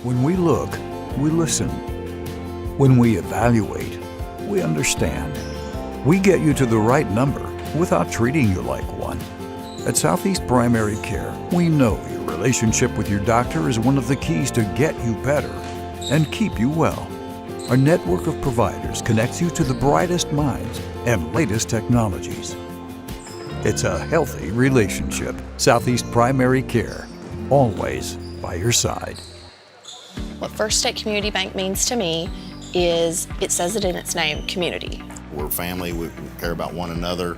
When we look, we listen. When we evaluate, we understand. We get you to the right number without treating you like one. At Southeast Primary Care, we know your relationship with your doctor is one of the keys to get you better and keep you well. Our network of providers connects you to the brightest minds and latest technologies. It's a healthy relationship. Southeast Primary Care, always by your side. What First State Community Bank means to me is, it says it in its name, community. We're family, we care about one another,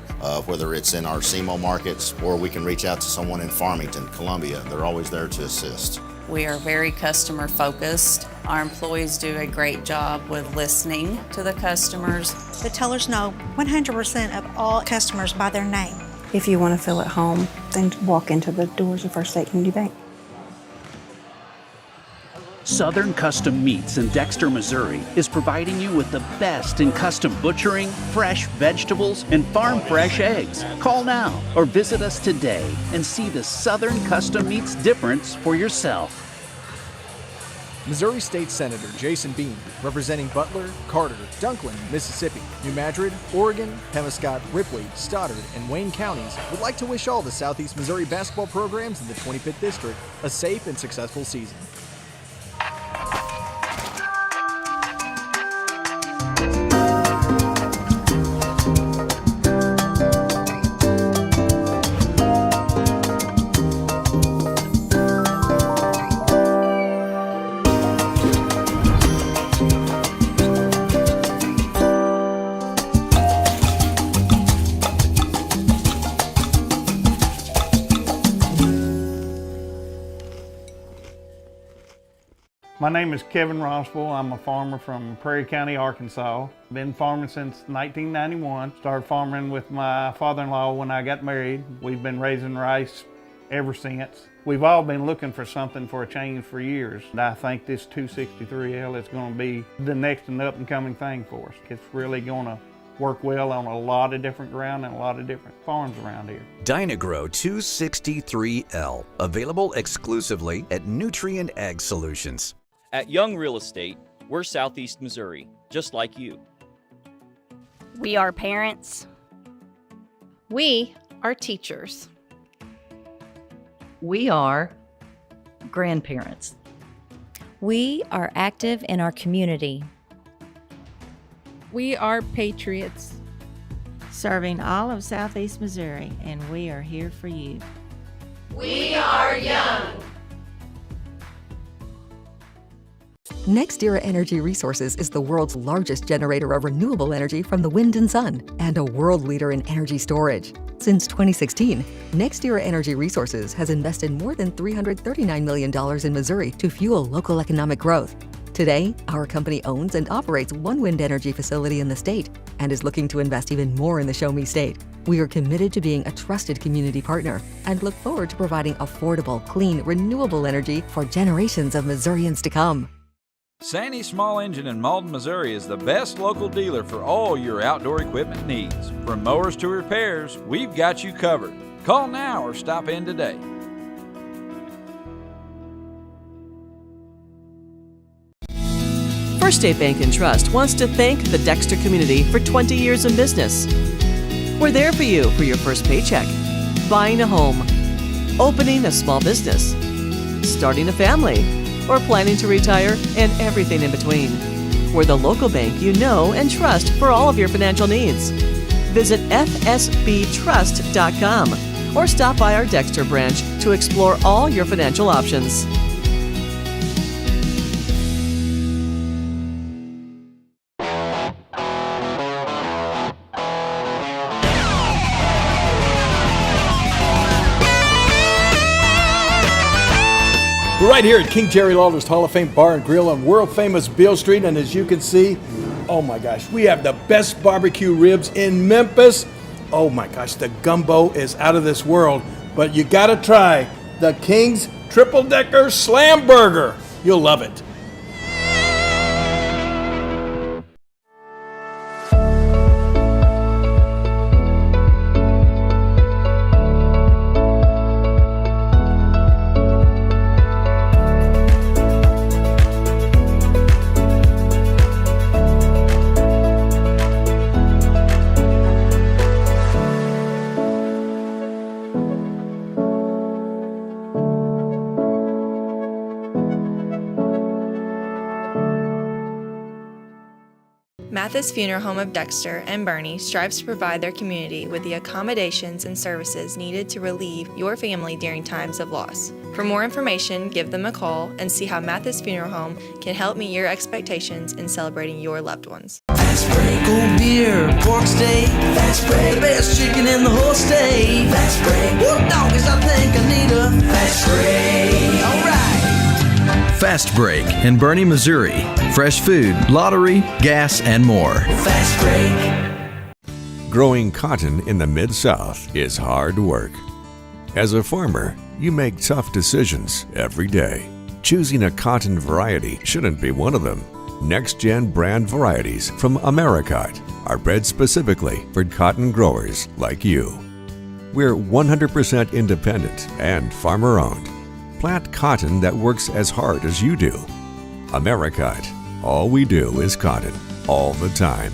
whether it's in our SEMO markets or we can reach out to someone in Farmington, Columbia. They're always there to assist. We are very customer focused. Our employees do a great job with listening to the customers. The tellers know 100% of all customers by their name. If you want to feel at home, then walk into the doors of First State Community Bank. Southern Custom Meats in Dexter, Missouri is providing you with the best in custom butchering, fresh vegetables, and farm fresh eggs. Call now or visit us today and see the Southern Custom Meats difference for yourself. Missouri State Senator Jason Bean, representing Butler, Carter, Dunklin, Mississippi, New Madrid, Oregon, Pemiscot, Ripley, Stoddard, and Wayne counties, would like to wish all the Southeast Missouri basketball programs in the 25th District a safe and successful season. My name is Kevin Rossville. I'm a farmer from Prairie County, Arkansas. Been farming since 1991. Started farming with my father-in-law when I got married. We've been raising rice ever since. We've all been looking for something for a change for years. And I think this 263L is going to be the next and up and coming thing for us. It's really going to work well on a lot of different ground and a lot of different farms around here. Dynagro 263L, available exclusively at Nutrient Ag Solutions. At Young Real Estate, we're Southeast Missouri, just like you. We are parents. We are teachers. We are grandparents. We are active in our community. We are patriots. Serving all of Southeast Missouri, and we are here for you. We are Young. NextEra Energy Resources is the world's largest generator of renewable energy from the wind and sun, and a world leader in energy storage. Since 2016, NextEra Energy Resources has invested more than $339 million in Missouri to fuel local economic growth. Today, our company owns and operates one wind energy facility in the state and is looking to invest even more in the Show Me State. We are committed to being a trusted community partner and look forward to providing affordable, clean, renewable energy for generations of Missourians to come. Sandy Small Engine in Malden, Missouri is the best local dealer for all your outdoor equipment needs. From mowers to repairs, we've got you covered. Call now or stop in today. First State Bank and Trust wants to thank the Dexter community for 20 years of business. We're there for you for your first paycheck, buying a home, opening a small business, starting a family, or planning to retire, and everything in between. We're the local bank you know and trust for all of your financial needs. Visit fsbtrust.com or stop by our Dexter branch to explore all your financial options. We're right here at King Jerry Lawler's Hall of Fame Bar and Grill on world famous Beale Street, and as you can see, oh my gosh, we have the best barbecue ribs in Memphis. Oh my gosh, the gumbo is out of this world, but you gotta try the King's Triple Decker Slam Burger. You'll love it. Mathis Funeral Home of Dexter and Bernie strives to provide their community with the accommodations and services needed to relieve your family during times of loss. For more information, give them a call and see how Mathis Funeral Home can help meet your expectations in celebrating your loved ones. Fast break, cold beer, pork steak. Fast break, best chicken in the whole state. Fast break, woo doggies, I think I need a fast break. All right. Fast Break in Bernie, Missouri. Fresh food, lottery, gas, and more. Fast break. Growing cotton in the Mid-South is hard work. As a farmer, you make tough decisions every day. Choosing a cotton variety shouldn't be one of them. Next-gen brand varieties from Americot are bred specifically for cotton growers like you. We're 100% independent and farmer-owned. Plant cotton that works as hard as you do. Americot. All we do is cotton, all the time.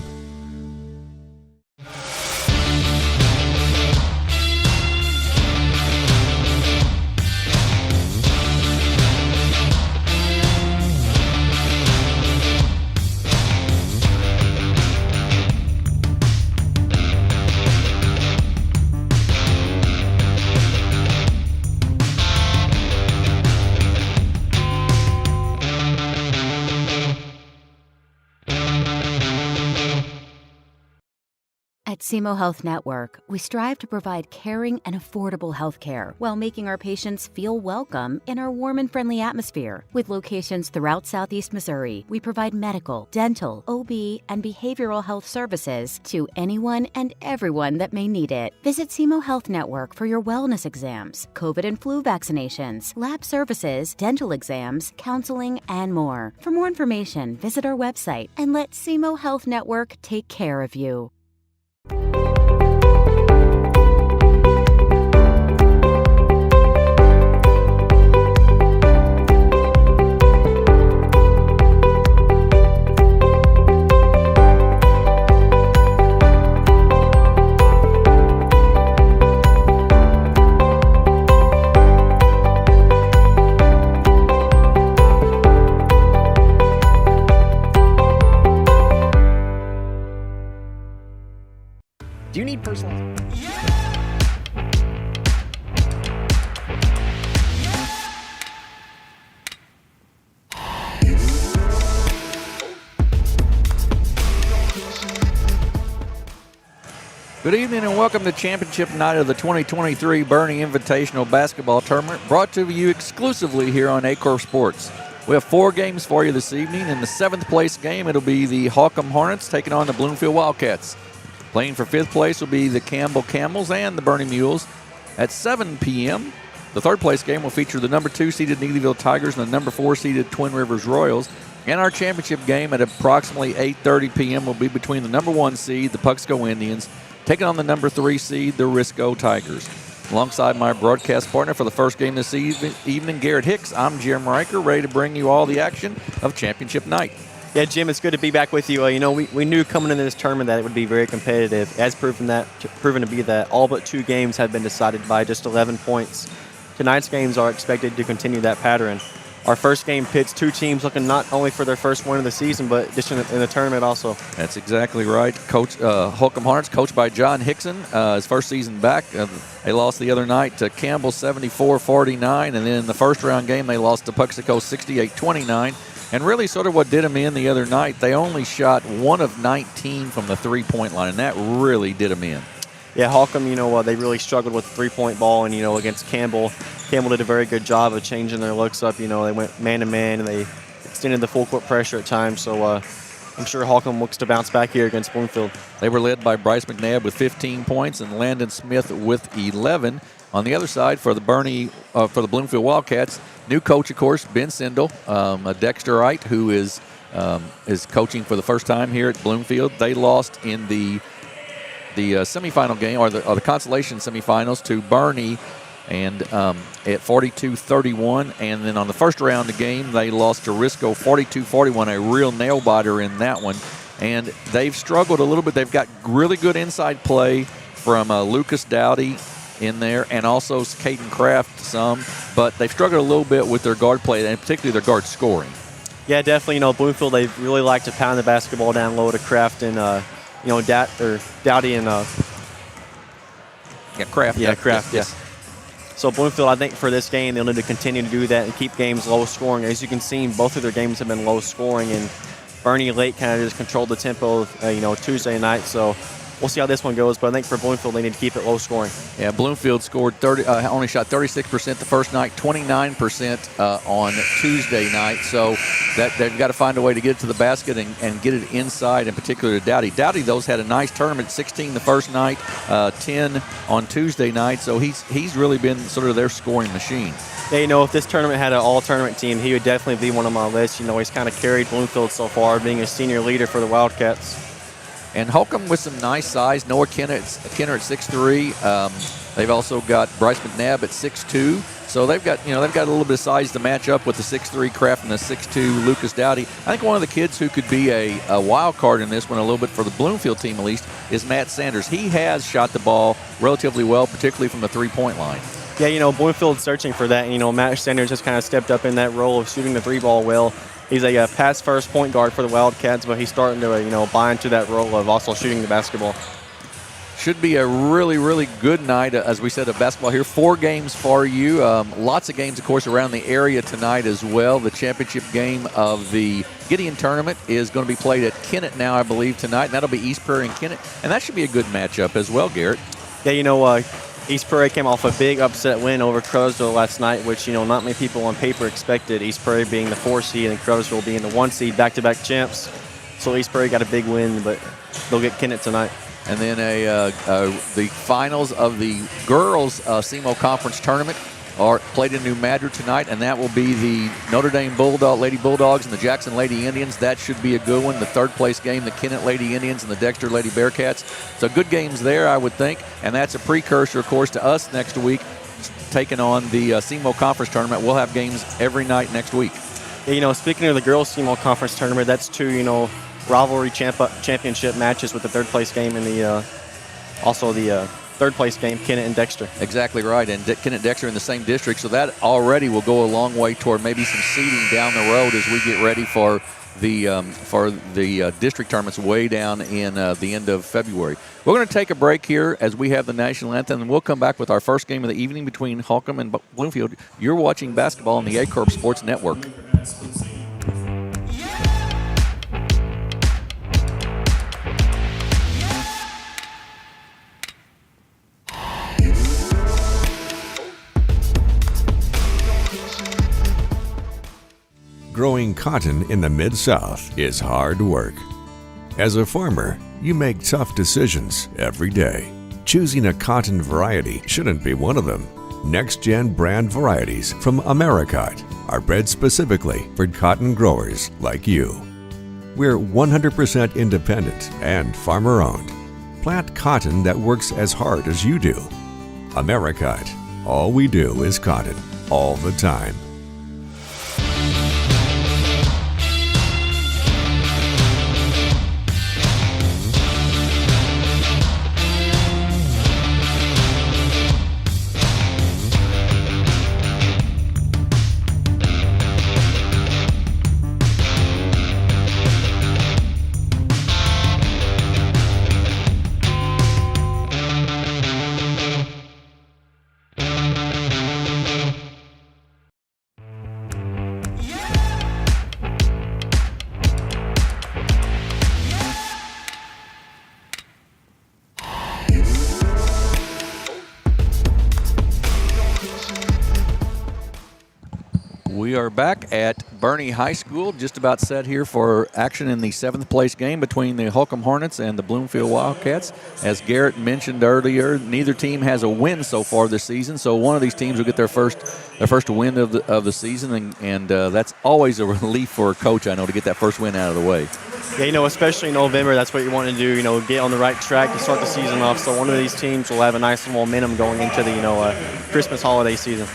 At SEMO Health Network, we strive to provide caring and affordable health care while making our patients feel welcome in our warm and friendly atmosphere. With locations throughout Southeast Missouri, we provide medical, dental, OB, and behavioral health services to anyone and everyone that may need it. Visit SEMO Health Network for your wellness exams, COVID and flu vaccinations, lab services, dental exams, counseling, and more. For more information, visit our website and let SEMO Health Network take care of you. Do you need personal? Good evening and welcome to championship night of the 2023 Bernie Invitational Basketball Tournament, brought to you exclusively here on Aycorp Sports. We have 4 games for you this evening. In the 7th place game, it'll be the Holcomb Hornets taking on the Bloomfield Wildcats. Playing for 5th place will be the Campbell Camels and the Bernie Mules. At 7 p.m., the 3rd place game will feature the number 2 seeded Neelyville Tigers and the number 4 seeded Twin Rivers Royals. And our championship game at approximately 8:30 p.m. will be between the number 1 seed, the Puxico Indians, taking on the number 3 seed, the Risco Tigers. Alongside my broadcast partner for the first game this evening, Garrett Hicks, I'm Jim Riker, ready to bring you all the action of championship night. Yeah, Jim, it's good to be back with you. We knew coming into this tournament that it would be very competitive. It has proven to be that all but 2 games have been decided by just 11 points. Tonight's games are expected to continue that pattern. Our first game pits 2 teams looking not only for their first win of the season, but just in the tournament also. That's exactly right. Coach Holcomb Hornets, coached by John Hickson, his first season back. They lost the other night to Campbell 74-49, and then in the first round game they lost to Puxico 68-29. And really sort of what did them in the other night, they only shot 1 of 19 from the three-point line, and that really did them in. Yeah, Holcomb, they really struggled with the three-point ball, and, against Campbell. Campbell did a very good job of changing their looks up. They went man-to-man, and they extended the full-court pressure at times. So I'm sure Holcomb looks to bounce back here against Bloomfield. They were led by Bryce McNabb with 15 points and Landon Smith with 11. On the other side, for the Bloomfield Wildcats, new coach, of course, Ben Sindel, a Dexterite who is coaching for the first time here at Bloomfield. They lost in the semifinal game, or the Consolation semifinals, to Bernie and at 42-31. And then on the first round of the game, they lost to Risco 42-41, a real nail-biter in that one. And they've struggled a little bit. They've got really good inside play from Lucas Dowdy in there, and also Caden Kraft some, but they've struggled a little bit with their guard play, and particularly their guard scoring. Yeah, definitely. Bloomfield, they really like to pound the basketball down low to Kraft and, Dowdy and Kraft. Yeah, Kraft. Yes. So Bloomfield, I think for this game, they'll need to continue to do that and keep games low scoring. As you can see, both of their games have been low scoring, and Bernie late kind of just controlled the tempo, Tuesday night. So we'll see how this one goes, but I think for Bloomfield, they need to keep it low scoring. Yeah, Bloomfield scored only shot 36% the first night, 29% on Tuesday night. So that they've got to find a way to get it to the basket and get it inside, in particular to Dowdy. Dowdy, those had a nice tournament, 16 the first night, 10 on Tuesday night. So he's really been sort of their scoring machine. Yeah, if this tournament had an all-tournament team, he would definitely be one on my list. He's kind of carried Bloomfield so far, being a senior leader for the Wildcats. And Holcomb with some nice size. Noah Kenner at 6'3". They've also got Bryce McNabb at 6'2". So they've got a little bit of size to match up with the 6'3" Kraft and the 6'2" Lucas Dowdy. I think one of the kids who could be a wild card in this one, a little bit for the Bloomfield team at least, is Matt Sanders. He has shot the ball relatively well, particularly from the three-point line. Yeah, Bloomfield's searching for that. Matt Sanders has kind of stepped up in that role of shooting the three-ball well. He's a pass-first point guard for the Wildcats, but he's starting to, buy into that role of also shooting the basketball. Should be a really, really good night, as we said, of basketball here. 4 games for you. Lots of games, of course, around the area tonight as well. The championship game of the Gideon tournament is going to be played at Kennett now, I believe, tonight. And that'll be East Prairie and Kennett. And that should be a good matchup as well, Garrett. Yeah, East Prairie came off a big upset win over Crowersville last night, which, not many people on paper expected. East Prairie being the 4 seed and Crowersville being the 1 seed, back-to-back champs. So East Prairie got a big win, but they'll get Kennett tonight. And then the finals of the girls SEMO Conference Tournament are played in New Madrid tonight, and that will be the Notre Dame Lady Bulldogs and the Jackson Lady Indians. That should be a good one. The third-place game, the Kennett Lady Indians and the Dexter Lady Bearcats. So good games there, I would think, and that's a precursor, of course, to us next week taking on the SEMO Conference Tournament. We'll have games every night next week. Yeah, speaking of the girls SEMO Conference Tournament, that's 2, rivalry championship matches with the third-place game and the third-place game, Kennett and Dexter. Exactly right, and Kennett and Dexter in the same district, so that already will go a long way toward maybe some seeding down the road as we get ready for the district tournaments way down in the end of February. We're going to take a break here as we have the national anthem, and we'll come back with our first game of the evening between Holcomb and Bloomfield. You're watching basketball on the Aycorp Sports Network. Growing cotton in the Mid-South is hard work. As a farmer, you make tough decisions every day. Choosing a cotton variety shouldn't be one of them. Next-gen brand varieties from Americot are bred specifically for cotton growers like you. We're 100% independent and farmer-owned. Plant cotton that works as hard as you do. Americot. All we do is cotton, all the time. We are back at Bernie High School, just about set here for action in the 7th place game between the Holcomb Hornets and the Bloomfield Wildcats. As Garrett mentioned earlier, neither team has a win so far this season, so one of these teams will get their first win of the season, and that's always a relief for a coach, I know, to get that first win out of the way. Yeah, especially in November, that's what you want to do, get on the right track to start the season off, so one of these teams will have a nice momentum going into the, Christmas holiday season.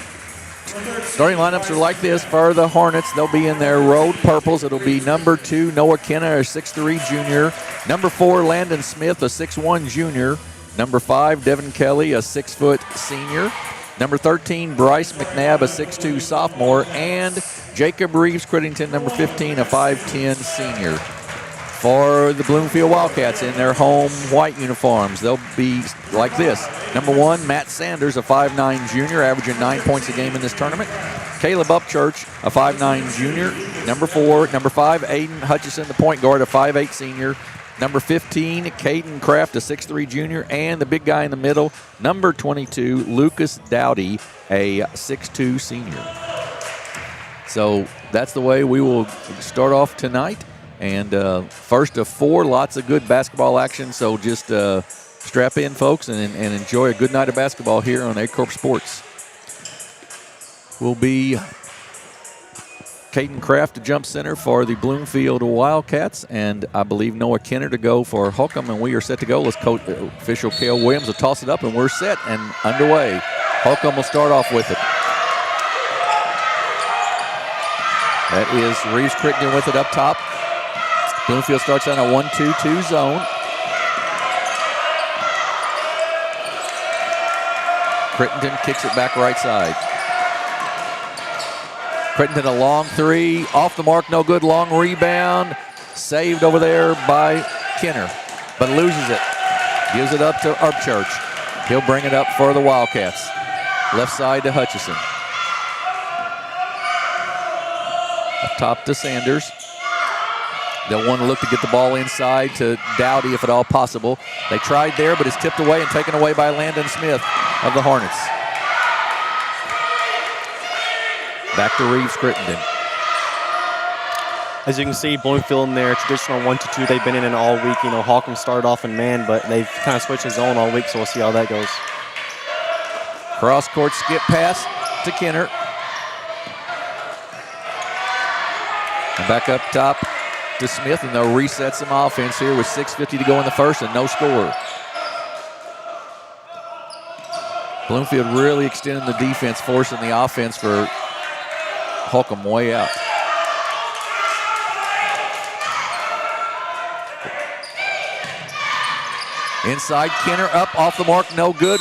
Starting lineups are like this for the Hornets. They'll be in their road purples. It'll be number 2, Noah Kenner, a 6'3" junior. Number 4, Landon Smith, a 6'1" junior. Number 5, Devin Kelly, a 6-foot senior. number 13, Bryce McNabb, a 6'2 sophomore, and Jacob Reeves Crittington, number 15, a 5'10 senior. For the Bloomfield Wildcats in their home white uniforms, they'll be like this. Number 1, Matt Sanders, a 5'9 junior, averaging 9 points a game in this tournament. Caleb Upchurch, a 5'9 junior. Number 5, Aiden Hutchison, the point guard, a 5'8 senior. Number 15, Caden Kraft, a 6'3 junior. And the big guy in the middle, number 22, Lucas Dowdy, a 6'2 senior. So that's the way we will start off tonight. And first of 4, lots of good basketball action. So just strap in, folks, and enjoy a good night of basketball here on Aycorp Sports. Will be Caden Kraft to jump center for the Bloomfield Wildcats, and I believe Noah Kenner to go for Holcomb, and we are set to go. Let's coach official Cale Williams will toss it up, and we're set and underway. Holcomb will start off with it. That is Reeves Crittenden with it up top. Bloomfield starts on a 1-2-2 zone. Crittenden kicks it back right side. Crittenden a long 3, off the mark, no good, long rebound, saved over there by Kenner, but loses it. Gives it up to Upchurch. He'll bring it up for the Wildcats. Left side to Hutchison. Up top to Sanders. They'll want to look to get the ball inside to Dowdy if at all possible. They tried there, but it's tipped away and taken away by Landon Smith of the Hornets. Back to Reeves Crittenden. As you can see, Bloomfield in their traditional 1-2 they've been in all week. You know, Holcomb started off in man, but they've kind of switched his zone all week, so we'll see how that goes. Cross-court skip pass to Kenner. And back up top to Smith, and they'll reset some offense here with 6:50 to go in the first and no score. Bloomfield really extending the defense, forcing the offense for Holcomb way out. Inside, Kenner up, off the mark, no good.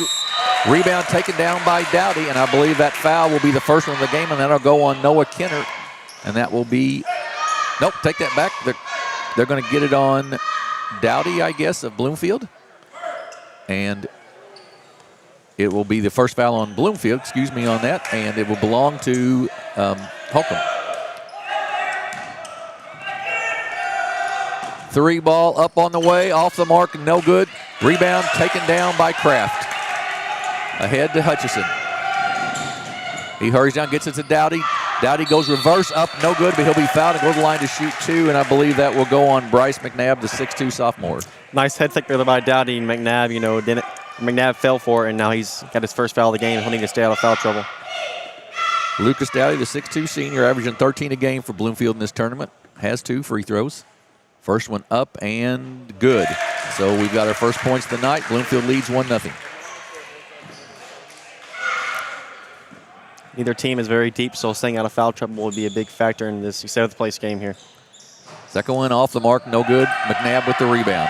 Rebound taken down by Dowdy, and I believe that foul will be the first one of the game, and that'll go on Noah Kenner. And that will be, nope, take that back. They're going to get it on Dowdy, I guess, of Bloomfield. And it will be the first foul on Bloomfield, excuse me on that, and it will belong to Holcomb. 3 ball up on the way, off the mark, no good. Rebound taken down by Kraft. Ahead to Hutchison. He hurries down, gets it to Dowdy. Dowdy goes reverse up, no good, but he'll be fouled and go to the line to shoot 2, and I believe that will go on Bryce McNabb, the 6'2 sophomore. Nice head fake there by Dowdy, and McNabb, you know, McNabb fell for it, and now he's got his first foul of the game. He'll need to stay out of foul trouble. Lucas Dowdy, the 6'2 senior, averaging 13 a game for Bloomfield in this tournament. Has 2 free throws. First one up and good. So we've got our first points of the night. Bloomfield leads 1-0. Neither team is very deep, so staying out of foul trouble will be a big factor in this 7th place game here. Second one off the mark, no good. McNabb with the rebound.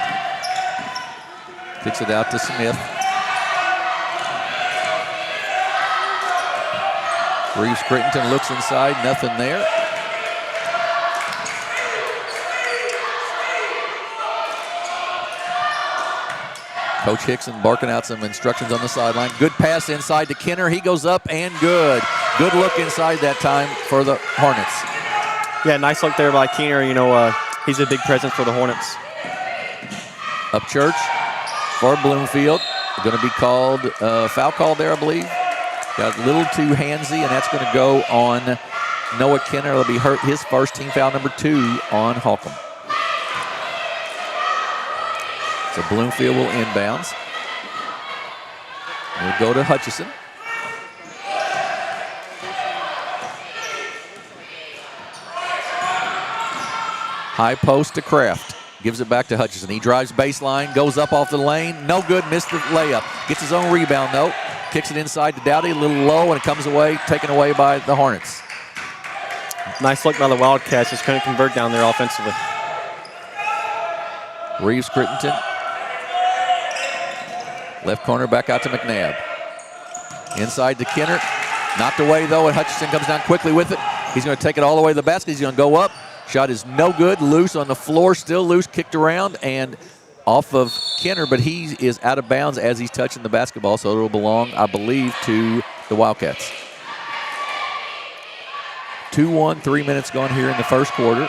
Kicks it out to Smith. Reeves Crittenden looks inside, nothing there. Coach Hickson barking out some instructions on the sideline. Good pass inside to Kenner. He goes up and good. Good look inside that time for the Hornets. Yeah, nice look there by Kenner. You know, he's a big presence for the Hornets. Upchurch for Bloomfield. Going to be called, foul call there, I believe. Got a little too handsy, and that's going to go on Noah Kenner. It'll be his first team foul, number 2 on Holcomb. So Bloomfield will inbounds. We'll go to Hutchison. High post to Kraft. Gives it back to Hutchison. He drives baseline, goes up off the lane. No good, missed the layup. Gets his own rebound, though. Kicks it inside to Dowdy, a little low, and it comes away, taken away by the Hornets. Nice look by the Wildcats. Just couldn't convert down there offensively. Reeves Crittenden. Left corner back out to McNabb. Inside to Kenner. Knocked away, though, and Hutchinson comes down quickly with it. He's going to take it all the way to the basket. He's going to go up. Shot is no good. Loose on the floor. Still loose. Kicked around and off of Kenner, but he is out of bounds as he's touching the basketball, so it'll belong, I believe, to the Wildcats. 2-1, 3 minutes gone here in the first quarter.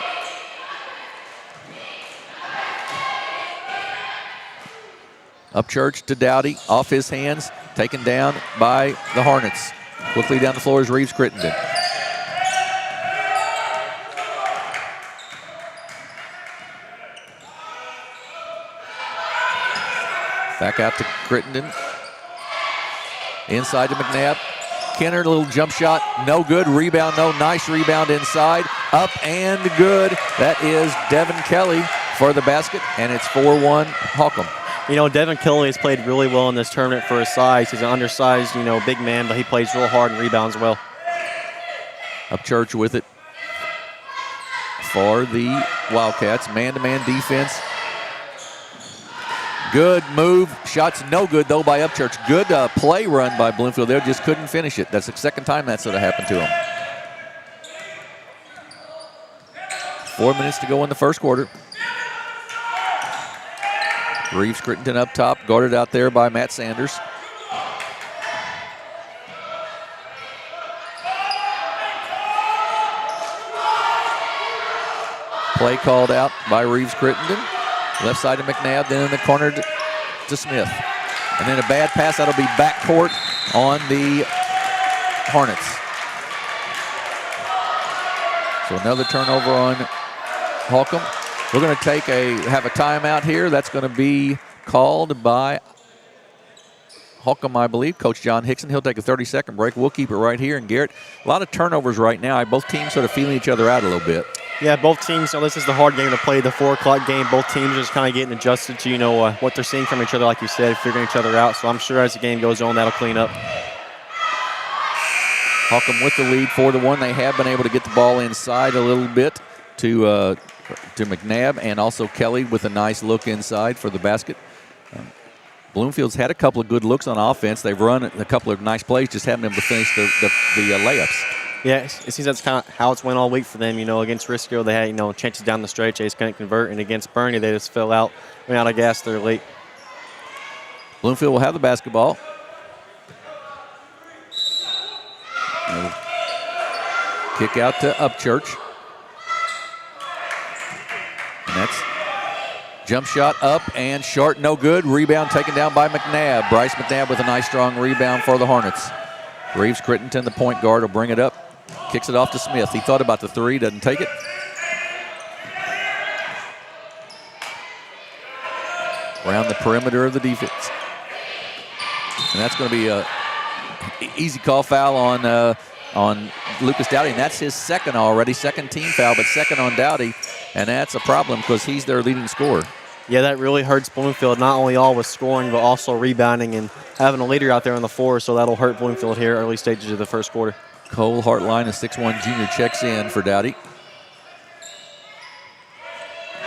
Upchurch to Dowdy, off his hands, taken down by the Hornets. Quickly down the floor is Reeves Crittenden. Back out to Crittenden. Inside to McNabb. Kenner, a little jump shot, no good. Rebound, no. Nice rebound inside. Up and good. That is Devin Kelly for the basket, and it's 4-1 Holcomb. You know, Devin Kelly has played really well in this tournament for his size. He's an undersized, big man, but he plays real hard and rebounds well. Upchurch with it for the Wildcats. Man-to-man defense. Good move. Shots no good, though, by Upchurch. Good play run by Bloomfield there. Just couldn't finish it. That's the second time that's sort of happened to him. 4 minutes to go in the first quarter. Reeves Crittenden up top, guarded out there by Matt Sanders. Play called out by Reeves Crittenden. Left side to McNabb, then in the corner to Smith. And then a bad pass, that'll be backcourt on the Hornets. So another turnover on Holcomb. We're going to have a timeout here. That's going to be called by Holcomb, I believe. Coach John Hickson. He'll take a 30-second break. We'll keep it right here. And Garrett, a lot of turnovers right now. Both teams sort of feeling each other out a little bit. Yeah, both teams, this is the hard game to play, the 4 o'clock game. Both teams are just kind of getting adjusted to, what they're seeing from each other, like you said, figuring each other out. So I'm sure as the game goes on, that'll clean up. Holcomb with the lead 4-1. They have been able to get the ball inside a little bit to McNabb, and also Kelly with a nice look inside for the basket. Bloomfield's had a couple of good looks on offense. They've run a couple of nice plays, just haven't been able to finish the layups. Yeah, it seems that's kind of how it's went all week for them. Against Risco, they had, chances down the stretch. They just couldn't convert. And against Bernie, they just ran out of gas there late. Bloomfield will have the basketball. Kick out to Upchurch. And that's jump shot up and short, no good. Rebound taken down by McNabb. Bryce McNabb with a nice strong rebound for the Hornets. Reeves Crittenden, the point guard, will bring it up. Kicks it off to Smith. He thought about the three, doesn't take it. Around the perimeter of the defense. And that's going to be a easy call foul on Lucas Dowdy, and that's his second already, second team foul, but second on Dowdy, and that's a problem because he's their leading scorer. Yeah, that really hurts Bloomfield, not only all with scoring, but also rebounding and having a leader out there on the floor, so that'll hurt Bloomfield here early stages of the first quarter. Cole Hartline, a 6'1 junior, checks in for Dowdy.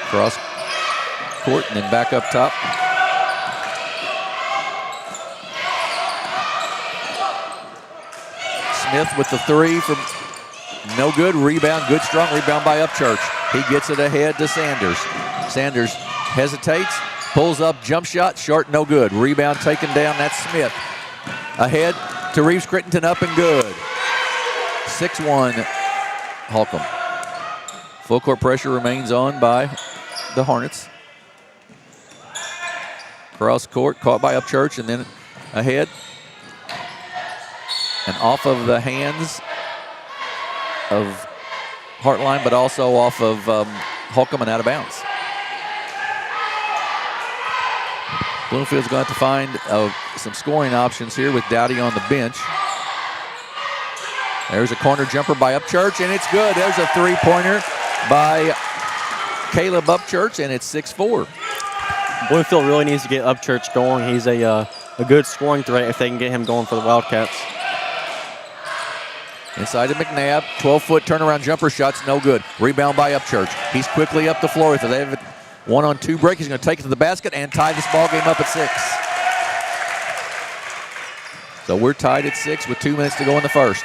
Cross court and then back up top. Smith with the three from no good. Rebound, good strong rebound by Upchurch. He gets it ahead to Sanders. Sanders hesitates, pulls up, jump shot, short, no good. Rebound taken down, that's Smith. Ahead to Reeves Crittenden, up and good. 6-1 Holcomb. Full court pressure remains on by the Hornets. Cross court, caught by Upchurch, and then ahead. And off of the hands of Hartline, but also off of Holcomb and out of bounds. Bloomfield's going to have to find some scoring options here with Dowdy on the bench. There's a corner jumper by Upchurch, and it's good. There's a three-pointer by Caleb Upchurch, and it's 6-4. Bloomfield really needs to get Upchurch going. He's a good scoring threat if they can get him going for the Wildcats. Inside to McNabb, 12-foot turnaround jumper shots, no good. Rebound by Upchurch. He's quickly up the floor with it. They have a 1-on-2 break. He's going to take it to the basket and tie this ball game up at 6. So we're tied at 6 with 2 minutes to go in the first.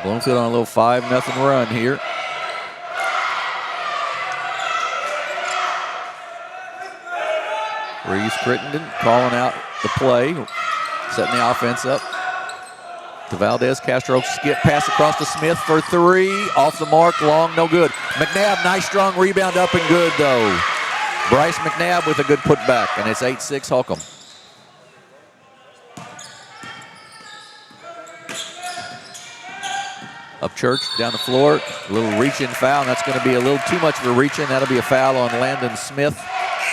Bloomfield on a little 5-0 run here. Reeves Crittenden calling out the play, setting the offense up. To Valdez Castro, skip pass across to Smith for 3. Off the mark, long, no good. McNabb, nice strong rebound, up and good though. Bryce McNabb with a good putback, and it's 8-6 Holcomb. Upchurch down the floor, a little reach-in foul, and that's going to be a little too much of a reach-in. That'll be a foul on Landon Smith.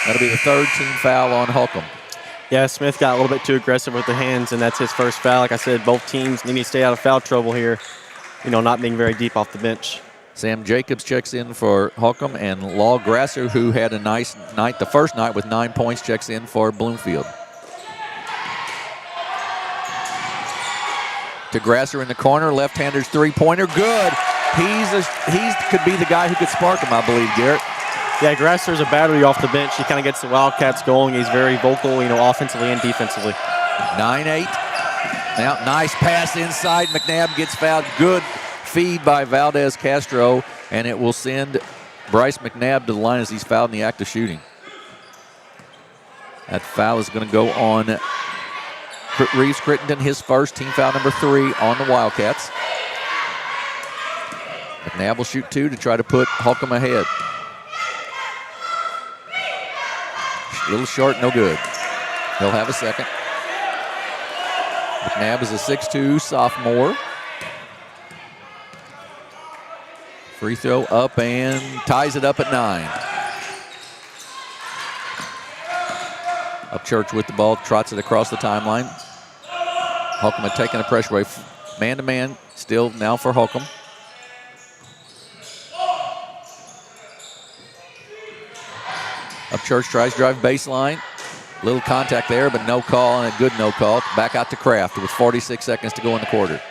That'll be the third team foul on Holcomb. Yeah, Smith got a little bit too aggressive with the hands, and that's his first foul. Like I said, both teams need to stay out of foul trouble here, not being very deep off the bench. Sam Jacobs checks in for Holcomb, and Law Grasser, who had a nice night the first night with 9 points, checks in for Bloomfield. To Grasser in the corner, left-hander's three-pointer, good. He could be the guy who could spark him, I believe, Garrett. Yeah, Grasser's a battery off the bench. He kind of gets the Wildcats going. He's very vocal, offensively and defensively. 9-8. Now, nice pass inside. McNabb gets fouled. Good feed by Valdez Castro, and it will send Bryce McNabb to the line as he's fouled in the act of shooting. That foul is going to go on Reeves Crittenden, his first, team foul number 3 on the Wildcats. McNabb will shoot 2 to try to put Holcomb ahead. A little short, no good. He'll have a second. McNabb is a 6'2 sophomore. Free throw up and ties it up at 9. Upchurch with the ball, trots it across the timeline. Holcomb had taken the pressure away. Man-to-man, still now for Holcomb. Upchurch tries to drive baseline. Little contact there, but no call, and a good no call. Back out to Kraft with 46 seconds to go in the quarter.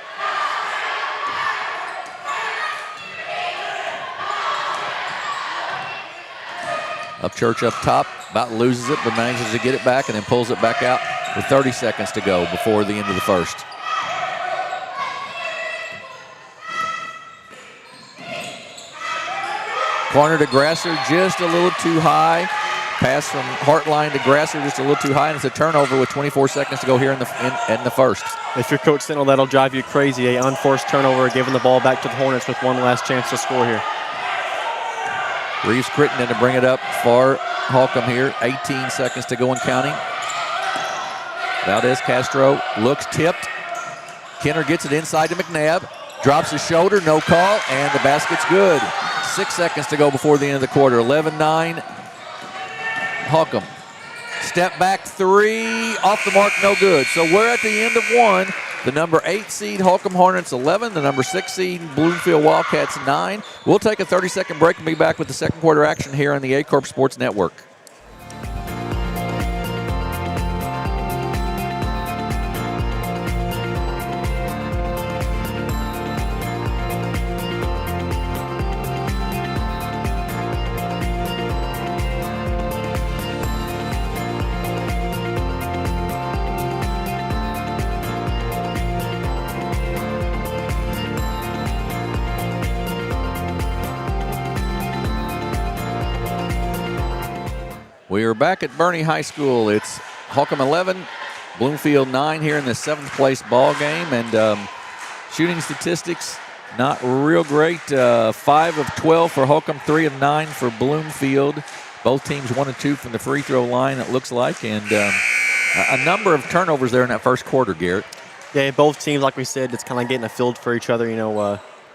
Upchurch up top, about loses it, but manages to get it back and then pulls it back out with 30 seconds to go before the end of the first. Corner to Grasser, just a little too high. Pass from Hartline to Grasser, just a little too high, and it's a turnover with 24 seconds to go here in the first. If you're Coach Sentinel, that'll drive you crazy. An unforced turnover, giving the ball back to the Hornets with one last chance to score here. Reeves Crittenden to bring it up for Holcomb here. 18 seconds to go and counting. Valdez Castro looks tipped. Kenner gets it inside to McNabb. Drops his shoulder, no call, and the basket's good. 6 seconds to go before the end of the quarter. 11-9. Holcomb. Step back 3, off the mark, no good. So we're at the end of one. The number 8 seed Holcomb Hornets 11, the number 6 seed Bloomfield Wildcats 9. We'll take a 30-second break and be back with the second quarter action here on the Aycorp Sports Network. We are back at Bernie High School. It's Holcomb 11, Bloomfield 9 here in the 7th place ball game. And shooting statistics, not real great. 5 of 12 for Holcomb, 3 of 9 for Bloomfield. Both teams 1 of 2 from the free throw line, it looks like. And a number of turnovers there in that first quarter, Garrett. Yeah, both teams, like we said, it's kind of getting a field for each other.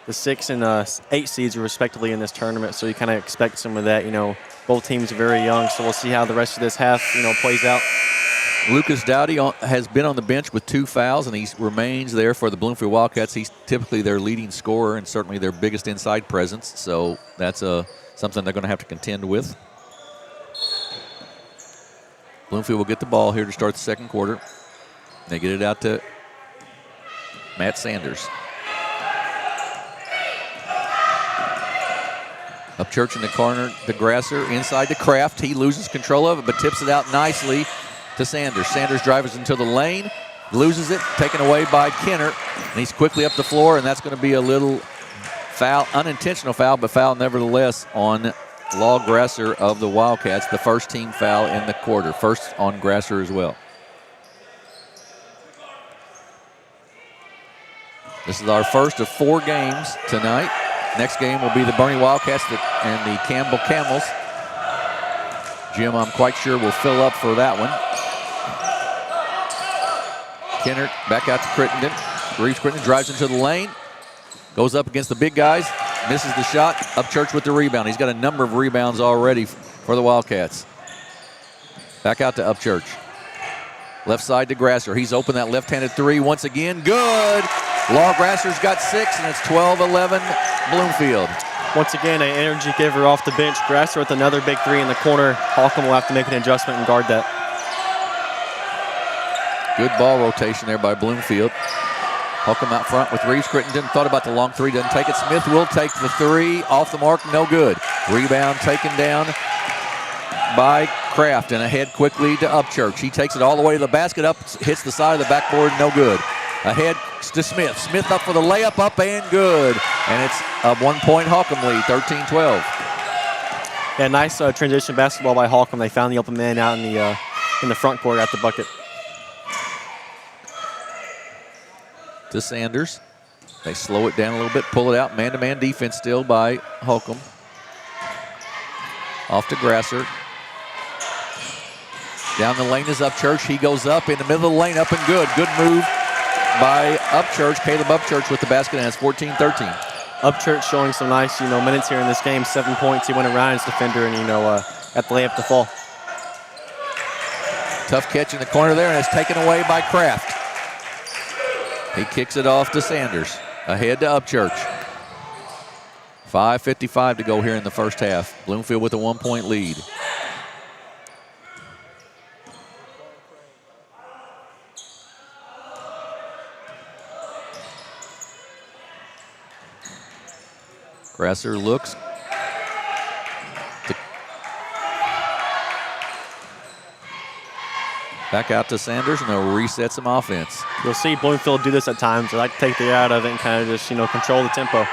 The 6 and 8 seeds are respectively in this tournament, so you kind of expect some of that. Both teams are very young, so we'll see how the rest of this half, plays out. Lucas Dowdy has been on the bench with 2 fouls, and he remains there for the Bloomfield Wildcats. He's typically their leading scorer and certainly their biggest inside presence, so that's something they're going to have to contend with. Bloomfield will get the ball here to start the second quarter. They get it out to Matt Sanders. Upchurch in the corner to Grasser, inside to Kraft. He loses control of it, but tips it out nicely. to Sanders. Sanders drives into the lane, loses it, taken away by Kenner, and he's quickly up the floor, and that's going to be a little foul, unintentional foul, but foul nevertheless on Law Grasser of the Wildcats, the first team foul in the quarter, first on Grasser as well. This is our first of 4 games tonight. Next game will be the Bernie Wildcats and the Campbell Camels. Jim, I'm quite sure, will fill up for that one. Kenner back out to Crittenden. Reeves Crittenden drives into the lane, goes up against the big guys, misses the shot. Upchurch with the rebound. He's got a number of rebounds already for the Wildcats. Back out to Upchurch. Left side to Grasser. He's open that left-handed 3 once again. Good. Law Grasser's got 6, and it's 12-11 Bloomfield. Once again, an energy giver off the bench. Grasser with another big 3 in the corner. Holcomb will have to make an adjustment and guard that. Good ball rotation there by Bloomfield. Holcomb out front with Reeves Crittenden. Thought about the long 3, doesn't take it. Smith will take the 3, off the mark, no good. Rebound taken down by Kraft, and ahead quickly to Upchurch. He takes it all the way to the basket, up, hits the side of the backboard, no good. Ahead to Smith. Smith up for the layup, up and good. And it's a 1-point Holcomb lead, 13-12. Yeah, nice transition basketball by Holcomb. They found the open man out in the front court at the bucket. To Sanders. They slow it down a little bit, pull it out. Man-to-man defense still by Holcomb. Off to Grasser. Down the lane is Upchurch. He goes up in the middle of the lane, up and good. Good move by Upchurch. Caleb Upchurch with the basket, and it's 14-13. Upchurch showing some nice, minutes here in this game. 7 points. He went around his defender and, got the layup to fall. Tough catch in the corner there, and it's taken away by Kraft. He kicks it off to Sanders. Ahead to Upchurch. 5:55 to go here in the first half. Bloomfield with a 1-point lead. Grasser looks. Back out to Sanders, and they'll reset some offense. You'll see Bloomfield do this at times. They like to take the air out of it and kind of just, control the tempo.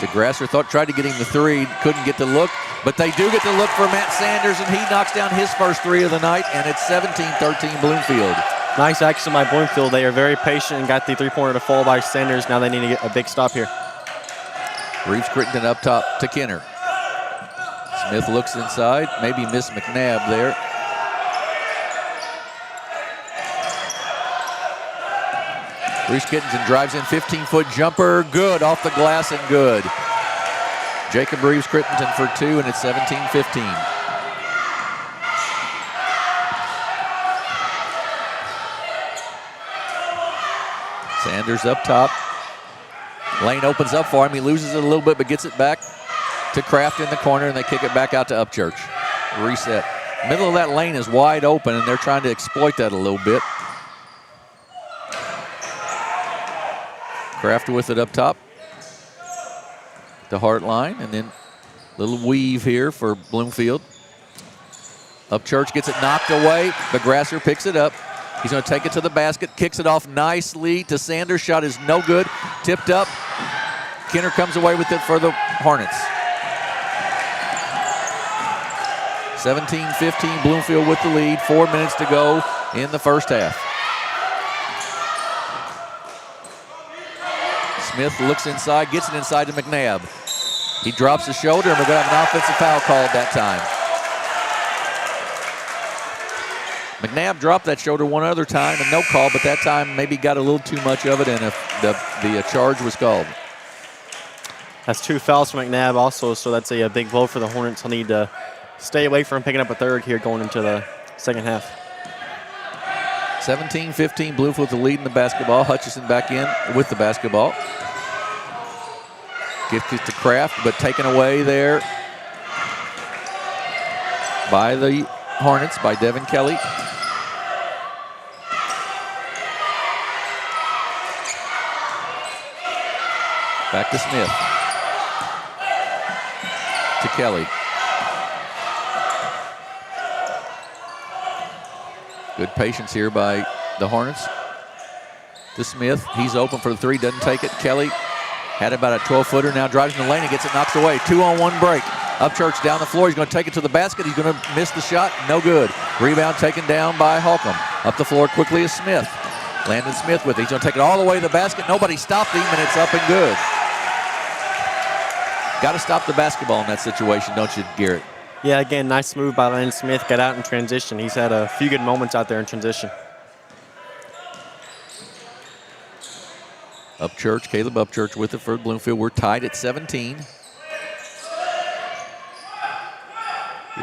To Grasser, tried to get him the 3, couldn't get the look, but they do get the look for Matt Sanders, and he knocks down his first 3 of the night, and it's 17-13 Bloomfield. Nice action by Bloomfield. They are very patient and got the 3-pointer to fall by Sanders. Now they need to get a big stop here. Reeves Crittenden up top to Kenner. Smith looks inside, maybe missed McNabb there. Reeves Crittenden drives in, 15-foot jumper, good, off the glass and good. Jacob Reeves Crittenden for 2, and it's 17-15. Sanders up top. Lane opens up for him. He loses it a little bit, but gets it back to Kraft in the corner, and they kick it back out to Upchurch. Reset. Middle of that lane is wide open, and they're trying to exploit that a little bit. Kraft with it up top. The Hart line, and then little weave here for Bloomfield. Upchurch gets it knocked away, but Grasser picks it up. He's going to take it to the basket, kicks it off nicely to Sanders. Shot is no good. Tipped up. Kenner comes away with it for the Hornets. 17-15, Bloomfield with the lead. 4 minutes to go in the first half. Smith looks inside, gets it inside to McNabb. He drops his shoulder, and we're going to have an offensive foul called that time. McNabb dropped that shoulder one other time and no call, but that time maybe got a little too much of it, and the charge was called. That's 2 fouls for McNabb also, so that's a big blow for the Hornets. He'll need to stay away from picking up a 3rd here going into the second half. 17-15, Bloomfield with the lead in the basketball. Hutchison back in with the basketball. Gift it to Kraft, but taken away there by the Hornets, by Devin Kelly. Back to Smith. To Kelly. Good patience here by the Hornets. To Smith. He's open for the three. Doesn't take it. Kelly had about a 12-footer. Now drives in the lane and gets it knocked away. 2-on-1 break. Upchurch down the floor. He's going to take it to the basket. He's going to miss the shot. No good. Rebound taken down by Holcomb. Up the floor quickly is Smith. Landon Smith with it. He's going to take it all the way to the basket. Nobody stopped him, and it's up and good. Got to stop the basketball in that situation, don't you, Garrett? Yeah, again, nice move by Landon Smith. Got out in transition. He's had a few good moments out there in transition. Upchurch, Caleb Upchurch with it for Bloomfield. We're tied at 17. Give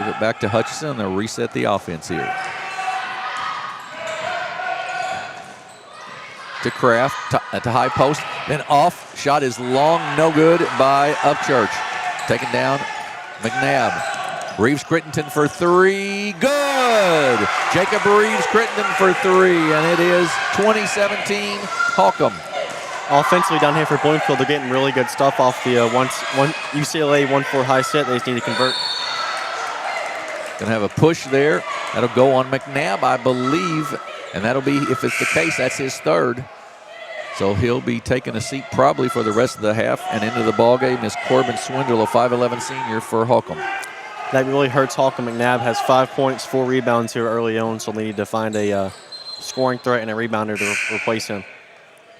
it back to Hutchison. They'll reset the offense here. To Kraft at the high post. Then off. Shot is long, no good by Upchurch. Taken down, McNabb. Reeves Crittenton for three. Good! Jacob Reeves Crittenton for three, and it is 2017 Holcomb. Offensively down here for Bloomfield, they're getting really good stuff off the UCLA 1-4 high set. They just need to convert. Gonna have a push there. That'll go on McNabb, I believe. And that'll be, if it's the case, that's his third. So he'll be taking a seat probably for the rest of the half. And into the ballgame is Corbin Swindle, a 5'11 senior for Holcomb. That really hurts Holcomb. McNabb has 5 points, 4 rebounds here early on, so they need to find a scoring threat and a rebounder to replace him.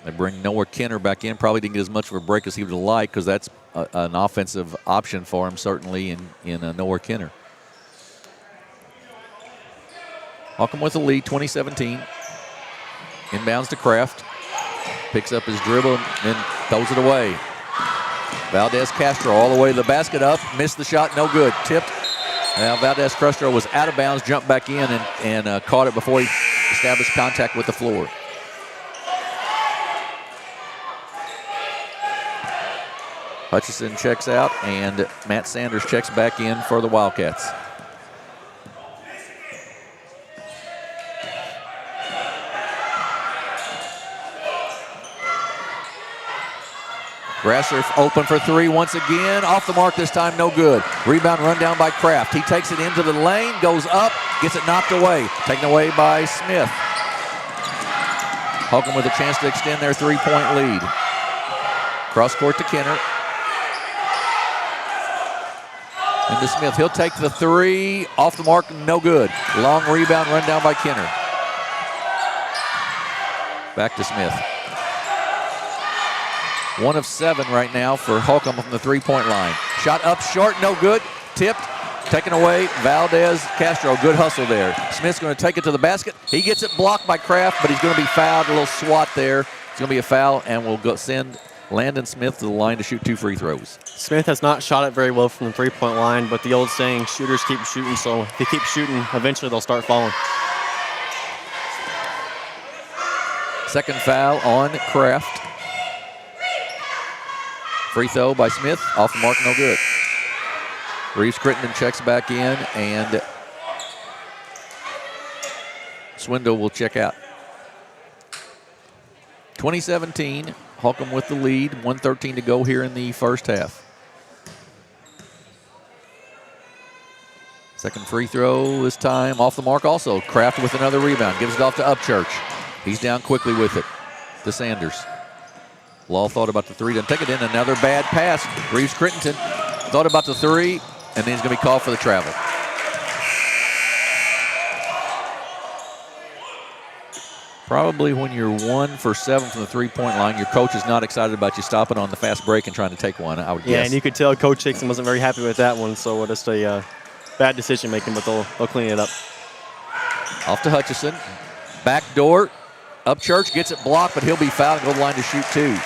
They bring Noah Kenner back in. Probably didn't get as much of a break as he would like because that's an offensive option for him, certainly, in Noah Kenner. Holcomb with the lead, 2017. Inbounds to Kraft. Picks up his dribble and then throws it away. Valdez Castro all the way to the basket, up. Missed the shot, no good. Tipped. Now Valdez Castro was out of bounds, jumped back in and caught it before he established contact with the floor. Hutchison checks out, and Matt Sanders checks back in for the Wildcats. Grasser open for three once again. Off the mark this time, no good. Rebound run down by Kraft. He takes it into the lane, goes up, gets it knocked away. Taken away by Smith. Holcomb with a chance to extend their three-point lead. Cross court to Kenner. Into Smith. He'll take the three. Off the mark, no good. Long rebound run down by Kenner. Back to Smith. 1 of 7 right now for Holcomb from the three-point line. Shot up short, no good. Tipped, taken away. Valdez Castro, good hustle there. Smith's going to take it to the basket. He gets it blocked by Kraft, but he's going to be fouled. A little swat there. It's going to be a foul, and we'll send Landon Smith to the line to shoot 2 free throws. Smith has not shot it very well from the three-point line, but the old saying, shooters keep shooting, so if they keep shooting, eventually they'll start falling. Second foul on Kraft. Free throw by Smith, off the mark, no good. Reeves Crittenton checks back in, and Swindle will check out. 2017, Holcomb with the lead, 1:13 to go here in the first half. Second free throw this time, off the mark also. Kraft with another rebound, gives it off to Upchurch. He's down quickly with it to Sanders. Law thought about the three, doesn't take it in. Another bad pass. Reeves Crittenton thought about the three, and then he's going to be called for the travel. Probably when you're 1 for 7 from the three-point line, your coach is not excited about you stopping on the fast break and trying to take one, I would guess. Yeah, and you could tell Coach Hickson wasn't very happy with that one, so just a bad decision-making, but they'll clean it up. Off to Hutchison. Back door. Upchurch gets it blocked, but he'll be fouled and go to the line to shoot 2.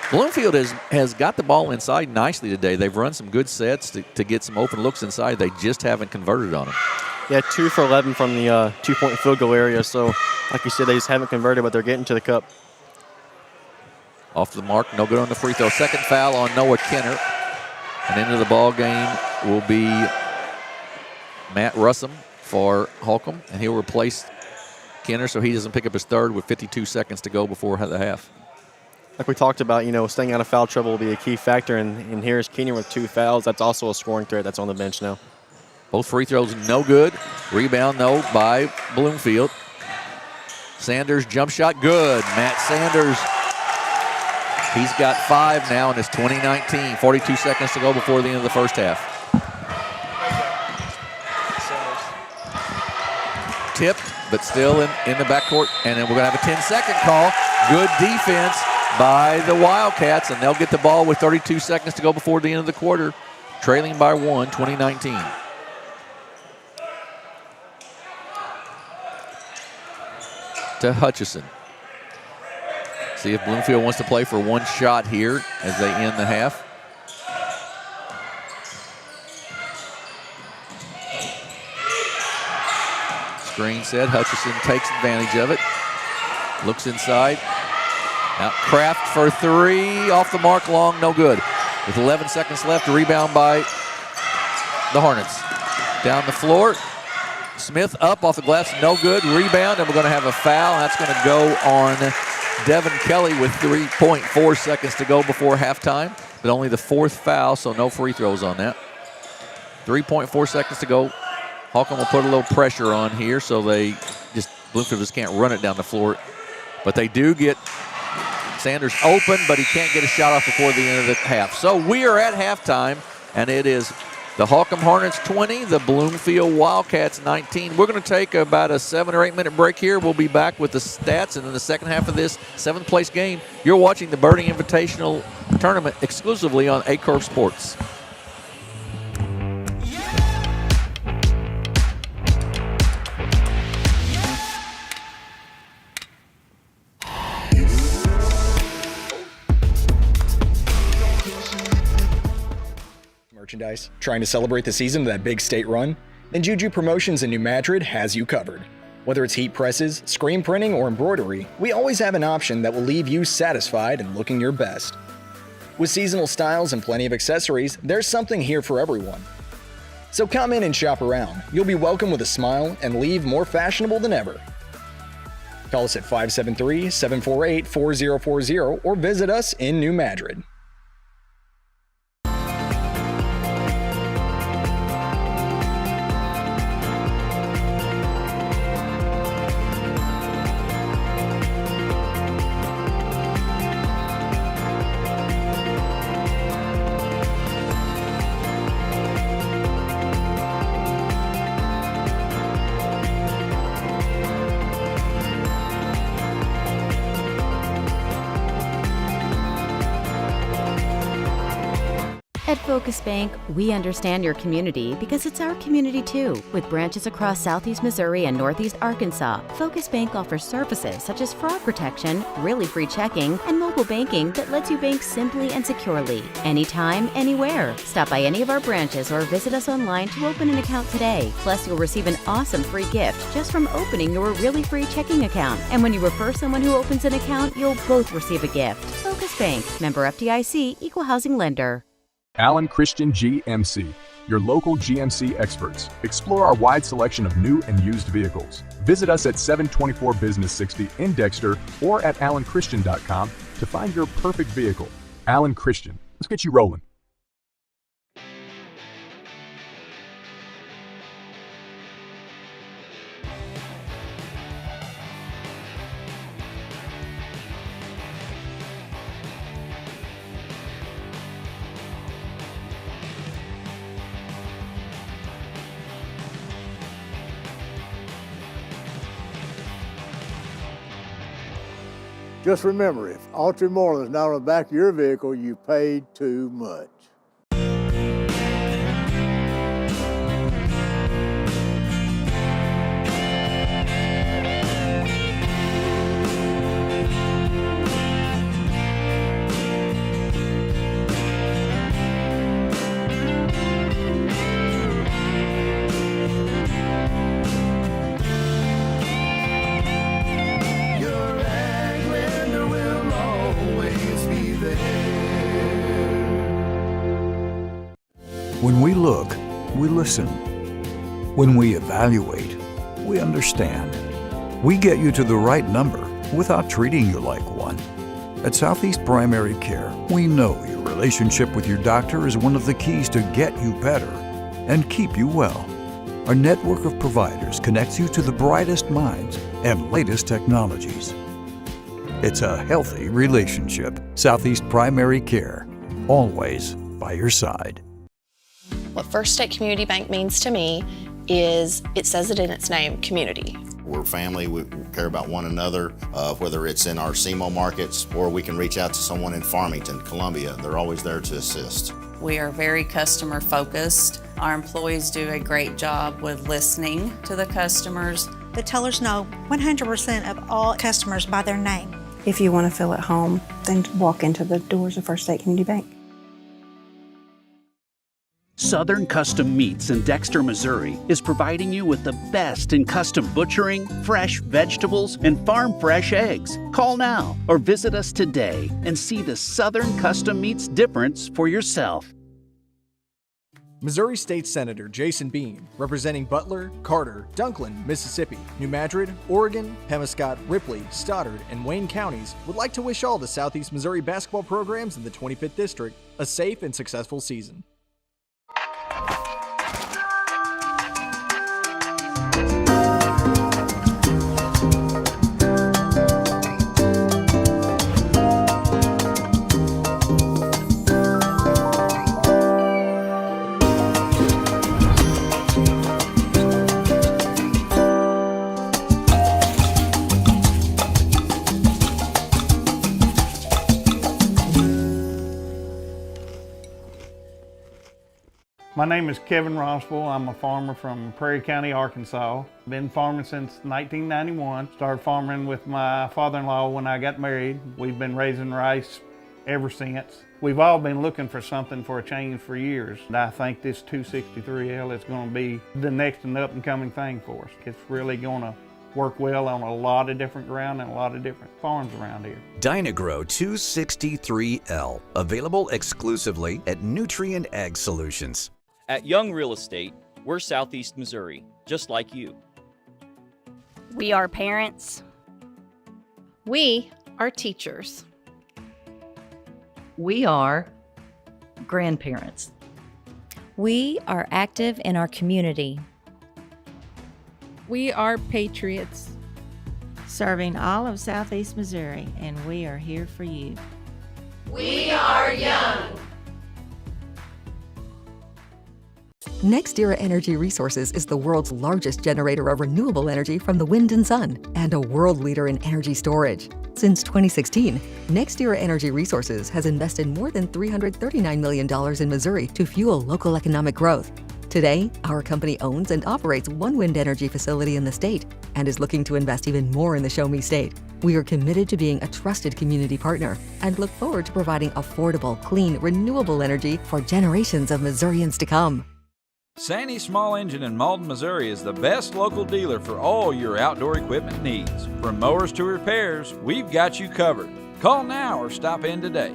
Bloomfield has got the ball inside nicely today. They've run some good sets to get some open looks inside. They just haven't converted on them. Yeah, 2 for 11 from the two-point field goal area. So, like you said, they just haven't converted, but they're getting to the cup. Off the mark, no good on the free throw. Second foul on Noah Kenner. And into the ball game will be Matt Russum for Holcomb, and he'll replace Kenner so he doesn't pick up his third with 52 seconds to go before the half. Like we talked about, staying out of foul trouble will be a key factor, and here's Kenner with 2 fouls. That's also a scoring threat that's on the bench now. Both free throws no good. Rebound, though, by Bloomfield. Sanders jump shot good. Matt Sanders, he's got 5 now, and it's 2019. 42 seconds to go before the end of the first half. Tipped, but still in the backcourt. And then we're going to have a 10-second call. Good defense by the Wildcats, and they'll get the ball with 32 seconds to go before the end of the quarter, trailing by 1, 2019. To Hutchison. See if Bloomfield wants to play for one shot here as they end the half. Screen set. Hutchison takes advantage of it. Looks inside. Now Kraft for 3. Off the mark, long, no good. With 11 seconds left, a rebound by the Hornets. Down the floor. Smith up off the glass, no good. Rebound, and we're going to have a foul. That's going to go on Devin Kelly with 3.4 seconds to go before halftime, but only the 4th foul, so no free throws on that. 3.4 seconds to go. Holcomb will put a little pressure on here, so Bloomfield just can't run it down the floor. But they do get Sanders open, but he can't get a shot off before the end of the half. So we are at halftime, and it is the Holcomb Hornets 20, the Bloomfield Wildcats 19. We're going to take about a 7 or 8 minute break here. We'll be back with the stats, and in the second half of this 7th place game, you're watching the Bernie Invitational Tournament exclusively on Aycorp Sports. Merchandise. Trying to celebrate the season of that big state run? Then Juju Promotions in New Madrid has you covered. Whether it's heat presses, screen printing, or embroidery, we always have an option that will leave you satisfied and looking your best. With seasonal styles and plenty of accessories, there's something here for everyone. So come in and shop around. You'll be welcome with a smile and leave more fashionable than ever. Call us at 573-748-4040 or visit us in New Madrid. At Focus Bank, we understand your community because it's our community too. With branches across Southeast Missouri and Northeast Arkansas, Focus Bank offers services such as fraud protection, really free checking, and mobile banking that lets you bank simply and securely, anytime, anywhere. Stop by any of our branches or visit us online to open an account today. Plus, you'll receive an awesome free gift just from opening your really free checking account. And when you refer someone who opens an account, you'll both receive a gift. Focus Bank, member FDIC, equal housing lender. Allen Christian GMC, your local GMC experts. Explore our wide selection of new and used vehicles. Visit us at 724 Business 60 in Dexter or at allenchristian.com to find your perfect vehicle. Allen Christian, let's get you rolling. Just remember, if Autry Moreland is not on the back of your vehicle, you paid too much. When we look, we listen. When we evaluate, we understand. We get you to the right number without treating you like one. At Southeast Primary Care, we know your relationship with your doctor is one of the keys to get you better and keep you well. Our network of providers connects you to the brightest minds and latest technologies. It's a healthy relationship. Southeast Primary Care, always by your side. What First State Community Bank means to me is, it says it in its name, community. We're family, we care about one another, whether it's in our SEMO markets or we can reach out to someone in Farmington, Columbia. They're always there to assist. We are very customer focused. Our employees do a great job with listening to the customers. The tellers know 100% of all customers by their name. If you want to feel at home, then walk into the doors of First State Community Bank. Southern Custom Meats in Dexter, Missouri is providing you with the best in custom butchering, fresh vegetables, and farm fresh eggs. Call now or visit us today and see the Southern Custom Meats difference for yourself. Missouri State Senator Jason Bean, representing Butler, Carter, Dunklin, Mississippi, New Madrid, Oregon, Pemiscot, Ripley, Stoddard, and Wayne counties, would like to wish all the Southeast Missouri basketball programs in the 25th District a safe and successful season. My name is Kevin Rossville. I'm a farmer from Prairie County, Arkansas. Been farming since 1991. Started farming with my father-in-law when I got married. We've been raising rice ever since. We've all been looking for something for a change for years. And I think this 263L is going to be the next and up and coming thing for us. It's really going to work well on a lot of different ground and a lot of different farms around here. Dynagrow 263L, available exclusively at Nutrient Ag Solutions. At Young Real Estate, we're Southeast Missouri, just like you. We are parents. We are teachers. We are grandparents. We are active in our community. We are patriots. Serving all of Southeast Missouri, and we are here for you. We are young. NextEra Energy Resources is the world's largest generator of renewable energy from the wind and sun, and a world leader in energy storage. Since 2016, NextEra Energy Resources has invested more than $339 million in Missouri to fuel local economic growth. Today, our company owns and operates one wind energy facility in the state and is looking to invest even more in the Show Me State. We are committed to being a trusted community partner and look forward to providing affordable, clean, renewable energy for generations of Missourians to come. Sandy Small Engine in Malden, Missouri is the best local dealer for all your outdoor equipment needs. From mowers to repairs, we've got you covered. Call now or stop in today.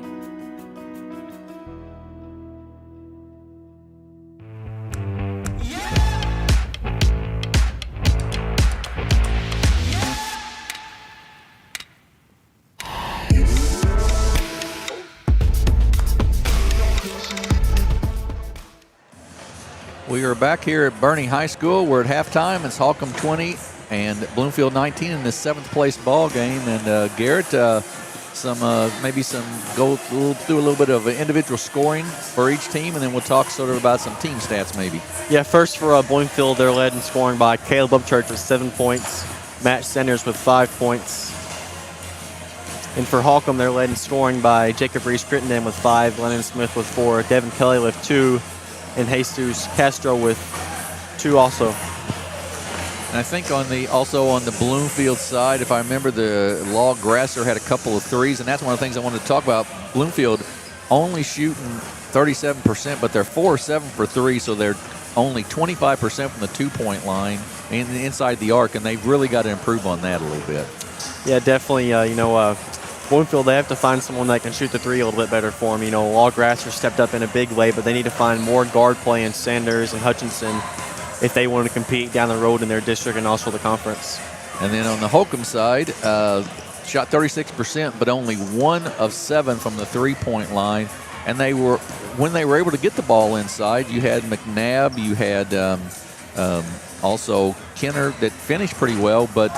We are back here at Bernie High School. We're at halftime. It's Holcomb 20 and Bloomfield 19 in this 7th place ball game. And Garrett, maybe go through a little bit of individual scoring for each team, and then we'll talk sort of about some team stats maybe. Yeah, first for Bloomfield, they're led in scoring by Caleb Upchurch with 7 points, Matt Sanders with 5 points. And for Holcomb, they're led in scoring by Jacob Reese Crittenden with 5, Lennon Smith with 4, Devin Kelly with 2, and Jesus Castro with 2 also. And I think also on the Bloomfield side, if I remember, the Law Grasser had a couple of threes, and that's one of the things I wanted to talk about. Bloomfield only shooting 37%, but they're 4-7 for 3, so they're only 25% from the 2-point line inside the arc, and they've really got to improve on that a little bit. Yeah, definitely. Bloomfield, they have to find someone that can shoot the 3 a little bit better for them. Law Grasser stepped up in a big way, but they need to find more guard play in Sanders and Hutchinson if they want to compete down the road in their district and also the conference. And then on the Holcomb side, shot 36%, but only 1 of 7 from the 3-point line. And when they were able to get the ball inside, you had McNabb, you had Also, Kenner that finished pretty well, but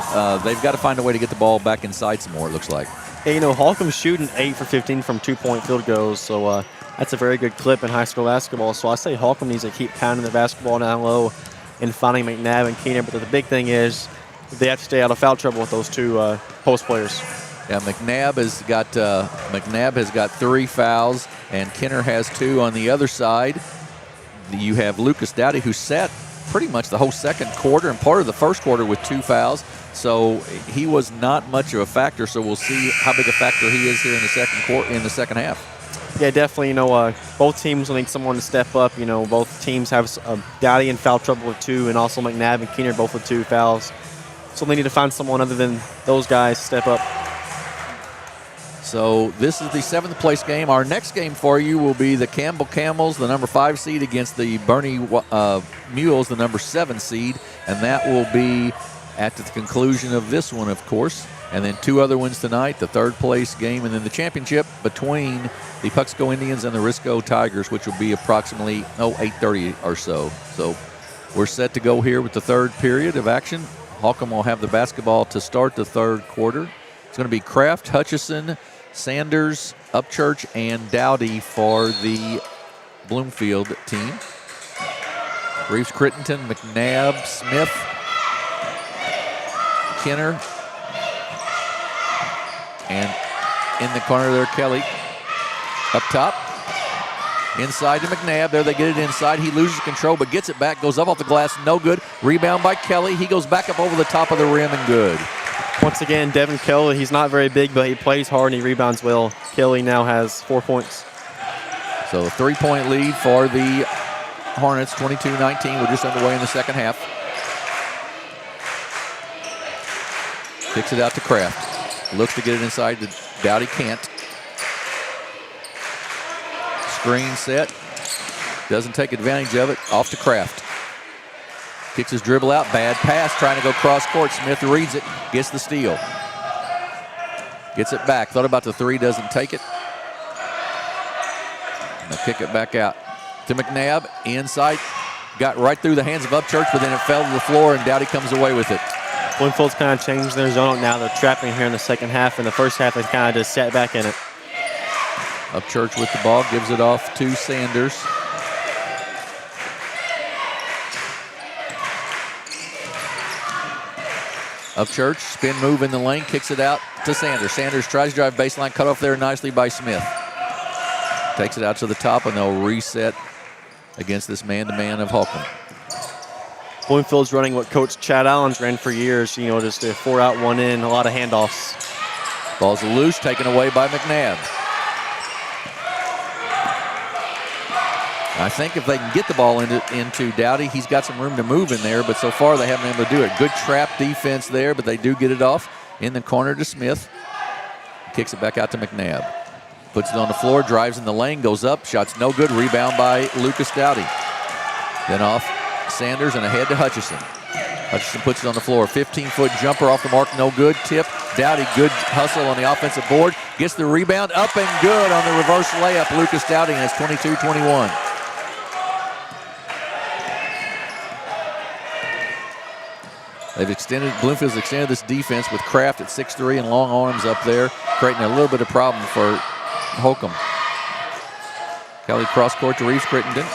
they've got to find a way to get the ball back inside some more, it looks like. Hey, Holcomb's shooting 8 for 15 from 2-point field goals, so that's a very good clip in high school basketball. So I say Holcomb needs to keep pounding the basketball down low and finding McNabb and Keener. But the big thing is they have to stay out of foul trouble with those two post players. Yeah, McNabb has got 3 fouls, and Kenner has 2 on the other side. You have Lucas Dowdy, who sat pretty much the whole second quarter and part of the first quarter with 2 fouls. So he was not much of a factor. So we'll see how big a factor he is here in the second half. Yeah, definitely. Both teams will need someone to step up. Both teams have Dowdy in foul trouble with 2, and also McNabb and Keener both with 2 fouls. So they need to find someone other than those guys to step up. So this is the 7th place game. Our next game for you will be the Campbell Camels, the number 5 seed, against the Bernie Mules, the number 7 seed. And that will be at the conclusion of this one, of course. And then 2 other ones tonight, the 3rd place game, and then the championship between the Puxico Indians and the Risco Tigers, which will be approximately 8:30 or so. So we're set to go here with the 3rd period of action. Holcomb will have the basketball to start the 3rd quarter. It's going to be Kraft, Hutchison, Sanders, Upchurch, and Dowdy for the Bloomfield team. Reeves, Crittenton, McNabb, Smith, Kenner, and in the corner there, Kelly. Up top, inside to McNabb. There they get it inside. He loses control, but gets it back. Goes up off the glass, no good. Rebound by Kelly. He goes back up over the top of the rim and good. Once again, Devin Kelly, he's not very big, but he plays hard and he rebounds well. Kelly now has 4 points. So a 3-point lead for the Hornets, 22-19. We're just underway in the second half. Kicks it out to Kraft. Looks to get it inside to Dowdy, can't. Screen set. Doesn't take advantage of it. Off to Kraft. Kicks his dribble out. Bad pass. Trying to go cross court. Smith reads it. Gets the steal. Gets it back. Thought about the 3. Doesn't take it. And they'll kick it back out to McNabb. Inside. Got right through the hands of Upchurch, but then it fell to the floor, and Dowdy comes away with it. Bloomfield's kind of changed their zone now. They're trapping here in the second half. In the first half, they kind of just sat back in it. Upchurch with the ball, gives it off to Sanders. Upchurch, spin move in the lane, kicks it out to Sanders. Sanders tries to drive baseline, cut off there nicely by Smith. Takes it out to the top, and they'll reset against this man-to-man of Holcomb. Bloomfield's running what Coach Chad Allen's ran for years, just a 4 out, 1 in, a lot of handoffs. Ball's loose, taken away by McNabb. I think if they can get the ball into Dowdy, he's got some room to move in there, but so far they haven't been able to do it. Good trap defense there, but they do get it off in the corner to Smith. Kicks it back out to McNabb. Puts it on the floor, drives in the lane, goes up, shot's no good, rebound by Lucas Dowdy. Then off Sanders and ahead to Hutchison. Hutchison puts it on the floor. 15-foot jumper off the mark, no good. Tip. Dowdy, good hustle on the offensive board. Gets the rebound, up and good on the reverse layup. Lucas Dowdy, and it's 22-21. Bloomfield's extended this defense with Kraft at 6'3" and long arms up there, creating a little bit of problem for Holcomb. Kelly cross court to Reeves Crittenden.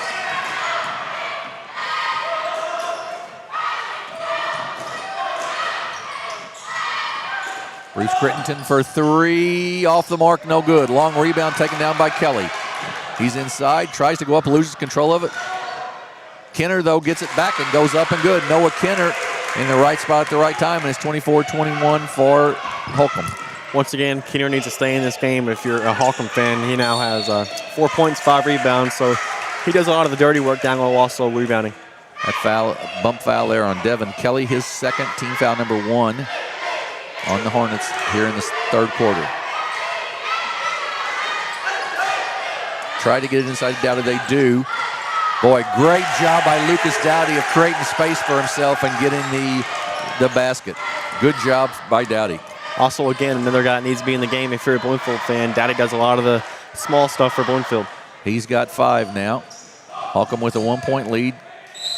Reeves Crittenden for 3, off the mark, no good. Long rebound taken down by Kelly. He's inside, tries to go up, loses control of it. Kenner, though, gets it back and goes up and good. Noah Kenner in the right spot at the right time, and it's 24-21 for Holcomb. Once again, Kenner needs to stay in this game. If you're a Holcomb fan, he now has 4 points, 5 rebounds, so he does a lot of the dirty work down low, also rebounding. That bump foul there on Devin Kelly, his second, team foul number 1 on the Hornets here in this 3rd quarter. Try to get it inside Dowdy, they do. Boy, great job by Lucas Dowdy of creating space for himself and getting the basket. Good job by Dowdy. Also, again, another guy that needs to be in the game if you're a Bloomfield fan. Dowdy does a lot of the small stuff for Bloomfield. He's got 5 now. Holcomb with a 1-point lead.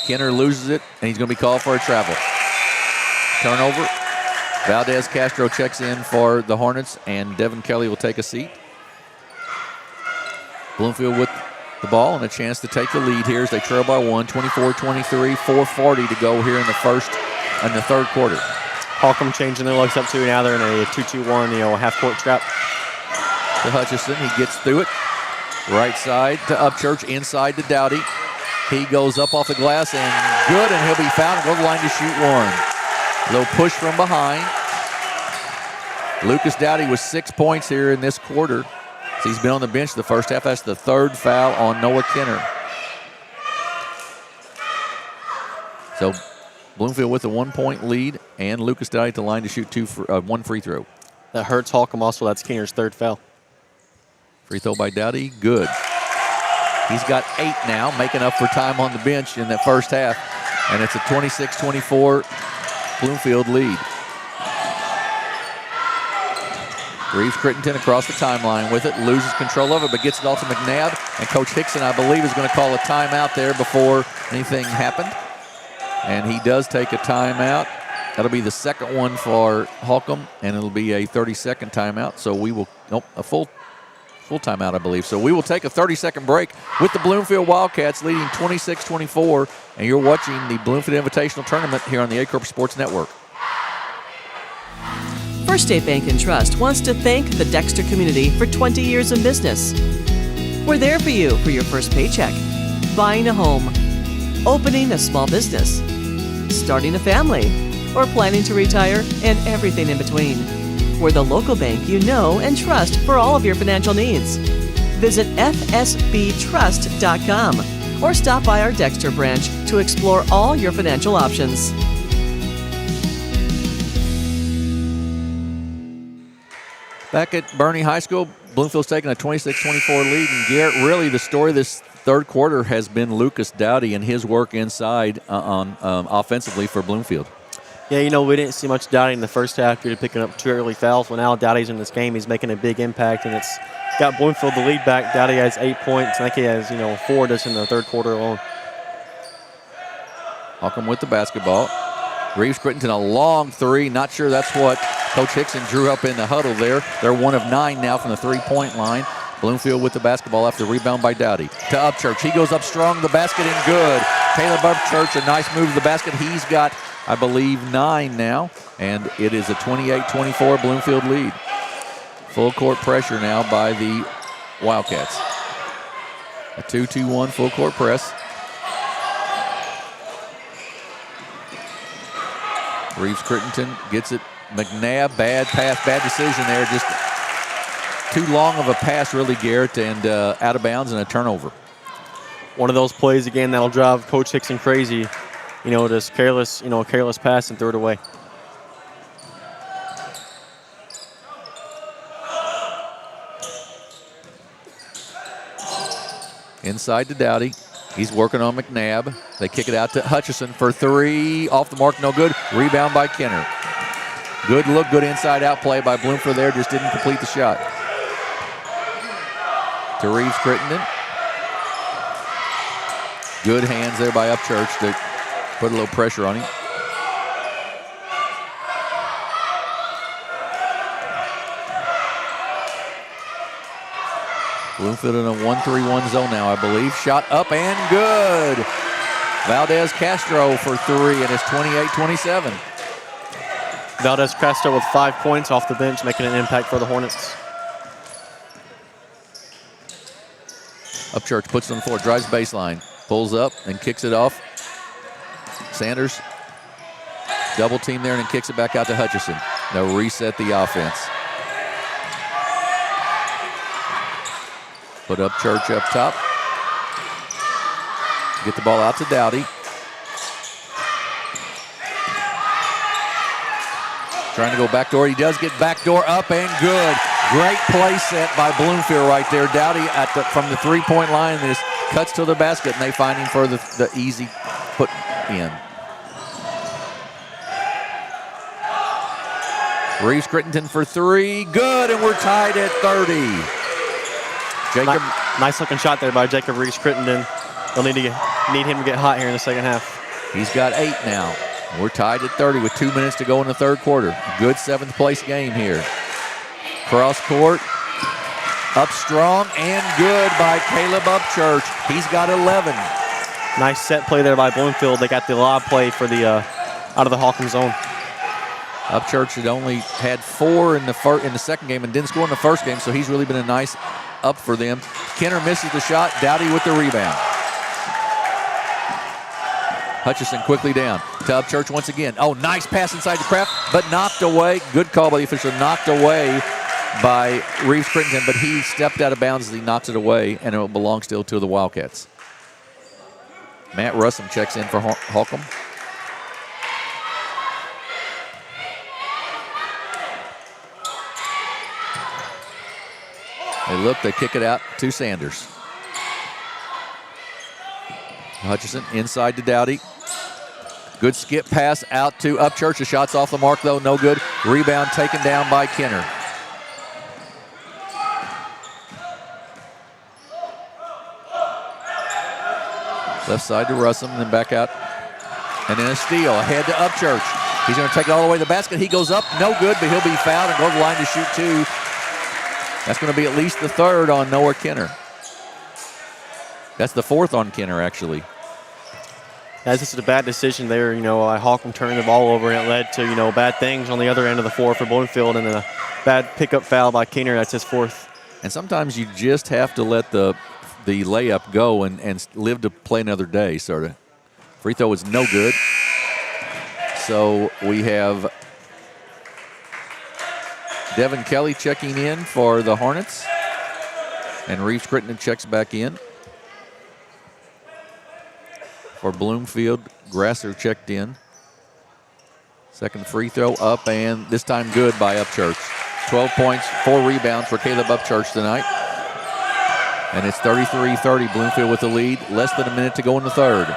Kenner loses it, and he's going to be called for a travel. Turnover. Valdez Castro checks in for the Hornets, and Devin Kelly will take a seat. Bloomfield with the ball and a chance to take the lead here as they trail by 1, 24-23, 4:40 to go here in the third quarter. Holcomb changing their looks up to. Now they're in a 2-2-1, half-court trap. To Hutchison, he gets through it. Right side to Upchurch, inside to Dowdy. He goes up off the glass and good, and he'll be fouled and go to the line to shoot one. Little push from behind. Lucas Dowdy with 6 points here in this quarter. So he's been on the bench the first half. That's the third foul on Noah Kenner. So Bloomfield with a 1-point lead, and Lucas Dowdy at the line to shoot one free throw. That hurts Holcomb also. That's Kenner's third foul. Free throw by Dowdy, good. He's got 8 now, making up for time on the bench in that first half. And it's a 26-24 Bloomfield lead. Reeves Crittenton across the timeline with it, loses control of it, but gets it all to McNabb. And Coach Hickson, I believe, is going to call a timeout there before anything happened. And he does take a timeout. That'll be the second one for Holcomb, and it'll be a 30-second timeout. So we will, a full timeout, I believe. So we will take a 30-second break with the Bloomfield Wildcats leading 26-24. And you're watching the Bloomfield Invitational Tournament here on the Aycorp Sports Network. First State Bank and Trust wants to thank the Dexter community for 20 years in business. We're there for you for your first paycheck, buying a home, opening a small business, starting a family, or planning to retire, and everything in between. We're the local bank you know and trust for all of your financial needs. Visit fsbtrust.com or stop by our Dexter branch to explore all your financial options. Back at Bernie High School, Bloomfield's taking a 26-24 lead. And Garrett, really the story this third quarter has been Lucas Dowdy and his work inside offensively for Bloomfield. Yeah, we didn't see much Dowdy in the first half due to picking up 2 early fouls. Well, now Dowdy's in this game. He's making a big impact, and it's got Bloomfield the lead back. Dowdy has 8 points. I think he has, 4 just in the third quarter alone. Holcomb with the basketball. Reeves Crittenton, a long three. Not sure that's what Coach Hickson drew up in the huddle there. They're 1 of 9 now from the three-point line. Bloomfield with the basketball after the rebound by Dowdy. To Upchurch. He goes up strong. The basket in good. Taylor Upchurch, a nice move to the basket. He's got, I believe, 9 now. And it is a 28-24 Bloomfield lead. Full court pressure now by the Wildcats. A 2-2-1 full court press. Reeves Crittenton gets it. McNabb, bad pass, bad decision there. Just too long of a pass, really, Garrett, and out of bounds and a turnover. One of those plays, again, that'll drive Coach Hickson crazy. Just careless pass and throw it away. Inside to Dowdy. He's working on McNabb. They kick it out to Hutchison for 3. Off the mark, no good. Rebound by Kenner. Good look, good inside-out play by Bloomfield there. Just didn't complete the shot. To Reeves Crittenton. Good hands there by Upchurch to put a little pressure on him. Bloomfield in a 1-3-1 zone now, I believe. Shot up and good. Valdez Castro for 3, and it's 28-27. Valdez Castro with 5 points off the bench, making an impact for the Hornets. Upchurch puts it on the floor, drives baseline, pulls up and kicks it off. Sanders double team there and then kicks it back out to Hutchison. They'll reset the offense. Put Upchurch up top. Get the ball out to Dowdy. Trying to go backdoor. He does get backdoor up and good. Great play set by Bloomfield right there. Dowdy from the three-point line. This cuts to the basket, and they find him for the easy put in. Reeves Crittenton for 3. Good, and we're tied at 30. Jacob, nice looking shot there by Jacob Reeves Crittenton. They'll need to need him to get hot here in the second half. He's got 8 now. We're tied at 30 with 2 minutes to go in the third quarter. Good 7th place game here. Cross court. Up strong and good by Caleb Upchurch. He's got 11. Nice set play there by Bloomfield. They got the lob play for the out of the Holcomb zone. Upchurch had only had 4 in the second game and didn't score in the first game, so he's really been a nice up for them. Kenner misses the shot. Dowdy with the rebound. Hutchison quickly down to Upchurch once again. Oh, nice pass inside the craft, but knocked away. Good call by the official. Knocked away by Reeves Crittenden, but he stepped out of bounds as he knocks it away, and it will belong still to the Wildcats. Matt Russum checks in for Holcomb. They look, they kick it out to Sanders. Hutchison inside to Dowdy. Good skip pass out to Upchurch. The shot's off the mark, though, no good. Rebound taken down by Kenner. Left side to Russum, and then back out. And then a steal ahead to Upchurch. He's going to take it all the way to the basket. He goes up, no good, but he'll be fouled and go to the line to shoot 2. That's going to be at least the 3rd on Noah Kenner. That's the 4th on Kenner, actually. That's just a bad decision there. Holcomb turned the ball over, and it led to, bad things on the other end of the floor for Bloomfield, and then a bad pickup foul by Kenner. That's his 4th. And sometimes you just have to let the layup go and live to play another day, sort of. Free throw is no good. So we have Devin Kelly checking in for the Hornets. And Reeves Crittenden checks back in. For Bloomfield, Grasser checked in. Second free throw up, and this time good by Upchurch. 12 points, 4 rebounds for Caleb Upchurch tonight. And it's 33-30, Bloomfield with the lead. Less than a minute to go in the third.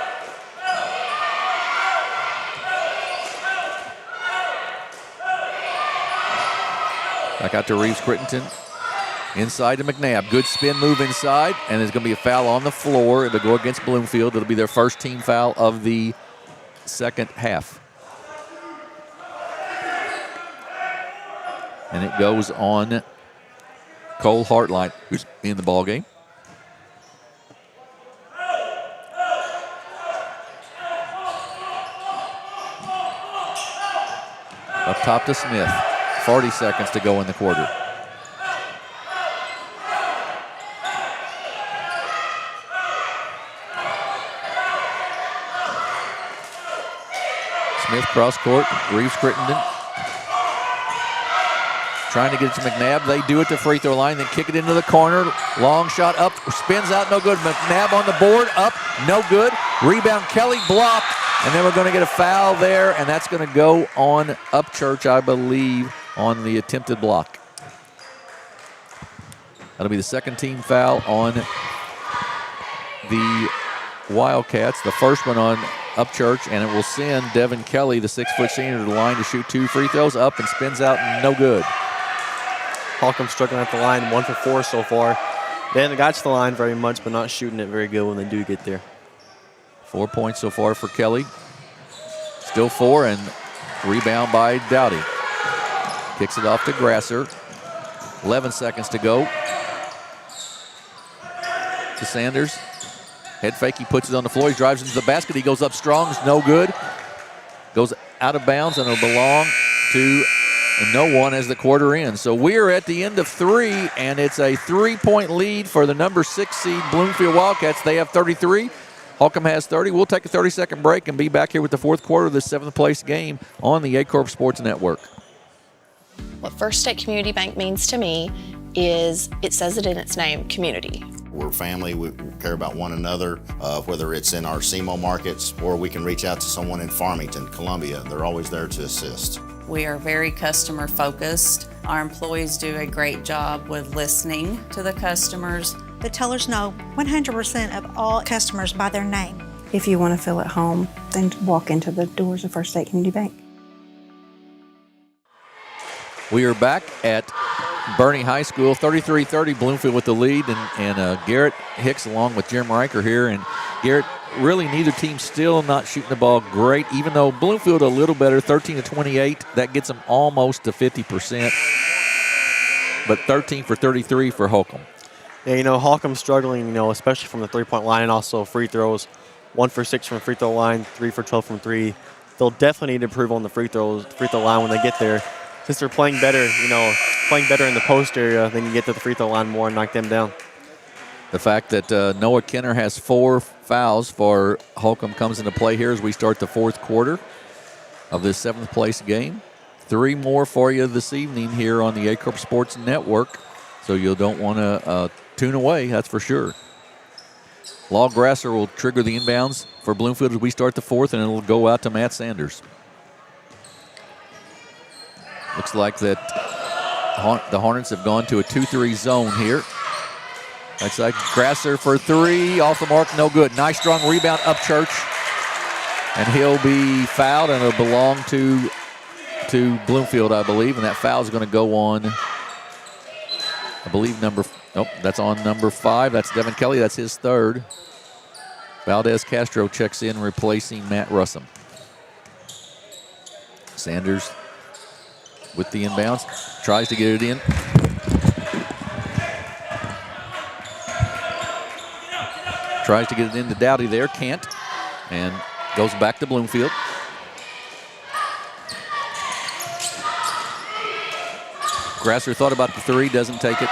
Back out to Reeves Crittenden. Inside to McNabb. Good spin move inside, and there's going to be a foul on the floor. It'll go against Bloomfield. It'll be their first team foul of the second half. And it goes on Cole Hartline, who's in the ballgame. Up top to Smith. 40 seconds to go in the quarter. Smith cross court. Reeves Crittenden trying to get it to McNabb. They do it to free throw line, then kick it into the corner. Long shot up, spins out, no good. McNabb on the board, up, no good. Rebound, Kelly blocked, and then we're going to get a foul there, and that's going to go on Upchurch, I believe, on the attempted block. That'll be the second team foul on the Wildcats. The first one on Upchurch, and it will send Devin Kelly, the 6-foot senior, to the line to shoot 2 free throws. Up and spins out, no good. Holcomb struggling at the line, 1 for 4 so far. They haven't got to the line very much, but not shooting it very good when they do get there. 4 points so far for Kelly. Still 4, and rebound by Dowdy. Kicks it off to Grasser. 11 seconds to go. To Sanders. Head fake, he puts it on the floor. He drives into the basket. He goes up strong. It's no good. Goes out of bounds, and it'll belong to no one as the quarter ends. So we're at the end of 3, and it's a 3-point lead for the number 6 seed Bloomfield Wildcats. They have 33. Holcomb has 30. We'll take a 30-second break and be back here with the fourth quarter of the 7th place game on the Aycorp Sports Network. What First State Community Bank means to me is, it says it in its name, community. We're family. We care about one another, whether it's in our SEMO markets or we can reach out to someone in Farmington, Columbia. They're always there to assist. We are very customer focused. Our employees do a great job with listening to the customers. The tellers know 100% of all customers by their name. If you want to feel at home, then walk into the doors of First State Community Bank. We are back at Bernie High School, 33-30, Bloomfield with the lead, and Garrett Hicks along with Jim Riker here. And Garrett, really neither team still not shooting the ball great, even though Bloomfield a little better, 13 to 28. That gets them almost to 50%. But 13 for 33 for Holcomb. Yeah, Holcomb's struggling, especially from the three-point line and also free throws. 1 for 6 from the free throw line, 3 for 12 from 3. They'll definitely need to improve on the free throw line when they get there. Since they're playing better, playing better in the post area, they can get to the free throw line more and knock them down. The fact that Noah Kenner has 4 fouls for Holcomb comes into play here as we start the fourth quarter of this 7th place game. 3 more for you this evening here on the Aycorp Sports Network, so you don't want to tune away, that's for sure. Law Grasser will trigger the inbounds for Bloomfield as we start the fourth, and it'll go out to Matt Sanders. Looks like that the Hornets have gone to a 2-3 zone here. That's like Grasser for 3, off the mark, no good. Nice strong rebound, Upchurch, and he'll be fouled, and it'll belong to Bloomfield, I believe, and that foul is going to go on, I believe, that's on number 5. That's Devin Kelly. That's his 3rd. Valdez Castro checks in, replacing Matt Russum. Sanders with the inbounds, tries to get it in. Tries to get it into Dowdy there, can't, and goes back to Bloomfield. Grasser thought about the 3, doesn't take it.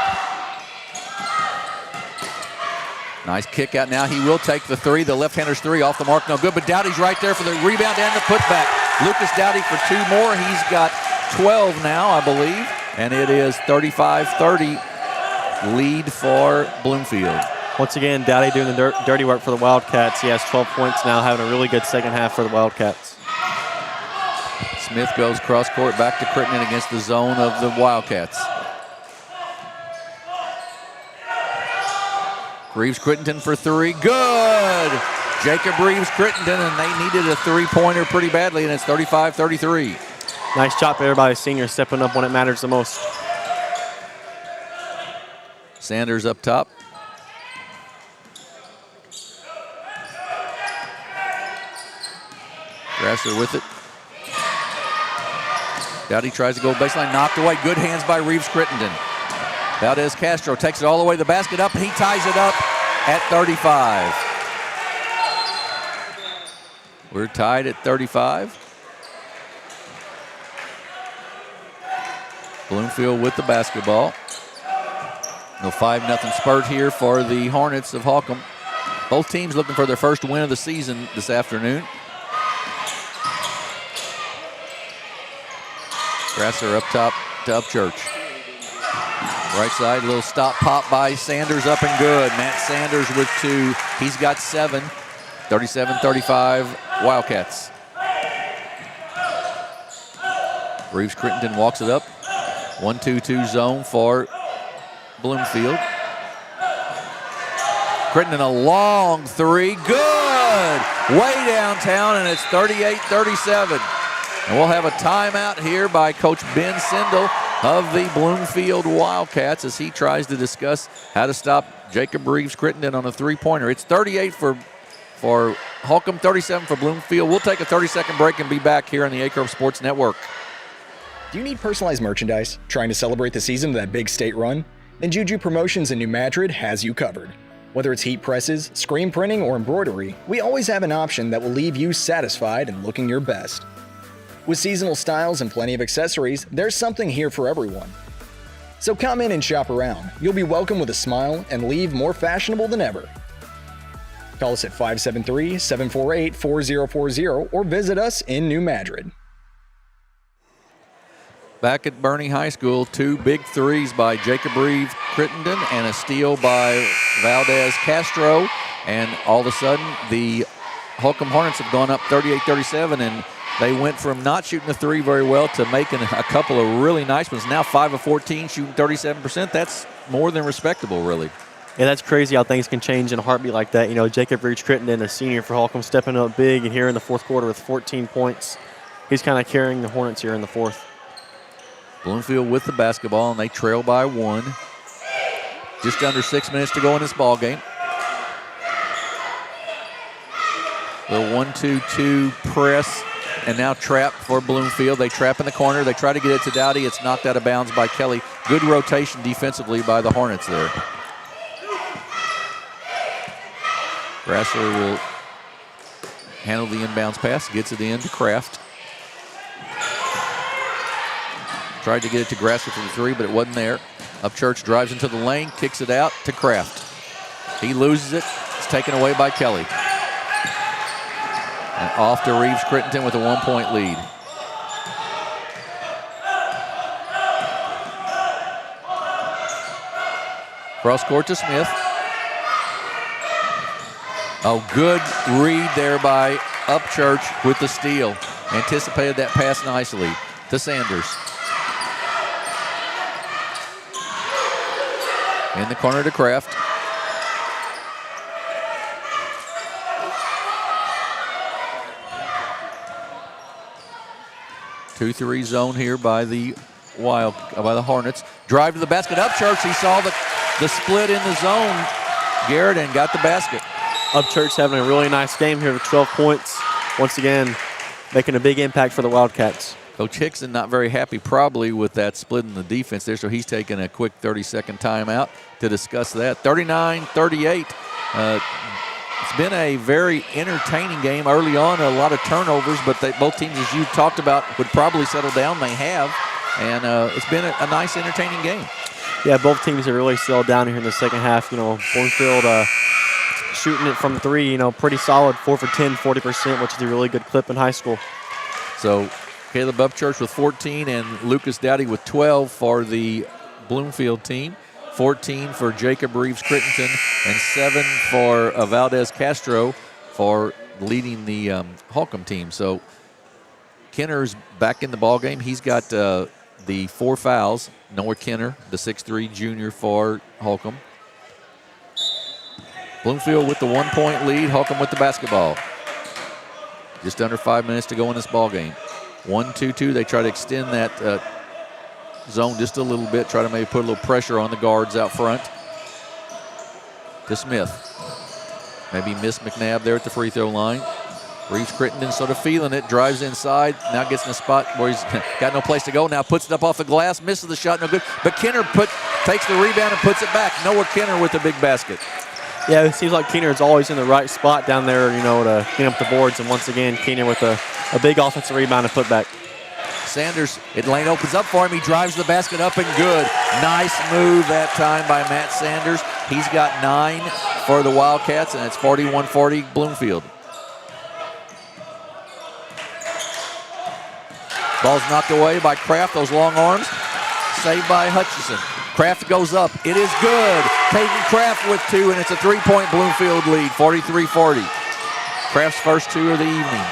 Nice kick out now. He will take the 3. The left-hander's 3 off the mark, no good, but Dowdy's right there for the rebound and the putback. Lucas Dowdy for 2 more. He's got 12 now, I believe, and it is 35-30 lead for Bloomfield. Once again, Dowdy doing the dirty work for the Wildcats. He has 12 points now, having a really good second half for the Wildcats. Smith goes cross court back to Crittenden against the zone of the Wildcats. Reeves Crittenden for 3. Good! Jacob Reeves Crittenden, and they needed a 3-pointer pretty badly, and it's 35-33. Nice job there by a senior stepping up when it matters the most. Sanders up top. Grasser with it. Dowdy tries to go baseline, knocked away. Good hands by Reeves Crittenden. Valdez Castro takes it all the way to the basket up, and he ties it up at 35. We're tied at 35. Bloomfield with the basketball. A 5-0 spurt here for the Hornets of Holcomb. Both teams looking for their first win of the season this afternoon. Grasser up top to Upchurch. Right side, a little stop pop by Sanders, up and good. Matt Sanders with 2. He's got 7. 37-35 Wildcats. Reeves Crittenden walks it up. 1-2-2 zone for Bloomfield. Crittenden a long 3. Good! Way downtown, and it's 38-37. And we'll have a timeout here by Coach Ben Sindel of the Bloomfield Wildcats as he tries to discuss how to stop Jacob Reeves Crittenden on a 3-pointer. It's 38 for Holcomb, 37 for Bloomfield. We'll take a 30-second break and be back here on the Aycorp Sports Network. Do you need personalized merchandise? Trying to celebrate the season of that big state run? Then Juju Promotions in New Madrid has you covered. Whether it's heat presses, screen printing, or embroidery, we always have an option that will leave you satisfied and looking your best. With seasonal styles and plenty of accessories, there's something here for everyone. So come in and shop around. You'll be welcome with a smile and leave more fashionable than ever. Call us at 573-748-4040 or visit us in New Madrid. Back at Bernie High School, 2 big 3s by Jacob Reeves Crittenden and a steal by Valdez Castro. And all of a sudden, the Holcomb Hornets have gone up 38-37, and they went from not shooting the 3 very well to making a couple of really nice ones. Now 5 of 14, shooting 37%. That's more than respectable, really. Yeah, that's crazy how things can change in a heartbeat like that. Jacob Reeves Crittenden, a senior for Holcomb, stepping up big here in the fourth quarter with 14 points. He's kind of carrying the Hornets here in the fourth. Bloomfield with the basketball, and they trail by 1. Just under 6 minutes to go in this ball game. The 1-2-2 press, and now trap for Bloomfield. They trap in the corner. They try to get it to Dowdy. It's knocked out of bounds by Kelly. Good rotation defensively by the Hornets there. Grasser will handle the inbounds pass, gets it in to Kraft. Tried to get it to Grasser for the three, but it wasn't there. Upchurch drives into the lane, kicks it out to Kraft. He loses it. It's taken away by Kelly. And off to Reeves Crittenton with a 1-point lead. Cross court to Smith. Oh, good read there by Upchurch with the steal. Anticipated that pass nicely to Sanders. In the corner to Kraft. Two-three zone here by the Hornets. Drive to the basket. Upchurch, he saw the split in the zone, Garrett, and got the basket. Upchurch having a really nice game here with 12 points. Once again, making a big impact for the Wildcats. Coach Hickson not very happy probably with that split in the defense there, so he's taking a quick 30-second timeout to discuss that. 39-38. It's been a very entertaining game early on, a lot of turnovers, but both teams, as you talked about, would probably settle down. They have, and it's been a nice, entertaining game. Yeah, both teams have really settled down here in the second half. Bloomfield shooting it from three, pretty solid, 4 for 10, 40%, which is a really good clip in high school. So Caleb Upchurch with 14 and Lucas Dowdy with 12 for the Bloomfield team. 14 for Jacob Reeves Crittenton and 7 for Valdez Castro for leading the Holcomb team. So Kenner's back in the ballgame. He's got the 4 fouls. Noah Kenner, the 6'3 junior for Holcomb. Bloomfield with the 1-point lead. Holcomb with the basketball. Just under 5 minutes to go in this ballgame. 1-2-2. They try to extend that zone just a little bit, try to maybe put a little pressure on the guards out front. To Smith. Maybe miss McNabb there at the free throw line. Reeves Crittenton sort of feeling it, drives inside, now gets in a spot where he's got no place to go, now puts it up off the glass, misses the shot, no good. But Kenner takes the rebound and puts it back. Noah Kenner with the big basket. Yeah, it seems like Keener is always in the right spot down there, to clean up the boards. And once again, Keener with a big offensive rebound and putback. Sanders, lane opens up for him. He drives the basket up and good. Nice move that time by Matt Sanders. He's got 9 for the Wildcats, and it's 41-40 Bloomfield. Ball's knocked away by Kraft, those long arms. Saved by Hutchison. Kraft goes up. It is good. Peyton Kraft with 2, and it's a 3-point Bloomfield lead, 43-40. Kraft's first 2 of the evening.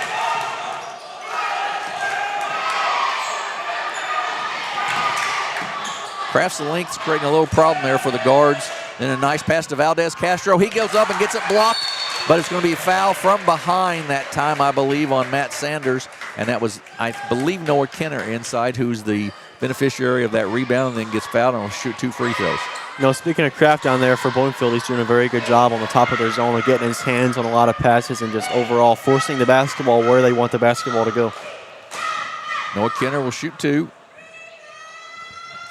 Kraft's length's creating a little problem there for the guards. Then a nice pass to Valdez Castro. He goes up and gets it blocked, but it's going to be a foul from behind that time, I believe, on Matt Sanders. And that was, I believe, Noah Kenner inside, who's the beneficiary of that rebound, and then gets fouled and will shoot 2 free throws. Speaking of Kraft down there for Bloomfield, he's doing a very good job on the top of their zone of getting his hands on a lot of passes and just overall forcing the basketball where they want the basketball to go. Noah Kenner will shoot 2.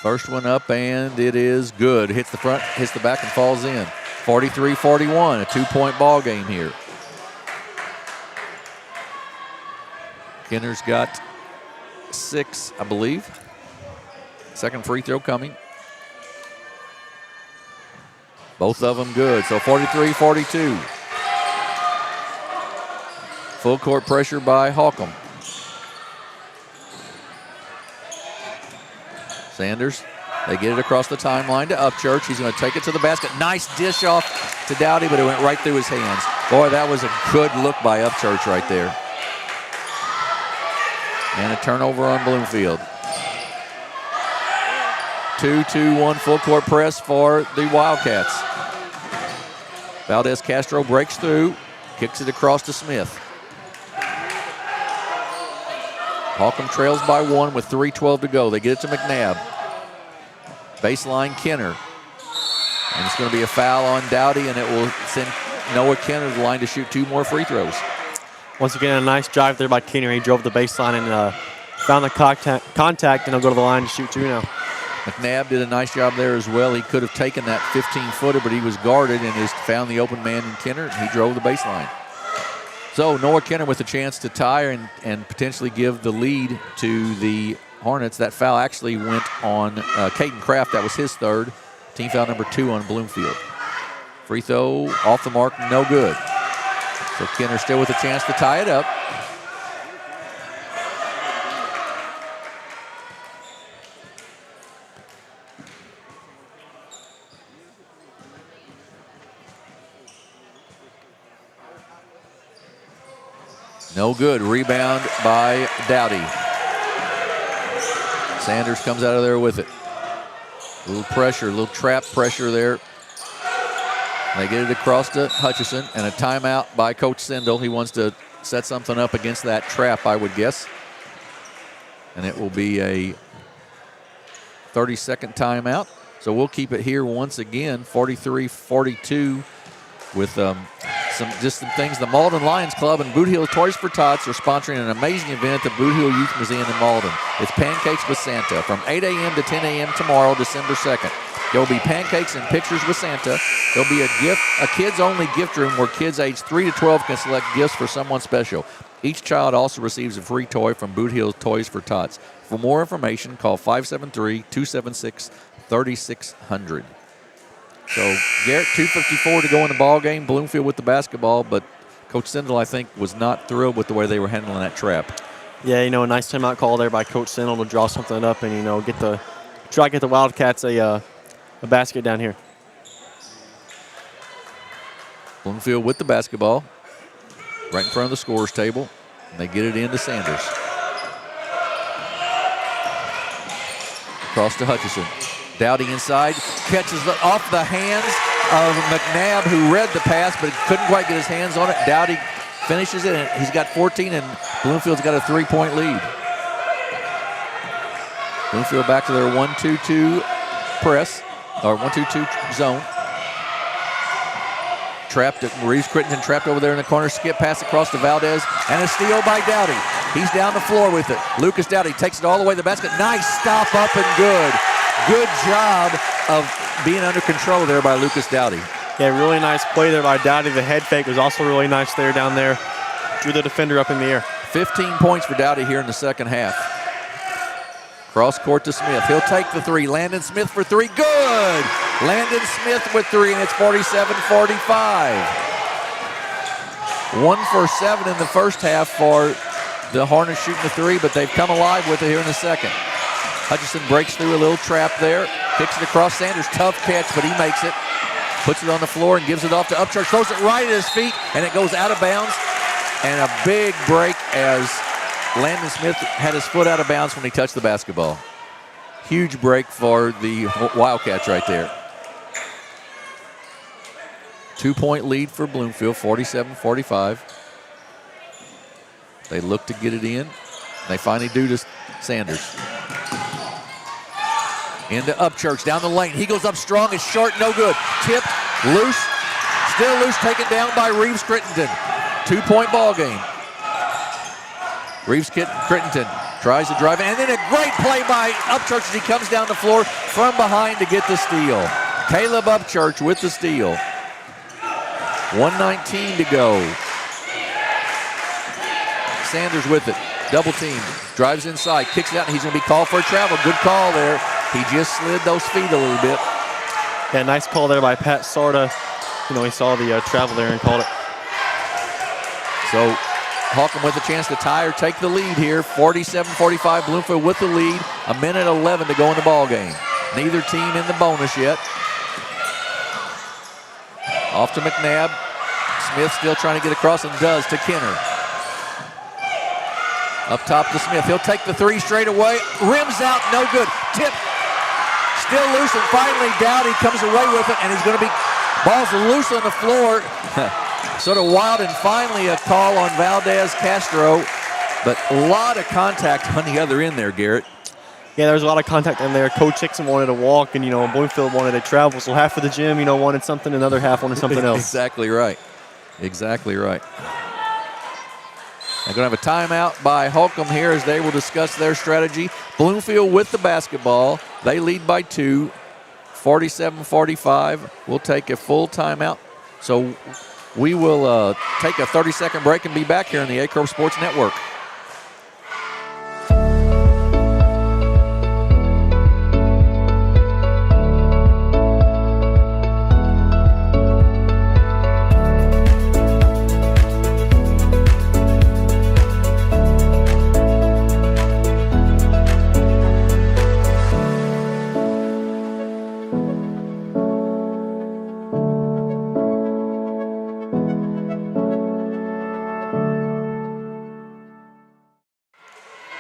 First one up, and it is good. Hits the front, hits the back, and falls in. 43-41, a 2-point ball game here. Kenner's got 6, I believe. Second free throw coming. Both of them good, so 43-42. Full court pressure by Holcomb. Sanders, they get it across the timeline to Upchurch. He's going to take it to the basket. Nice dish off to Dowdy, but it went right through his hands. Boy, that was a good look by Upchurch right there. And a turnover on Bloomfield. 2-2-1 full court press for the Wildcats. Valdez Castro breaks through, kicks it across to Smith. Holcomb trails by 1 with 3:12 to go. They get it to McNabb. Baseline Kenner. And it's going to be a foul on Dowdy, and it will send Noah Kenner to the line to shoot 2 more free throws. Once again, a nice drive there by Kenner. He drove the baseline and found the contact, and he'll go to the line to shoot 2 now. McNabb did a nice job there as well. He could have taken that 15-footer, but he was guarded and just found the open man in Kenner, and he drove the baseline. So Noah Kenner with a chance to tie and potentially give the lead to the Hornets. That foul actually went on Caden Kraft. That was his third. Team foul number 2 on Bloomfield. Free throw off the mark, no good. So Kenner still with a chance to tie it up. No good. Rebound by Dowdy. Sanders comes out of there with it. A little pressure, a little trap pressure there. They get it across to Hutchison, and a timeout by Coach Sindel. He wants to set something up against that trap, I would guess. And it will be a 30-second timeout. So we'll keep it here once again, 43-42 with some things. The Malden Lions Club and Boot Hill Toys for Tots are sponsoring an amazing event at the Boot Hill Youth Museum in Malden. It's Pancakes with Santa from 8 a.m. to 10 a.m. tomorrow, December 2nd. There will be pancakes and pictures with Santa. There'll be a kids-only gift room where kids aged 3 to 12 can select gifts for someone special. Each child also receives a free toy from Boot Hill Toys for Tots. For more information, call 573-276-3600. So, Garrett, 2:54 to go in the ball game. Bloomfield with the basketball, but Coach Sindel, I think, was not thrilled with the way they were handling that trap. Yeah, a nice timeout call there by Coach Sindel to draw something up and, try to get the Wildcats a basket down here. Bloomfield with the basketball, right in front of the scorer's table, and they get it into Sanders. Across to Hutchison. Dowdy inside, catches it off the hands of McNabb, who read the pass but couldn't quite get his hands on it. Dowdy finishes it, and he's got 14, and Bloomfield's got a 3-point lead. Bloomfield back to their 1-2-2 press, or 1-2-2 zone. Trapped, Reeves Crittenden trapped over there in the corner. Skip pass across to Valdez, and a steal by Dowdy. He's down the floor with it. Lucas Dowdy takes it all the way to the basket. Nice stop up and good. Good job of being under control there by Lucas Dowdy. Yeah, really nice play there by Dowdy. The head fake was also really nice there down there. Drew the defender up in the air. 15 points for Dowdy here in the second half. Cross court to Smith. He'll take the 3. Landon Smith for 3. Good! Landon Smith with 3, and it's 47-45. 1 for 7 in the first half for the Hornets shooting the 3, but they've come alive with it here in the second. Hutchison breaks through a little trap there. Kicks it across Sanders. Tough catch, but he makes it. Puts it on the floor and gives it off to Upchurch. Throws it right at his feet, and it goes out of bounds. And a big break as Landon Smith had his foot out of bounds when he touched the basketball. Huge break for the Wildcats right there. 2-point lead for Bloomfield, 47-45. They look to get it in. They finally do to Sanders. Into Upchurch, down the lane. He goes up strong, it's short, no good. Tipped, loose, still loose, taken down by Reeves Crittenden. 2-point ball game. Reeves Crittenden tries to drive in, and then a great play by Upchurch as he comes down the floor from behind to get the steal. Caleb Upchurch with the steal. 1:19 to go. Sanders with it. Double team. Drives inside. Kicks it out, and he's going to be called for a travel. Good call there. He just slid those feet a little bit. Yeah, nice call there by Pat Sarda. He saw the travel there and called it. So Holcomb with a chance to tie or take the lead here. 47-45. Bloomfield with the lead. 1:11 to go in the ball game. Neither team in the bonus yet. Off to McNabb. Smith still trying to get across and does to Kenner. Up top to Smith. He'll take the 3 straight away. Rims out, no good. Tip. Still loose, and finally Dowdy comes away with it, and he's going to be, ball's loose on the floor. Sort of wild, and finally a call on Valdez Castro. But a lot of contact on the other end there, Garrett. Yeah, there was a lot of contact in there. Coach Hickson wanted to walk, and, Bloomfield wanted to travel. So half of the gym, wanted something, another half wanted something else. Exactly right. Exactly right. They're going to have a timeout by Holcomb here as they will discuss their strategy. Bloomfield with the basketball. They lead by 2, 47-45. We'll take a full timeout. So we will take a 30-second break and be back here on the Aycorp Sports Network.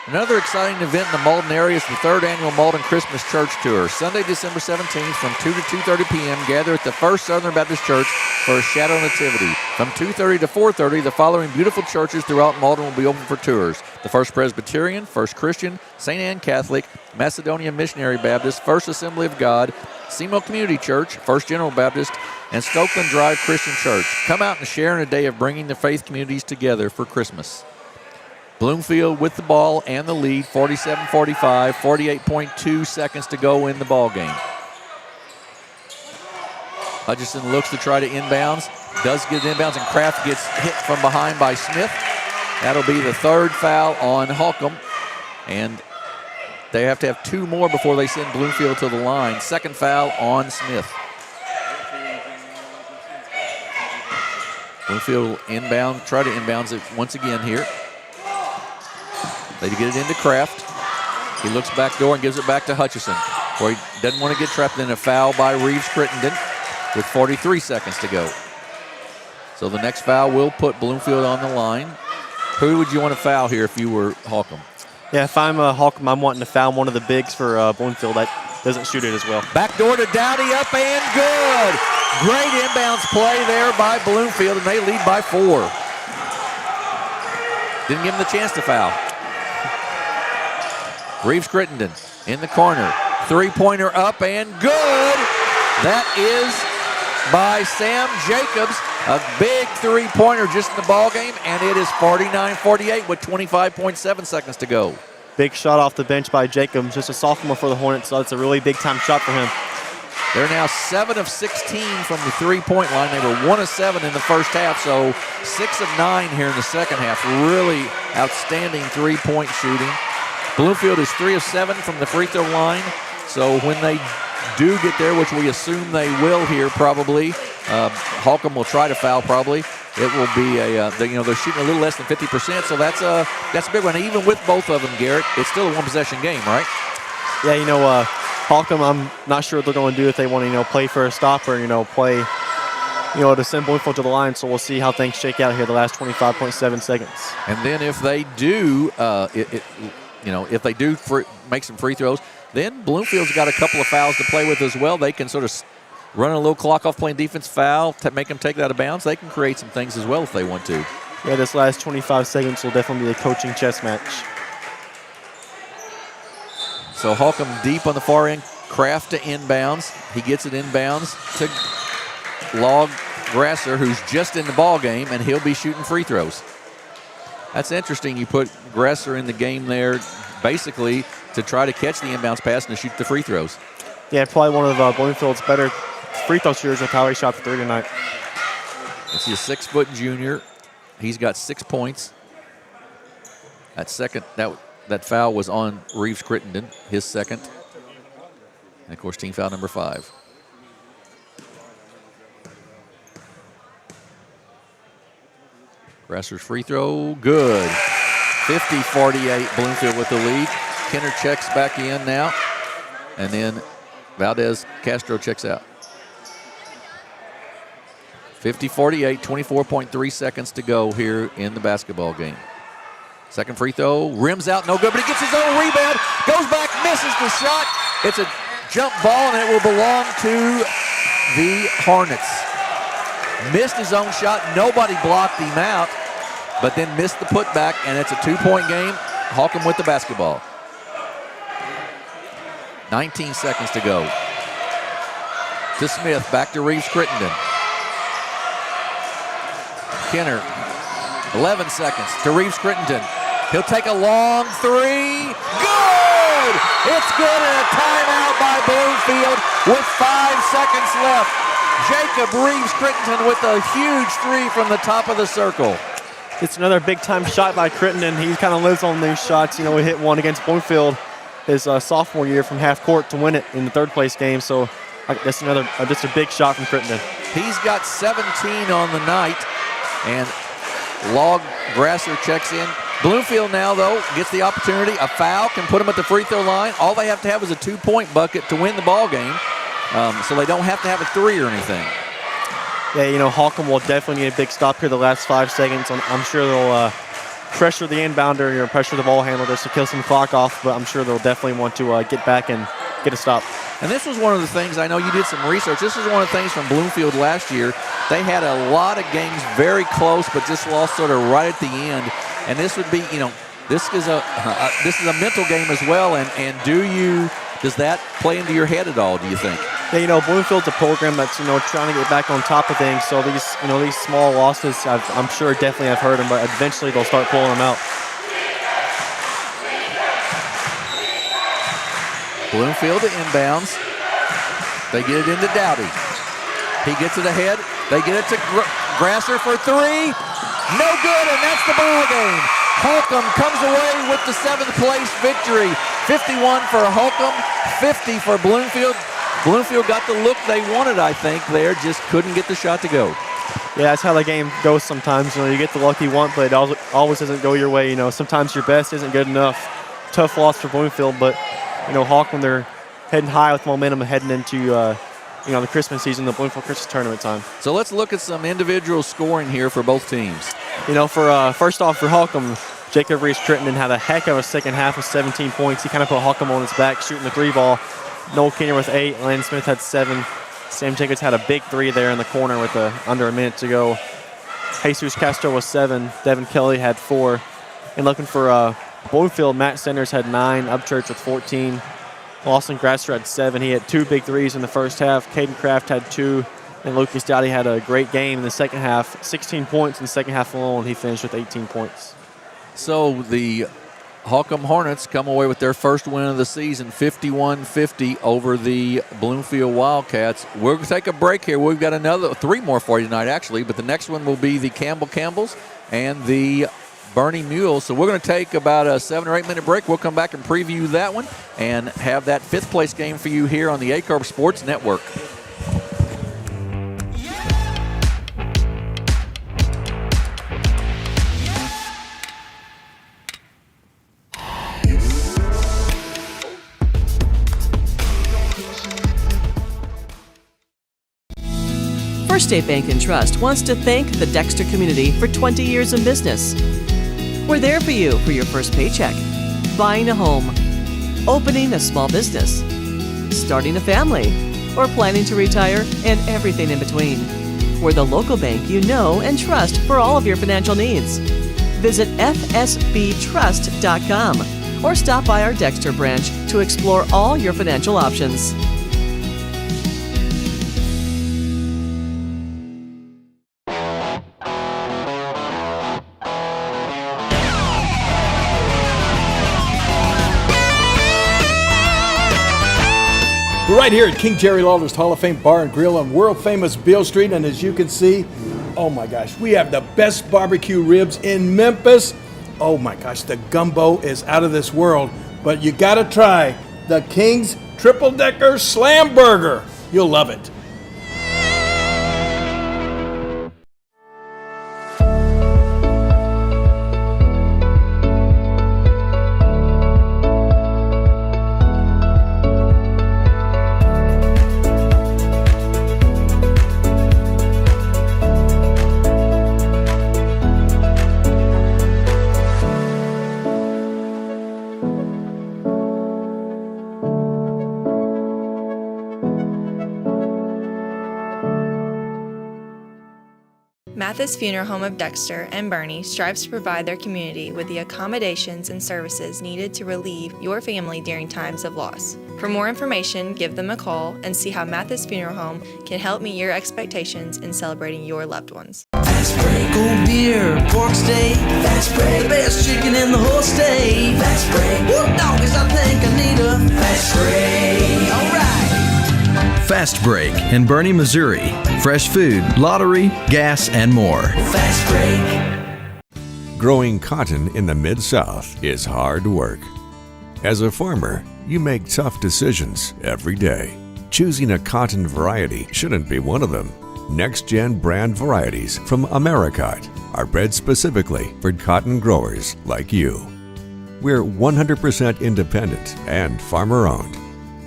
Another exciting event in the Malden area is the 3rd annual Malden Christmas Church Tour. Sunday, December 17th from 2 to 2:30 p.m. Gather at the First Southern Baptist Church for a Shadow Nativity. From 2:30 to 4:30, the following beautiful churches throughout Malden will be open for tours. The First Presbyterian, First Christian, St. Anne Catholic, Macedonian Missionary Baptist, First Assembly of God, Semo Community Church, First General Baptist, and Stokeland Drive Christian Church. Come out and share in a day of bringing the faith communities together for Christmas. Bloomfield with the ball and the lead, 47-45, 48.2 seconds to go in the ball game. Hutchison looks to try to inbounds, does get it inbounds, and Kraft gets hit from behind by Smith. That'll be the 3rd foul on Holcomb, and they have to have 2 more before they send Bloomfield to the line. 2nd foul on Smith. Bloomfield inbound, try to inbounds it once again here. They get it into Kraft. He looks back door and gives it back to Hutchison, where he doesn't want to get trapped in a foul by Reeves Crittenden with 43 seconds to go. So the next foul will put Bloomfield on the line. Who would you want to foul here if you were Holcomb? Yeah, if I'm Holcomb, I'm wanting to foul one of the bigs for Bloomfield that doesn't shoot it as well. Back door to Dowdy, up and good. Great inbounds play there by Bloomfield, and they lead by 4. Didn't give him the chance to foul. Reeves Crittenden in the corner. 3-pointer up and good. That is by Sam Jacobs. A big 3-pointer just in the ball game, and it is 49-48 with 25.7 seconds to go. Big shot off the bench by Jacobs, just a sophomore for the Hornets, so it's a really big-time shot for him. They're now 7 of 16 from the 3-point line. They were 1 of 7 in the first half, so 6 of 9 here in the second half. Really outstanding 3-point shooting. Bloomfield is 3 of 7 from the free throw line, so when they do get there, which we assume they will here probably, Holcomb will try to foul probably. It will be they're shooting a little less than 50%, so that's a big one. Even with both of them, Garrett, it's still a 1-possession game, right? Yeah, Holcomb, I'm not sure what they're going to do if they want to, play for a stop or, play, to send Bloomfield to the line. So we'll see how things shake out here the last 25.7 seconds. And then if they do, if they do make some free throws, then Bloomfield's got a couple of fouls to play with as well. They can sort of run a little clock off playing defense foul to make them take that out of bounds. They can create some things as well if they want to. Yeah, this last 25 seconds will definitely be a coaching chess match. So Holcomb deep on the far end, Kraft to inbounds. He gets it inbounds to Log Grasser, who's just in the ball game, and he'll be shooting free throws. That's interesting. You put Grasser in the game there basically to try to catch the inbounds pass and to shoot the free throws. Yeah, probably one of Bloomfield's better free throw shooters with how he shot the 3 tonight. It's a 6-foot junior. He's got 6 points. That foul was on Reeves Crittenden, his second. And, of course, team foul number 5. Grasser's free throw, good. 50-48, Bloomfield with the lead. Kenner checks back in now. And then Valdez Castro checks out. 50-48, 24.3 seconds to go here in the basketball game. Second free throw, rims out, no good, but he gets his own rebound, goes back, misses the shot. It's a jump ball, and it will belong to the Hornets. Missed his own shot, nobody blocked him out, but then missed the putback, and it's a 2-point game. Holcomb with the basketball. 19 seconds to go. To Smith, back to Reeves Crittenden. Kenner 11 seconds to Reeves Crittenden. He'll take a long three. Good! It's good, and a timeout by Bloomfield with 5 seconds left. Jacob Reeves Crittenden with a huge three from the top of the circle. It's another big-time shot by Crittenden. He kind of lives on these shots. You know, we hit one against Bloomfield his sophomore year from half court to win it in the third-place game. So that's another just a big shot from Crittenden. He's got 17 on the night, and Log Grasser checks in. Bloomfield now, though, gets the opportunity. A foul can put them at the free throw line. All they have to have is a 2-point bucket to win the ball game, so they don't have to have a three or anything. Yeah, you know, Holcomb will definitely need a big stop here the last 5 seconds. I'm sure they'll pressure the inbounder, you know, pressure the ball handler just to kill some clock off, but I'm sure they'll definitely want to get back and get a stop. And this was one of the things, I know you did some research, this was one of the things from Bloomfield last year. They had a lot of games very close, but just lost sort of right at the end. And this would be, you know, this is a mental game as well, and does that play into your head at all, do you think? Yeah, you know, Bloomfield's a program that's, you know, trying to get back on top of things. So these small losses, I'm sure definitely have hurt them, but eventually they'll start pulling them out. Bloomfield inbounds. They get it into Dowdy. He gets it ahead. They get it to Grasser for three. No good, and that's the ball game. Holcomb comes away with the 7th place victory. 51 for Holcomb, 50 for Bloomfield. Bloomfield got the look they wanted, I think, there, just couldn't get the shot to go. Yeah, that's how the game goes sometimes. You know, you get the luck you want, but it always doesn't go your way. You know, sometimes your best isn't good enough. Tough loss for Bloomfield, but, you know, Holcomb, they're heading high with momentum heading into, you know, the Christmas season, the Bloomfield Christmas tournament time. So let's look at some individual scoring here for both teams. You know, for first off, for Holcomb, Jacob Reeves Crittenden had a heck of a second half with 17 points. He kind of put Holcomb on his back shooting the 3-ball. Noel Kenyer with 8. Landon Smith had 7. Sam Jacobs had a big 3 there in the corner with under a minute to go. Jesus Castro was 7. Devin Kelly had 4. And looking for Bloomfield, Matt Sanders had 9. Upchurch with 14. Lawson Grasser had 7. He had 2 big 3s in the first half. Caden Kraft had 2. And Lucas Dowdy had a great game in the second half. 16 points in the second half alone. He finished with 18 points. So the Holcomb Hornets come away with their first win of the season, 51-50 over the Bloomfield Wildcats. We'll take a break here. We've got 3 more for you tonight, actually, but the next one will be the Campbells and the Bernie Mules. So we're going to take about a 7 or 8 minute break. We'll come back and preview that one and have that 5th place game for you here on the Aycorp Sports Network. First State Bank and Trust wants to thank the Dexter community for 20 years in business. We're there for you for your first paycheck, buying a home, opening a small business, starting a family, or planning to retire, and everything in between. We're the local bank you know and trust for all of your financial needs. Visit fsbtrust.com or stop by our Dexter branch to explore all your financial options. We're right here at King Jerry Lawler's Hall of Fame Bar and Grill on world-famous Beale Street, and as you can see, oh my gosh, we have the best barbecue ribs in Memphis. Oh my gosh, the gumbo is out of this world, but you gotta try the King's Triple Decker Slam Burger. You'll love it. Mathis Funeral Home of Dexter and Bernie strives to provide their community with the accommodations and services needed to relieve your family during times of loss. For more information, give them a call and see how Mathis Funeral Home can help meet your expectations in celebrating your loved ones. Fast Break. Cold beer, pork steak. Fast Break. The best chicken in the whole state. Fast Break. Woo, doggies, I think I need a Fast Break. All right. Fast Break in Bernie, Missouri. Fresh food, lottery, gas, and more. Fast Break. Growing cotton in the Mid-South is hard work. As a farmer, you make tough decisions every day. Choosing a cotton variety shouldn't be one of them. Next-gen brand varieties from Americot are bred specifically for cotton growers like you. We're 100% independent and farmer-owned.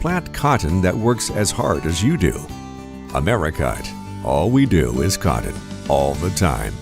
Plant cotton that works as hard as you do. Americot. All we do is cotton, all the time.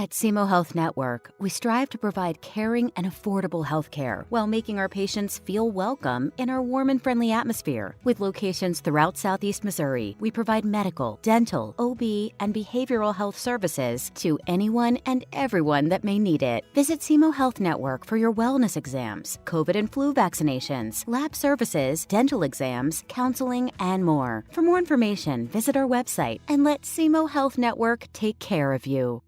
At SEMO Health Network, we strive to provide caring and affordable health care while making our patients feel welcome in our warm and friendly atmosphere. With locations throughout Southeast Missouri, we provide medical, dental, OB, and behavioral health services to anyone and everyone that may need it. Visit SEMO Health Network for your wellness exams, COVID and flu vaccinations, lab services, dental exams, counseling, and more. For more information, visit our website and let SEMO Health Network take care of you.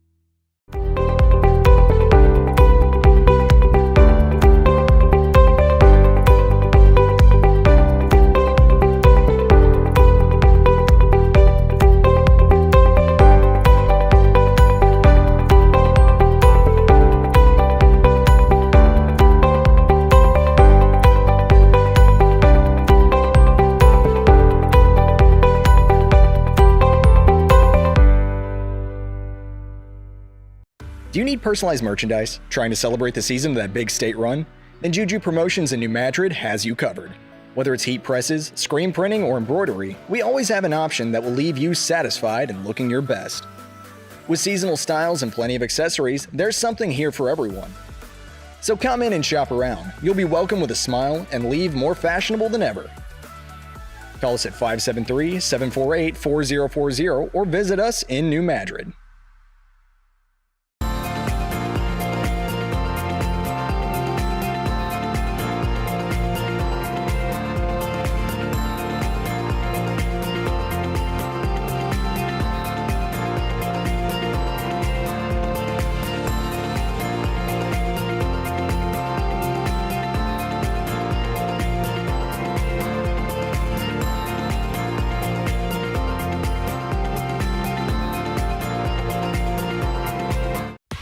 Do you need personalized merchandise? Trying to celebrate the season of that big state run? Then Juju Promotions in New Madrid has you covered. Whether it's heat presses, screen printing, or embroidery, we always have an option that will leave you satisfied and looking your best. With seasonal styles and plenty of accessories, there's something here for everyone. So come in and shop around. You'll be welcome with a smile and leave more fashionable than ever. Call us at 573-748-4040 or visit us in New Madrid.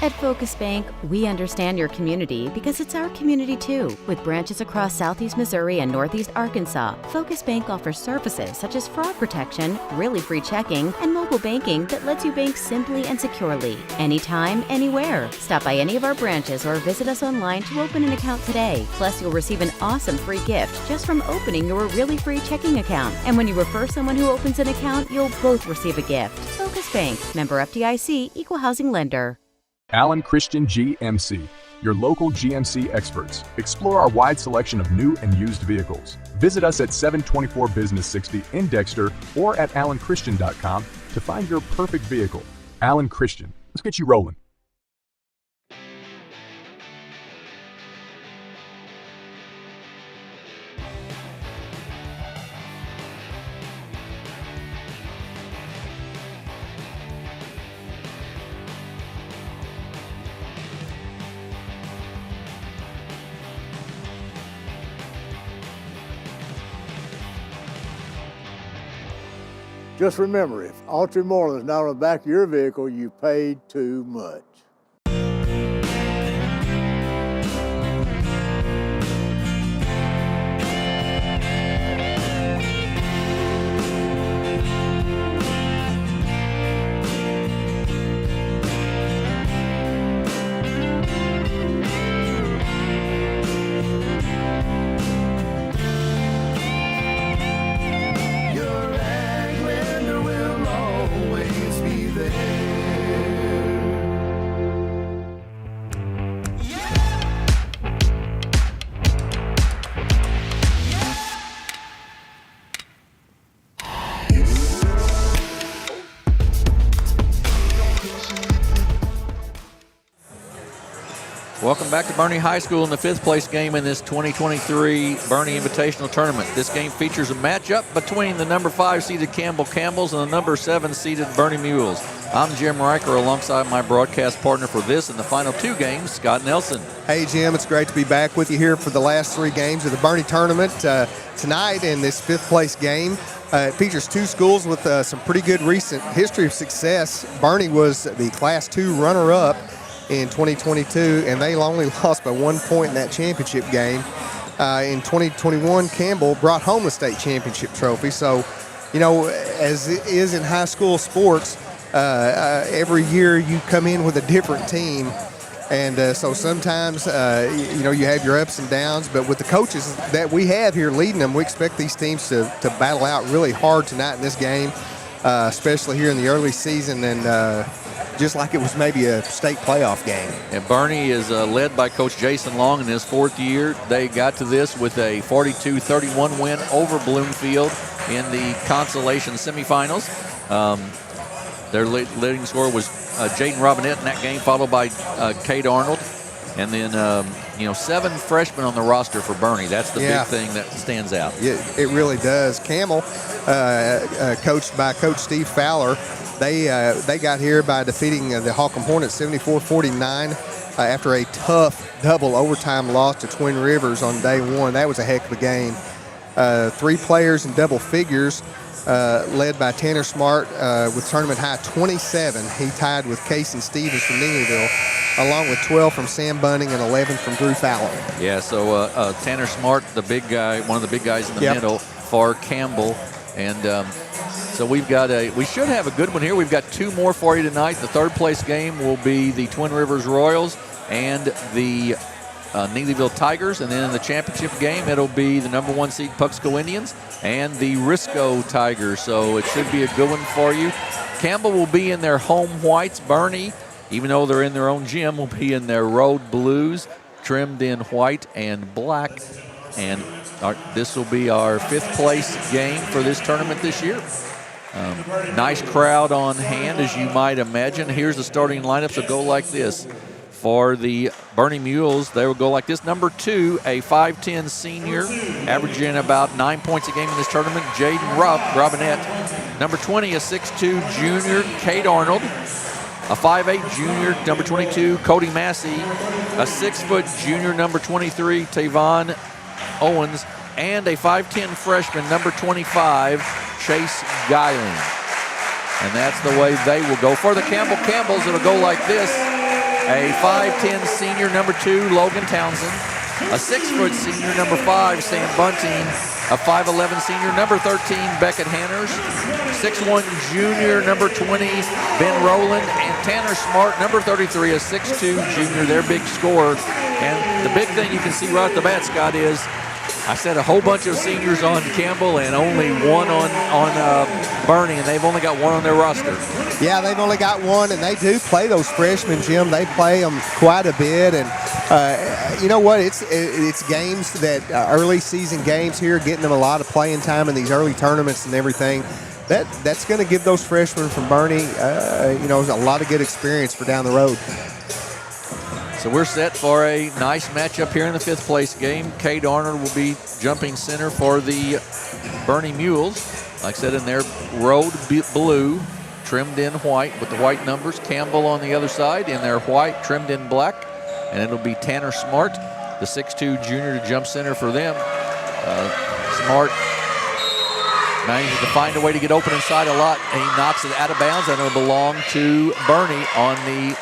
At Focus Bank, we understand your community because it's our community too. With branches across Southeast Missouri and Northeast Arkansas, Focus Bank offers services such as fraud protection, really free checking, and mobile banking that lets you bank simply and securely, anytime, anywhere. Stop by any of our branches or visit us online to open an account today. Plus, you'll receive an awesome free gift just from opening your really free checking account. And when you refer someone who opens an account, you'll both receive a gift. Focus Bank, member FDIC, equal housing lender. Allen Christian GMC, your local GMC experts. Explore our wide selection of new and used vehicles. Visit us at 724 Business 60 in Dexter or at allenchristian.com to find your perfect vehicle. Allen Christian, let's get you rolling. Just remember, if Autry Moreland is not on the back of your vehicle, you paid too much. Your ag lender will always be there. Welcome back to Bernie High School in the 5th place game in this 2023 Bernie Invitational Tournament. This game features a matchup between the number 5 seeded Campbell Camels and the number 7 seeded Bernie Mules. I'm Jim Riker alongside my broadcast partner for this and the final 2 games, Scott Nelson. Hey Jim, it's great to be back with you here for the last 3 games of the Bernie Tournament. Tonight in this 5th place game, it features 2 schools with some pretty good recent history of success. Bernie was the Class 2 runner-up in 2022, and they only lost by 1 point in that championship game. In 2021, Campbell brought home the state championship trophy. So, you know, as it is in high school sports, every year you come in with a different team. And so sometimes, you know, you have your ups and downs, but with the coaches that we have here leading them, we expect these teams to battle out really hard tonight in this game, especially here in the early season, and just like it was maybe a state playoff game. And Bernie is led by Coach Jason Long in his 4th year. They got to this with a 42-31 win over Bloomfield in the Consolation semifinals. Their leading scorer was Jaden Robinette in that game, followed by Kate Arnold. And then, you know, 7 freshmen on the roster for Bernie. That's the big thing that stands out. It really does. Camel, coached by Coach Steve Fowler, they got here by defeating the Holcomb Hornets 74-49 after a tough double overtime loss to Twin Rivers on day 1. That was a heck of a game. 3 players in double figures, led by Tanner Smart with tournament high 27. He tied with Casey Stevens from Neelyville, along with 12 from Sam Bunning and 11 from Drew Fowler. Yeah, so Tanner Smart, the big guy, one of the big guys in the middle for Campbell. And so we should have a good one here. We've got 2 more for you tonight. The 3rd place game will be the Twin Rivers Royals and the Neelyville Tigers. And then in the championship game, it'll be the number 1 seed Puxico Indians and the Risco Tigers. So it should be a good one for you. Campbell will be in their home whites. Bernie, even though they're in their own gym, will be in their road blues, trimmed in white and black. And this will be our 5th place game for this tournament this year. Nice crowd on hand, as you might imagine. Here's the starting lineups. Will go like this. For the Bernie Mules, they will go like this. Number 2, a 5'10 senior, averaging about 9 points a game in this tournament, Jaden Robinette. Number 20, a 6'2 junior, Kate Arnold. A 5'8 junior, number 22, Cody Massey. A 6-foot junior, number 23, Tavon Owens. And a 5'10 freshman, number 25, Chase Geiling. And that's the way they will go. For the Camels, it'll go like this. A 5'10 senior, number 2, Logan Townsend. A 6-foot senior, number 5, Sam Bunting. A 5'11 senior, number 13, Beckett Hanners. 6'1 junior, number 20, Ben Rowland. And Tanner Smart, number 33, a 6'2 junior, their big scorer. And the big thing you can see right off the bat, Scott, is I said a whole bunch of seniors on Campbell and only 1 on Bernie, and they've only got 1 on their roster. Yeah, they've only got 1, and they do play those freshmen, Jim. They play them quite a bit, and you know what? It's games that early season games here, getting them a lot of playing time in these early tournaments and everything. That's going to give those freshmen from Bernie, you know, a lot of good experience for down the road. So we're set for a nice matchup here in the 5th place game. Kate Arnold will be jumping center for the Bernie Mules. Like I said, in their road blue, trimmed in white with the white numbers. Campbell on the other side in their white, trimmed in black. And it'll be Tanner Smart, the 6'2 junior, to jump center for them. Smart manages to find a way to get open inside a lot, and he knocks it out of bounds, and it'll belong to Bernie on the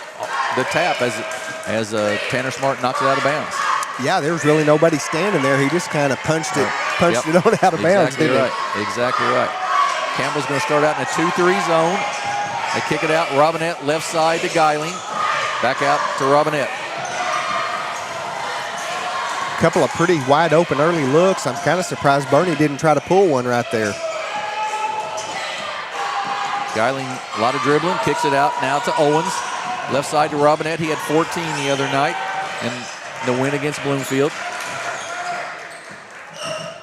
tap as Tanner Smart knocks it out of bounds. Yeah, there was really nobody standing there. He just kind of punched it on out of bounds, didn't he? Exactly right. Campbell's going to start out in a 2-3 zone. They kick it out. Robinette left side to Geiling. Back out to Robinette. A couple of pretty wide open early looks. I'm kind of surprised Bernie didn't try to pull one right there. Geiling, a lot of dribbling, kicks it out now to Owens. Left side to Robinette. He had 14 the other night in the win against Bloomfield.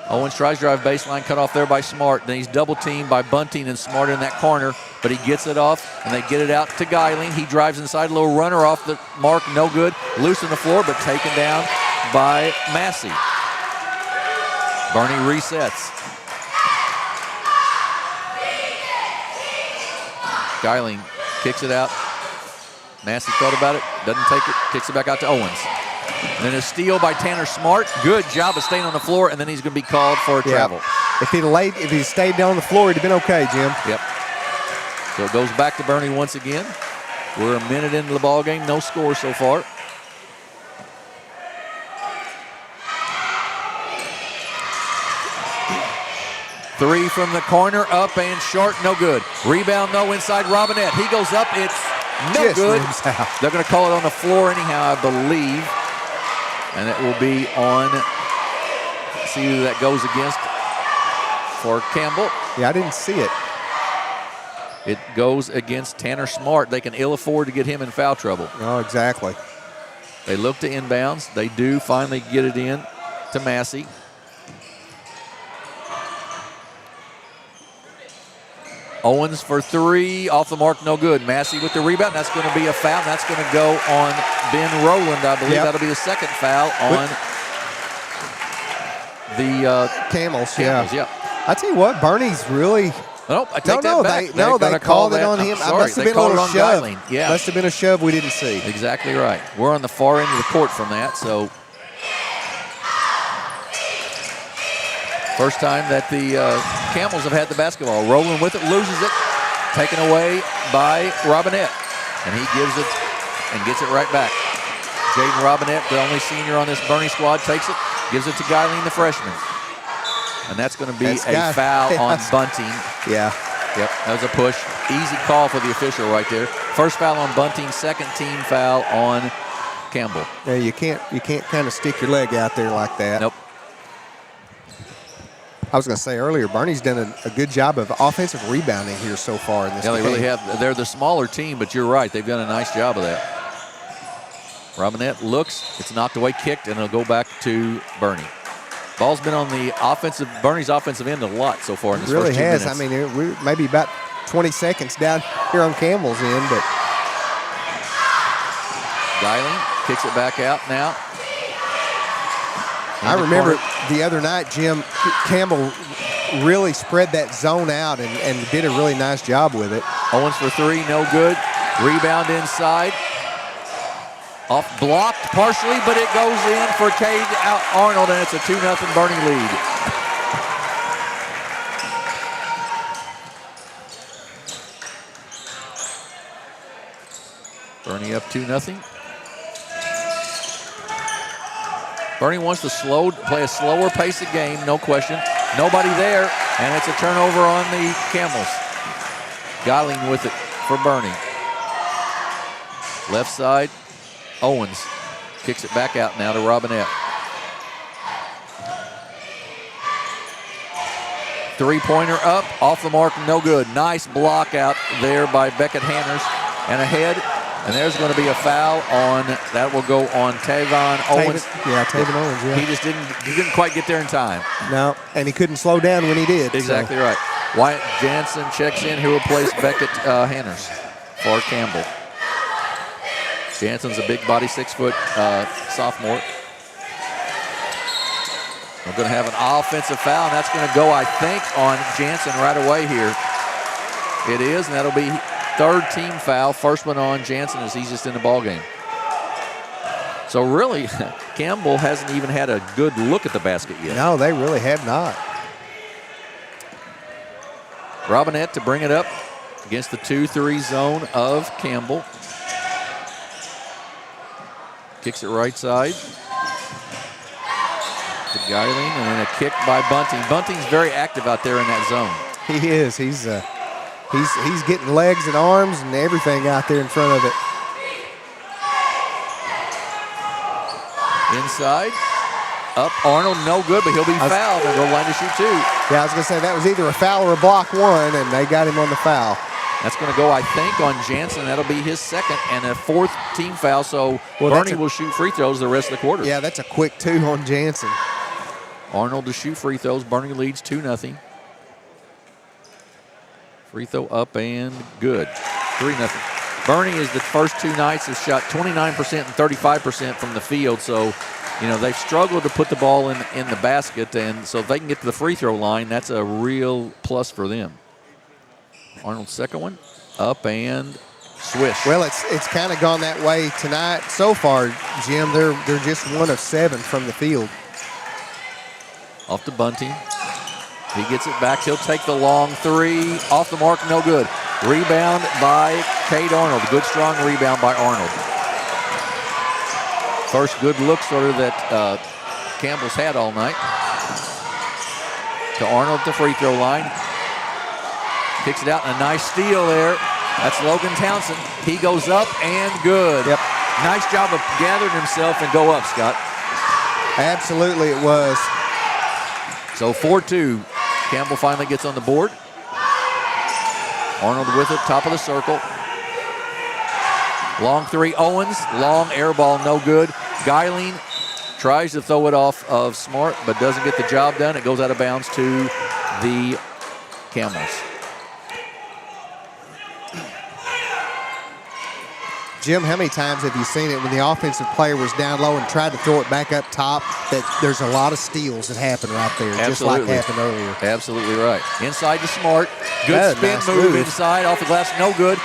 Owens tries to drive baseline, cut off there by Smart. Then he's double teamed by Bunting and Smart in that corner. but he gets it off, and they get it out to Geiling. He drives inside, a little runner off the mark, no good. Loose on the floor, but taken down by Massey. Bernie resets. Geiling kicks it out. Massey thought about it, doesn't take it, kicks it back out to Owens. And then a steal by Tanner Smart. Good job of staying on the floor, and then he's going to be called for a travel. If he stayed down on the floor, he'd have been okay, Jim. Yep. So it goes back to Bernie once again. We're a minute into the ball game, no score so far. Three from the corner, up and short, no good. Rebound, though, inside Robinette. He goes up, it's no good. They're going to call it on the floor anyhow, I believe. And it will be on, see who that goes against for Campbell. Yeah, I didn't see it. It goes against Tanner Smart. They can ill afford to get him in foul trouble. Oh, exactly. They look to inbounds. They do finally get it in to Massey. Owens for three, off the mark, no good. Massey with the rebound. That's going to be a foul. That's going to go on Ben Rowland, I believe. That'll be the second foul on the Camels. Yeah. I tell you what, Bernie's really. Nope, I take that back. They called it on him. Sorry, must have been a little shove. Yeah. Must have been a shove we didn't see. Exactly right. We're on the far end of the court from that, so first time that the Camels have had the basketball. Rolling with it, loses it, taken away by Robinette. And he gives it and gets it right back. Jaden Robinette, the only senior on this Bernie squad, takes it, gives it to Geiling, the freshman. And that's going to be a foul on Bunting. Yeah. Yep, that was a push. Easy call for the official right there. First foul on Bunting, second team foul on Campbell. Yeah, you can't kind of stick your leg out there like that. Nope. I was going to say earlier, Bernie's done a good job of offensive rebounding here so far in this game. Yeah, they really have. They're the smaller team, but you're right. They've done a nice job of that. Robinette looks. It's knocked away, kicked, and it'll go back to Bernie. Ball's been on the Bernie's offensive end a lot so far in this first 2 minutes. It really has. I mean, we're maybe about 20 seconds down here on Campbell's end, but Geiling kicks it back out now. I remember the other night, Jim, Campbell really spread that zone out and did a really nice job with it. Owens for three, no good. Rebound inside. Off blocked partially, but it goes in for Cade Arnold, and it's a 2-0 Bernie lead. Bernie up 2-0. Bernie wants to play a slower pace of game, no question. Nobody there, and it's a turnover on the Camels. Geiling with it for Bernie. Left side, Owens kicks it back out now to Robinette. Three-pointer up, off the mark, no good. Nice block out there by Beckett Hanners. And ahead, and there's going to be a foul on, that will go on Tavon Owens. Tavon Owens, yeah. He didn't quite get there in time. No, and he couldn't slow down when he did. Exactly right. Wyatt Jansen checks in, who will replace Beckett Hanners for Campbell. Jansen's a big body, 6-foot sophomore. We're going to have an offensive foul, and that's going to go, I think, on Jansen right away here. It is, and that'll be third team foul. First one on Jansen as he's just in the ballgame. So really, Campbell hasn't even had a good look at the basket yet. No, they really have not. Robinette to bring it up against the 2-3 zone of Campbell. Kicks it right side to Geiling, and then a kick by Bunting. Bunting's very active out there in that zone. He is. He's getting legs and arms and everything out there in front of it. Inside, up Arnold, no good, but he'll be fouled and go line to shoot two. Yeah, I was going to say that was either a foul or a block one, and they got him on the foul. That's going to go, I think, on Jansen. That'll be his second and a fourth team foul, so Bernie will shoot free throws the rest of the quarter. Yeah, that's a quick two on Jansen. Arnold to shoot free throws. Bernie leads 2-0. Free throw up and good. 3-0. Bernie is the first two nights has shot 29% and 35% from the field, so they've struggled to put the ball in the basket, and so if they can get to the free throw line, that's a real plus for them. Arnold's second one, up and swish. Well, it's kind of gone that way tonight so far, Jim. They're just 1 of 7 from the field. Off to Bunting. He gets it back. He'll take the long three. Off the mark, no good. Rebound by Cade Arnold. Good, strong rebound by Arnold. First good look sort of that Campbell's had all night. To Arnold at the free throw line. Kicks it out, and a nice steal there. That's Logan Townsend. He goes up and good. Yep. Nice job of gathering himself and go up, Scott. Absolutely it was. So 4-2. Campbell finally gets on the board. Arnold with it, top of the circle. Long three, Owens. Long air ball, no good. Geiling tries to throw it off of Smart, but doesn't get the job done. It goes out of bounds to the Camels. Jim, how many times have you seen it when the offensive player was down low and tried to throw it back up top, that there's a lot of steals that happen right there, just like happened earlier. Absolutely right. Inside to Smart. Good spin nice move inside, off the glass, no good.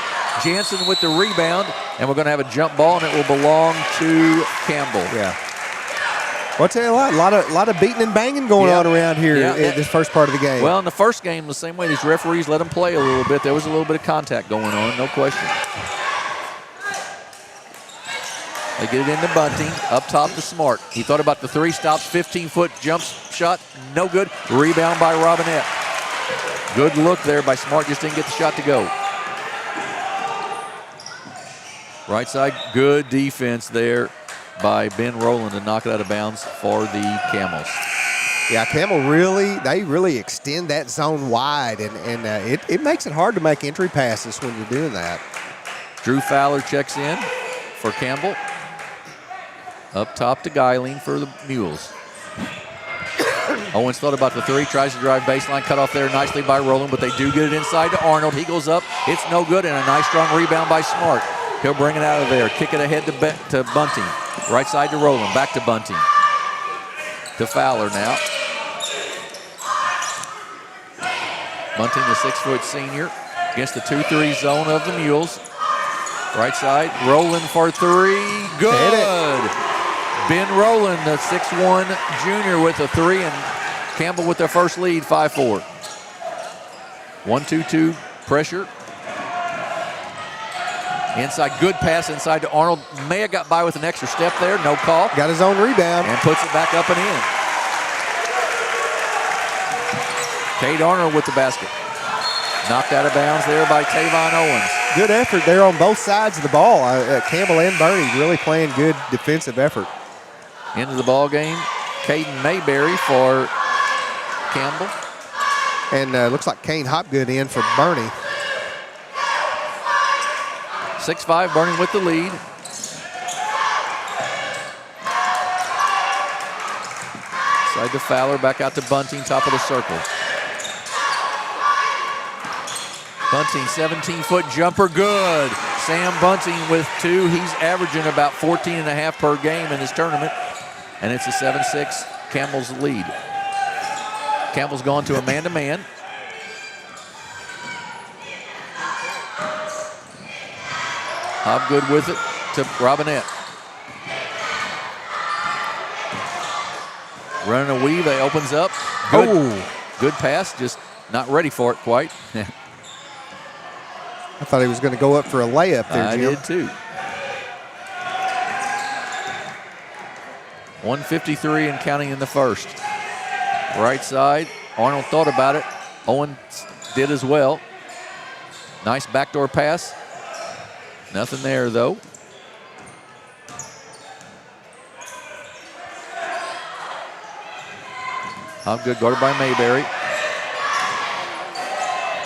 Jansen with the rebound, and we're going to have a jump ball, and it will belong to Campbell. Yeah. Well, I'll tell you a lot of beating and banging going on around here in this first part of the game. Well, in the first game, the same way these referees let them play a little bit, there was a little bit of contact going on, no question. They get it into Bunting, up top to Smart. He thought about the three, stops, 15-foot jump shot, no good. Rebound by Robinette. Good look there by Smart, just didn't get the shot to go. Right side, good defense there by Ben Rowland to knock it out of bounds for the Camels. Yeah, Campbell they really extend that zone wide, and it makes it hard to make entry passes when you're doing that. Drew Fowler checks in for Campbell. Up top to Geiling for the Mules. Owens thought about the three, tries to drive baseline, cut off there nicely by Rowland, but they do get it inside to Arnold. He goes up, it's no good, and a nice strong rebound by Smart. He'll bring it out of there, kick it ahead to Bunting. Right side to Rowland, back to Bunting. To Fowler now. Bunting, the 6-foot senior, against the 2-3 zone of the Mules. Right side, Rowland for three, good. Ben Rowland, the 6'1 junior with a three, and Campbell with their first lead, 5-4. 1-2-2 pressure. Inside, good pass inside to Arnold. May have got by with an extra step there, no call. Got his own rebound. And puts it back up and in. Cade Arnold with the basket. Knocked out of bounds there by Tavon Owens. Good effort there on both sides of the ball. Campbell and Bernie really playing good defensive effort. Into the ball game, Caden Mayberry for Campbell. And looks like Kane Hopgood in for Bernie. 6-5, Bernie with the lead. Side to Fowler, back out to Bunting, top of the circle. Bunting, 17-foot jumper, good. Sam Bunting with two. He's averaging about 14.5 per game in this tournament. And it's a 7-6 Campbell's lead. Campbell's gone to a man-to-man. Hobgood with it to Robinette. Running a weave, it opens up. Good, good pass, just not ready for it quite. I thought he was going to go up for a layup there, Jim. I did too. 1:53 and counting in the first. Right side, Arnold thought about it. Owens did as well. Nice backdoor pass. Nothing there though. Hobgood guarded by Mayberry.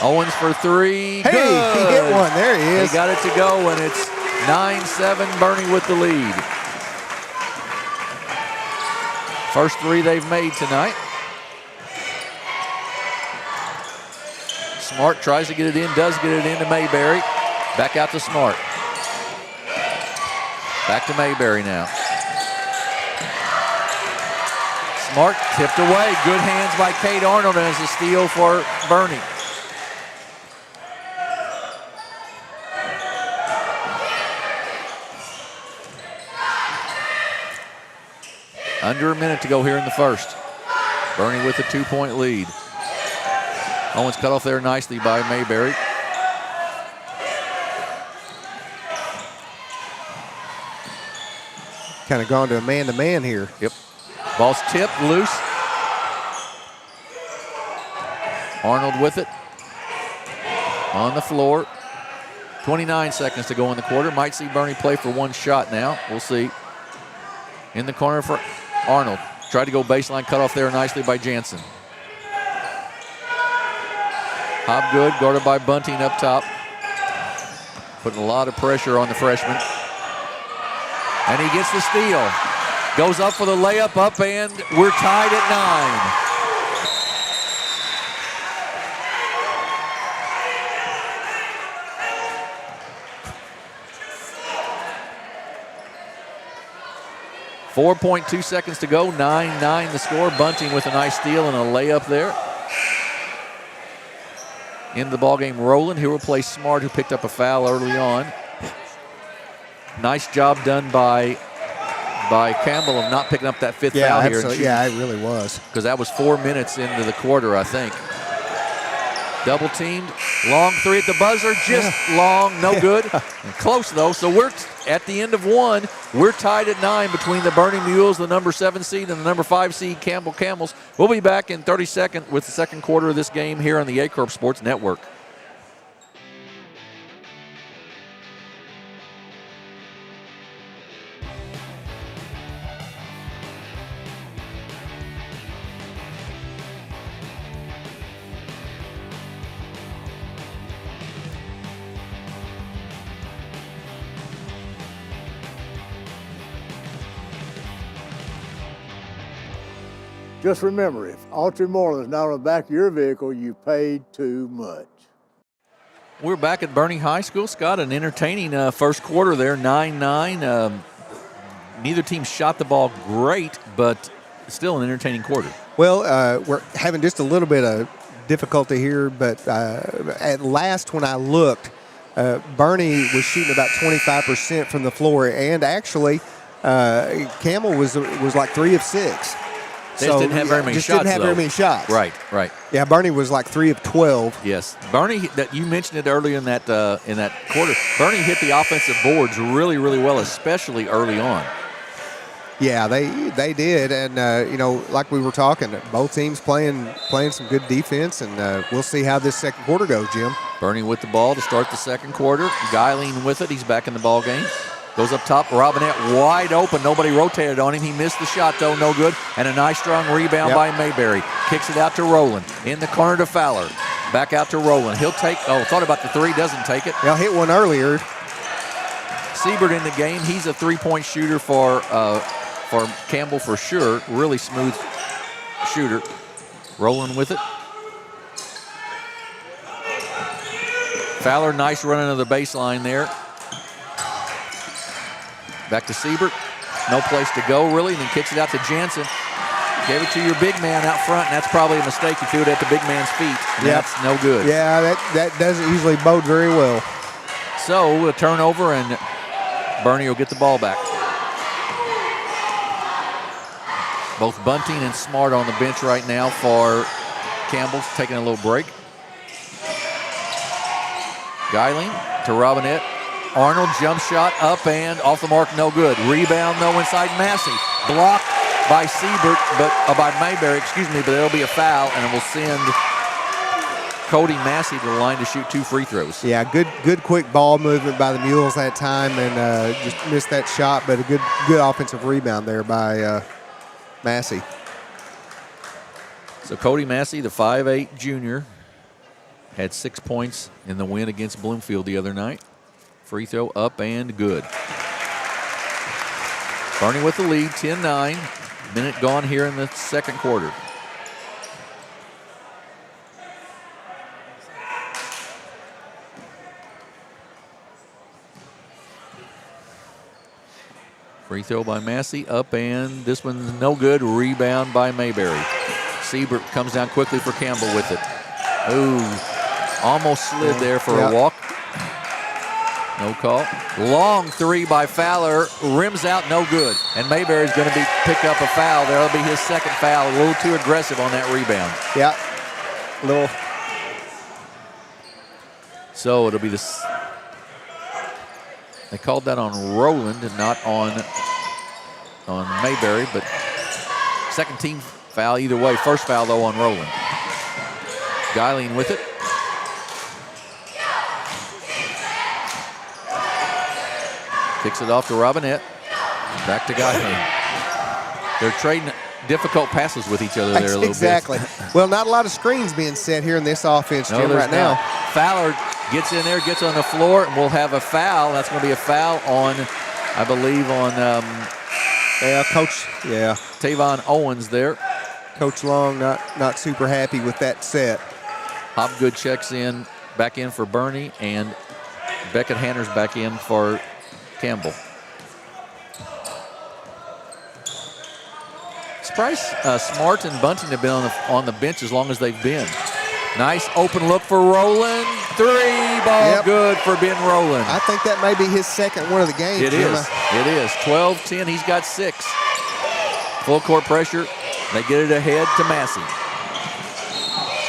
Owens for three. Hey, good. He hit one. There he is. He got it to go, and it's 9-7, Bernie with the lead. First three they've made tonight. Smart tries to get it in, does get it into Mayberry. Back out to Smart. Back to Mayberry now. Smart tipped away. Good hands by Kate Arnold, and it's a steal for Bernie. Under a minute to go here in the first. Bernie with a 2-point lead. Owens cut off there nicely by Mayberry. Kind of gone to a man-to-man here. Yep. Ball's tipped, loose. Arnold with it. On the floor. 29 seconds to go in the quarter. Might see Bernie play for one shot now. We'll see. In the corner for Arnold. Tried to go baseline, cut off there nicely by Jansen. Hobgood, guarded by Bunting up top. Putting a lot of pressure on the freshman. And he gets the steal. Goes up for the layup, up, and we're tied at 9. .2 seconds to go, 9-9 the score. Bunting with a nice steal and a layup there. Into the ballgame, Rowland, who replaced Smart, who picked up a foul early on. Nice job done by Campbell of not picking up that fifth foul here. Yeah, it really was. Because that was 4 minutes into the quarter, I think. Double teamed, long three at the buzzer, just long, no good. And close though, so we're at the end of one. We're tied at 9 between the Bernie Mules, the number 7 seed, and the number 5 seed Campbell Camels. We'll be back in 30 seconds with the second quarter of this game here on the Aycorp Sports Network. Just remember, if Ultramorland is not on the back of your vehicle, you paid too much. We're back at Bernie High School. Scott, an entertaining first quarter there, 9-9. Neither team shot the ball great, but still an entertaining quarter. Well, we're having just a little bit of difficulty here, but at last when I looked, Bernie was shooting about 25% from the floor, and actually Campbell was like 3 of 6. They just didn't have very many shots. Didn't have very many shots. Right. Yeah, Bernie was like 3 of 12. Yes, Bernie. That you mentioned it earlier in that quarter. Bernie hit the offensive boards really, really well, especially early on. Yeah, they did, and like we were talking, both teams playing some good defense, and we'll see how this second quarter goes, Jim. Bernie with the ball to start the second quarter. Geiling with it. He's back in the ball game. Goes up top, Robinette wide open. Nobody rotated on him. He missed the shot, though, no good. And a nice, strong rebound by Mayberry. Kicks it out to Rowland. In the corner to Fowler. Back out to Rowland. He'll take, thought about the three, doesn't take it. Yeah, hit one earlier. Siebert in the game. He's a three-point shooter for Campbell for sure. Really smooth shooter. Rowland with it. Fowler, nice run into the baseline there. Back to Siebert. No place to go, really, and then kicks it out to Jansen. Gave it to your big man out front, and that's probably a mistake. You threw it at the big man's feet, and that's no good. Yeah, that doesn't usually bode very well. So a turnover, and Bernie will get the ball back. Both Bunting and Smart on the bench right now for Campbell, taking a little break. Geiling to Robinette. Arnold, jump shot, up and off the mark, no good. Rebound, though, inside Massey. Blocked by Siebert, by Mayberry, but it'll be a foul, and it will send Cody Massey to the line to shoot 2 free throws. Yeah, good quick ball movement by the Mules that time, and just missed that shot, but a good offensive rebound there by Massey. So Cody Massey, the 5'8 junior, had 6 points in the win against Bloomfield the other night. Free throw up and good. Bernie with the lead, 10-9. Minute gone here in the second quarter. Free throw by Massey, up, and this one's no good. Rebound by Mayberry. Siebert comes down quickly for Campbell with it. Ooh, almost slid there for a walk. No call. Long three by Fowler, rims out, no good. And Mayberry's going to pick up a foul. That'll be his second foul. A little too aggressive on that rebound. Yeah, a little. So it'll be this. They called that on Rowland and not on Mayberry, but second team foul either way. First foul, though, on Rowland. Geiling with it. Kicks it off to Robinette. Back to Geiling. They're trading difficult passes with each other there a little exactly. bit. Well, not a lot of screens being set here in this offense, Jim, right now. Fowler gets in there, gets on the floor, and we'll have a foul. That's going to be a foul on, I believe, on Coach. Yeah, Tavon Owens there. Coach Long not super happy with that set. Hopgood checks in, back in for Bernie, and Beckett Hanner's back in for Campbell. Surprised Smart and Bunting have been on the bench as long as they've been. Nice open look for Rowland. Three ball good for Ben Rowland. I think that may be his second one of the game. It is. It is. 12-10. He's got 6. Full court pressure. They get it ahead to Massey.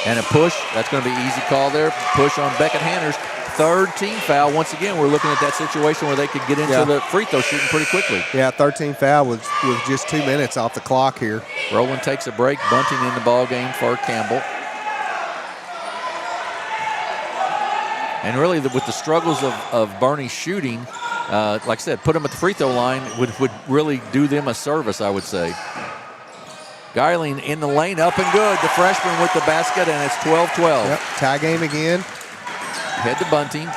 And a push. That's going to be an easy call there. Push on Beckett Hanner's. Third team foul. Once again, we're looking at that situation where they could get into the free throw shooting pretty quickly. Yeah, 13 foul with just 2 minutes off the clock here. Rowland takes a break. Bunting in the ball game for Campbell. And really, with the struggles of Bernie shooting, like I said, put them at the free throw line would really do them a service, I would say. Geiling in the lane, up and good. The freshman with the basket, and it's 12-12. Yep, tie game again. Head to Bunting.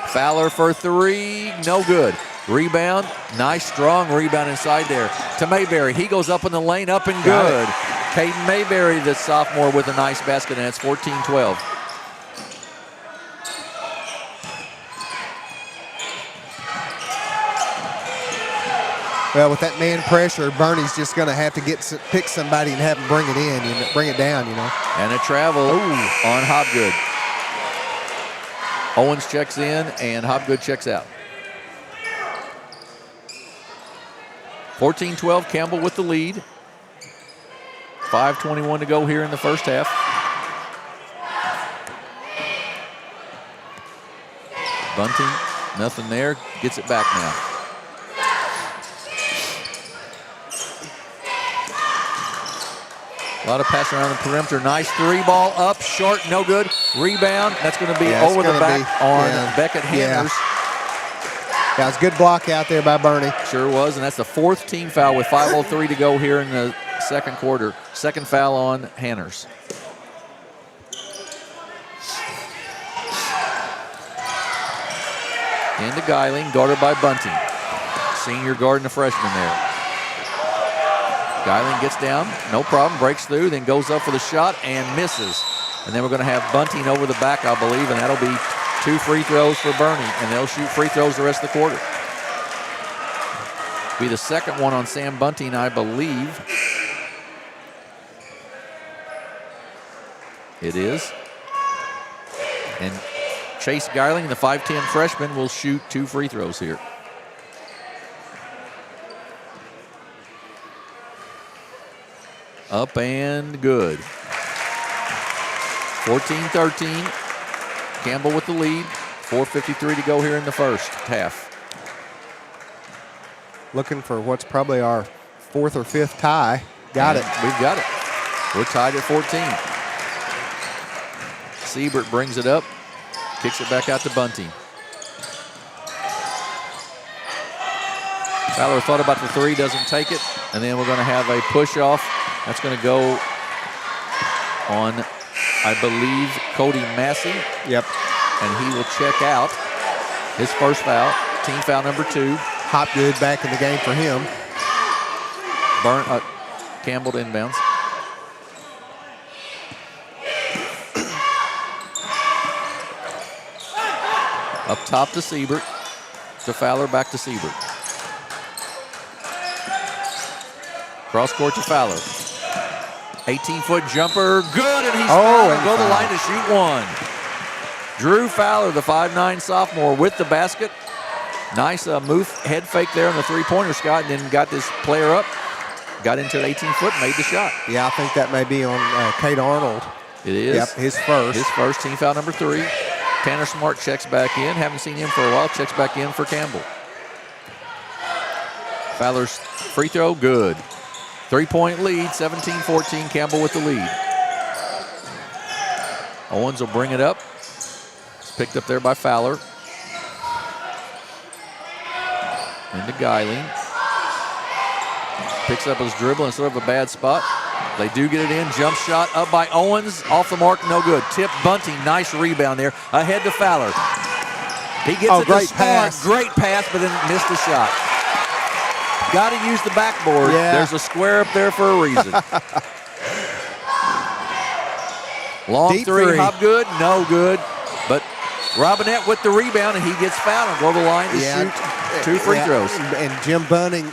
Fowler for three, no good. Rebound, nice strong rebound inside there to Mayberry. He goes up in the lane, up and good. Caden Mayberry, the sophomore, with a nice basket, and it's 14-12. Well, with that man pressure, Bernie's just going to have to pick somebody and have him bring it in, bring it down, And a travel on Hopgood. Owens checks in, and Hopgood checks out. 14-12, Campbell with the lead. 5:21 to go here in the first half. Bunting, nothing there, gets it back now. A lot of passing around the perimeter. Nice three ball up, short, no good. Rebound. That's going to be over the back on Beckett Hammers. Yeah, it's a good block out there by Bernie. Sure was, and that's the fourth team foul with 5:03 to go here in the second quarter. Second foul on Hanners. Into Geiling, guarded by Bunting. Senior guarding the freshman there. Geiling gets down, no problem, breaks through, then goes up for the shot and misses. And then we're going to have Bunting over the back, I believe, and that'll be 2 free throws for Bernie, and they'll shoot free throws the rest of the quarter. Be the second one on Sam Bunting, I believe. It is. And Chase Geiling, the 5'10 freshman, will shoot 2 free throws here. Up and good. 14-13. Campbell with the lead. 4:53 to go here in the first half. Looking for what's probably our 4th or 5th tie. Got it. We've got it. We're tied at 14. Siebert brings it up. Kicks it back out to Bunting. Fowler thought about the three, doesn't take it. And then we're going to have a push off. That's going to go on, I believe, Cody Massey. Yep. And he will check out his first foul, team foul number 2. Hopgood back in the game for him. Campbell to inbounds. Up top to Siebert. To Fowler, back to Siebert. Cross court to Fowler. 18-foot jumper, good, and he's fouled and go to the line to shoot one. Drew Fowler, the 5'9 sophomore, with the basket. Nice move, head fake there on the three-pointer, Scott, and then got this player up. Got into the 18-foot, made the shot. Yeah, I think that may be on Kate Arnold. It is. Yep, his first. His first, team foul number 3. Tanner Smart checks back in. Haven't seen him for a while. Checks back in for Campbell. Fowler's free throw, good. 3-point lead, 17-14. Campbell with the lead. Owens will bring it up. It's picked up there by Fowler. Into Geiling. Picks up his dribble instead of a bad spot. They do get it in. Jump shot up by Owens. Off the mark, no good. Tip Bunting, nice rebound there. Ahead to Fowler. He gets it to Smart. Great pass, but then missed the shot. Got to use the backboard. Yeah. There's a square up there for a reason. Long Deep three, Hop good, no good. But Robinette with the rebound, and he gets fouled and go to the line to shoot 2 free throws. And Jim Bunting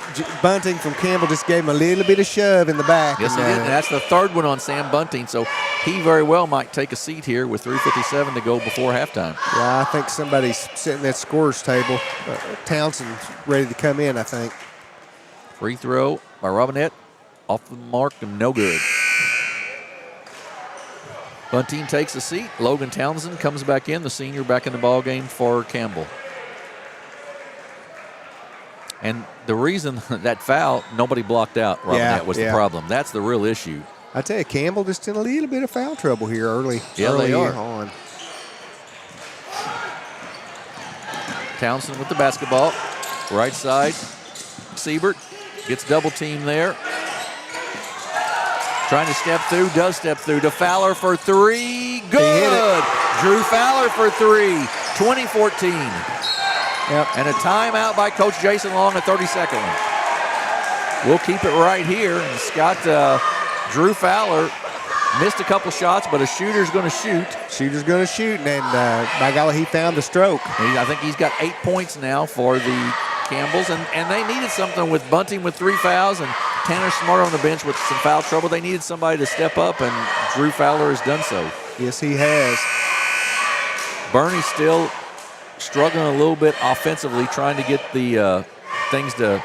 from Campbell just gave him a little bit of shove in the back. Yes, he did. And that's the third one on Sam Bunting. So he very well might take a seat here with 3:57 to go before halftime. Yeah, I think somebody's sitting at the scorer's table. Townsend's ready to come in, I think. Free throw by Robinette. Off the mark and no good. Bunting takes a seat. Logan Townsend comes back in, the senior back in the ball game for Campbell. And the reason that foul, nobody blocked out Robinette was the problem. That's the real issue. I tell you, Campbell just in a little bit of foul trouble here early. Yeah, they are. On. Townsend with the basketball. Right side. Siebert gets double teamed there. Trying to step through, does step through to Fowler for 3. Good. Drew Fowler for 3. 20-14. Yep. And a timeout by Coach Jason Long, a 30-second one. We'll keep it right here. And Scott, Drew Fowler missed a couple shots, but a shooter's going to shoot. Shooter's going to shoot, and by golly, he found the stroke. I think he's got 8 points now for the Campbells, and they needed something with Bunting with 3 fouls and Tanner Smart on the bench with some foul trouble. They needed somebody to step up, and Drew Fowler has done so. Yes, he has. Bernie still struggling a little bit offensively, trying to get the things to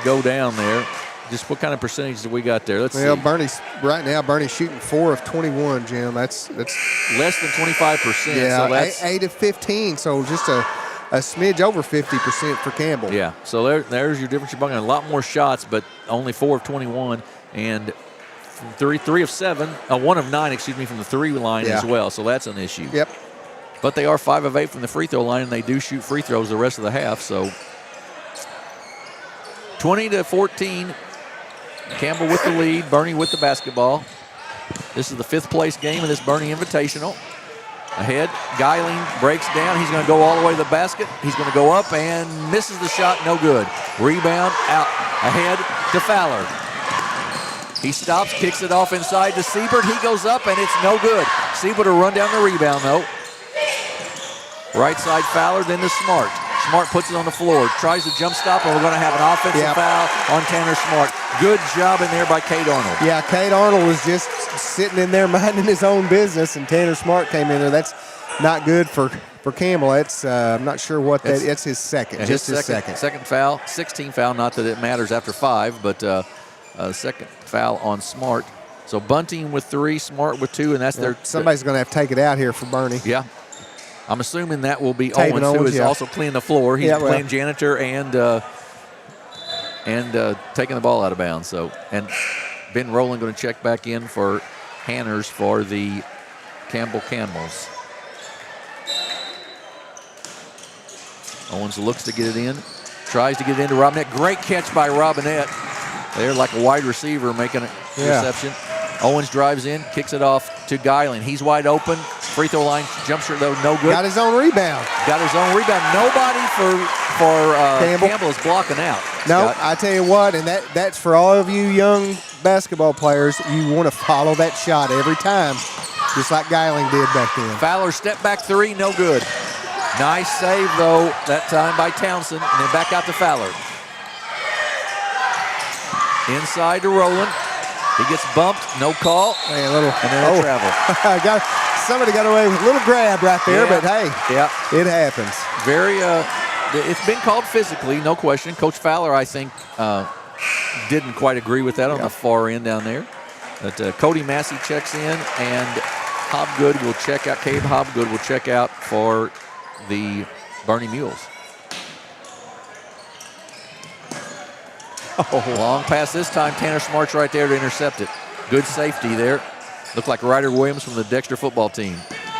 go down there. Just what kind of percentage do we got there? Let's see. Bernie's shooting 4 of 21, Jim. That's less than 25%. Yeah, so that's 8 of 15. So just a smidge over 50% for Campbell. Yeah, so there's your difference. You're bucking a lot more shots, but only 4 of 21, and 3 of 7, 1 of 9, from the 3 line as well. So that's an issue. Yep. But they are 5 of 8 from the free throw line, and they do shoot free throws the rest of the half. So 20-14. Campbell with the lead. Bernie with the basketball. This is the 5th place game of this Bernie Invitational. Ahead, Geiling breaks down. He's going to go all the way to the basket. He's going to go up and misses the shot. No good. Rebound out. Ahead to Fowler. He stops, kicks it off inside to Siebert. He goes up and it's no good. Siebert will run down the rebound though. Right side Fowler, then to Smart. Smart puts it on the floor, tries to jump stop, and we're going to have an offensive foul on Tanner Smart. Good job in there by Kate Arnold. Yeah, Kate Arnold was just sitting in there minding his own business, and Tanner Smart came in there. That's not good for Campbell. That's I'm not sure what that. It's his second. Just his second. Second foul, 16 foul. Not that it matters after 5, but second foul on Smart. So Bunting with 3, Smart with 2, and that's their. Somebody's going to have to take it out here for Bernie. Yeah. I'm assuming that will be Owens, who is also cleaning the floor. He's playing janitor and taking the ball out of bounds. So, and Ben Rowland going to check back in for Hanners for the Campbell Camels. Owens looks to get it in, tries to get it into Robinette. Great catch by Robinette. They're like a wide receiver making a reception. Owens drives in, kicks it off to Geiling. He's wide open. Free throw line, jump shot though, no good. Got his own rebound. Nobody for Campbell is blocking out. No, I tell you what, and that's for all of you young basketball players. You want to follow that shot every time, just like Geiling did back then. Fowler step back 3, no good. Nice save though that time by Townsend, and then back out to Fowler. Inside to Rowland. He gets bumped, no call, and then a travel. Somebody got away with a little grab right there, but hey, it happens. It's been called physically, no question. Coach Fowler, I think, didn't quite agree with that on the far end down there. But Cody Massey checks in, and Hobgood will check out. Cabe Hobgood will check out for the Bernie Mules. Long pass this time. Tanner Smart's right there to intercept it. Good safety there. Looked like Ryder Williams from the Dexter football team.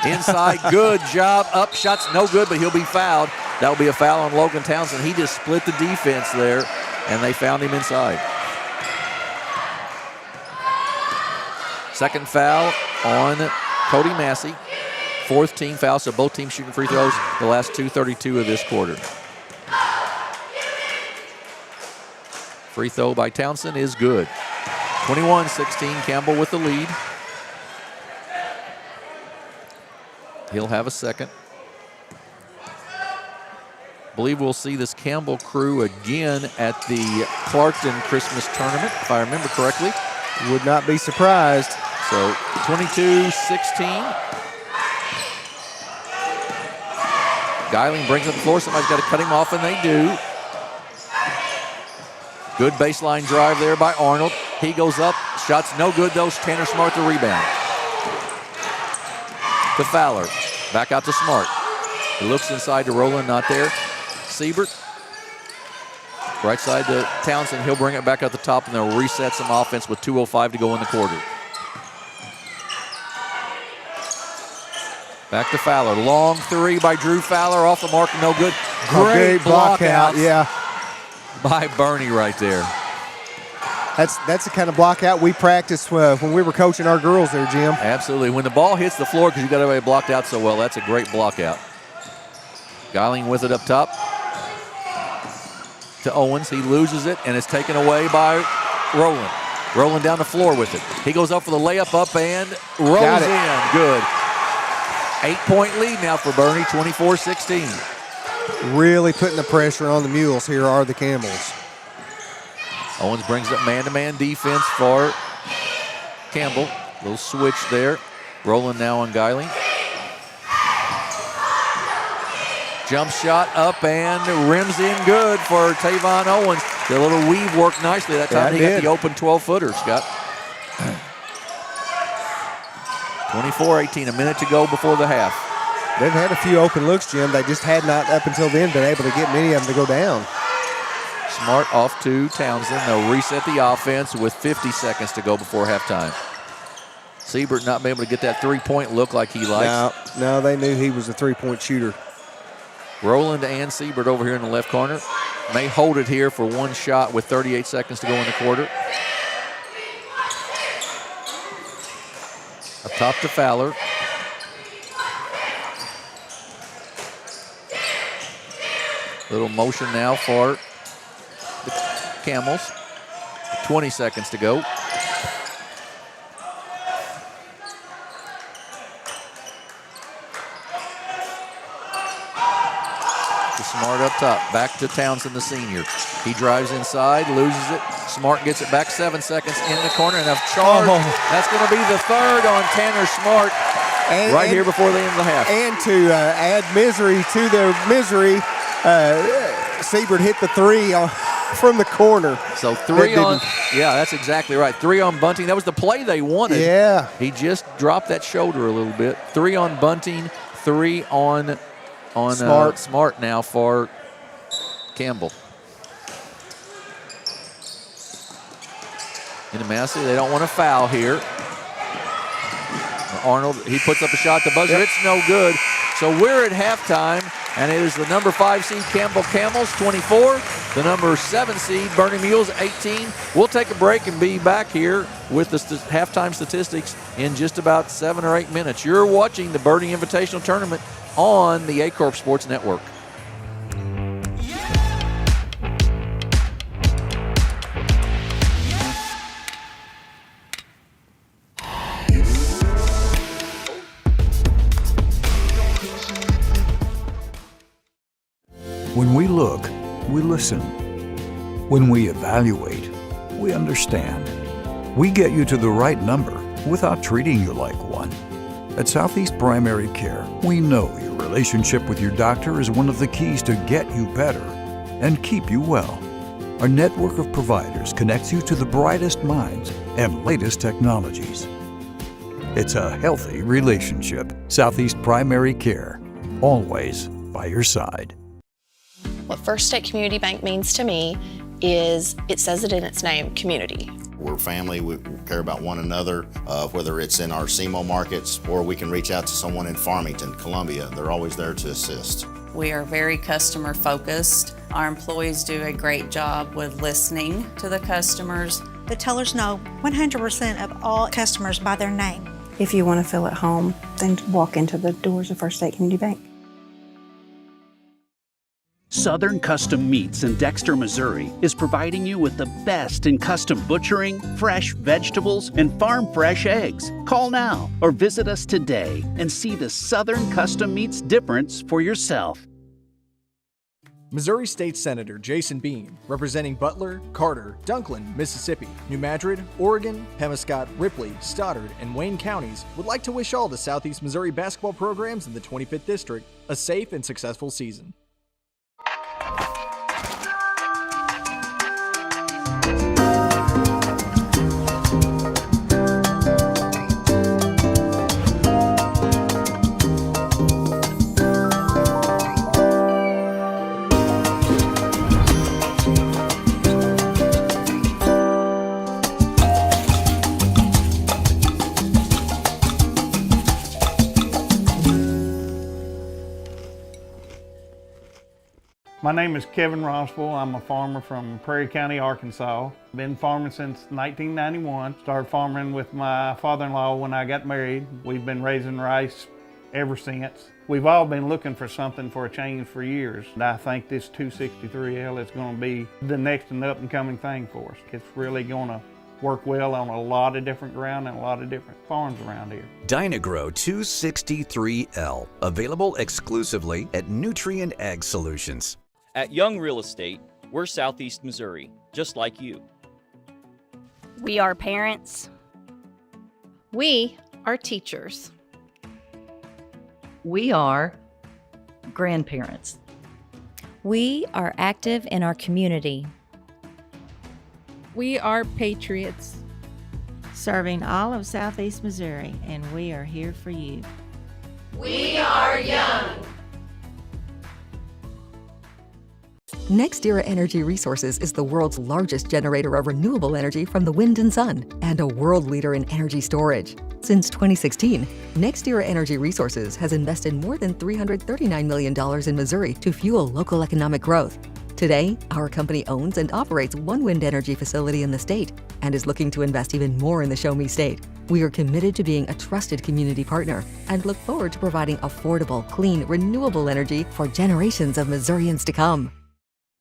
Inside, good job. Up, shot's no good, but he'll be fouled. That will be a foul on Logan Townsend. He just split the defense there, and they found him inside. Second foul on Cody Massey. Fourth team foul, so both teams shooting free throws the last 2:32 of this quarter. Free throw by Townsend is good. 21-16, Campbell with the lead. He'll have a second. Believe we'll see this Campbell crew again at the Clarkton Christmas tournament, if I remember correctly. Would not be surprised. So 22-16. Geiling brings up the floor. Somebody's got to cut him off, and they do. Good baseline drive there by Arnold. He goes up. Shot's no good, though. Tanner Smart the rebound. To Fowler. Back out to Smart. He looks inside to Rowland, not there. Siebert. Right side to Townsend. He'll bring it back at the top, and they'll reset some offense with 2:05 to go in the quarter. Back to Fowler. Long three by Drew Fowler. Off the mark, no good. Great block out. By Bernie right there. That's the kind of block out we practiced when we were coaching our girls there, Jim. Absolutely. When the ball hits the floor, because you got everybody blocked out so well, that's a great block out. Geiling with it up top to Owens. He loses it, and it's taken away by Rowland. Rowland down the floor with it. He goes up for the layup up and rolls in. Good. 8-point lead now for Bernie, 24-16. Really putting the pressure on the Mules here are the Campbells. Owens brings up man-to-man defense for Campbell. Little switch there. Rowland now on Geiling. Jump shot up and rims in good for Tavon Owens. The little weave worked nicely that time. He got the open 12-footer, Scott. 24-18, a minute to go before the half. They've had a few open looks, Jim. They just had not, up until then, been able to get many of them to go down. Smart off to Townsend. They'll reset the offense with 50 seconds to go before halftime. Siebert not being able to get that three-point look like he likes. No, they knew he was a three-point shooter. Rowland and Siebert over here in the left corner. May hold it here for one shot with 38 seconds to go in the quarter. Up top to Fowler. Little motion now for the Camels. 20 seconds to go. Smart up top, back to Townsend, the senior. He drives inside, loses it. Smart gets it back, 7 seconds in the corner, and a charge. That's going to be the third on Tanner Smart here before the end of the half. And to add misery to their misery, Siebert hit the three from the corner. So three on, that's exactly right. 3 on Bunting. That was the play they wanted. Yeah. He just dropped that shoulder a little bit. 3 on Bunting, 3 on Smart now for Campbell. Into Massey, they don't want to foul here. Arnold, he puts up a shot at the buzzer. It's no good. So we're at halftime, and it is the number 5 seed Campbell Camels, 24. The number 7 seed Bernie Mules, 18. We'll take a break and be back here with the halftime statistics in just about 7 or 8 minutes. You're watching the Bernie Invitational Tournament on the Aycorp Sports Network. When we look, we listen. When we evaluate, we understand. We get you to the right number without treating you like one. At Southeast Primary Care, we know your relationship with your doctor is one of the keys to get you better and keep you well. Our network of providers connects you to the brightest minds and latest technologies. It's a healthy relationship. Southeast Primary Care, always by your side. What First State Community Bank means to me is, it says it in its name, community. We're family, we care about one another, whether it's in our SEMO markets or we can reach out to someone in Farmington, Columbia. They're always there to assist. We are very customer focused. Our employees do a great job with listening to the customers. The tellers know 100% of all customers by their name. If you want to feel at home, then walk into the doors of First State Community Bank. Southern Custom Meats in Dexter, Missouri is providing you with the best in custom butchering, fresh vegetables, and farm fresh eggs. Call now or visit us today and see the Southern Custom Meats difference for yourself. Missouri State Senator Jason Bean, representing Butler, Carter, Dunklin, Mississippi, New Madrid, Oregon, Pemiscot, Ripley, Stoddard, and Wayne counties, would like to wish all the Southeast Missouri basketball programs in the 25th District a safe and successful season. My name is Kevin Rossville. I'm a farmer from Prairie County, Arkansas. Been farming since 1991. Started farming with my father-in-law when I got married. We've been raising rice ever since. We've all been looking for something for a change for years. And I think this 263L is going to be the next and up and coming thing for us. It's really going to work well on a lot of different ground and a lot of different farms around here. Dynagrow 263L, available exclusively at Nutrient Ag Solutions. At Young Real Estate, we're Southeast Missouri, just like you. We are parents. We are teachers. We are grandparents. We are active in our community. We are patriots. Serving all of Southeast Missouri, and we are here for you. We are young. NextEra Energy Resources is the world's largest generator of renewable energy from the wind and sun and a world leader in energy storage. Since 2016, NextEra Energy Resources has invested more than $339 million in Missouri to fuel local economic growth. Today, our company owns and operates one wind energy facility in the state and is looking to invest even more in the Show Me State. We are committed to being a trusted community partner and look forward to providing affordable, clean, renewable energy for generations of Missourians to come.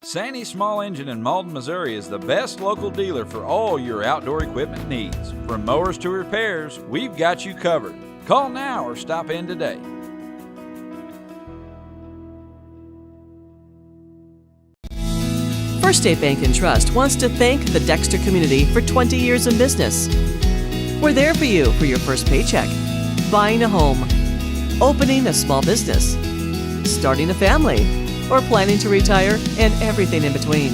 Sandy Small Engine in Malden, Missouri is the best local dealer for all your outdoor equipment needs. From mowers to repairs, we've got you covered. Call now or stop in today. First State Bank and Trust wants to thank the Dexter community for 20 years in business. We're there for you for your first paycheck, buying a home, opening a small business, starting a family, or planning to retire, and everything in between.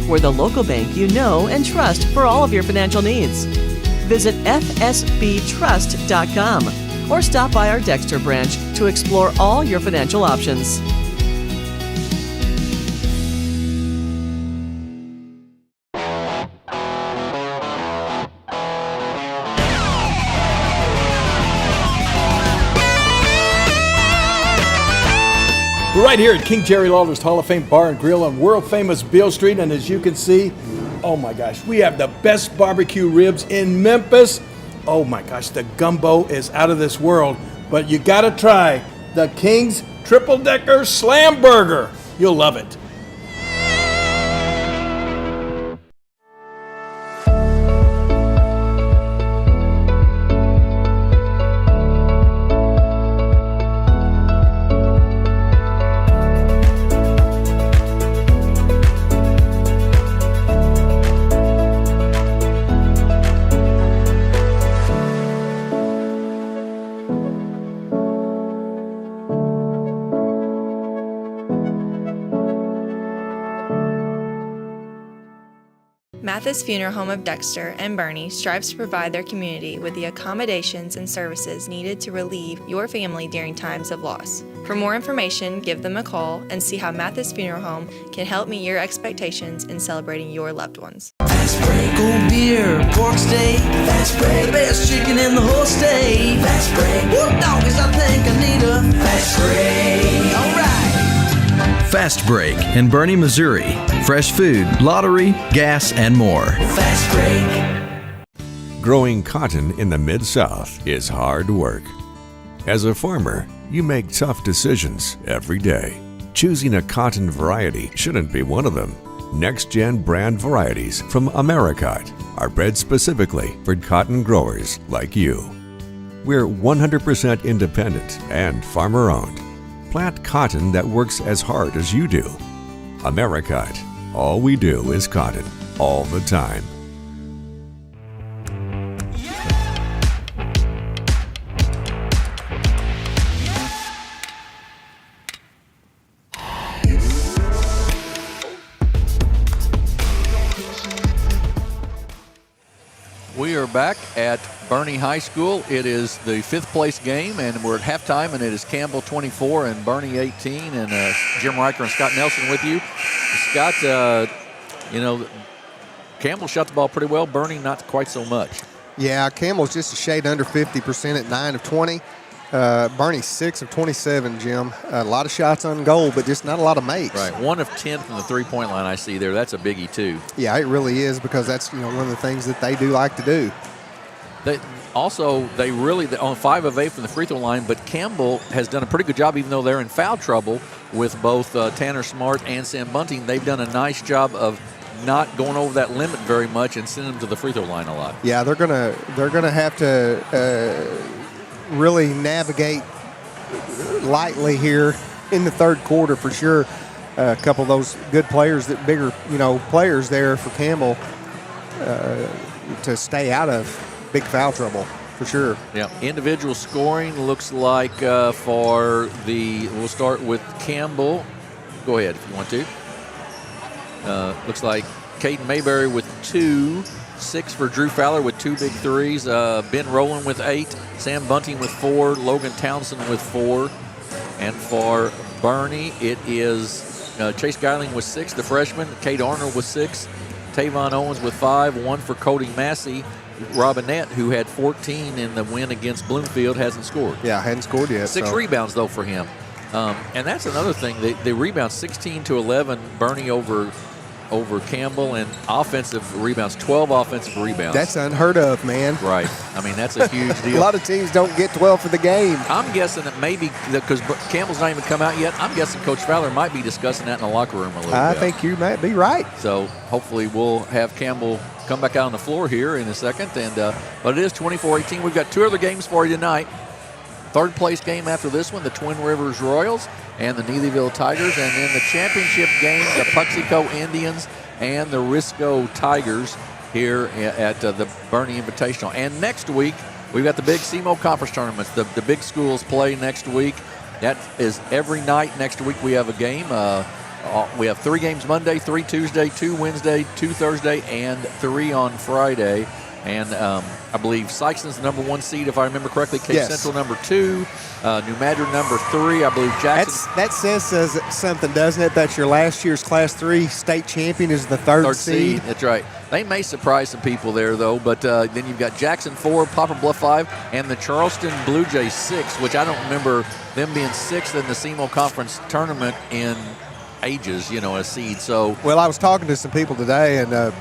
We're the local bank you know and trust for all of your financial needs. Visit fsbtrust.com or stop by our Dexter branch to explore all your financial options. We're right here at King Jerry Lawler's Hall of Fame Bar and Grill on world famous Beale Street, and as you can see, oh my gosh, we have the best barbecue ribs in Memphis. Oh my gosh, the gumbo is out of this world, but you gotta try the King's Triple Decker Slam Burger. You'll love it. Mathis Funeral Home of Dexter and Bernie strives to provide their community with the accommodations and services needed to relieve your family during times of loss. For more information, give them a call and see how Mathis Funeral Home can help meet your expectations in celebrating your loved ones. Fast break, cold beer, pork steak. Fast break, the best chicken in the whole state. Fast break, whoop doggies, I think I need a fast break. All right. Fast Break in Bernie, Missouri. Fresh food, lottery, gas, and more. Fast break. Growing cotton in the Mid-South is hard work. As a farmer, you make tough decisions every day. Choosing a cotton variety shouldn't be one of them. Next-gen brand varieties from Americot are bred specifically for cotton growers like you. We're 100% independent and farmer-owned. Plant cotton that works as hard as you do. Americot. All we do is cotton, all the time. We are back at Bernie High School. It is the 5th place game, and we're at halftime, and it is Campbell 24 and Bernie 18, and Jim Riker and Scott Nelson with you. Scott, Campbell shot the ball pretty well. Bernie, not quite so much. Yeah, Campbell's just a shade under 50% at 9 of 20. Bernie 6 of 27, Jim. A lot of shots on goal, but just not a lot of makes. Right, 1 of 10 from the three-point line I see there. That's a biggie too. Yeah, it really is, because that's one of the things that they do like to do. They really on 5 of 8 from the free throw line, but Campbell has done a pretty good job, even though they're in foul trouble with both Tanner Smart and Sam Bunting. They've done a nice job of not going over that limit very much and sending them to the free throw line a lot. Yeah, they're gonna have to really navigate lightly here in the third quarter for sure. A couple of those good players, bigger players there for Campbell to stay out of big foul trouble for sure. Yeah, individual scoring looks like we'll start with Campbell. Go ahead if you want to. Looks like Caden Mayberry with 2. 6 for Drew Fowler with 2 big threes. Ben Rowland with 8. Sam Bunting with 4. Logan Townsend with 4. And for Bernie, it is Chase Geiling with 6, the freshman. Cade Arnold with 6. Tavon Owens with 5. 1 for Cody Massey. Robinette, who had 14 in the win against Bloomfield, hasn't scored. Yeah, hadn't scored yet. 6 rebounds, though, for him. And that's another thing. They rebound 16-11, Bernie over Campbell, and offensive rebounds, 12 offensive rebounds. That's unheard of, man. Right. I mean, that's a huge deal. A lot of teams don't get 12 for the game. I'm guessing that maybe, because Campbell's not even come out yet, I'm guessing Coach Fowler might be discussing that in the locker room a little bit. I think you might be right. So hopefully we'll have Campbell come back out on the floor here in a second. But it is 24-18. We've got 2 other games for you tonight. Third place game after this one, the Twin Rivers Royals and the Neelyville Tigers. And then the championship game, the Puxico Indians and the Risco Tigers here at the Bernie Invitational. And next week, we've got the big SEMO conference tournaments. The big schools play next week. That is every night next week we have a game. We have 3 games Monday, 3 Tuesday, 2 Wednesday, 2 Thursday, and 3 on Friday. And I believe Sykeston's the number 1 seed, if I remember correctly. Cape Central number 2, New Madrid number 3. I believe Jackson. That says something, doesn't it? That your last year's Class 3 state champion is the third seed. That's right. They may surprise some people there, though. But then you've got Jackson 4, Poplar Bluff 5, and the Charleston Blue Jays 6, which I don't remember them being 6th in the SEMO Conference tournament in ages, a seed. So, well, I was talking to some people today, and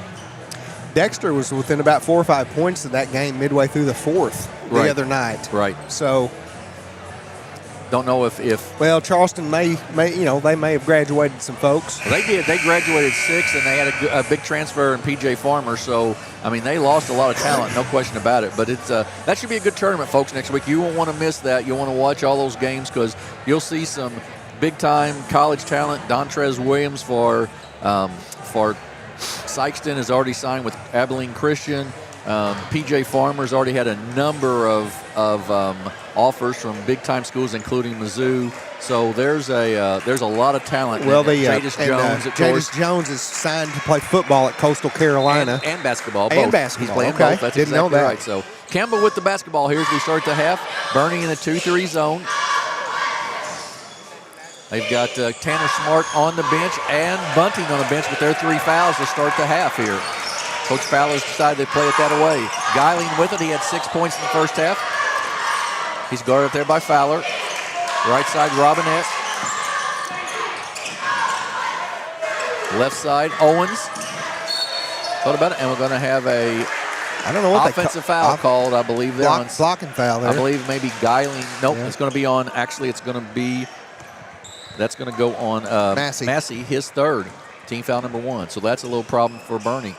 Dexter was within about 4 or 5 points of that game midway through the 4th the other night. Right. So, don't know if well, Charleston may they may have graduated some folks. Well, they did. They graduated 6, and they had a big transfer in P.J. Farmer. So, I mean, they lost a lot of talent, no question about it. But it's that should be a good tournament, folks, next week. You won't want to miss that. You'll want to watch all those games because you'll see some big-time college talent. Dontrez Williams for Sykeston has already signed with Abilene Christian. PJ Farmer's already had a number of offers from big-time schools, including Mizzou. So there's a lot of talent. Well, Jadis Jones, of course. Jadis Jones is signed to play football at Coastal Carolina. And basketball, both. And basketball, He's playing okay. both. That's Didn't exactly know that. right. So Campbell with the basketball here as we start the half. Bernie in a 2-3 zone. They've got Tanner Smart on the bench and Bunting on the bench with their 3 fouls to start the half here. Coach Fowler's decided to play it that away. Geiling with it. He had 6 points in the first half. He's guarded there by Fowler. Right side, Robinette. Left side, Owens. Thought about it, and we're going to have a offensive foul called, I believe. Blocking foul there. I believe maybe Geiling. Nope, It's going to be on. Actually, it's going to be. That's going to go on Massey, his third. Team foul number 1. So that's a little problem for Bernie.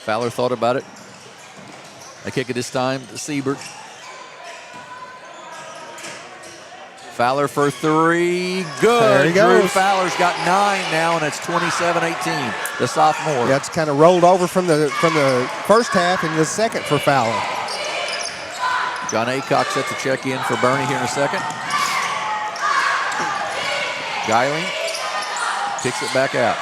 Fowler thought about it. They kick it this time to Siebert. Fowler for 3. Good. There he goes. Drew Fowler's got 9 now, and it's 27-18. The sophomore. That's kind of rolled over from the first half into the second for Fowler. John Aycock sets a check in for Bernie here in a second. Geiling kicks it back out.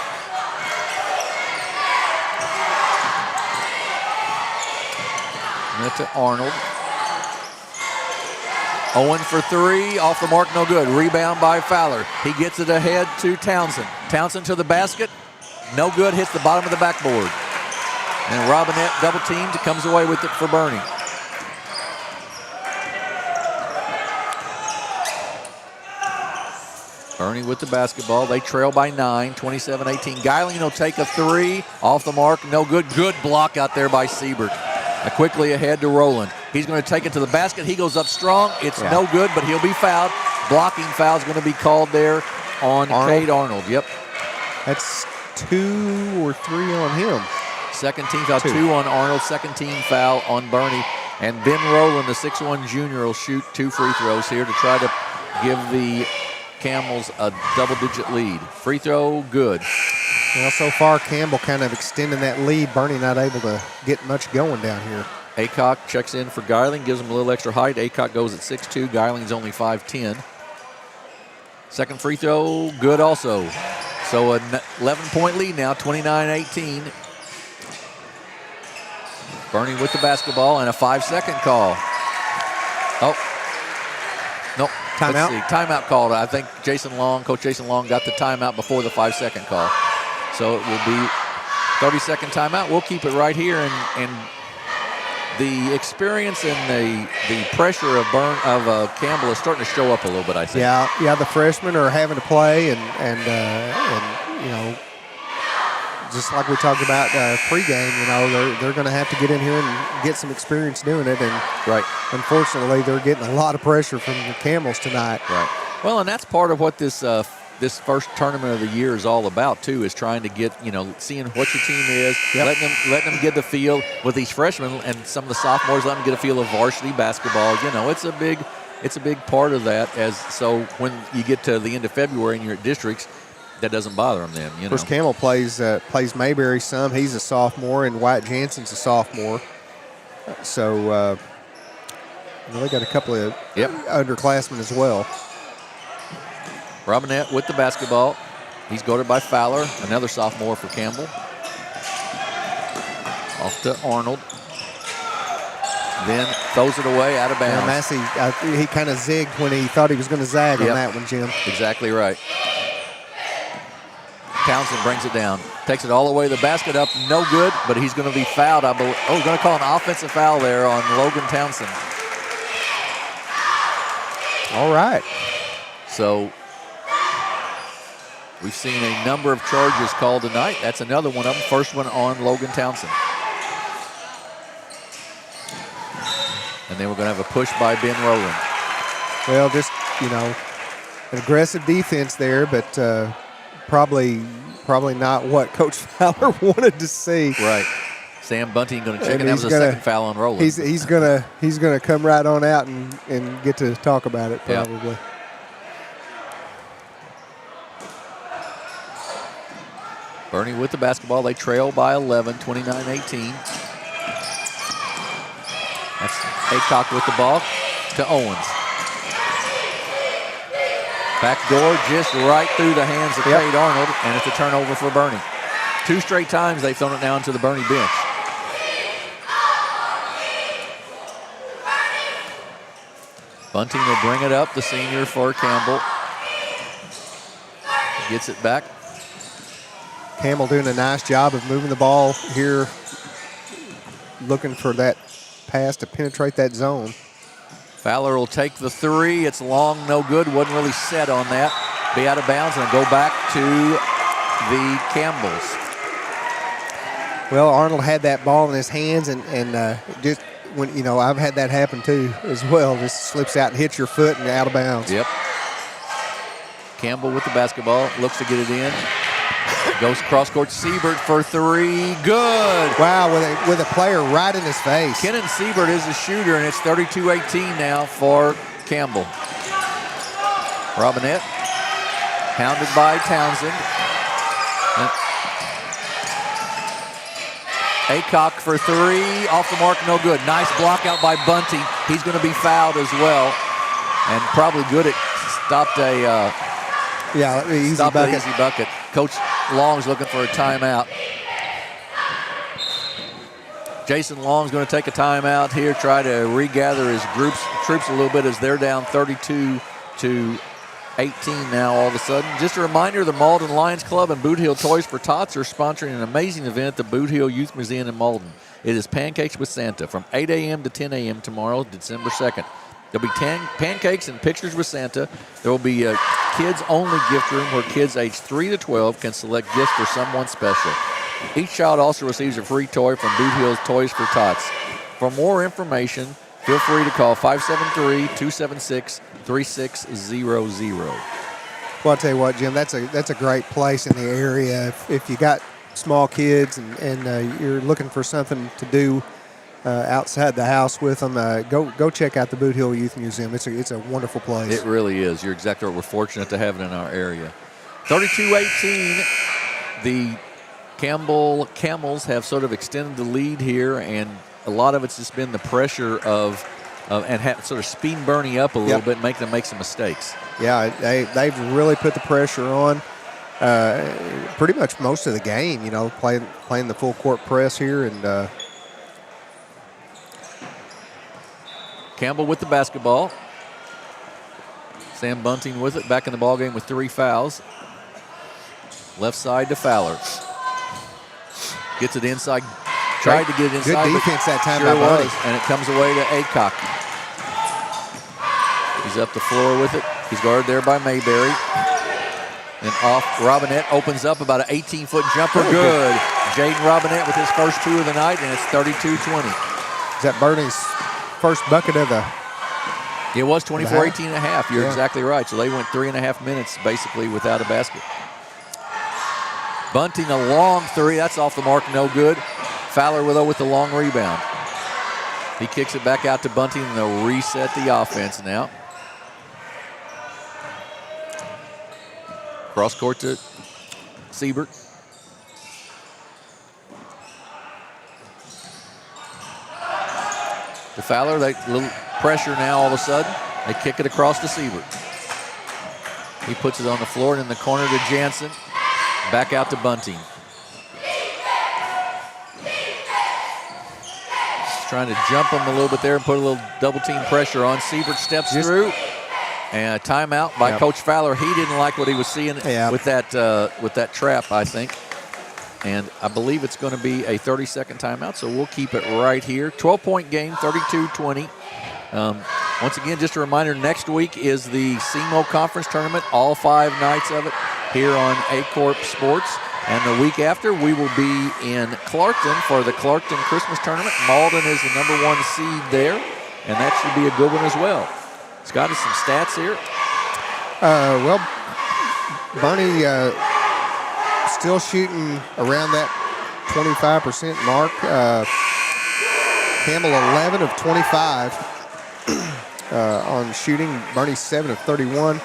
To Arnold. Owen for 3, off the mark, no good. Rebound by Fowler. He gets it ahead to Townsend. Townsend to the basket, no good, hits the bottom of the backboard. And Robinette double teamed, comes away with it for Bernie. Bernie with the basketball. They trail by 9, 27-18. Geiling will take a 3, off the mark, no good. Good block out there by Siebert. Quickly ahead to Rowland. He's going to take it to the basket. He goes up strong. It's no good, but he'll be fouled. Blocking foul is going to be called there on Cade Arnold. Yep. That's 2 or 3 on him. Second team foul, 2 on Arnold. Second team foul on Bernie. And Ben Rowland, the 6'1 junior, will shoot 2 free throws here to try to give the Camels a double-digit lead. Free throw, good. Well, so far, Campbell kind of extending that lead. Bernie not able to get much going down here. Aycock checks in for Geiling, gives him a little extra height. Aycock goes at 6'2". Geiling's only 5'10". Second free throw, good also. So an 11-point lead now, 29-18. Bernie with the basketball and a 5-second call. Oh, no. Timeout? Let's see. Timeout called. I think Coach Jason Long got the timeout before the 5-second call. So it will be 30-second timeout. We'll keep it right here, and the experience and the pressure of Campbell is starting to show up a little bit, I think. Yeah. The freshmen are having to play, and you know, just like we talked about pregame, you know, they're going to have to get in here and get some experience doing it. And unfortunately, they're getting a lot of pressure from the Camels tonight. Right. Well, and that's part of what this first tournament of the year is all about too, is trying to get, you know, seeing what your team is, letting them get the feel with these freshmen and some of the sophomores, letting them get a feel of varsity basketball. You know, it's a big part of that. So when you get to the end of February and you're at districts, that doesn't bother them then. You know. Of course, Campbell plays Mayberry some. He's a sophomore, and Wyatt Jansen's a sophomore. So they got a couple of underclassmen as well. Robinette with the basketball. He's guarded by Fowler, another sophomore for Campbell. Off to Arnold. Then throws it away out of bounds. Massey, he kind of zigged when he thought he was going to zag on that one, Jim. Exactly right. Townsend brings it down. Takes it all the way to the basket, up, no good, but he's going to be fouled, I believe. Oh, going to call an offensive foul there on Logan Townsend. All right. So we've seen a number of charges called tonight. That's another one of them. First one on Logan Townsend. And then we're going to have a push by Ben Rowland. Well, just, you know, an aggressive defense there, but probably not what Coach Fowler wanted to see. Right. Sam Bunting going to check, and that was a second foul on Rowland. He's gonna come right on out and get to talk about it probably. Yep. Bernie with the basketball. They trail by 11, 29-18. That's Aycorp with the ball to Owens. Back door just right through the hands of Cade Arnold, and it's a turnover for Bernie. 2 straight times they've thrown it down to the Bernie bench. Bunting will bring it up, the senior for Campbell. Gets it back. Campbell doing a nice job of moving the ball here, looking for that pass to penetrate that zone. Fowler will take the 3. It's long, no good. Wasn't really set on that. Be out of bounds and go back to the Campbells. Well, Arnold had that ball in his hands, and just when I've had that happen too as well. Just slips out and hits your foot and out of bounds. Yep. Campbell with the basketball, looks to get it in. Goes cross court to Siebert for 3. Good. Wow, with a player right in his face. Kenan Siebert is the shooter, and it's 32-18 now for Campbell. Robinette, hounded by Townsend. Aycorp for 3, off the mark, no good. Nice block out by Bunting. He's going to be fouled as well, and probably good at stopped a easy bucket. Coach Long's looking for a timeout. Jason Long's going to take a timeout here, try to regather his troops a little bit as they're down 32-18 now all of a sudden. Just a reminder, the Malden Lions Club and Boot Hill Toys for Tots are sponsoring an amazing event at the Boot Hill Youth Museum in Malden. It is Pancakes with Santa from 8 a.m. to 10 a.m. tomorrow, December 2nd. There'll be 10 pancakes and pictures with Santa. There will be a kids-only gift room where kids aged 3 to 12 can select gifts for someone special. Each child also receives a free toy from Boot Hill's Toys for Tots. For more information, feel free to call 573-276-3600. Well, I'll tell you what, Jim, that's a great place in the area. If you got small kids and you're looking for something to do outside the house with them, go check out the Boot Hill Youth Museum. It's a wonderful place. It really is. You're exactly right. We're fortunate to have it in our area. 32-18, the Campbell Camels have sort of extended the lead here, and a lot of it's just been the pressure of sort of speeding Bernie up a little bit, making them make some mistakes. Yeah, they've really put the pressure on pretty much most of the game, playing the full court press here. And Campbell with the basketball. Sam Bunting with it, back in the ballgame with 3 fouls. Left side to Fowler. Gets it inside. Tried to get it inside. Good defense that time by Bernie. And it comes away to Aycorp. He's up the floor with it. He's guarded there by Mayberry. And off, Robinette opens up about an 18-foot jumper. Good. Jaden Robinette with his first 2 of the night, and it's 32-20. Is that Bernie's first bucket of the... It was 24-18 and a half. You're exactly right. So they went 3.5 minutes basically without a basket. Bunting a long 3. That's off the mark, no good. Fowler with the long rebound. He kicks it back out to Bunting, and they'll reset the offense now. Cross court to Siebert. To Fowler, a little pressure now all of a sudden. They kick it across to Siebert. He puts it on the floor and in the corner to Jansen. Back out to Bunting. Trying to jump him a little bit there and put a little double team pressure on. Siebert steps through. And a timeout by Coach Fowler. He didn't like what he was seeing with that trap, I think. And I believe it's going to be a 30-second timeout, so we'll keep it right here. 12-point game, 32-20. Once again, just a reminder, next week is the SEMO Conference Tournament, all 5 nights of it here on Aycorp Sports. And the week after, we will be in Clarkton for the Clarkton Christmas Tournament. Malden is the #1 seed there, and that should be a good one as well. Scott has some stats here. Bernie still shooting around that 25% mark. Campbell 11 of 25 on shooting. Bernie 7 of 31.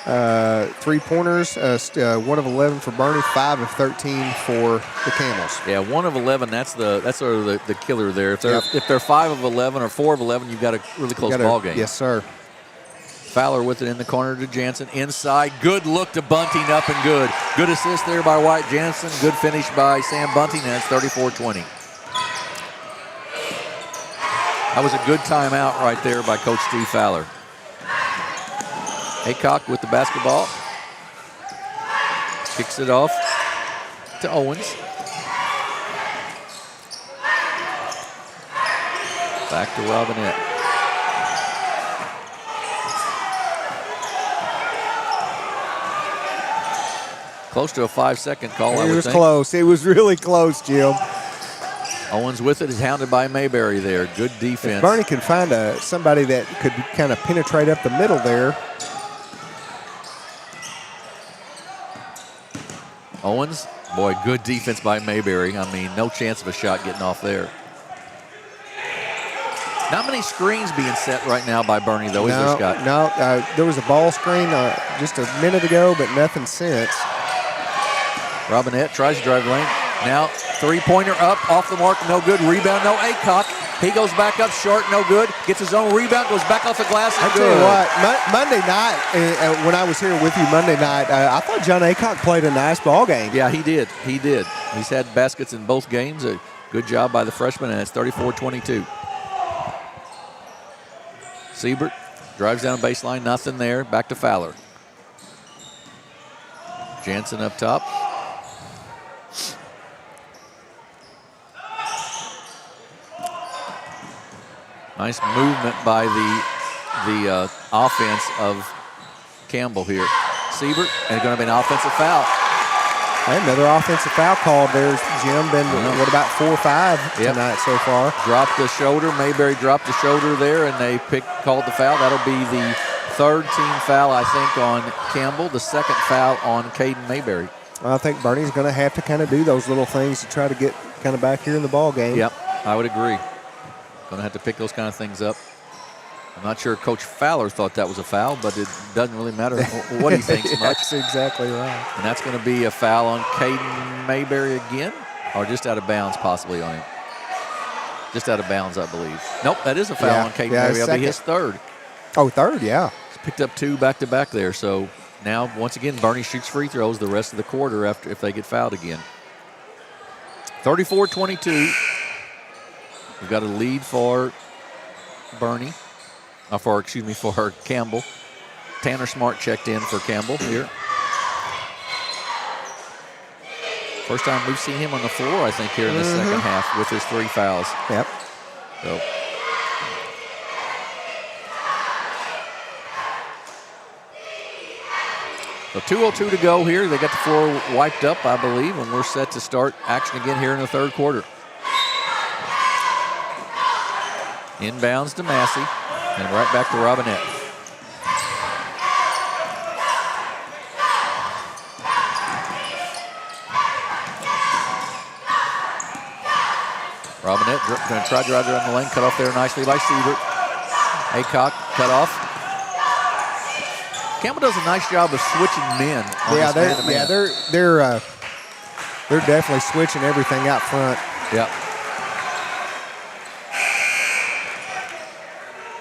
3-pointers, 1 of 11 for Bernie, 5 of 13 for the Camels. Yeah, 1 of 11. That's sort of the killer there. If they're 5 of 11 or 4 of 11, you've got a really close ball game. Yes, sir. Fowler with it in the corner to Jansen. Inside, good look to Bunting, up and good. Good assist there by White Jansen. Good finish by Sam Bunting, and it's 34-20. That was a good timeout right there by Coach Steve Fowler. Aycock with the basketball. Kicks it off to Owens. Back to Robinette. Close to a 5-second call, I would think. It was close. It was really close, Jim. Owens with it is hounded by Mayberry there. Good defense. If Bernie could find somebody that could kind of penetrate up the middle there. Owens, boy, good defense by Mayberry. I mean, no chance of a shot getting off there. Not many screens being set right now by Bernie, though, is there, Scott? No, there was a ball screen just a minute ago, but nothing since. Robinette tries to drive the lane. Now, 3-pointer up, off the mark, no good. Rebound, no. Aycock. He goes back up short, no good. Gets his own rebound, goes back off the glass, and I tell you what, Monday night, when I was here with you Monday night, I thought John Aycock played a nice ball game. Yeah, he did. He did. He's had baskets in both games. A good job by the freshman, and it's 34-22. Siebert drives down baseline, nothing there. Back to Fowler. Jansen up top. Nice movement by the offense of Campbell here. Siebert, and it's going to be an offensive foul. Hey, another offensive foul called. There's Jim. Been what about 4 or 5 tonight so far? Dropped the shoulder. Mayberry dropped the shoulder there, and they called the foul. That'll be the 3rd team foul, I think, on Campbell. The 2nd foul on Caden Mayberry. Well, I think Bernie's going to have to kind of do those little things to try to get kind of back here in the ball game. Yep, I would agree. Going to have to pick those kind of things up. I'm not sure Coach Fowler thought that was a foul, but it doesn't really matter what he thinks much. That's exactly right. And that's going to be a foul on Caden Mayberry again, or just out of bounds possibly on him. Just out of bounds, I believe. Nope, that is a foul on Caden Mayberry. That'll be his 3rd. Oh, 3rd, yeah. He's picked up 2 back-to-back there. So now, once again, Bernie shoots free throws the rest of the quarter after if they get fouled again. 34-22. We've got a lead for Bernie. For Campbell. Tanner Smart checked in for Campbell here. First time we've seen him on the floor, I think, here in the second half with his 3 fouls. Yep. So 2:02 to go here. They got the floor wiped up, I believe, and we're set to start action again here in the 3rd quarter. Inbounds to Massey, and right back to Robinette. Robinette going to try to drive around the lane, cut off there nicely by Siebert. Aycock cut off. Campbell does a nice job of switching men. They're definitely switching everything out front. Yep.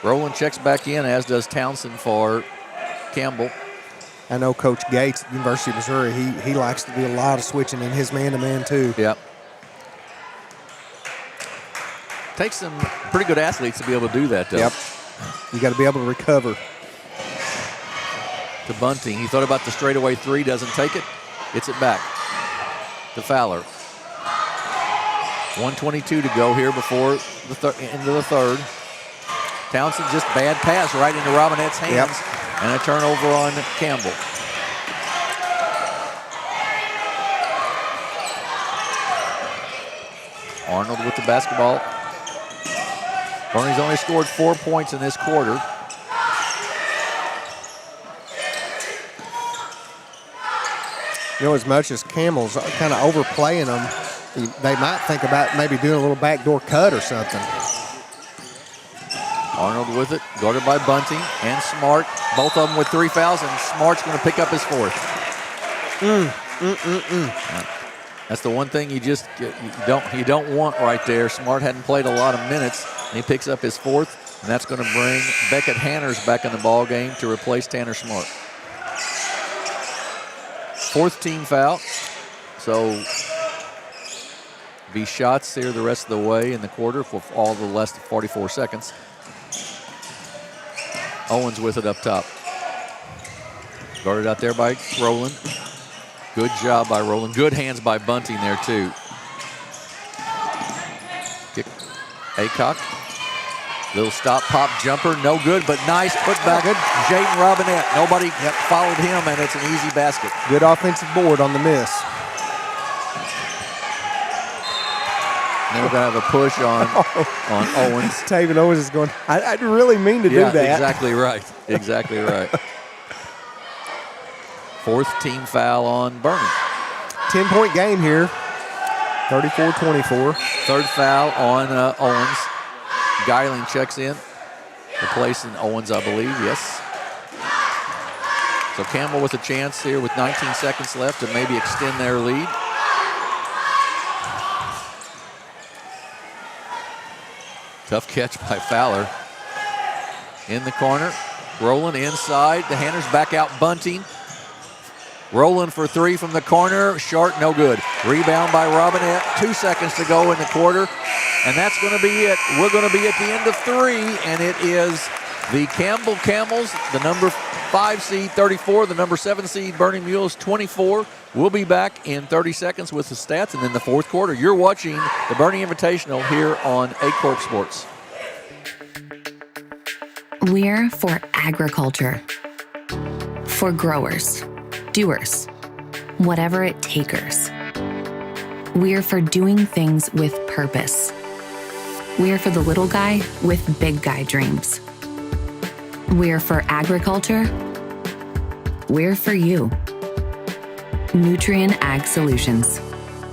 Rowland checks back in, as does Townsend for Campbell. I know Coach Gates at the University of Missouri, he likes to do a lot of switching in his man-to-man too. Yep. Takes some pretty good athletes to be able to do that, though. Yep. You got to be able to recover. To Bunting. He thought about the straightaway 3, doesn't take it. Gets it back to Fowler. 1:22 to go here before into the 3rd. Townsend just bad pass right into Robinette's hands, and a turnover on Campbell. Arnold with the basketball. Bernie's only scored 4 points in this quarter. You know, as much as Campbell's kind of overplaying them, they might think about maybe doing a little backdoor cut or something. Arnold with it, guarded by Bunting and Smart. Both of them with 3 fouls, and Smart's going to pick up his 4th. That's the one thing you don't want right there. Smart hadn't played a lot of minutes, and he picks up his 4th, and that's going to bring Beckett Hanners back in the ball game to replace Tanner Smart. 4th team foul, so be shots here the rest of the way in the quarter for all the less than 44 seconds. Owens with it up top. Guarded out there by Rowland. Good job by Rowland. Good hands by Bunting there too. Kick. Aycock. Little stop pop jumper. No good, but nice putback. Good. Jaden Robinette. Nobody followed him, and it's an easy basket. Good offensive board on the miss. Now we're going to have a push on Owens. Taven Owens is going, I really mean to do that. Exactly right. Exactly right. 4th team foul on Bernie. 10-point game here. 34-24. 3rd foul on Owens. Geiling checks in. Replacing Owens, I believe. Yes. So Campbell with a chance here with 19 seconds left to maybe extend their lead. Tough catch by Fowler. In the corner. Rowland inside. The Hanners back out Bunting. Rowland for 3 from the corner. Short, no good. Rebound by Robinette. 2 seconds to go in the quarter. And that's going to be it. We're going to be at the end of 3. And it is the Campbell Camels, the number 5 seed 34, the number 7 seed Bernie Mules 24. We'll be back in 30 seconds with the stats and then the 4th quarter. You're watching the Bernie Invitational here on Aycorp Sports. We're for agriculture, for growers, doers, whatever it takers. We're for doing things with purpose. We're for the little guy with big guy dreams. We're for agriculture. We're for you. Nutrien Ag Solutions,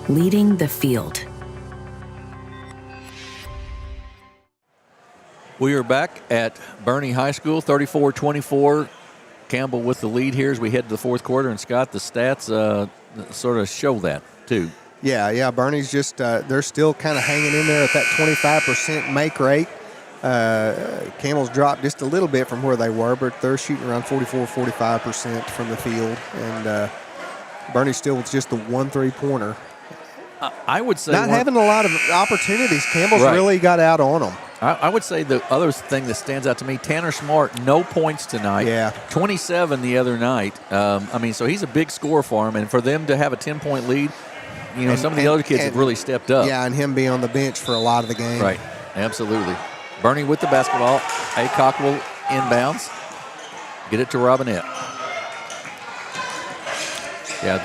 leading the field. We are back at Bernie High School, 34-24. Campbell with the lead here as we head to the 4th quarter. And Scott, the stats sort of show that too. Yeah. Bernie's just, they're still kind of hanging in there at that 25% make rate. Campbell's dropped just a little bit from where they were, but they're shooting around 44-45% from the field. And Bernie still with just the 1 3-pointer. I would say not having a lot of opportunities. Campbell's really got out on them. I would say the other thing that stands out to me, Tanner Smart, no points tonight. Yeah. 27 the other night. So he's a big scorer for him, and for them to have a 10-point lead, some of the other kids have really stepped up. Yeah, and him being on the bench for a lot of the game. Right, absolutely. Bernie with the basketball. Aycock will inbounds. Get it to Robinette. Yeah,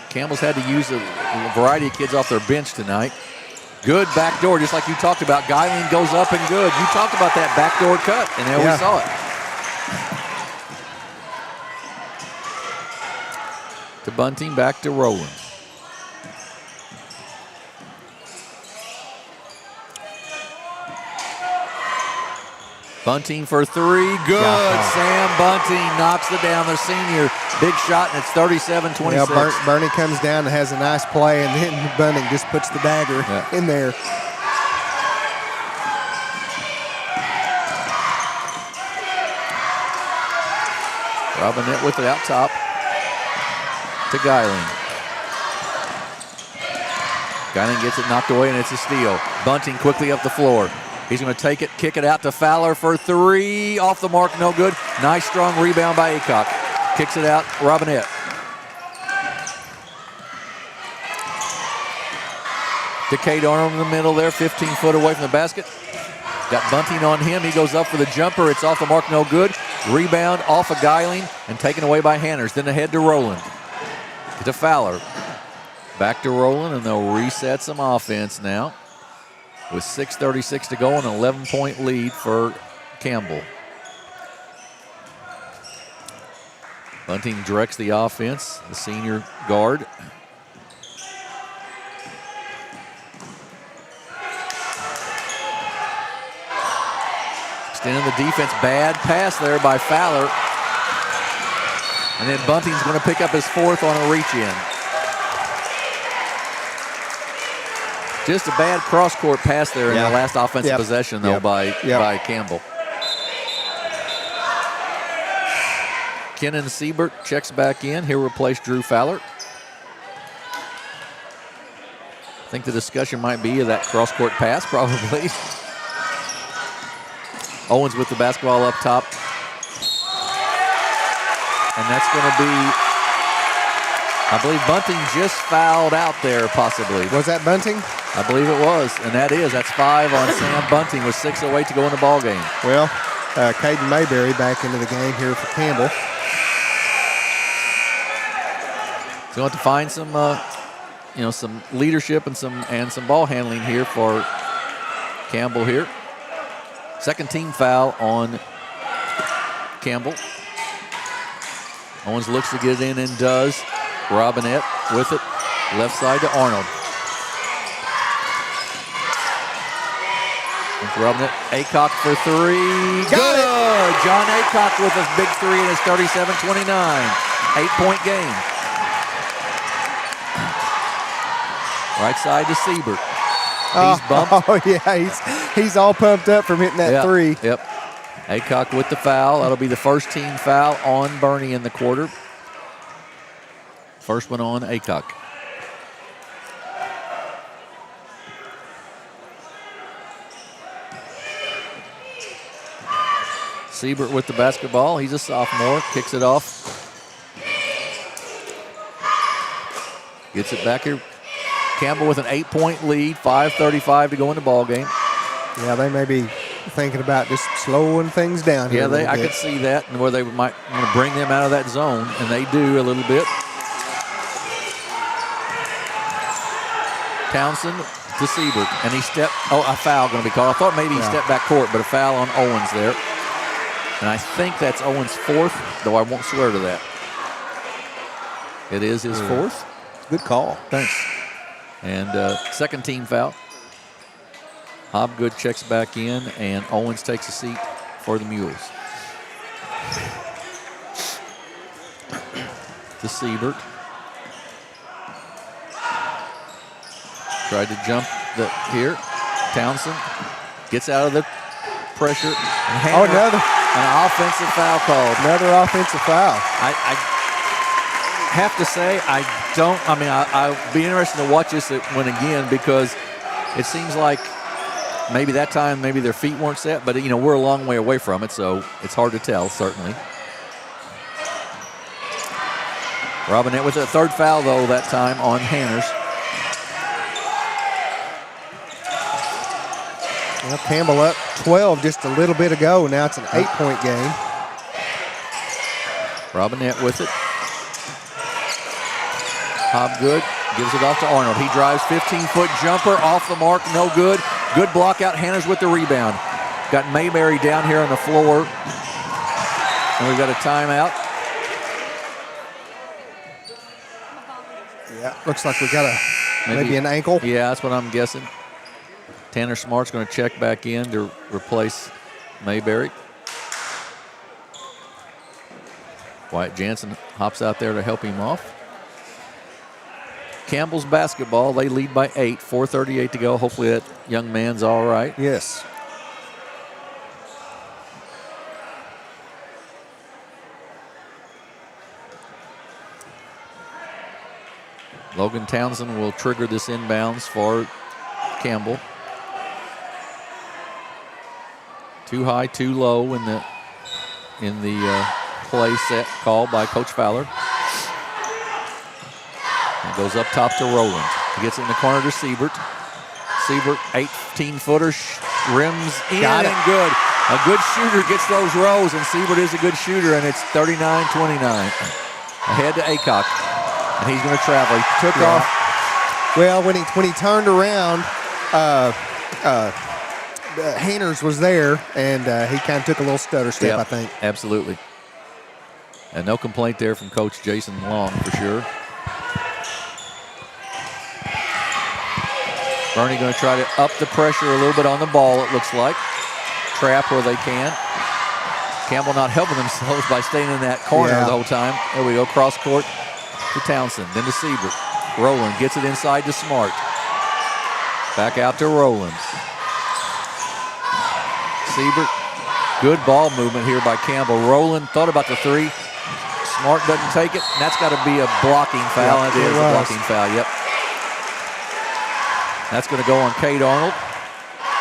Campbell's had to use a variety of kids off their bench tonight. Good backdoor, just like you talked about. Geiling goes up and good. You talked about that backdoor cut, and there we saw it. To Bunting, back to Rowland. Bunting for 3, good. Sam Bunting knocks it down, the senior. Big shot, and it's 37-26. Yeah, Bernie comes down and has a nice play, and then Bunting just puts the dagger in there. Robinette with it out top to Geiling. Geiling gets it knocked away, and it's a steal. Bunting quickly up the floor. He's going to take it, kick it out to Fowler for 3. Off the mark, no good. Nice, strong rebound by Aycock. Kicks it out, Robinette. To Cade Arnold in the middle there, 15 foot away from the basket. Got Bunting on him. He goes up for the jumper. It's off the mark, no good. Rebound off of Geiling and taken away by Hanners. Then ahead to Rowland. To Fowler. Back to Rowland, and they'll reset some offense now. With 6:36 to go and an 11-point lead for Campbell. Bunting directs the offense, the senior guard. Extending the defense. Bad pass there by Fowler. And then Bunting's going to pick up his 4th on a reach-in. Just a bad cross-court pass there in the last offensive possession, though, by Campbell. Kenan Siebert checks back in. He'll replace Drew Fowler. I think the discussion might be of that cross-court pass, probably. Owens with the basketball up top. And that's going to be, I believe Bunting just fouled out there, possibly. Was that Bunting? I believe it was, and that's 5 on Sam Bunting with 6:08 to go in the ball game. Well, Caden Mayberry back into the game here for Campbell. So going to find some, some leadership and some ball handling here for Campbell here. Second team foul on Campbell. Owens looks to get it in and does. Robinette with it, left side to Arnold. Robinette, Aycock for 3. Got it! John Aycock with a big 3 in his 37-29. 8-point game. Right side to Siebert. He's bumped. Oh, yeah, he's all pumped up from hitting that 3. Yep. Aycock with the foul. That'll be the first team foul on Bernie in the quarter. First one on Aycock. Siebert with the basketball. He's a sophomore. Kicks it off. Gets it back here. Campbell with an 8-point lead. 5:35 to go in the ball game. Yeah, they may be thinking about just slowing things down here. Yeah, I could see that, and where they might want to bring them out of that zone, and they do a little bit. Townsend to Siebert, and he stepped. Oh, a foul going to be called. I thought maybe he stepped back court, but a foul on Owens there. And I think that's Owens' 4th, though I won't swear to that. It is his 4th. Good call. Thanks. And second team foul. Hobgood checks back in, and Owens takes a seat for the Mules. To Siebert. Tried to jump here. Townsend gets out of the pressure. And another. An offensive foul called. Another offensive foul. I have to say, I'll be interested to watch this one again, because it seems like maybe that time, maybe their feet weren't set, but we're a long way away from it, so it's hard to tell, certainly. Robinette with a 3rd foul, though, that time on Hanners. Well, Campbell up 12 just a little bit ago. Now it's an 8-point game. Robinette with it. Hobgood gives it off to Arnold. He drives, 15-foot jumper off the mark, no good. Good block out. Hanners with the rebound. Got Mayberry down here on the floor. And we've got a timeout. Yeah, looks like we got maybe an ankle. Yeah, that's what I'm guessing. Tanner Smart's going to check back in to replace Mayberry. Wyatt Jansen hops out there to help him off. Campbell's basketball. They lead by 8. 4:38 to go. Hopefully that young man's all right. Yes. Logan Townsend will trigger this inbounds for Campbell. Too high, too low in the play set called by Coach Fowler. And goes up top to Rowland. He gets it in the corner to Siebert. Siebert, 18-footer, rims in and good. A good shooter gets those rows, and Siebert is a good shooter, and it's 39-29. Ahead to Aycock, and he's going to travel. He took off. Well, when he turned around, Hanners was there, and he kind of took a little stutter step, I think. Absolutely. And no complaint there from Coach Jason Long, for sure. Bernie going to try to up the pressure a little bit on the ball, it looks like. trap where they can. Campbell not helping themselves by staying in that corner the whole time. There we go, cross court to Townsend, then to Siebert. Rowland gets it inside to Smart. Back out to Rowland. Siebert, good ball movement here by Campbell. Rowland thought about the three. Smart doesn't take it, and that's got to be a blocking foul. It is a blocking foul, yep. That's going to go on Cade Arnold.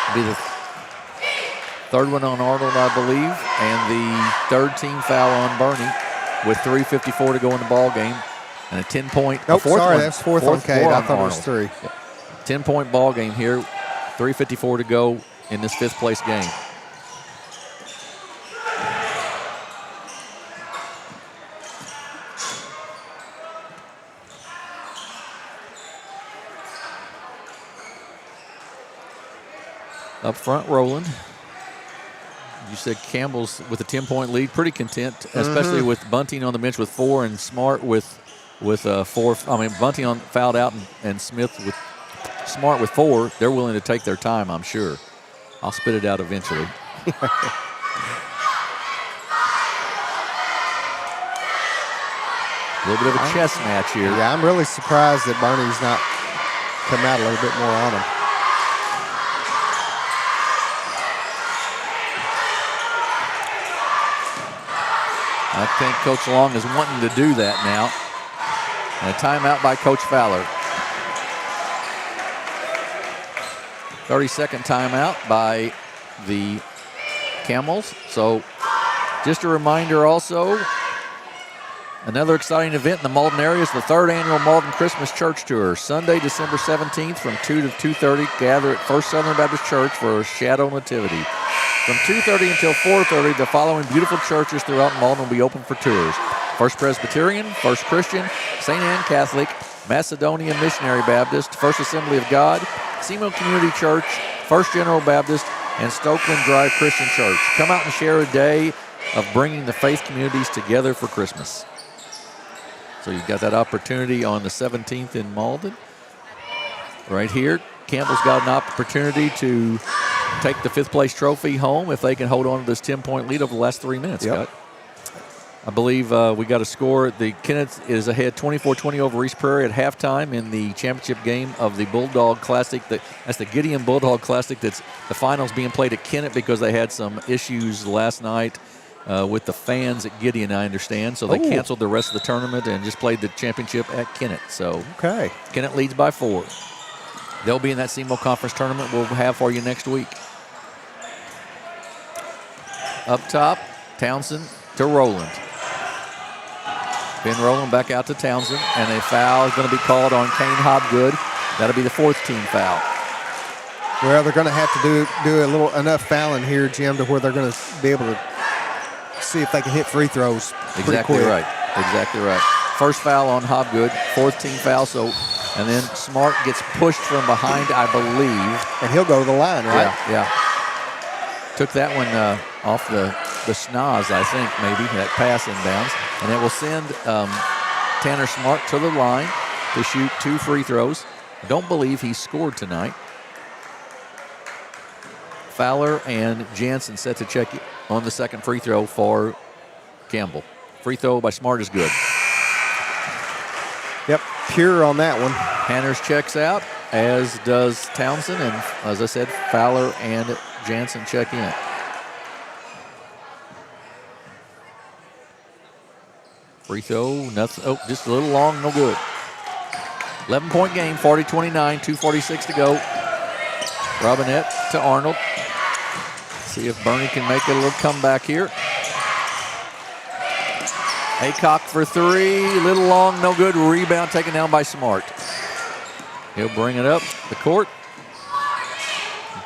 It'll be the third one on Arnold, I believe, and the third team foul on Bernie with 3:54 to go in the ball game. And a 10-point. Nope, sorry, that's fourth on Cade. I thought it was 3. 10-point ball game here. 3:54 to go in this 5th place game. Up front, Rowland. You said Campbell's with a 10-point lead, pretty content, especially with Bunting on the bench with 4 and Smart with 4. I mean, Bunting fouled out and Smith with Smart with 4. They're willing to take their time, I'm sure. I'll spit it out eventually. A little bit of a chess match here. Yeah, I'm really surprised that Bernie's not come out a little bit more on him. I think Coach Long is wanting to do that now. And a timeout by Coach Fowler. 30-second timeout by the Camels. So just a reminder also, another exciting event in the Malden area is the 3rd annual Malden Christmas Church Tour. Sunday, December 17th from 2 to 2:30. Gather at First Southern Baptist Church for a Shadow Nativity. From 2:30 until 4:30, the following beautiful churches throughout Malden will be open for tours. First Presbyterian, First Christian, St. Anne Catholic, Macedonian Missionary Baptist, First Assembly of God, Seymour Community Church, First General Baptist, and Stokeland Drive Christian Church. Come out and share a day of bringing the faith communities together for Christmas. So you've got that opportunity on the 17th in Malden. Right here, Campbell's got an opportunity to take the 5th place trophy home if they can hold on to this 10-point lead over the last 3 minutes, Scott. I believe we got a score. The Kennett is ahead 24-20 over East Prairie at halftime in the championship game of the Bulldog Classic. That's the Gideon Bulldog Classic. That's the finals being played at Kennett because they had some issues last night with the fans at Gideon, I understand. So they canceled the rest of the tournament and just played the championship at Kennett. So Kennett leads by 4. They'll be in that SEMO Conference tournament we'll have for you next week. Up top, Townsend to Rowland. Ben Rowland back out to Townsend, and a foul is going to be called on Kane Hobgood. That'll be the 4th team foul. Well, they're going to have to do enough fouling here, Jim, to where they're going to be able to see if they can hit free throws. Exactly right. Exactly right. First foul on Hobgood, 4th team foul. So, and then Smart gets pushed from behind, I believe, and he'll go to the line, right? Yeah. Took that one off the schnoz, I think, maybe, that pass inbounds. And it will send Tanner Smart to the line to shoot 2 free throws. I don't believe he scored tonight. Fowler and Jansen set to check on the second free throw for Campbell. Free throw by Smart is good. Yep, pure on that one. Hanners checks out, as does Townsend. And as I said, Fowler and Jansen check in. Free throw, nothing. Oh, just a little long, no good. 11-point game, 40-29, 2:46 to go. Robinette to Arnold. See if Bernie can make a little comeback here. Aycorp for 3, little long, no good. Rebound taken down by Smart. He'll bring it up the court.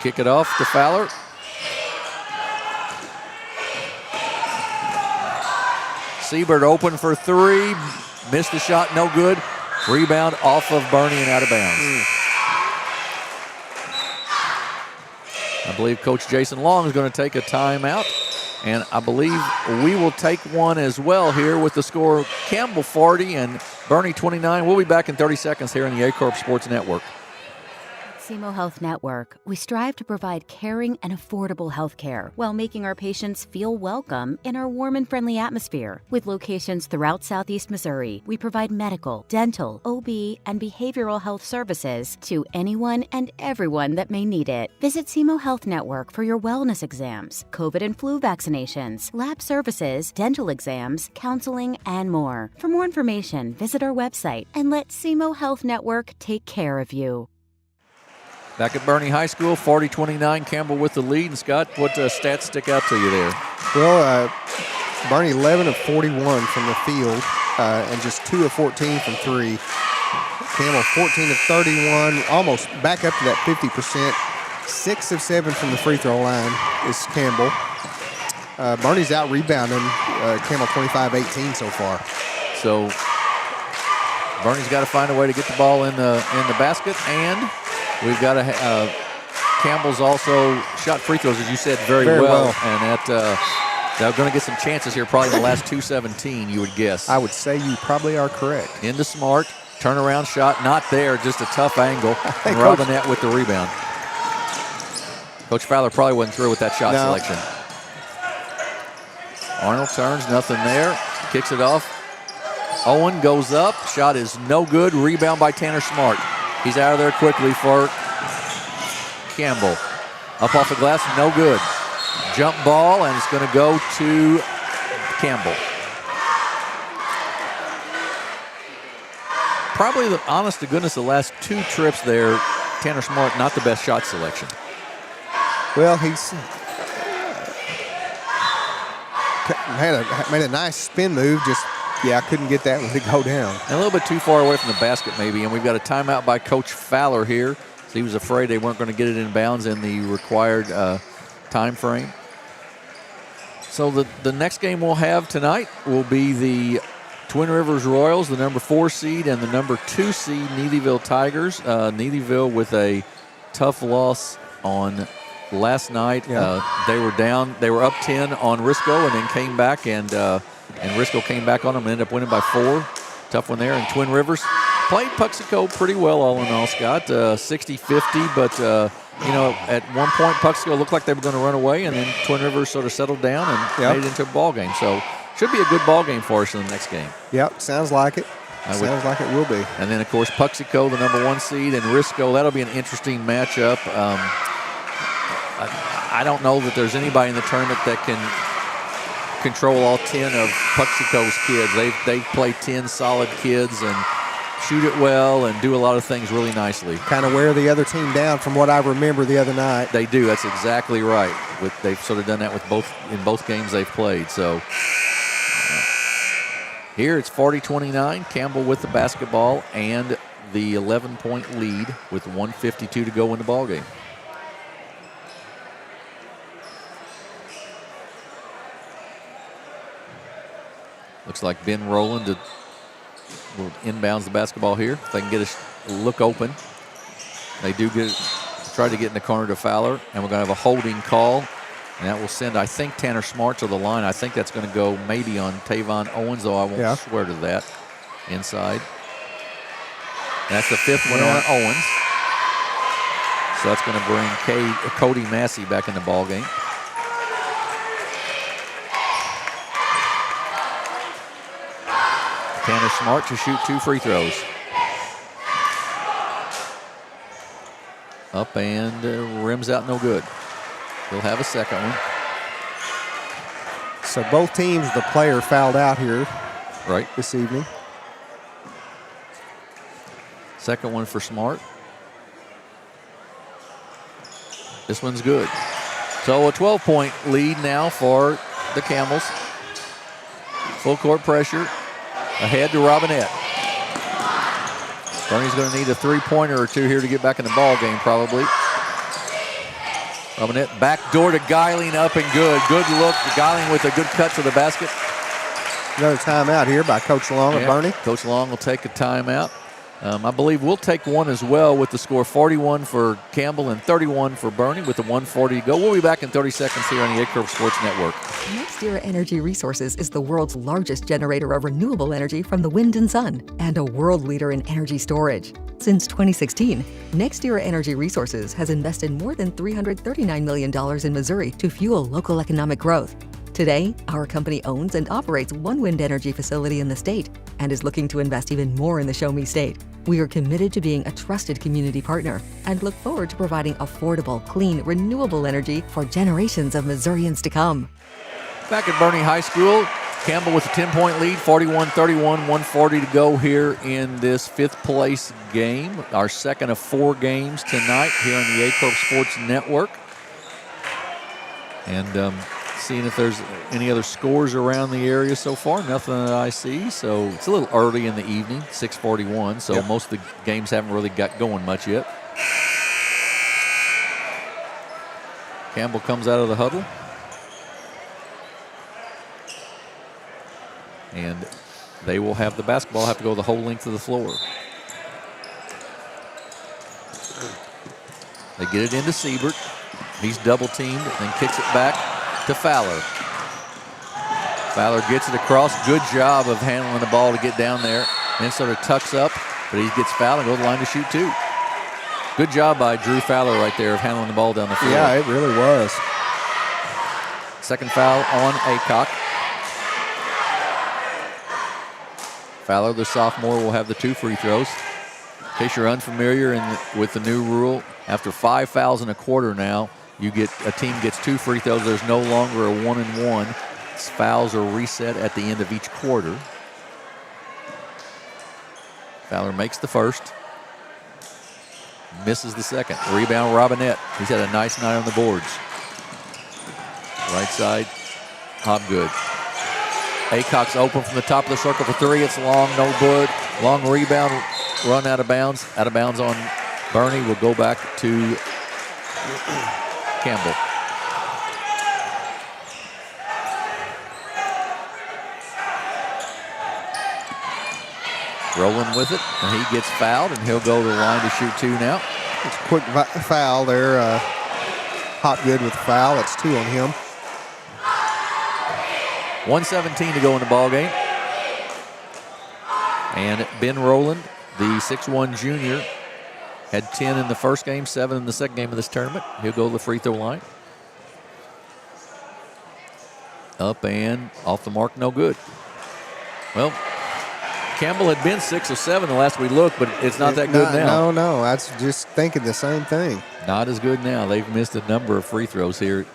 Kick it off to Fowler. Siebert open for 3. Missed the shot, no good. Rebound off of Bernie and out of bounds. I believe Coach Jason Long is going to take a timeout. And I believe we will take one as well here with the score Campbell 40 and Bernie 29. We'll be back in 30 seconds here on the Aycorp Sports Network. SEMO Health Network, we strive to provide caring and affordable health care while making our patients feel welcome in our warm and friendly atmosphere. With locations throughout Southeast Missouri, we provide medical, dental, OB, and behavioral health services to anyone and everyone that may need it. Visit SEMO Health Network for your wellness exams, COVID and flu vaccinations, lab services, dental exams, counseling, and more. For more information, visit our website and let SEMO Health Network take care of you. Back at Bernie High School, 40-29, Campbell with the lead. And Scott, what stats stick out to you there? Well, Bernie 11 of 41 from the field and just 2 of 14 from 3. Campbell 14 of 31, almost back up to that 50%. 6 of 7 from the free throw line is Campbell. Bernie's out rebounding Campbell 25-18 so far. So Bernie's got to find a way to get the ball in the basket, and we've got to Campbell's also shot free throws, as you said, very well. And that they're going to get some chances here probably in the last 2:17, you would guess. I would say you probably are correct. Into Smart, turnaround shot, not there, just a tough angle. And Robinette with the rebound. Coach Fowler probably wasn't through with that shot selection. Arnold turns, nothing there, kicks it off. Owen goes up, shot is no good, rebound by Tanner Smart. He's out of there quickly for Campbell. Up off the glass, no good. Jump ball, and it's going to go to Campbell. Probably, honest to goodness, the last 2 trips there, Tanner Smart, not the best shot selection. Well, he's made a nice spin move, just, I couldn't get that one to go down. And a little bit too far away from the basket maybe, and we've got a timeout by Coach Fowler here. So he was afraid they weren't going to get it in bounds in the required time frame. So the next game we'll have tonight will be the Twin Rivers Royals, the number 4 seed, and the number 2 seed Neelyville Tigers. Neelyville with a tough loss on last night. They were down. They were up 10 on Risco and then came back, and Risco came back on them and ended up winning by 4. Tough one there. And Twin Rivers played Puxico pretty well all in all, Scott. 60-50, but, at one point Puxico looked like they were going to run away, and then Twin Rivers sort of settled down and made it into a ball game. So should be a good ball game for us in the next game. Yep, sounds like it. Sounds like it will be. And then, of course, Puxico, the number 1 seed, and Risco. That'll be an interesting matchup. I don't know that there's anybody in the tournament that can control all 10 of Puxico's kids. They play 10 solid kids and shoot it well and do a lot of things really nicely. Kind of wear the other team down from what I remember the other night. They do. That's exactly right. They've sort of done that with both games they've played. So here it's 40-29. Campbell with the basketball and the 11-point lead with 1:52 to go in the ball game. Looks like Ben Rowland will inbounds the basketball here. If they can get a look open. They do try to get in the corner to Fowler, and we're going to have a holding call. And that will send, I think, Tanner Smart to the line. I think that's going to go maybe on Tavon Owens, though I won't swear to that. Inside. And that's the 5th one on Owens. So that's going to bring Cody Massey back in the ball game. Tanner Smart to shoot 2 free throws. Up and rims out, no good. He'll have a second one. So both teams, the player fouled out here this evening. Second one for Smart. This one's good. So a 12-point lead now for the Camels. Full court pressure. Ahead to Robinette. Bernie's going to need a 3-pointer or 2 here to get back in the ball game, probably. Robinette back door to Geiling, up and good. Good look. Geiling with a good cut to the basket. Another timeout here by Coach Long of Bernie. Coach Long will take a timeout. I believe we'll take one as well with the score 41 for Campbell and 31 for Bernie with the 1:40 to go. We'll be back in 30 seconds here on the Aycorp Sports Network. NextEra Energy Resources is the world's largest generator of renewable energy from the wind and sun and a world leader in energy storage. Since 2016, NextEra Energy Resources has invested more than $339 million in Missouri to fuel local economic growth. Today, our company owns and operates one wind energy facility in the state and is looking to invest even more in the Show Me State. We are committed to being a trusted community partner and look forward to providing affordable, clean, renewable energy for generations of Missourians to come. Back at Bernie High School, Campbell with a 10-point lead, 41-31, 140 to go here in this fifth-place game. Our second of 4 games tonight here on the Aycorp Sports Network. And seeing if there's any other scores around the area so far. Nothing that I see. So it's a little early in the evening, 6:41. So most of the games haven't really got going much yet. Campbell comes out of the huddle. And they will have the basketball, have to go the whole length of the floor. They get it into Siebert. He's double teamed and kicks it back to Fowler. Fowler gets it across. Good job of handling the ball to get down there. Then sort of tucks up, but he gets fouled and goes to the line to shoot 2. Good job by Drew Fowler right there of handling the ball down the floor. Yeah, it really was. Second foul on Aycock. Fowler, the sophomore, will have the 2 free throws. In case you're unfamiliar with the new rule, after 5 fouls in a quarter now, a team gets 2 free throws. There's no longer a 1-and-1. Fouls are reset at the end of each quarter. Fowler makes the first. Misses the second. Rebound, Robinette. He's had a nice night on the boards. Right side, Hobgood. Aycock's open from the top of the circle for 3. It's long, no good. Long rebound, run out of bounds. Out of bounds on Bernie. Will go back to Campbell. Rolling with it, and he gets fouled, and he'll go to the line to shoot 2 now. It's a quick foul there. Hopgood with the foul. That's 2 on him. 1:17 to go in the ball game. And Ben Rowland, the 6'1 junior, had 10 in the first game, 7 in the second game of this tournament. He'll go to the free throw line. Up and off the mark, no good. Well, Campbell had been 6 of 7 the last we looked, but it's not that good now. No, I was just thinking the same thing. Not as good now. They've missed a number of free throws here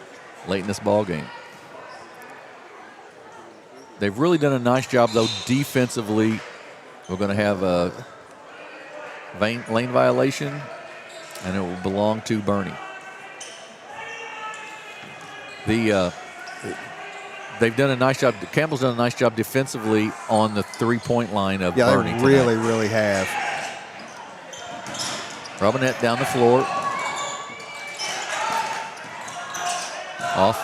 late in this ball game. They've really done a nice job, though, defensively. We're going to have a lane violation, and it will belong to Bernie. They've done a nice job. Campbell's done a nice job defensively on the 3-point line of Bernie. Yeah, they really have. Robinette down the floor. Off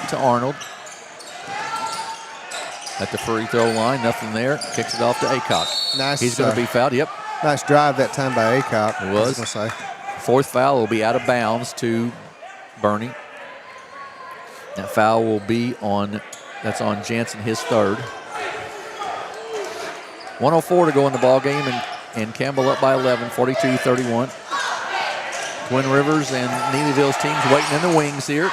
to Arnold. At the free throw line, nothing there. Kicks it off to Aycock. Nice. He's going to be fouled. Yep. Nice drive that time by Aycock. It was. Say. 4th foul will be out of bounds to Bernie. That foul will be on Jansen, his 3rd. 1:04 to go in the ball game, and Campbell up by 11, 42-31. Twin Rivers and Neelyville's teams waiting in the wings here.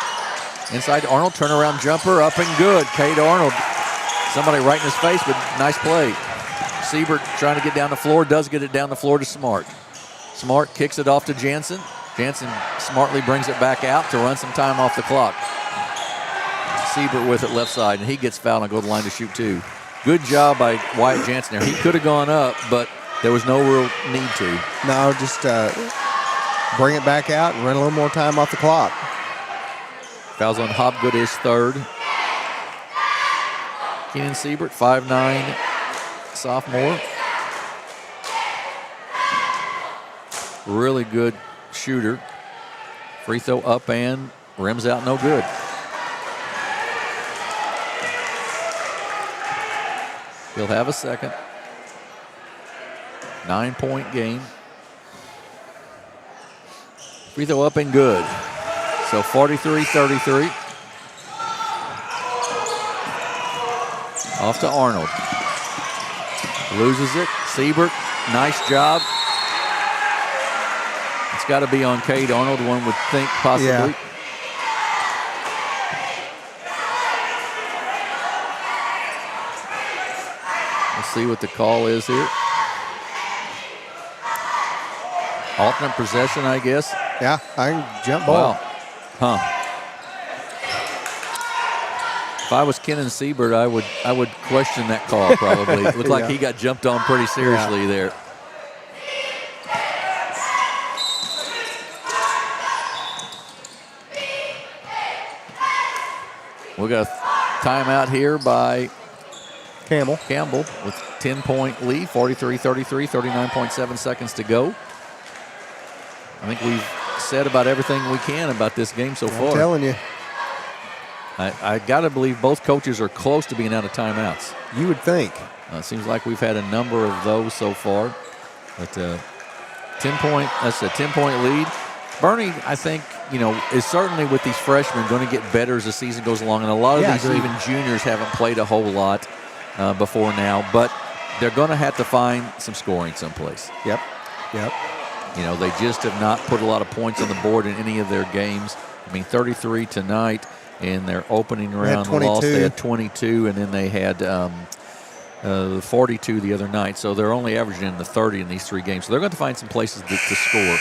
Inside to Arnold, turnaround jumper, up and good. Cade Arnold. Somebody right in his face, but nice play. Siebert trying to get down the floor, does get it down the floor to Smart. Smart kicks it off to Jansen. Jansen smartly brings it back out to run some time off the clock. Siebert with it left side, and he gets fouled and go to the line to shoot 2. Good job by Wyatt Jansen there. He could have gone up, but there was no real need to. No, just bring it back out and run a little more time off the clock. Fouls on Hobgood, his 3rd. Keenan Siebert, 5'9", sophomore. Really good shooter. Free throw up and rims out, no good. He'll have a second. 9-point game. Free throw up and good. So 43-33. Off to Arnold. Loses it. Siebert, nice job. got to be on Cade Arnold, one would think, possibly. Yeah. Let's see what the call is here. Alternate possession, I guess. Yeah, I can jump ball. Wow. Huh. If I was Kenan Siebert, I would question that call probably. It looked like he got jumped on pretty seriously there. We got a timeout here by Campbell with 10-point lead, 43-33, 39.7 seconds to go. I think we've said about everything we can about this game so far. I'm telling you. I got to believe both coaches are close to being out of timeouts. You would think. It seems like we've had a number of those so far. But 10-point lead. Bernie, I think, is certainly with these freshmen going to get better as the season goes along. And a lot of these even juniors haven't played a whole lot before now. But they're going to have to find some scoring someplace. Yep. They just have not put a lot of points on the board in any of their games. 33 tonight. In their opening round loss, they had 22, and then they had 42 the other night. So they're only averaging in the 30 in these 3 games. So they're going to find some places to score.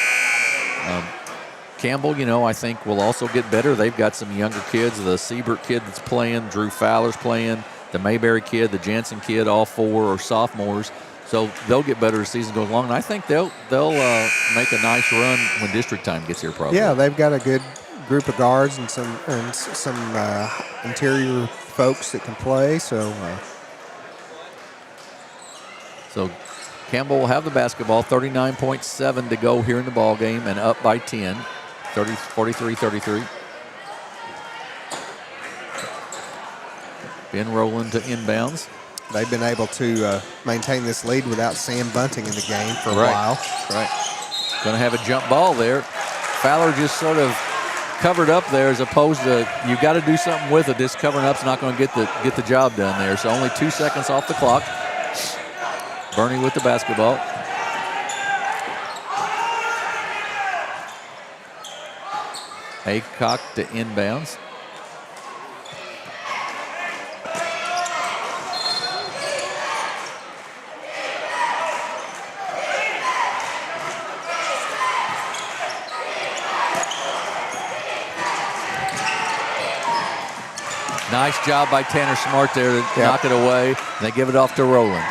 Campbell, I think will also get better. They've got some younger kids. The Siebert kid that's playing, Drew Fowler's playing, the Mayberry kid, the Jansen kid, all 4 are sophomores. So they'll get better as the season goes along. And I think they'll make a nice run when district time gets here probably. Yeah, they've got a good group of guards and some interior folks that can play. So Campbell will have the basketball. 39.7 to go here in the ball game, and up by 10, 43-33. Ben Rowland to inbounds. They've been able to maintain this lead without Sam Bunting in the game for a while. Right. Going to have a jump ball there. Fowler just sort of covered up there, as opposed to you got to do something with it. This covering up's not going to get the job done there. So only 2 seconds off the clock. Bernie with the basketball. Aycorp to inbounds. Nice job by Tanner Smart there to knock it away. And they give it off to Rowland.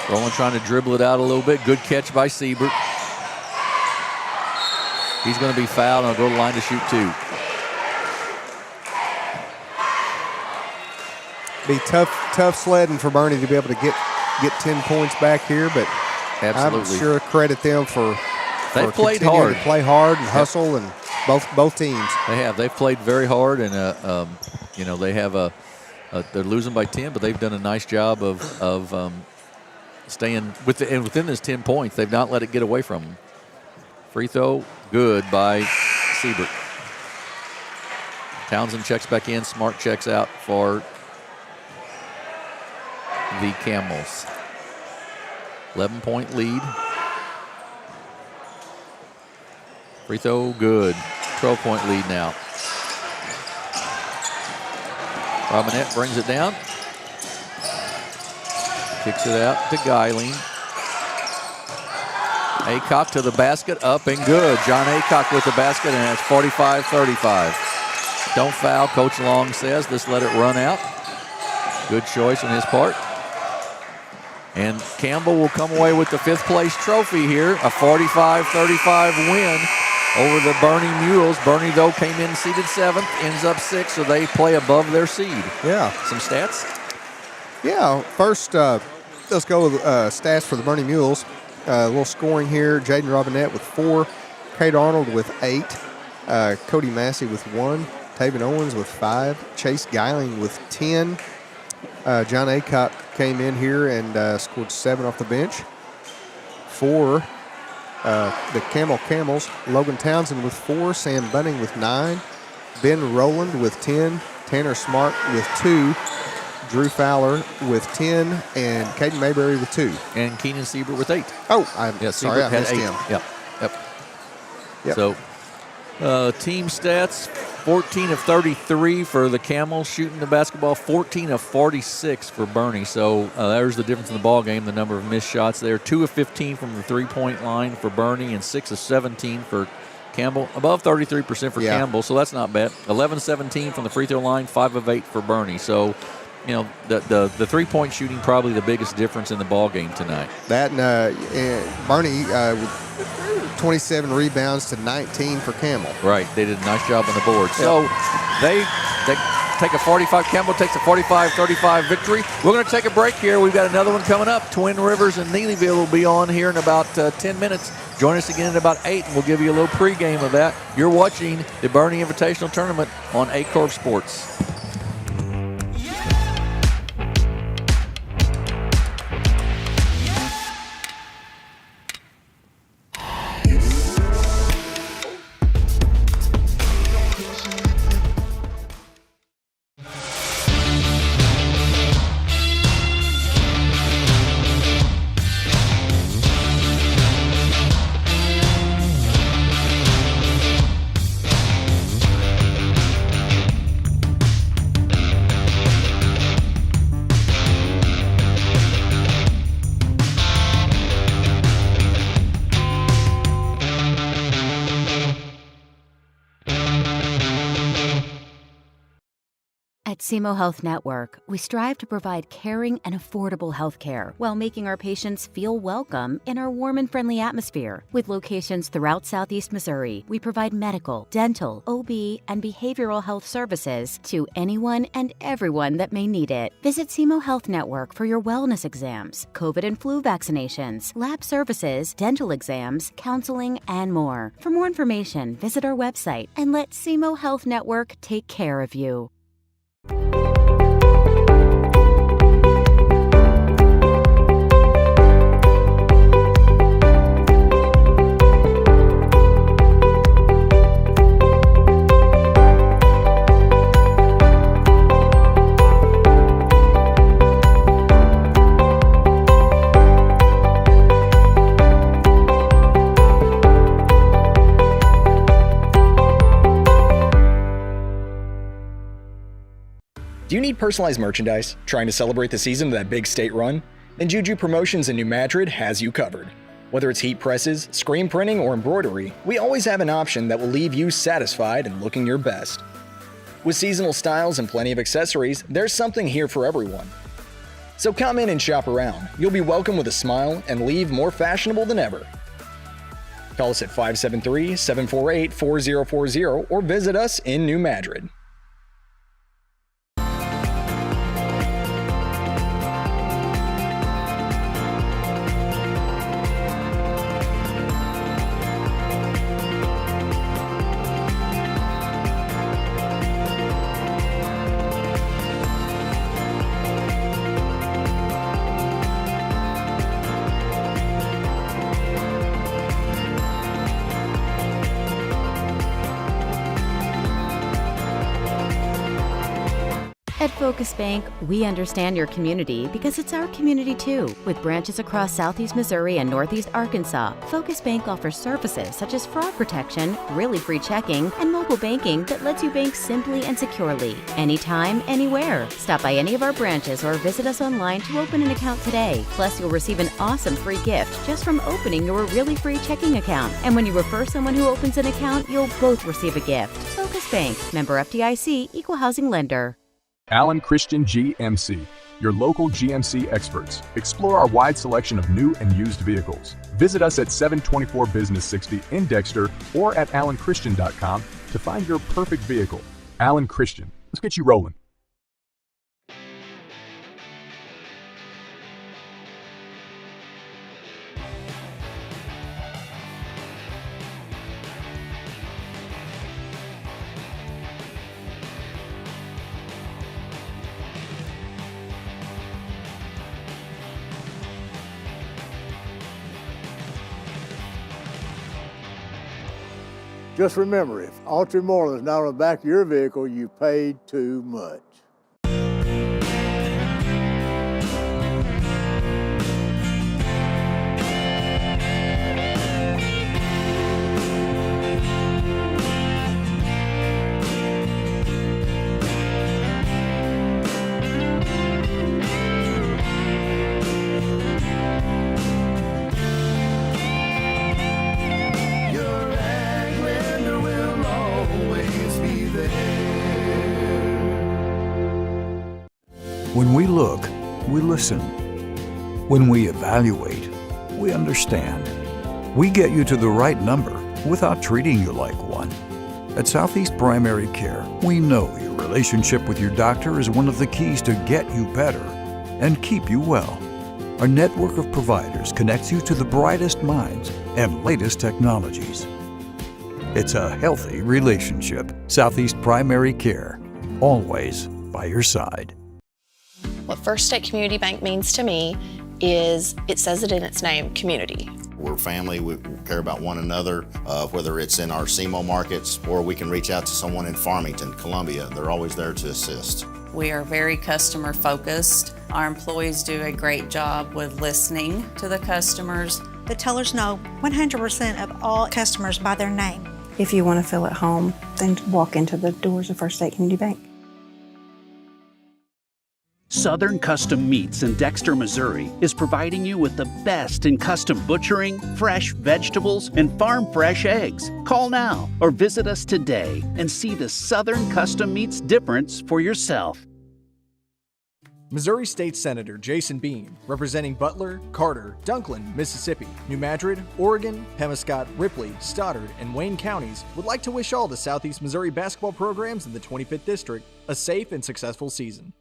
Rowland trying to dribble it out a little bit. Good catch by Siebert. He's going to be fouled and he'll go to the line to shoot 2. Be tough sledding for Bernie to be able to get 10 points back here, but absolutely. I'm sure credit them for they've played hard. To play hard and hustle, and both teams. They have. They've played very hard, and they have they're losing by 10, but they've done a nice job of staying within this 10 points. They've not let it get away from them. Free throw, good by Siebert. Townsend checks back in. Smart checks out for the Camels. 11-point lead. Free throw, good. 12-point lead now. Robinette brings it down. Kicks it out to Geiling. Aycorp to the basket, up and good. John Aycorp with the basket, and it's 45-35. Don't foul, Coach Long says. Just let it run out. Good choice on his part. And Campbell will come away with the 5th place trophy here. A 45-35 win over the Bernie Mules. Bernie, though, came in seeded 7th, ends up 6th, so they play above their seed. Yeah. Some stats? Yeah, first, let's go with stats for the Bernie Mules. A little scoring here. Jaden Robinette with 4. Cade Arnold with 8. Cody Massey with 1. Taven Owens with 5. Chase Geiling with 10. John Aycorp came in here and scored 7 off the bench. For the Camels, Logan Townsend with 4. Sam Bunting with 9. Ben Rowland with 10. Tanner Smart with 2. Drew Fowler with 10, and Caden Mayberry with 2. And Keenan Siebert with 8. Oh, I'm Yeah, sorry, I Siebert had missed 8. him. Yep. So, team stats, 14 of 33 for the Camels shooting the basketball, 14 of 46 for Bernie. So there's the difference in the ball game, the number of missed shots there. 2 of 15 from the three-point line for Bernie and 6 of 17 for Campbell. Above 33% for Campbell, so that's not bad. 11-17 from the free throw line, 5 of 8 for Bernie. So, the three-point shooting probably the biggest difference in the ball game tonight. That and Bernie 27 rebounds to 19 for Campbell. Right, they did a nice job on the board. So they take a 45. Campbell takes a 45-35 victory. We're going to take a break here. We've got another one coming up. Twin Rivers and Neelyville will be on here in about 10 minutes. Join us again at about 8, and we'll give you a little pregame of that. You're watching the Bernie Invitational Tournament on Aycorp Sports. At SEMO Health Network, we strive to provide caring and affordable health care while making our patients feel welcome in our warm and friendly atmosphere. With locations throughout Southeast Missouri, we provide medical, dental, OB, and behavioral health services to anyone and everyone that may need it. Visit SEMO Health Network for your wellness exams, COVID and flu vaccinations, lab services, dental exams, counseling, and more. For more information, visit our website and let SEMO Health Network take care of you. Do you need personalized merchandise? Trying to celebrate the season of that big state run? Then Juju Promotions in New Madrid has you covered. Whether it's heat presses, screen printing, or embroidery, we always have an option that will leave you satisfied and looking your best. With seasonal styles and plenty of accessories, there's something here for everyone. So come in and shop around. You'll be welcome with a smile and leave more fashionable than ever. Call us at 573-748-4040 or visit us in New Madrid. At Focus Bank, we understand your community because it's our community too. With branches across Southeast Missouri and Northeast Arkansas, Focus Bank offers services such as fraud protection, really free checking, and mobile banking that lets you bank simply and securely, anytime, anywhere. Stop by any of our branches or visit us online to open an account today. Plus, you'll receive an awesome free gift just from opening your really free checking account. And when you refer someone who opens an account, you'll both receive a gift. Focus Bank, member FDIC, equal housing lender. Allen Christian GMC, your local GMC experts. Explore our wide selection of new and used vehicles. Visit us at 724 Business 60 in Dexter or at allenchristian.com to find your perfect vehicle. Allen Christian, let's get you rolling. Just remember, if Ultramorland is not on the back of your vehicle, you paid too much. When we look, we listen. When we evaluate, we understand. We get you to the right number without treating you like one. At Southeast Primary Care, we know your relationship with your doctor is one of the keys to get you better and keep you well. Our network of providers connects you to the brightest minds and latest technologies. It's a healthy relationship. Southeast Primary Care, always by your side. What First State Community Bank means to me is it says it in its name, community. We're family, we care about one another, whether it's in our SEMO markets or we can reach out to someone in Farmington, Columbia. They're always there to assist. We are very customer focused. Our employees do a great job with listening to the customers. The tellers know 100% of all customers by their name. If you want to feel at home, then walk into the doors of First State Community Bank. Southern Custom Meats in Dexter, Missouri is providing you with the best in custom butchering, fresh vegetables, and farm fresh eggs. Call now or visit us today and see the Southern Custom Meats difference for yourself. Missouri State Senator Jason Bean, representing Butler, Carter, Dunklin, Mississippi, New Madrid, Oregon, Pemiscot, Ripley, Stoddard, and Wayne counties, would like to wish all the Southeast Missouri basketball programs in the 25th District a safe and successful season.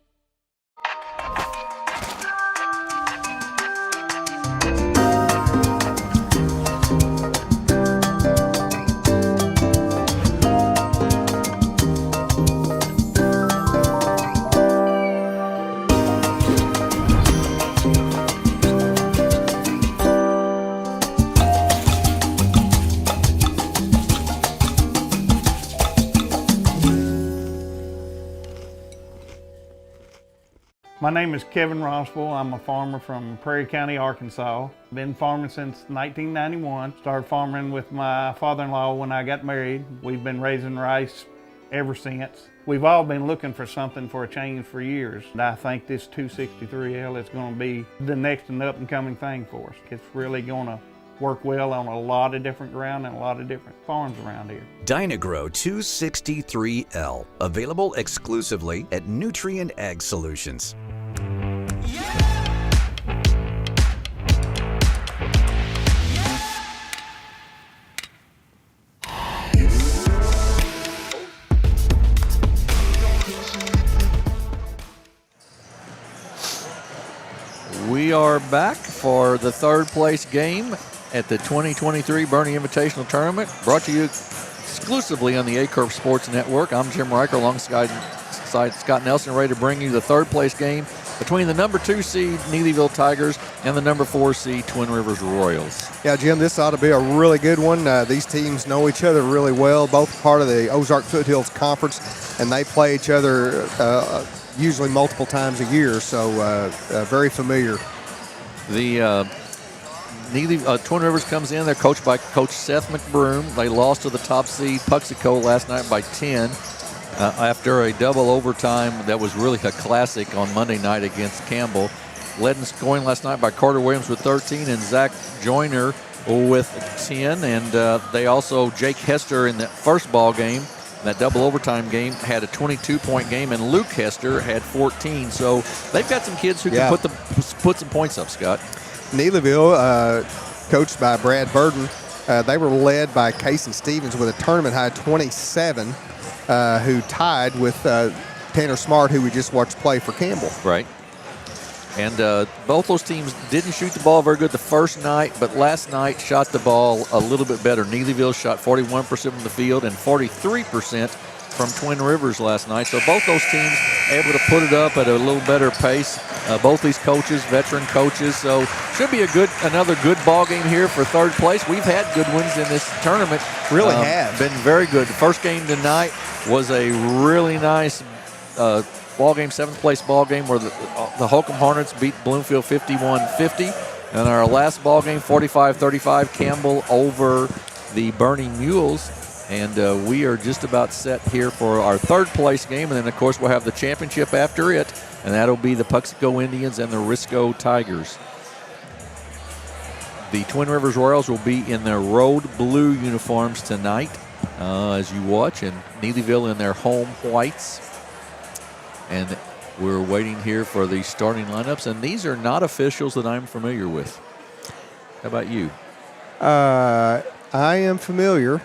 My name is Kevin Rossville. I'm a farmer from Prairie County, Arkansas. Been farming since 1991. Started farming with my father-in-law when I got married. We've been raising rice ever since. We've all been looking for something for a change for years. And I think this 263L is going to be the next and up and coming thing for us. It's really going to work well on a lot of different ground and a lot of different farms around here. Dynagrow 263L, available exclusively at Nutrient Ag Solutions. We are back for the third place game at the 2023 Bernie Invitational Tournament, brought to you exclusively on the Aycorp Sports Network. I'm Jim Riker alongside Scott Nelson, ready to bring you the third place game between the number 2 seed Neelyville Tigers and the number 4 seed Twin Rivers Royals. Yeah, Jim, this ought to be a really good one. These teams know each other really well, both part of the Ozark Foothills Conference, and they play each other usually multiple times a year, so very familiar. The Twin Rivers comes in. They're coached by Coach Seth McBroom. They lost to the top seed Puxico last night by 10 after a double overtime that was really a classic on Monday night against Campbell. Led in scoring last night by Carter Williams with 13 and Zach Joyner with 10. And they also, Jake Hester in the first ball game, that double overtime game, had a 22-point game, and Luke Hester had 14. So they've got some kids who can put some points up, Scott. Neelyville, coached by Brad Burden, they were led by Casey Stevens with a tournament high 27, who tied with Tanner Smart, who we just watched play for Campbell. Right. And both those teams didn't shoot the ball very good the first night, but last night shot the ball a little bit better. Neelyville shot 41% from the field and 43% from Twin Rivers last night. So both those teams able to put it up at a little better pace. Both these coaches, veteran coaches, so should be another good ball game here for third place. We've had good ones in this tournament. Really have. Been very good. The first game tonight was a really nice ball game, 7th place ball game where the Holcomb Hornets beat Bloomfield 51-50. And our last ball game, 45-35, Campbell over the Bernie Mules. And we are just about set here for our third place game. And then, of course, we'll have the championship after it. And that'll be the Puxico Indians and the Risco Tigers. The Twin Rivers Royals will be in their road blue uniforms tonight as you watch. And Neelyville in their home whites. And We're waiting here for the starting lineups, and these are not officials that I'm familiar with. How about you? I am familiar.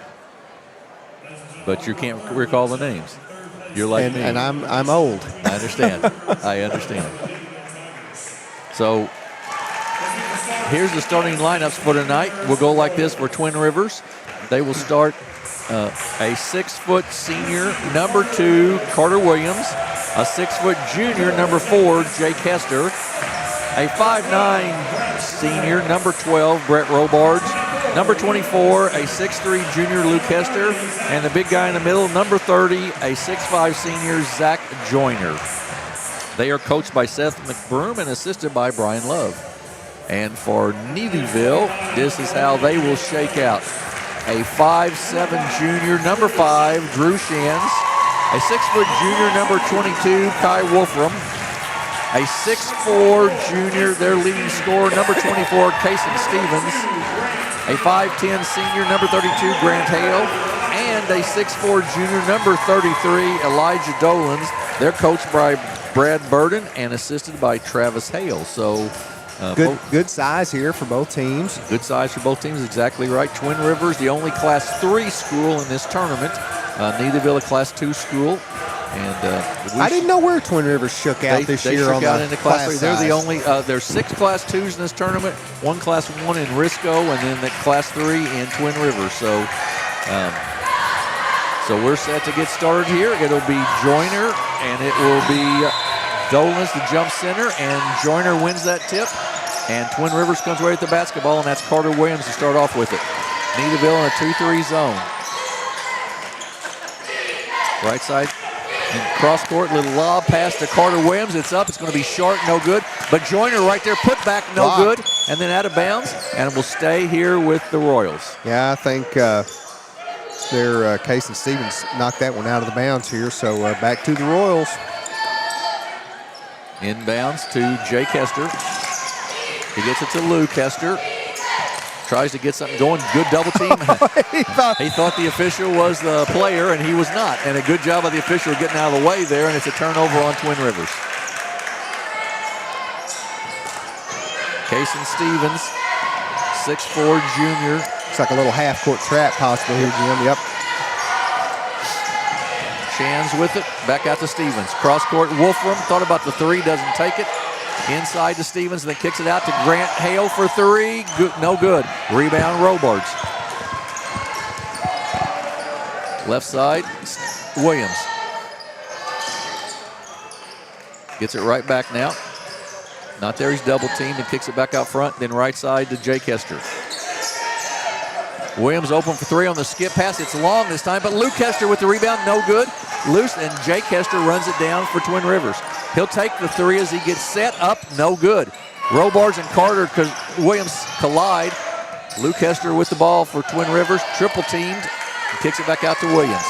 But you can't recall the names. You're like me. And I'm old. I understand. I understand. So here's the starting lineups for tonight. We'll go like this for Twin Rivers. They will start a 6-foot senior, number 2, Carter Williams. A 6-foot junior, number 4, Jake Hester. A 5'9" senior, number 12, Brett Robards. Number 24, a 6'3" junior, Luke Hester. And the big guy in the middle, number 30, a 6'5" senior, Zach Joyner. They are coached by Seth McBroom and assisted by Brian Love. And for Neelyville, this is how they will shake out. A 5'7" junior, number 5, Drew Shans. A 6-foot junior, number 22, Kai Wolfram. A 6'4" junior, their leading scorer, number 24, Kason Stevens. A 5'10" senior, number 32, Grant Hale. And a 6'4" junior, number 33, Elijah Dolans. They're coached by Brad Burden and assisted by Travis Hale. So good size here for both teams. Good size for both teams, exactly right. Twin Rivers, the only Class 3 school in this tournament. Neelyville, a Class 2 school. And I didn't know where Twin Rivers shook out this year. They shook on out the into Class 3. They're the size. only. There's 6 Class 2s in this tournament. 1 Class 1 in Risco, and then the Class 3 in Twin Rivers. So, so we're set to get started here. It'll be Joyner, and it will be Dolans, the jump center, and Joyner wins that tip. And Twin Rivers comes away with the basketball, and that's Carter Williams to start off with it. Neelyville in a 2-3 zone. Right side. And cross court, little lob pass to Carter Williams. It's up. It's going to be short, no good. But Joyner right there, put back, no good. And then out of bounds, and will stay here with the Royals. Yeah, I think Kason Stevens knocked that one out of the bounds here. So back to the Royals. Inbounds to Jake Hester. He gets it to Luke Hester. Tries to get something going. Good double team. He thought the official was the player, and he was not. And a good job by the official getting out of the way there, and it's a turnover on Twin Rivers. Kason Stevens, 6'4" junior. It's like a little half-court trap possible here, Jim. Yep. Shans with it. Back out to Stevens. Cross-court, Wolfram thought about the 3, doesn't take it. Inside to Stevens, and then kicks it out to Grant Hale for 3. Good, no good. Rebound, Robards. Left side, Williams. Gets it right back now. Not there, he's double teamed and kicks it back out front. Then right side to Jake Hester. Williams open for 3 on the skip pass. It's long this time, but Luke Hester with the rebound, no good. Loose, and Jake Hester runs it down for Twin Rivers. He'll take the 3 as he gets set up, no good. Robards and Carter Williams collide. Luke Hester with the ball for Twin Rivers, triple teamed. He kicks it back out to Williams.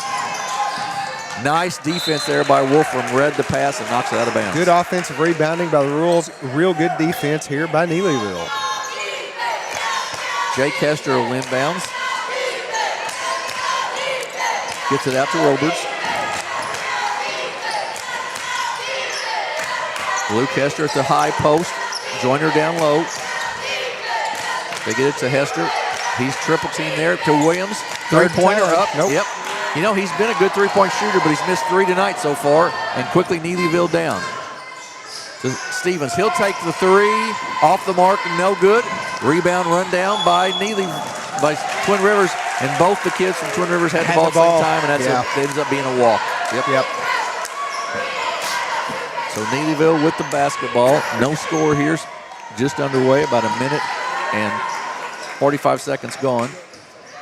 Nice defense there by Wolfram. Read the pass and knocks it out of bounds. Good offensive rebounding by the Royals. Real good defense here by Neelyville. Jake Hester will inbounds. Gets it out to Robards. Luke Hester at the high post. Joyner down low. They get it to Hester. He's triple team there to Williams. Three-pointer up. Nope. Yep. You know, he's been a good three-point shooter, but he's missed 3 tonight so far. And quickly Neelyville down. To Stevens. He'll take the 3. Off the mark, no good. Rebound run down by by Twin Rivers. And both the kids from Twin Rivers had the ball at the same time, and that ends up being a walk. Yep. So Neelyville with the basketball. No score here. Just underway. About a minute and 45 seconds gone.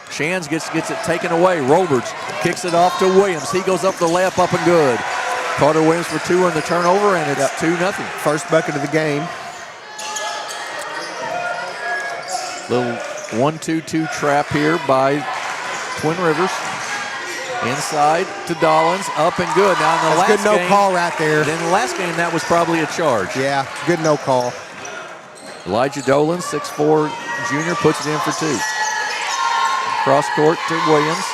Shans gets it taken away. Robards kicks it off to Williams. He goes up the layup, up and good. Carter Williams for 2 on the turnover, and it's 2-0. First bucket of the game. Little 1-2-2 trap here by Twin Rivers. Inside to Dollins, up and good. Now in the last good no game, call right there. Then the last game, that was probably a charge. Yeah, good no call. Elijah Dolan, 6'4" junior, puts it in for 2. Cross court to Williams.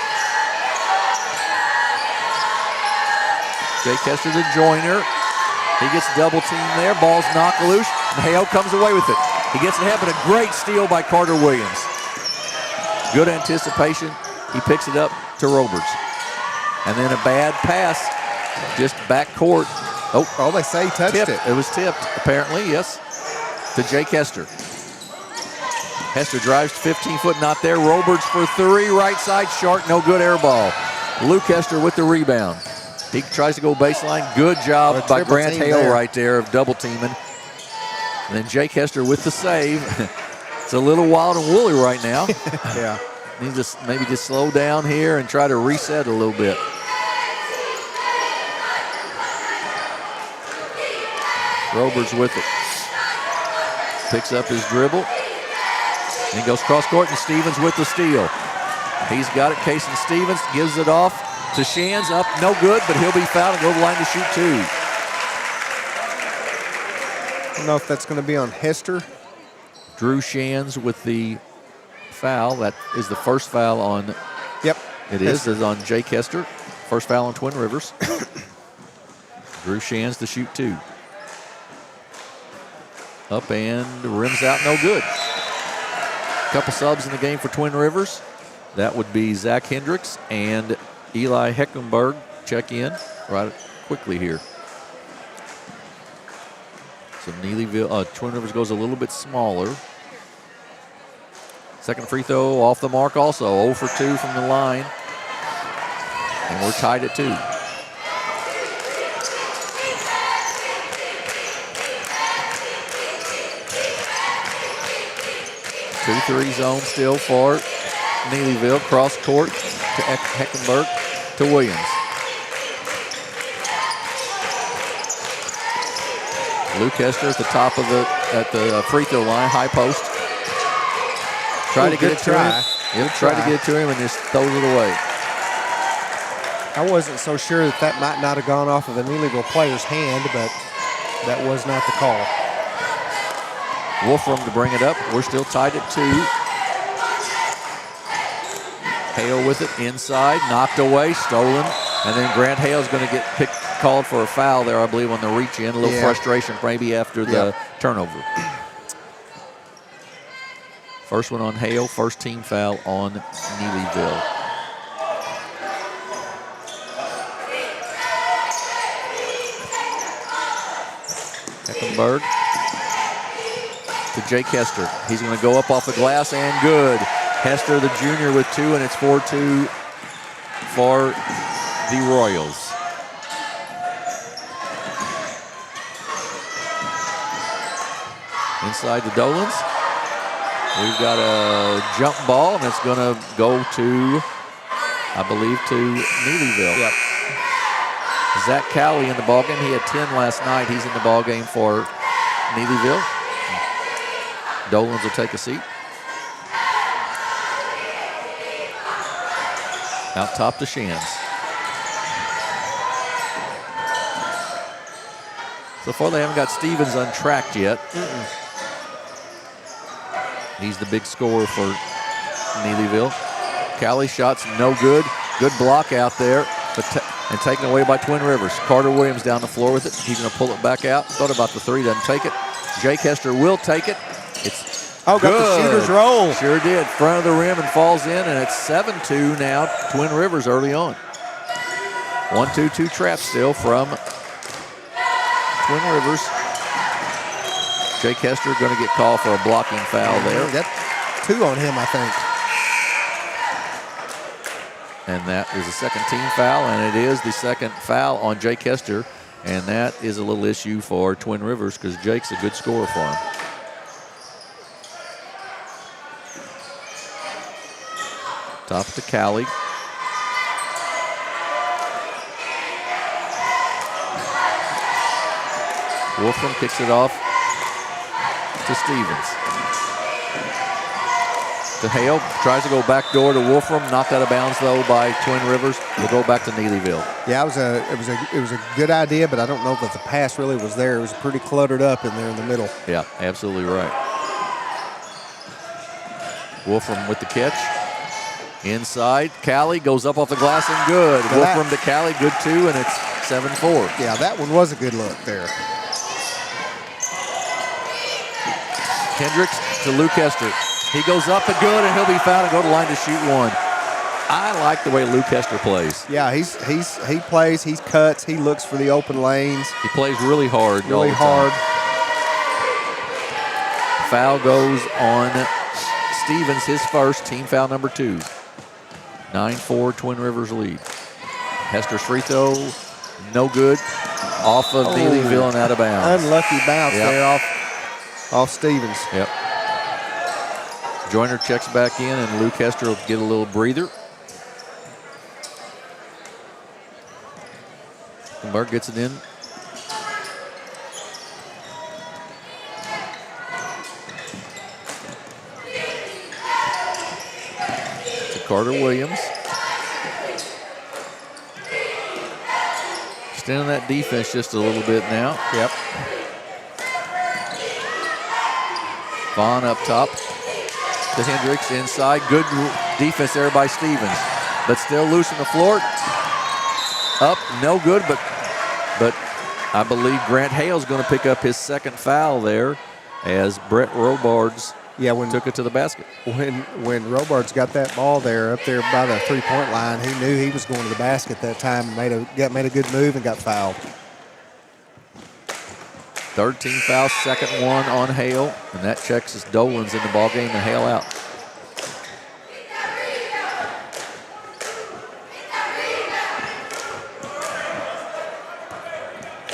Jake Hester to Joyner. He gets double teamed there. Ball's knocked loose. And Hale comes away with it. He gets ahead, but a great steal by Carter Williams. Good anticipation. He picks it up to Roberts. And then a bad pass, just back court. Oh, they say he touched it. It was tipped, apparently, yes, to Jake Hester. Hester drives 15-foot, not there. Roberts for three, right side, short, no good, air ball. Luke Hester with the rebound. He tries to go baseline. Good job by Grant Hale right there of double teaming. And then Jake Hester with the save. It's a little wild and woolly right now. Yeah. Needs to maybe just slow down here and try to reset a little bit. Roberts with it. Picks up his dribble. And he goes cross court, and Stevens with the steal. He's got it. Cason Stevens gives it off to Shands. Up, no good, but he'll be fouled and go to the line to shoot two. I don't know if that's going to be on Hester. Drew Shands with the foul. That is the first foul on. Yep. It is on Jake Hester. First foul on Twin Rivers. Drew Shands to shoot two. Up and rims out, no good. Couple subs in the game for Twin Rivers. That would be Zach Hendricks and Eli Heckenberg check in right quickly here. So Neelyville, Twin Rivers goes a little bit smaller. Second free throw off the mark also. 0 for 2 from the line. And we're tied at 2. Two-three zone still for Neelyville. Cross court to Heckenberg to Williams. Luke Hester at the top of the free throw line, high post. Try to get it to him. Yep, try to get it to him and just throws it away. I wasn't so sure that might not have gone off of a Neelyville player's hand, but that was not the call. Wolfram to bring it up. We're still tied at 2. Hale with it inside, knocked away, stolen, and then Grant Hale's going to get called for a foul there, I believe, on the reach in. A little frustration maybe after the turnover. First one on Hale, first team foul on Neelyville. Heckenberg to Jake Hester. He's going to go up off the glass and good. Hester, the junior, with 2, and it's 4-2 for the Royals. Inside the Dolans. We've got a jump ball, and it's going to go to, I believe, to Neelyville. Yep. Zach Cowley in the ballgame. He had 10 last night. He's in the ballgame for Neelyville. Dolans will take a seat. Out top to Shands. So far they haven't got Stevens untracked yet. He's the big scorer for Neelyville. Cowley shots no good. Good block out there, and taken away by Twin Rivers. Carter Williams down the floor with it. He's going to pull it back out. Thought about the three, doesn't take it. Jake Hester will take it. It's got the shooter's roll. Sure did. Front of the rim and falls in, and it's 7-2 now. Twin Rivers early on. 1-2-2 trap still from Twin Rivers. Jake Hester going to get called for a blocking foul there. That's 2 on him, I think. And that is a second team foul, and it is the second foul on Jake Hester. And that is a little issue for Twin Rivers because Jake's a good scorer for him. Top to Cowley. Wolfram kicks it off to Stevens. To Hale, tries to go back door to Wolfram, knocked out of bounds though by Twin Rivers. We'll go back to Neelyville. Yeah, it was a good idea, but I don't know that the pass really was there. It was pretty cluttered up in there in the middle. Yeah, absolutely right. Wolfram with the catch. Inside, Cowley goes up off the glass and good. Wolfram to Cowley, good 2, and it's 7-4. Yeah, that one was a good look there. Hendricks to Luke Hester. He goes up and good, and he'll be fouled and go to the line to shoot one. I like the way Luke Hester plays. Yeah, he plays, he cuts, he looks for the open lanes. He plays really hard. Really hard. Foul goes on Stevens, his first, team foul number 2. 9-4, Twin Rivers lead. Hester's free throw, no good. Off of Neelyville and out of bounds. Unlucky bounce there off Stevens. Yep. Joyner checks back in, and Luke Hester will get a little breather. Berg gets it in. To Carter Williams. Extending that defense just a little bit now. Yep. Vaughn up top to Hendricks inside. Good defense there by Stevens, but still loose on the floor. Up, no good, but I believe Grant Hale's going to pick up his second foul there as Brett Robards took it to the basket. When Robards got that ball there up there by the three-point line, he knew he was going to the basket that time and made a good move and got fouled. Third team foul, second one on Hale, and that checks as Dolan's in the ball game and Hale out.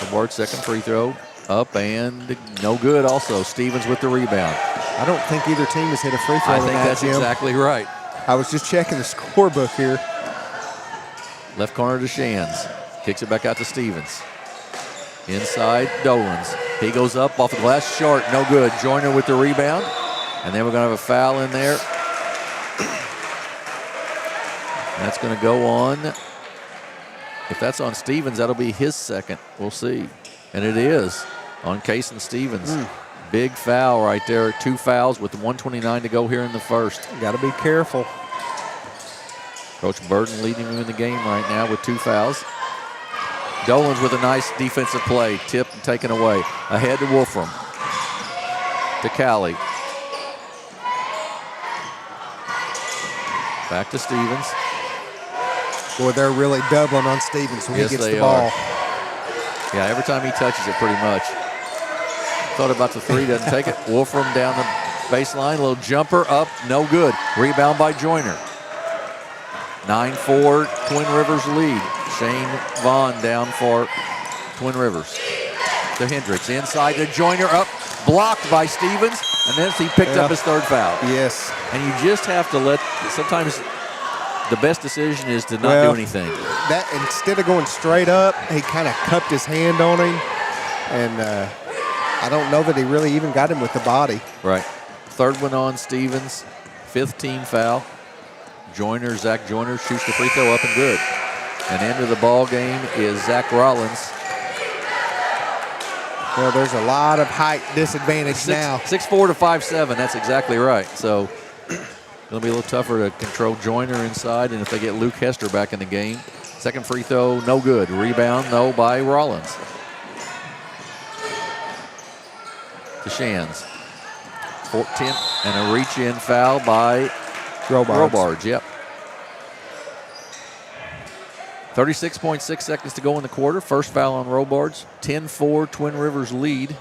Robards second free throw, up and no good also. Stevens with the rebound. I don't think either team has hit a free throw. I think that's exactly right. I was just checking the scorebook here. Left corner to Shands. Kicks it back out to Stevens. Inside, Dolans. He goes up off the glass, short, no good. Joyner with the rebound. And then we're going to have a foul in there. That's going to go on. If that's on Stevens, that'll be his second. We'll see. And it is on Cason Stevens. Big foul right there. 2 fouls with 1:29 to go here in the first. Got to be careful. Coach Burden leading him in the game right now with 2 fouls. Dolans with a nice defensive play. Tipped and taken away. Ahead to Wolfram. To Cali. Back to Stevens. Boy, they're really doubling on Stevens when he gets the ball. Yeah, every time he touches it, pretty much. Thought about the 3, doesn't take it. Wolfram down the baseline, little jumper up, no good. Rebound by Joyner. 9-4, Twin Rivers lead. Shane Vaughn down for Twin Rivers. To Hendricks, inside to Joyner, up, blocked by Stevens, and then he picked up his 3rd foul. Yes. And you just have to let, sometimes the best decision is to not do anything. That instead of going straight up, he kind of cupped his hand on him, and I don't know that he really even got him with the body. Right. 3rd one on Stevens, 5th team foul. Zach Joyner shoots the free throw up and good. And into the ball game is Zach Rollins. Well, there's a lot of height disadvantage now. 6'4" to 5'7", that's exactly right. So it'll be a little tougher to control Joyner inside, and if they get Luke Hester back in the game. Second free throw, no good. Rebound, no, by Rollins. To Shands. 14, and a reach-in foul by Robards. Yep. 36.6 seconds to go in the quarter. First foul on Robards. 10-4, Twin Rivers lead.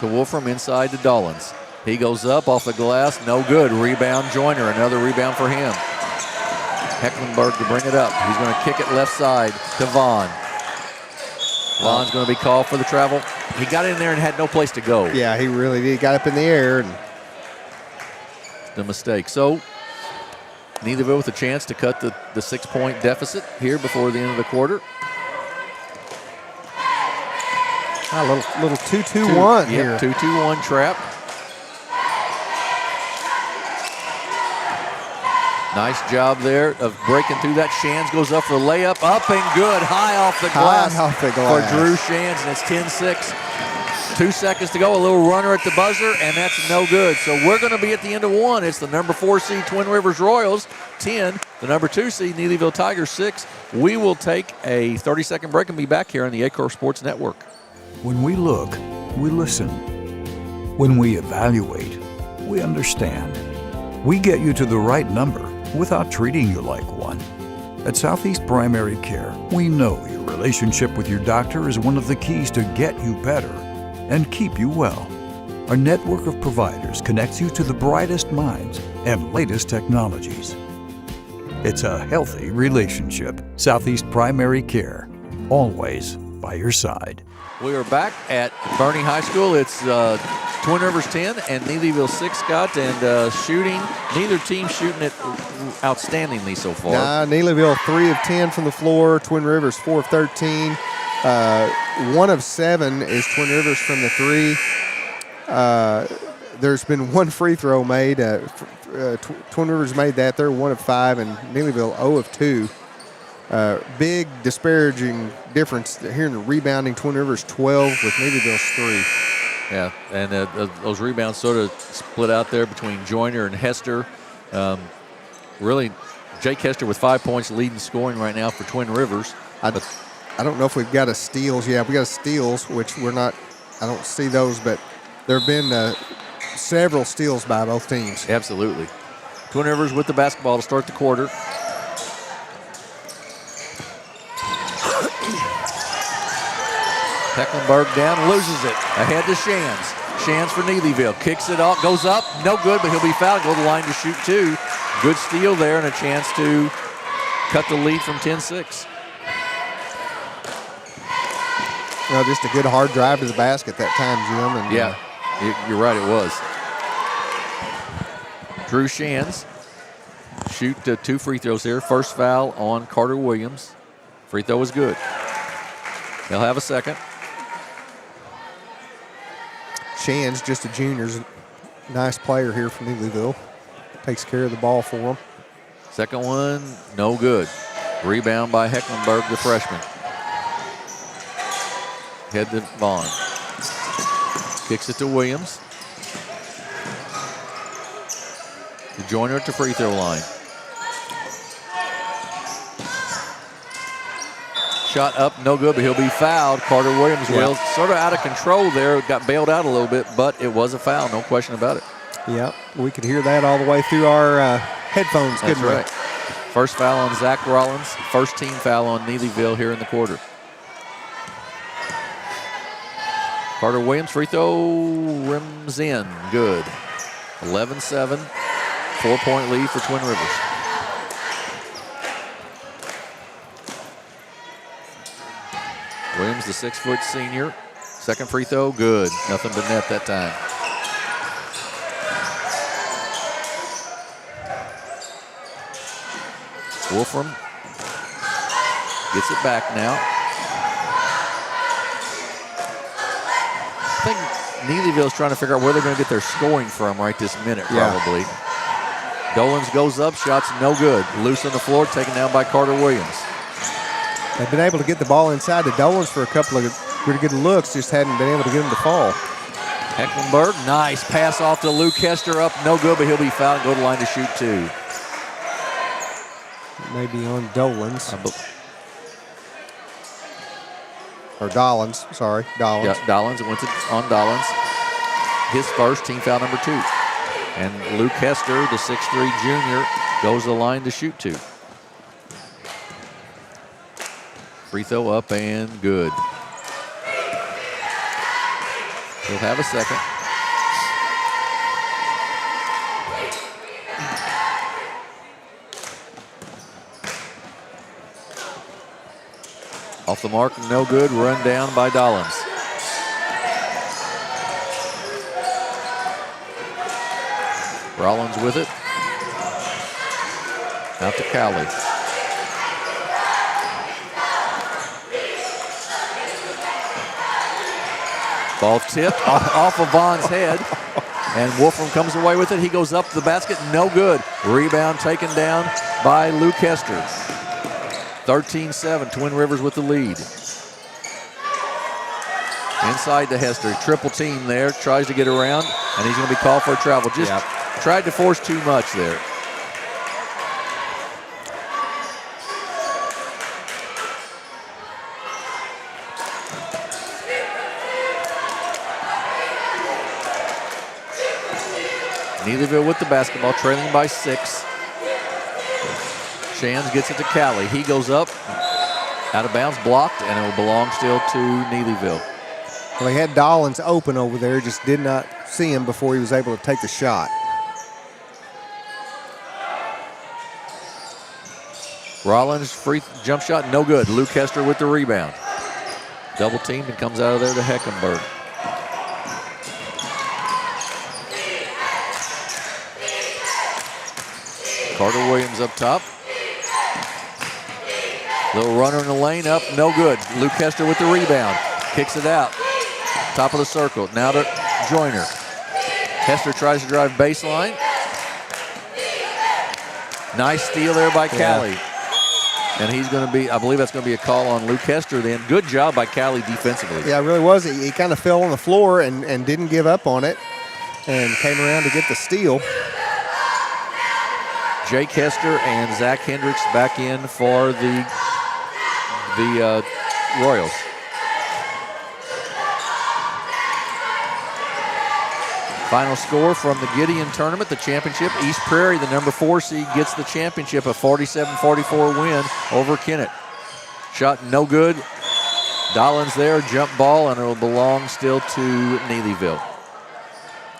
To Wolfram, inside to Dollins. He goes up off the glass, no good. Rebound Joyner, another rebound for him. Hecklenberg to bring it up. He's going to kick it left side to Vaughn. Vaughn's going to be called for the travel. He got in there and had no place to go. Yeah, he really did. He got up in the air. And the mistake. So Neelyville with a chance to cut the 6-point deficit here before the end of the quarter. A little 2-2-1 here. 2-2-1 trap. Nice job there of breaking through that. Shands goes up for a layup. Up and good. High off the glass. High off the glass. For Drew Shands, and it's 10-6. 2 seconds to go, a little runner at the buzzer, and that's no good. So we're going to be at the end of one. It's the number 4 seed Twin Rivers Royals, 10. The number 2 seed Neelyville Tigers, 6. We will take a 30-second break and be back here on the Aycorp Sports Network. When we look, we listen. When we evaluate, we understand. We get you to the right number without treating you like one. At Southeast Primary Care, we know your relationship with your doctor is one of the keys to get you better and keep you well. Our network of providers connects you to the brightest minds and latest technologies. It's a healthy relationship. Southeast Primary Care, always by your side. We are back at Bernie High School. It's Twin Rivers 10 and Neelyville 6, Scott, and shooting. Neither team shooting it outstandingly so far. Neelyville 3 of 10 from the floor. Twin Rivers 4 of 13. 1 of 7 is Twin Rivers from the 3. There's been 1 free throw made. Twin Rivers made that. They're 1 of 5, and Neelyville 0 of 2. Big disparaging difference here in the rebounding. Twin Rivers 12 with Neelyville's 3. Yeah, and those rebounds sort of split out there between Joyner and Hester. Really, Jake Hester with 5 points leading scoring right now for Twin Rivers. I don't know if we've got a steals. Yeah, we got a steals, which we're not. I don't see those, but there have been several steals by both teams. Absolutely. Twin Rivers with the basketball to start the quarter. Hecklenberg down, loses it. Ahead to Shands. Shands for Neelyville. Kicks it off, goes up, no good, but he'll be fouled. Go to the line to shoot 2. Good steal there and a chance to cut the lead from 10-6. Well, just a good hard drive to the basket that time, Jim. And, yeah, you're right, it was. Drew Shands shoot 2 free throws here. First foul on Carter Williams. Free throw was good. They'll have a second. Shands, just a junior, nice player here from Neelyville. Takes care of the ball for him. Second one, no good. Rebound by Hecklenberg, the freshman. Head to Vaughn. Kicks it to Williams. The Joyner at the free throw line. Shot up, no good, but he'll be fouled. Carter Williams, well, sort of out of control there. Got bailed out a little bit, but it was a foul, no question about it. Yeah, we could hear that all the way through our headphones, couldn't we? That's right. First foul on Zach Rollins. First team foul on Neelyville here in the quarter. Carter Williams, free throw, rims in, good. 11-7, 4-point lead for Twin Rivers. Williams, the 6-foot senior. Second free throw, good. Nothing but net that time. Wolfram gets it back now. I think Neelyville's trying to figure out where they're going to get their scoring from right this minute, probably. Dolans goes up, shots no good. Loose on the floor, taken down by Carter Williams. They've been able to get the ball inside the Dolans for a couple of pretty good looks, just hadn't been able to get them to fall. Hecklenberg, nice pass off to Luke Hester, up no good, but he'll be fouled and go to the line to shoot 2. Maybe on Dolans. Or Dollins, sorry, Dollins. Yeah, Dollins, it went on Dollins. His first, team foul number 2. And Luke Hester, the 6'3 junior, goes to the line to shoot 2. Free throw up and good. He'll have a second. Off the mark, no good. Run down by Dollins. Rollins with it. Out to Cowley. Ball tipped off of Vaughn's head. And Wolfram comes away with it. He goes up to the basket. No good. Rebound taken down by Luke Hester. 13-7. Twin Rivers with the lead. Inside to Hester. Triple team there. Tries to get around, and he's going to be called for a travel. Just tried to force too much there. Neelyville with the basketball, trailing by 6. Shands gets it to Callie. He goes up, out of bounds, blocked, and it will belong still to Neelyville. Well, he had Dollins open over there, just did not see him before he was able to take the shot. Rollins, free jump shot, no good. Luke Hester with the rebound. Double teamed and comes out of there to Heckenberg. Carter Williams up top. Little runner in the lane, up, no good. Luke Hester with the rebound. Kicks it out. Top of the circle. Now to Joyner. Hester tries to drive baseline. Nice steal there by Callie. And he's going to be, I believe that's going to be a call on Luke Hester then. Good job by Callie defensively. Yeah, it really was. He kind of fell on the floor and didn't give up on it and came around to get the steal. Jake Hester and Zach Hendricks back in for the Royals. Final score from the Gideon tournament, the championship. East Prairie, the number 4 seed, gets the championship, a 47-44 win over Kennett. Shot no good. Dollins there, jump ball, and it will belong still to Neelyville.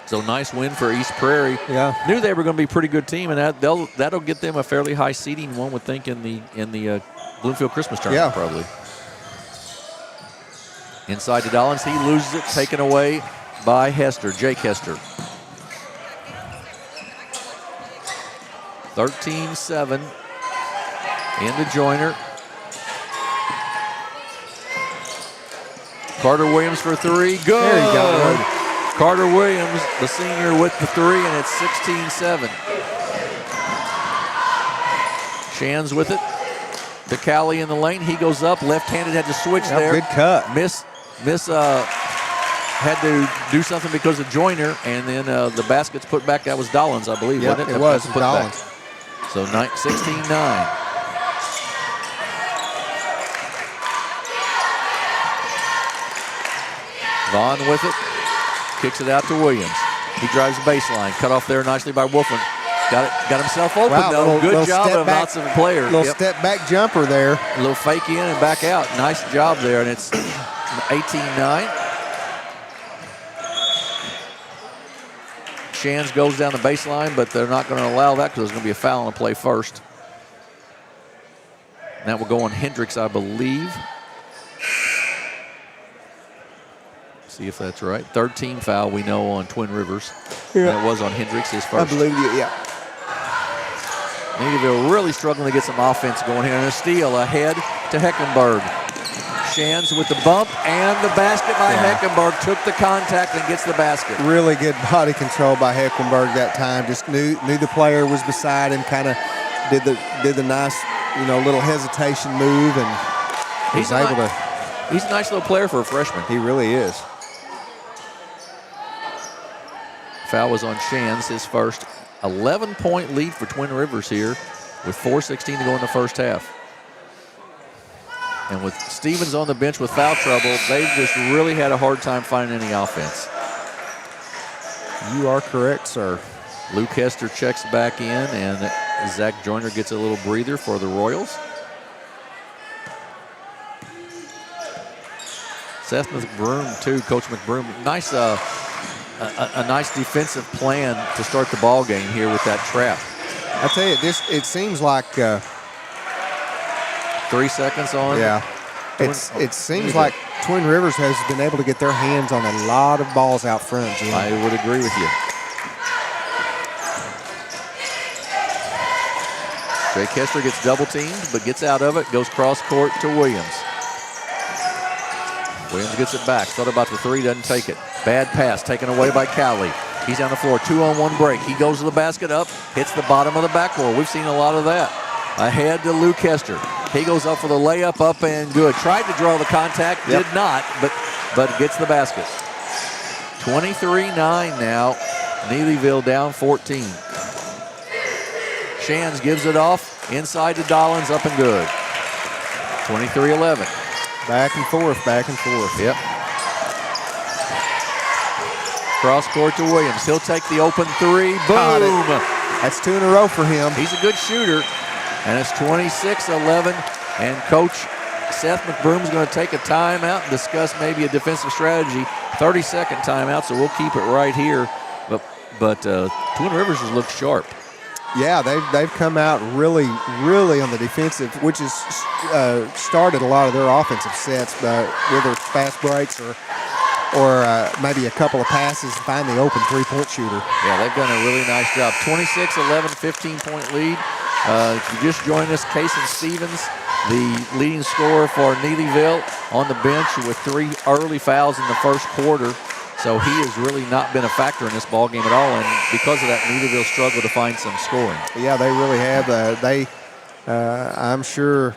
So nice win for East Prairie. Yeah, knew they were going to be a pretty good team, and that'll get them a fairly high seeding. One would think in the Bloomfield Christmas tournament probably. Inside to Dollins, he loses it, taken away by Hester, Jake Hester. 13-7 into Joyner. Carter Williams for 3, good. There you go. Carter Williams, the senior, with the 3, and it's 16-7. Shands with it. To Callie in the lane. He goes up, left-handed, had to switch there. Good cut. Miss had to do something because of Joyner, and then the basket's put back. That was Dollins, I believe, wasn't it? It was put Dollins. Back. So 16-9. Vaughn with it. Kicks it out to Williams. He drives the baseline. Cut off there nicely by Wolfen. Got himself open, though. Good job of lots of players. Little step back jumper there. A little fake in and back out. Nice job there, and it's 18-9. Shands goes down the baseline, but they're not going to allow that because there's going to be a foul on the play first. And that will go on Hendricks, I believe. See if that's right. 3rd team foul we know on Twin Rivers. Yeah. And it was on Hendricks, his first. I believe you, yeah. Neelyville really struggling to get some offense going here. And a steal ahead to Heckenberg. Shands with the bump and the basket by Heckenberg. Took the contact and gets the basket. Really good body control by Heckenberg that time. Just knew the player was beside him. Kind of did the nice, little hesitation move, and He's a nice little player for a freshman. He really is. Foul was on Shands, his first. 11-point lead for Twin Rivers here with 4:16 to go in the first half. And with Stevens on the bench with foul trouble, they've just really had a hard time finding any offense. You are correct, sir. Luke Hester checks back in, and Zach Joyner gets a little breather for the Royals. Seth McBroom, too, Coach McBroom. Nice, a nice defensive plan to start the ball game here with that trap. I tell you, it seems like 3 seconds on. Yeah, it seems like Twin Rivers has been able to get their hands on a lot of balls out front, Jim. I would agree with you. Jake Hester gets double teamed, but gets out of it, goes cross court to Williams. Williams gets it back, thought about the 3, doesn't take it. Bad pass taken away by Callie. He's on the floor, 2-on-1 break. He goes to the basket up, hits the bottom of the backboard. We've seen a lot of that. Ahead to Luke Hester. He goes up for the layup, up and good. Tried to draw the contact, did not, but but gets the basket. 23-9 now. Neelyville down 14. Shands gives it off. Inside to Dollins, up and good. 23-11. Back and forth, back and forth. Yep. Cross court to Williams. He'll take the open three. Boom! That's 2 in a row for him. He's a good shooter. And it's 26-11. And Coach Seth McBroom's going to take a timeout and discuss maybe a defensive strategy. 30-second timeout, so we'll keep it right here. But Twin Rivers has looked sharp. Yeah, they've come out really on the defensive, which has started a lot of their offensive sets, whether it's fast breaks or maybe a couple of passes to find the open three-point shooter. Yeah, they've done a really nice job. 26-11, 15-point lead. If you just joined us, Kason Stevens, the leading scorer for Neelyville, on the bench with 3 early fouls in the first quarter. So he has really not been a factor in this ball game at all, and because of that, Neelyville struggled to find some scoring. Yeah, they really have. I'm sure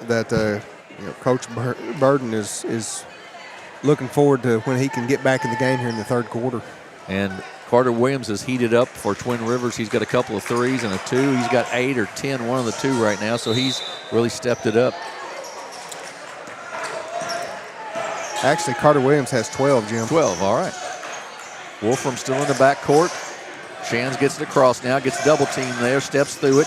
that Coach Burden is looking forward to when he can get back in the game here in the third quarter. And Carter Williams has heated up for Twin Rivers. He's got a couple of threes and a 2. He's got 8 or 10, one of the 2 right now, so he's really stepped it up. Actually, Carter Williams has 12, Jim. 12, all right. Wolfram still in the backcourt. Shands gets it across now, gets double teamed there, steps through it.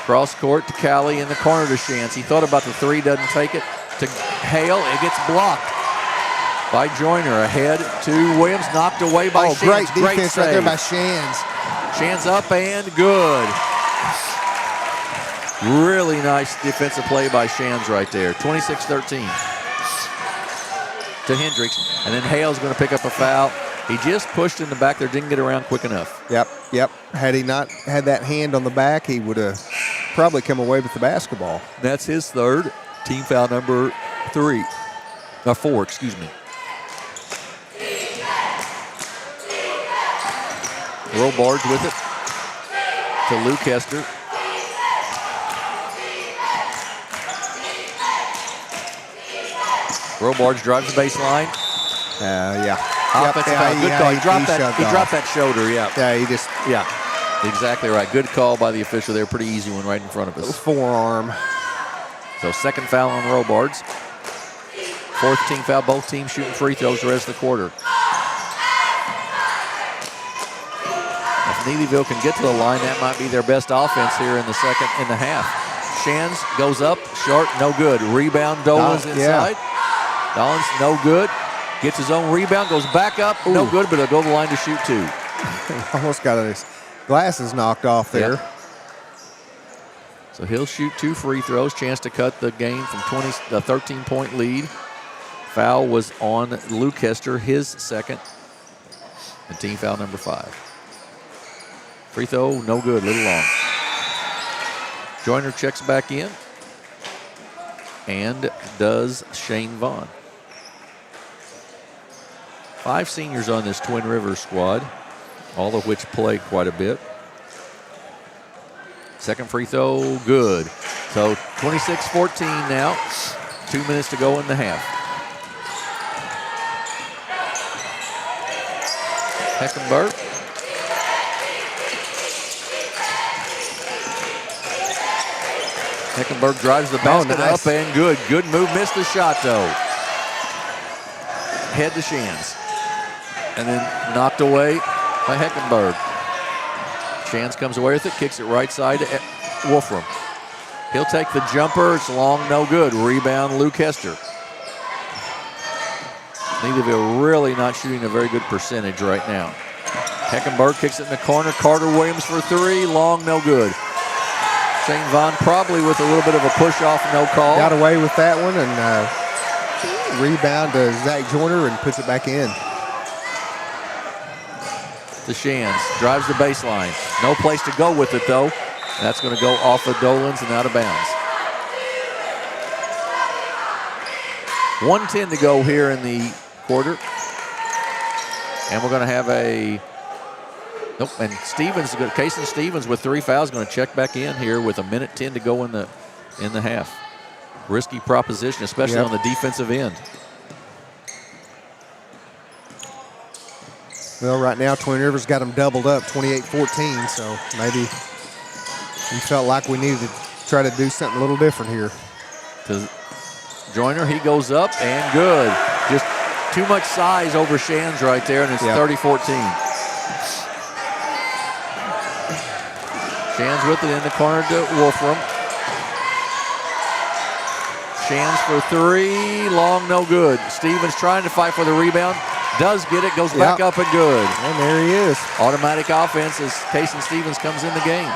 Cross court to Callie in the corner to Shands. He thought about the 3, doesn't take it. To Hale, it gets blocked by Joyner. Ahead to Williams, knocked away by Shands. Great defense right there by Shands. Shands up and good. Really nice defensive play by Shands right there. 26-13 to Hendricks. And then Hale's going to pick up a foul. He just pushed in the back there, didn't get around quick enough. Yep. Had he not had that hand on the back, he would have probably come away with the basketball. That's his third. Team foul number 4, excuse me. Robards with it to Luke Hester. Robards drives the baseline. Yeah. Offensive foul. Good call. He dropped that shoulder, yeah. Yeah, exactly right. Good call by the official there. Pretty easy one right in front of us. Forearm. So second foul on Robards. 4th team foul. Both teams shooting free throws the rest of the quarter. If Neelyville can get to the line, that might be their best offense here in the half. Shands goes up, short, no good. Rebound, Dolan's inside. Dolan's no good. Gets his own rebound, goes back up, no good, but he'll go to the line to shoot 2. Almost got his glasses knocked off there. Yep. So he'll shoot 2 free throws, chance to cut the game from 13-point lead. Foul was on Luke Hester, his second, and team foul number 5. Free throw, no good, little long. Joyner checks back in, and does Shane Vaughn. 5 seniors on this Twin Rivers squad, all of which play quite a bit. Second free throw, good. So 26-14 now. 2 minutes to go in the half. Heckenberg. Heckenberg drives the basket up and good. Good move, missed the shot though. Head to Shands. And then knocked away by Heckenberg. Shands comes away with it, kicks it right side to Wolfram. He'll take the jumper, it's long, no good. Rebound, Luke Hester. Neelyville really not shooting a very good percentage right now. Heckenberg kicks it in the corner. Carter Williams for 3, long, no good. Shane Vaughn probably with a little bit of a push off, no call. Got away with that one and rebound to Zach Joyner and puts it back in. To Shands, drives the baseline. No place to go with it though. That's going to go off of Dolan's and out of bounds. 1:10 to go here in the quarter. And we're going to have a, and Kason Stevens with 3 fouls going to check back in here with 1:10 to go in the half. risky proposition, especially on the defensive end. Well, right now, Twin Rivers got them doubled up 28-14, so maybe we felt like we needed to try to do something a little different here. To Joyner, he goes up and good. Just too much size over Shands right there, and it's 30-14. Shands with it in the corner to Wolfram. Shands for three, long, no good. Stevens trying to fight for the rebound. Does get it, goes back up and good. And there he is. Automatic offense as Kason Stevens comes in the game.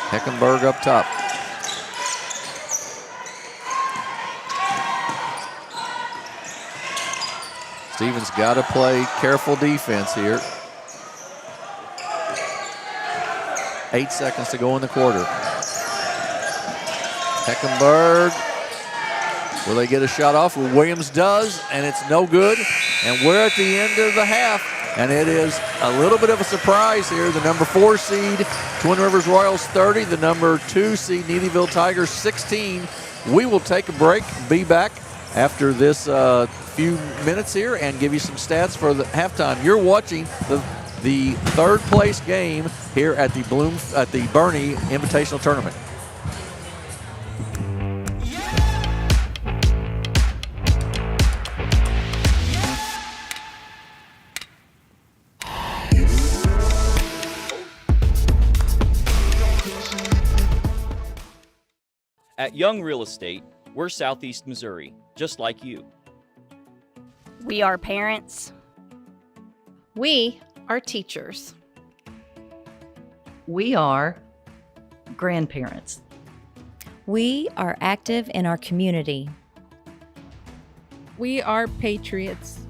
Heckenberg up top. Stevens got to play careful defense here. 8 seconds to go in the quarter. Heckenberg. Will they get a shot off? Well, Williams does, and it's no good. And we're at the end of the half, and it is a little bit of a surprise here. The number 4 seed, Twin Rivers Royals 30. The number 2 seed, Neelyville Tigers 16. We will take a break and be back after this few minutes here and give you some stats for the halftime. You're watching the third place game here at the Bernie Invitational Tournament. At Young Real Estate, we're Southeast Missouri, just like you. We are parents. We are teachers. We are grandparents. We are active in our community. We are patriots.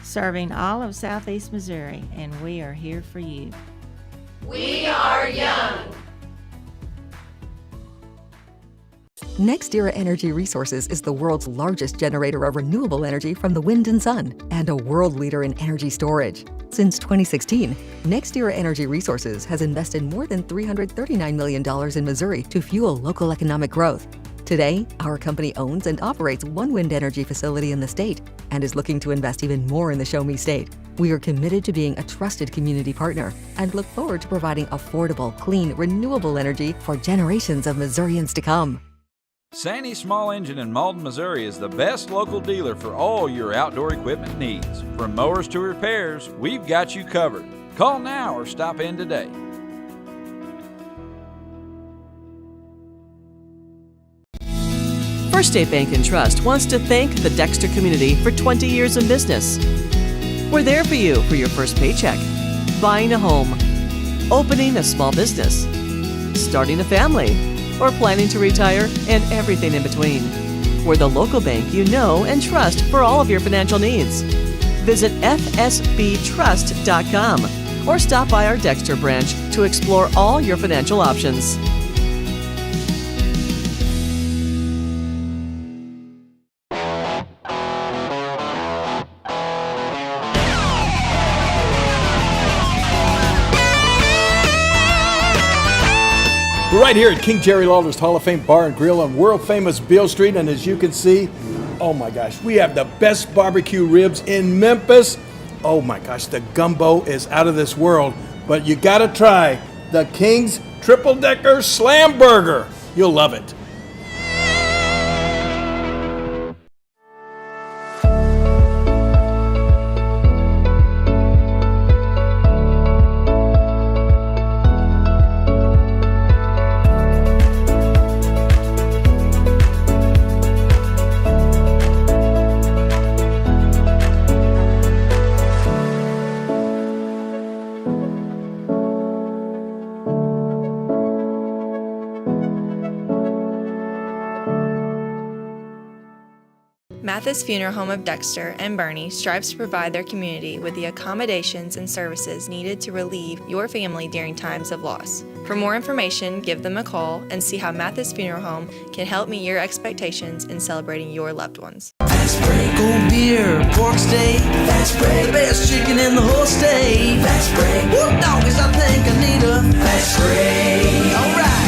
Serving all of Southeast Missouri, and we are here for you. We are young. NextEra Energy Resources is the world's largest generator of renewable energy from the wind and sun and a world leader in energy storage. Since 2016, NextEra Energy Resources has invested more than $339 million in Missouri to fuel local economic growth. Today, our company owns and operates one wind energy facility in the state and is looking to invest even more in the Show Me State. We are committed to being a trusted community partner and look forward to providing affordable, clean, renewable energy for generations of Missourians to come. Sandy Small Engine in Malden, Missouri is the best local dealer for all your outdoor equipment needs. From mowers to repairs, we've got you covered. Call now or stop in today. First State Bank and Trust wants to thank the Dexter community for 20 years in business. We're there for you for your first paycheck, buying a home, opening a small business, starting a family, or planning to retire, and everything in between. We're the local bank you know and trust for all of your financial needs. Visit fsbtrust.com or stop by our Dexter branch to explore all your financial options. We're right here at King Jerry Lawler's Hall of Fame Bar and Grill on world famous Beale Street, and as you can see, oh my gosh, we have the best barbecue ribs in Memphis. Oh my gosh, the gumbo is out of this world, but you gotta try the King's Triple Decker Slam Burger. You'll love it. Mathis Funeral Home of Dexter and Bernie strives to provide their community with the accommodations and services needed to relieve your family during times of loss. For more information, give them a call and see how Mathis Funeral Home can help meet your expectations in celebrating your loved ones. Fast break, cold beer, pork steak. Fast break, the best chicken in the whole state. Fast break, whoop doggies, I think I need a fast break. All right.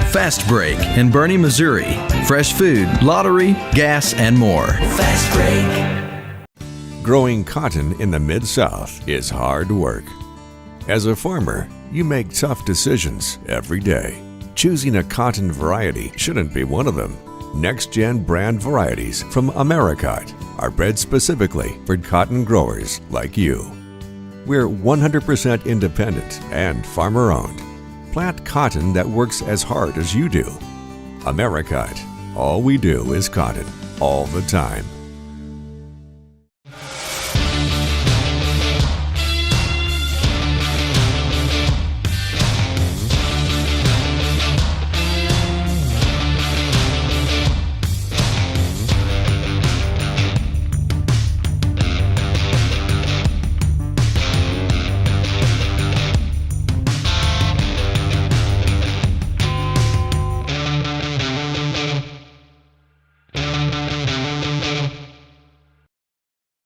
Fast Break in Bernie, Missouri. Fresh food, lottery, gas, and more. Fast break. Growing cotton in the Mid-South is hard work. As a farmer, you make tough decisions every day. Choosing a cotton variety shouldn't be one of them. Next-gen brand varieties from Americot are bred specifically for cotton growers like you. We're 100% independent and farmer-owned. Plant cotton that works as hard as you do. Americot. All we do is cotton, all the time.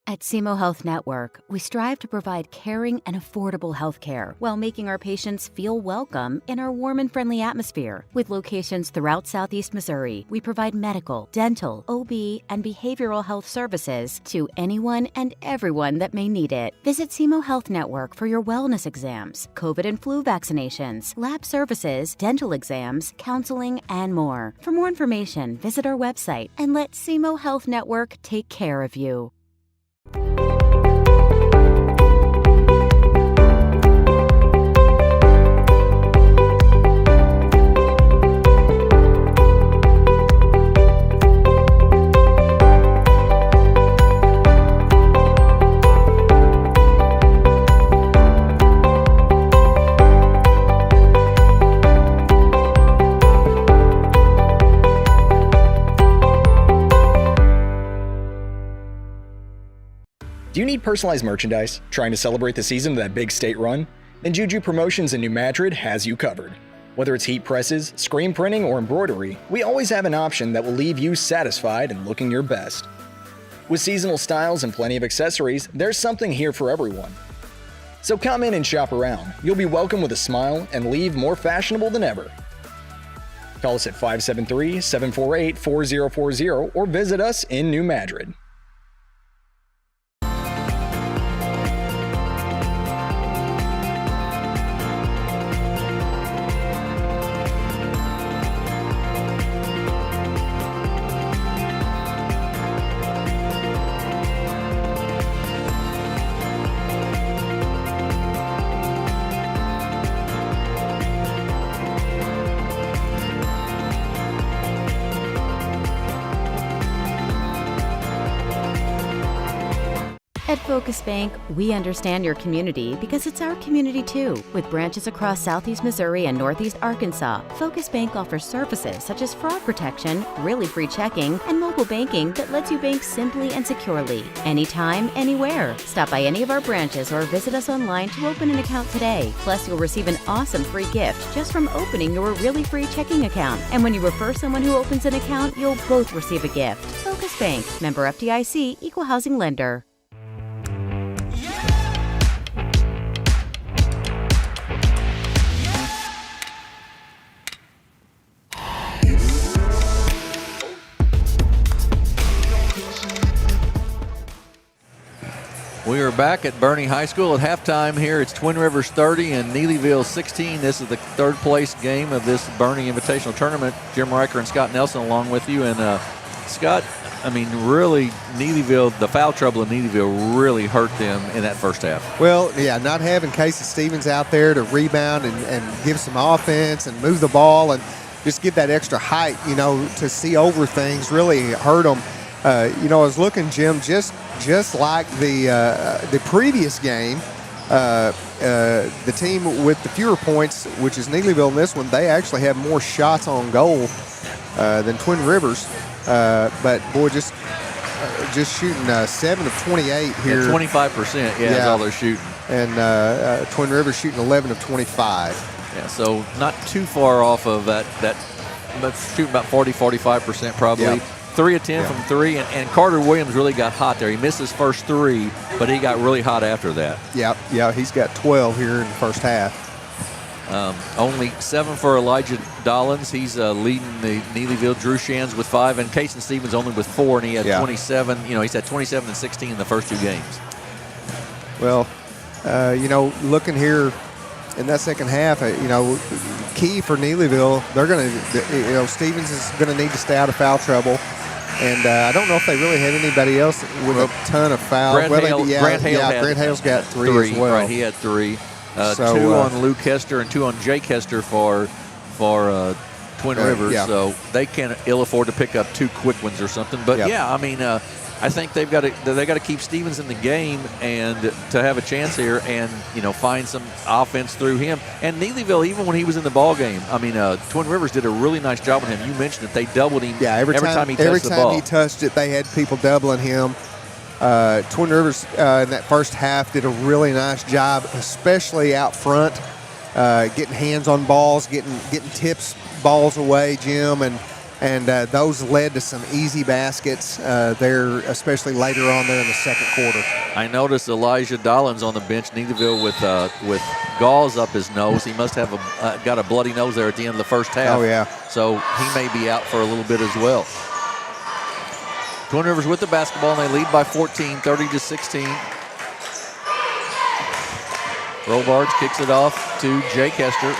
At SEMO Health Network, we strive to provide caring and affordable health care while making our patients feel welcome in our warm and friendly atmosphere. With locations throughout Southeast Missouri, we provide medical, dental, OB, and behavioral health services to anyone and everyone that may need it. Visit SEMO Health Network for your wellness exams, COVID and flu vaccinations, lab services, dental exams, counseling, and more. For more information, visit our website and let SEMO Health Network take care of you. Do you need personalized merchandise? Trying to celebrate the season of that big state run? Then Juju Promotions in New Madrid has you covered. Whether it's heat presses, screen printing, or embroidery, we always have an option that will leave you satisfied and looking your best. With seasonal styles and plenty of accessories, there's something here for everyone. So come in and shop around. You'll be welcome with a smile and leave more fashionable than ever. Call us at 573-748-4040 or visit us in New Madrid. At Focus Bank, we understand your community because it's our community too. With branches across Southeast Missouri and Northeast Arkansas, Focus Bank offers services such as fraud protection, really free checking, and mobile banking that lets you bank simply and securely, anytime, anywhere. Stop by any of our branches or visit us online to open an account today. Plus, you'll receive an awesome free gift just from opening your really free checking account. And when you refer someone who opens an account, you'll both receive a gift. Focus Bank, member FDIC, equal housing lender. We are back at Bernie High School at halftime here. It's Twin Rivers 30 and Neelyville 16. This is the third place game of this Bernie Invitational Tournament. Jim Riker and Scott Nelson along with you. And Scott, I mean, really, Neelyville, the foul trouble in Neelyville really hurt them in that first half. Well, yeah, not having Casey Stevens out there to rebound and give some offense and move the ball and just give that extra height, you know, to see over things really hurt them. You know, I was looking, Jim, just like the previous game, the team with the fewer points, which is Neelyville in this one, they actually have more shots on goal than Twin Rivers. But, boy, just just shooting 7 of 28 here. 25%, is all they're shooting. And Twin Rivers shooting 11 of 25. Yeah, so not too far off of that shooting about 40-45% probably. Yep. 3 of 10 from 3, and Carter Williams really got hot there. He missed his first 3, but he got really hot after that. Yeah, he's got 12 here in the first half. Only 7 for Elijah Dollins. He's leading the Neelyville. Drew Shands with 5, and Cason Stevens only with 4, and he had 27. He's had 27 and 16 in the first 2 games. Well, looking here in that second half, key for Neelyville, they're going to, Stevens is going to need to stay out of foul trouble. And I don't know if they really had anybody else with a ton of fouls. Grant Hale's got 3 as well. Right, he had 3. 2 on Luke Hester and 2 on Jake Hester for Twin Rivers. So they can't ill afford to pick up 2 quick ones or something. But I think they got to keep Stevens in the game and to have a chance here and find some offense through him. And Neelyville, even when he was in the ball game, Twin Rivers did a really nice job with him. You mentioned that they doubled him every time he touched the ball. Every time he touched it, they had people doubling him. Twin Rivers in that first half did a really nice job, especially out front, getting hands on balls, getting tips balls away, Jim, and those led to some easy baskets there, especially later on there in the second quarter. I noticed Elijah Dollins on the bench, Neelyville with gauze up his nose. He must have got a bloody nose there at the end of the first half. Oh yeah. So he may be out for a little bit as well. Twin Rivers with the basketball, and they lead by 14, 30-16. Robards kicks it off to Jake Hester.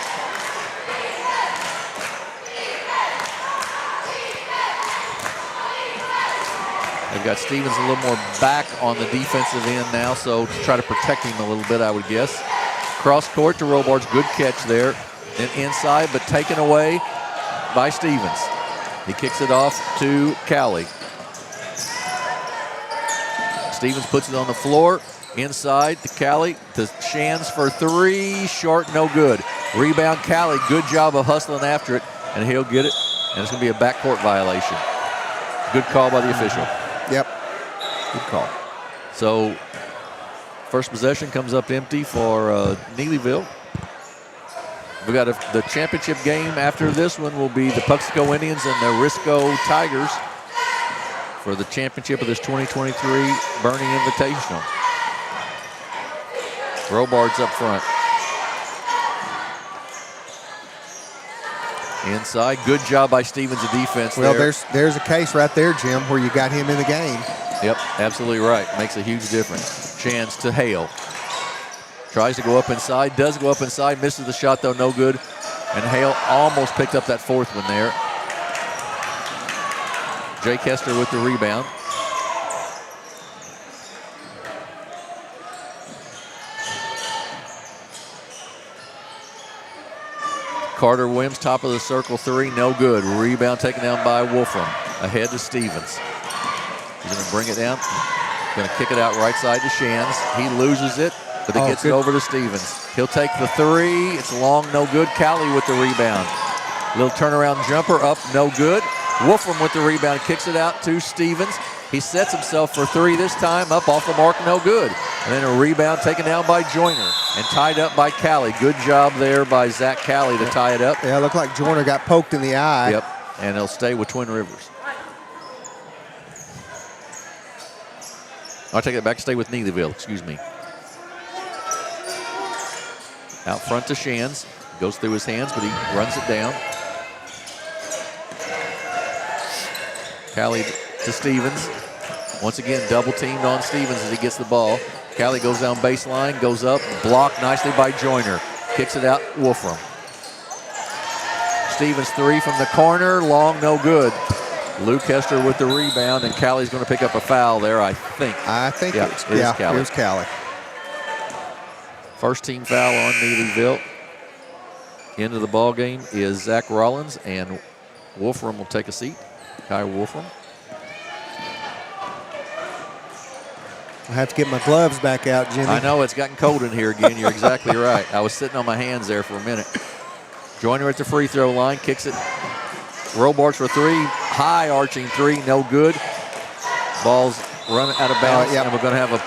They've got Stevens a little more back on the defensive end now, so to try to protect him a little bit, I would guess. Cross court to Robards, good catch there. Then inside, but taken away by Stevens. He kicks it off to Cowley. Stevens puts it on the floor, inside to Cowley, to Shands for 3, short, no good. Rebound Cowley, good job of hustling after it, and he'll get it, and it's going to be a backcourt violation. Good call by the official. Yep, good call. So, first possession comes up empty for Neelyville. We got the championship game after this one will be the Puxico Indians and the Risco Tigers for the championship of this 2023 Bernie Invitational. Robards up front. Inside, good job by Stevens of defense there. Well, there's a case right there, Jim, where you got him in the game. Yep, absolutely right. Makes a huge difference. Chance to Hale. Tries to go up inside, does go up inside, misses the shot though, no good. And Hale almost picked up that 4th one there. Jake Hester with the rebound. Carter Williams, top of the circle, 3, no good. Rebound taken down by Wolfram. Ahead to Stevens. He's going to bring it down. Going to kick it out right side to Shands. He loses it, but he gets it over to Stevens. He'll take the 3. It's long, no good. Cowley with the rebound. Little turnaround jumper up, no good. Wolfram with the rebound, kicks it out to Stevens. He sets himself for 3 this time, up off the mark, no good. And then a rebound taken down by Joyner and tied up by Cowley. Good job there by Zach Cowley to tie it up. Yeah, it looked like Joyner got poked in the eye. Yep, and he'll stay with Twin Rivers. I'll take it back, stay with Neelyville, excuse me. Out front to Shands. Goes through his hands, but he runs it down. Cowley to Stevens. Once again, double teamed on Stevens as he gets the ball. Cowley goes down baseline, goes up, blocked nicely by Joyner. Kicks it out, Wolfram. Stevens 3 from the corner, long, no good. Luke Hester with the rebound, and Cowley's going to pick up a foul there, I think. It was Cowley. First team foul on Neelyville. Into the ball game is Zach Rollins, and Wolfram will take a seat. Kai Wolfram. I have to get my gloves back out, Jimmy. I know, it's gotten cold in here again. You're exactly right. I was sitting on my hands there for a minute. Joyner at the free throw line, kicks it. Robards for 3, high arching 3, no good. Ball's run out of bounds, Yep. and we're going to have a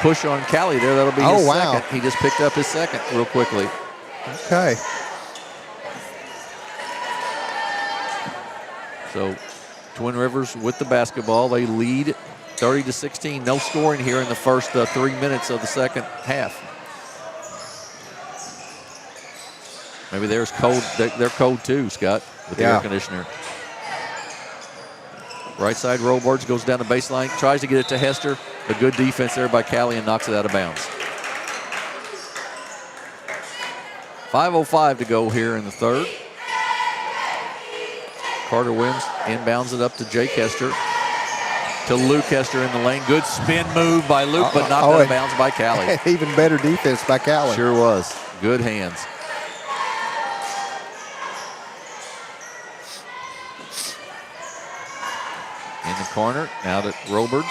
push on Callie there. That'll be his wow. second. He just picked up his second real quickly. Okay. So Twin Rivers with the basketball. They lead 30-16. No scoring here in the first 3 minutes of the second half. Maybe there's cold. They're cold too, Scott, with the air conditioner. Right side, Robards goes down the baseline, tries to get it to Hester. A good defense there by Callie and knocks it out of bounds. 5:05 to go here in the third. Carter Williams inbounds it up to Jake Hester. To Luke Hester in the lane. Good spin move by Luke, but knocked out of bounds by Callie. Even better defense by Callie. Sure was. Good hands. In the corner, now to Robards.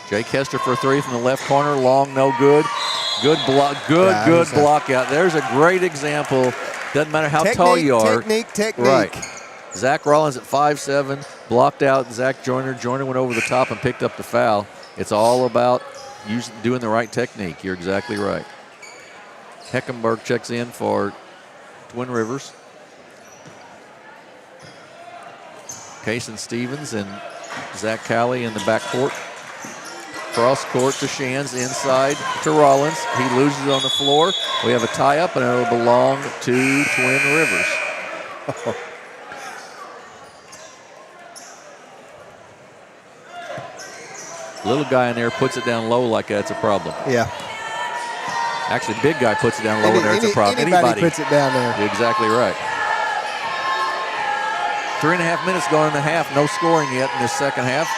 Jake Hester for a three from the left corner, long, no good. Good block, good block out. There's a great example. Doesn't matter how tall you are. Technique. Right. Zach Rollins at 5'7", blocked out Zach Joyner. Joyner went over the top and picked up the foul. It's all about doing the right technique. You're exactly right. Heckenberg checks in for Twin Rivers. Kason Stevens and Zach Callie in the backcourt. Cross court to Shands, inside to Rollins. He loses on the floor. We have a tie-up, and it'll belong to Twin Rivers. Little guy in there puts it down low like that's a problem. Yeah. Actually, big guy puts it down low and there, it's a problem. Anybody puts it down there. You're exactly right. 3.5 minutes going in the half. No scoring yet in this second half.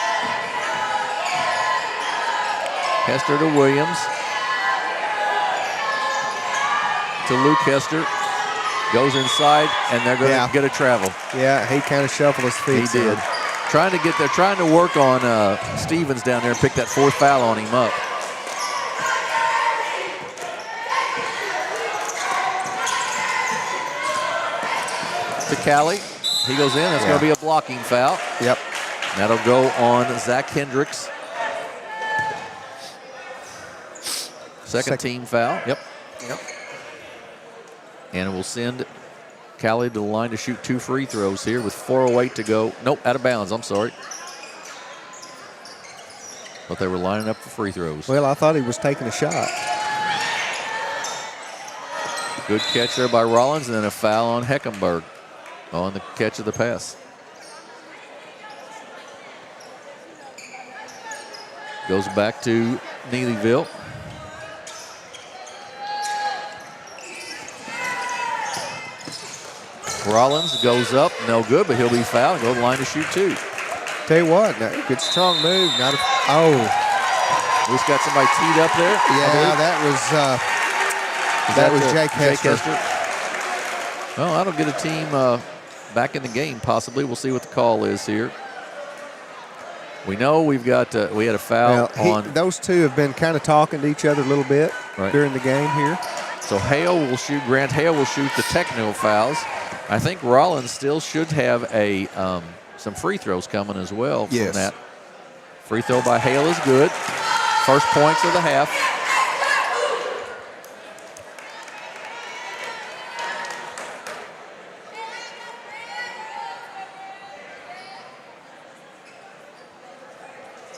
Hester to Williams. To Luke Hester. Goes inside, and they're going to get a travel. Yeah, he kind of shuffled his feet. He did. Trying to get there, trying to work on Stevens down there and pick that fourth foul on him up. To Callie. He goes in. That's going to be a blocking foul. Yep. That'll go on Zach Hendricks. Second team foul. Yep. And it will send Callie to the line to shoot 2 free throws here with 4:08 to go. Nope, out of bounds. I'm sorry. But they were lining up for free throws. Well, I thought he was taking a shot. Good catch there by Rollins, and then a foul on Heckenberg on the catch of the pass. Goes back to Neelyville. Rollins goes up, no good, but he'll be fouled and go to the line to shoot 2. Tell you what, good strong move. We've got somebody teed up there. Yeah, that was Jake Hester. Well, that'll get a team back in the game, possibly. We'll see what the call is here. We know we had a foul on. Those two have been kind of talking to each other a little bit during the game here. So Grant Hale will shoot the technical fouls. I think Rollins still should have some free throws coming as well from that. Free throw by Hale is good. First points of the half.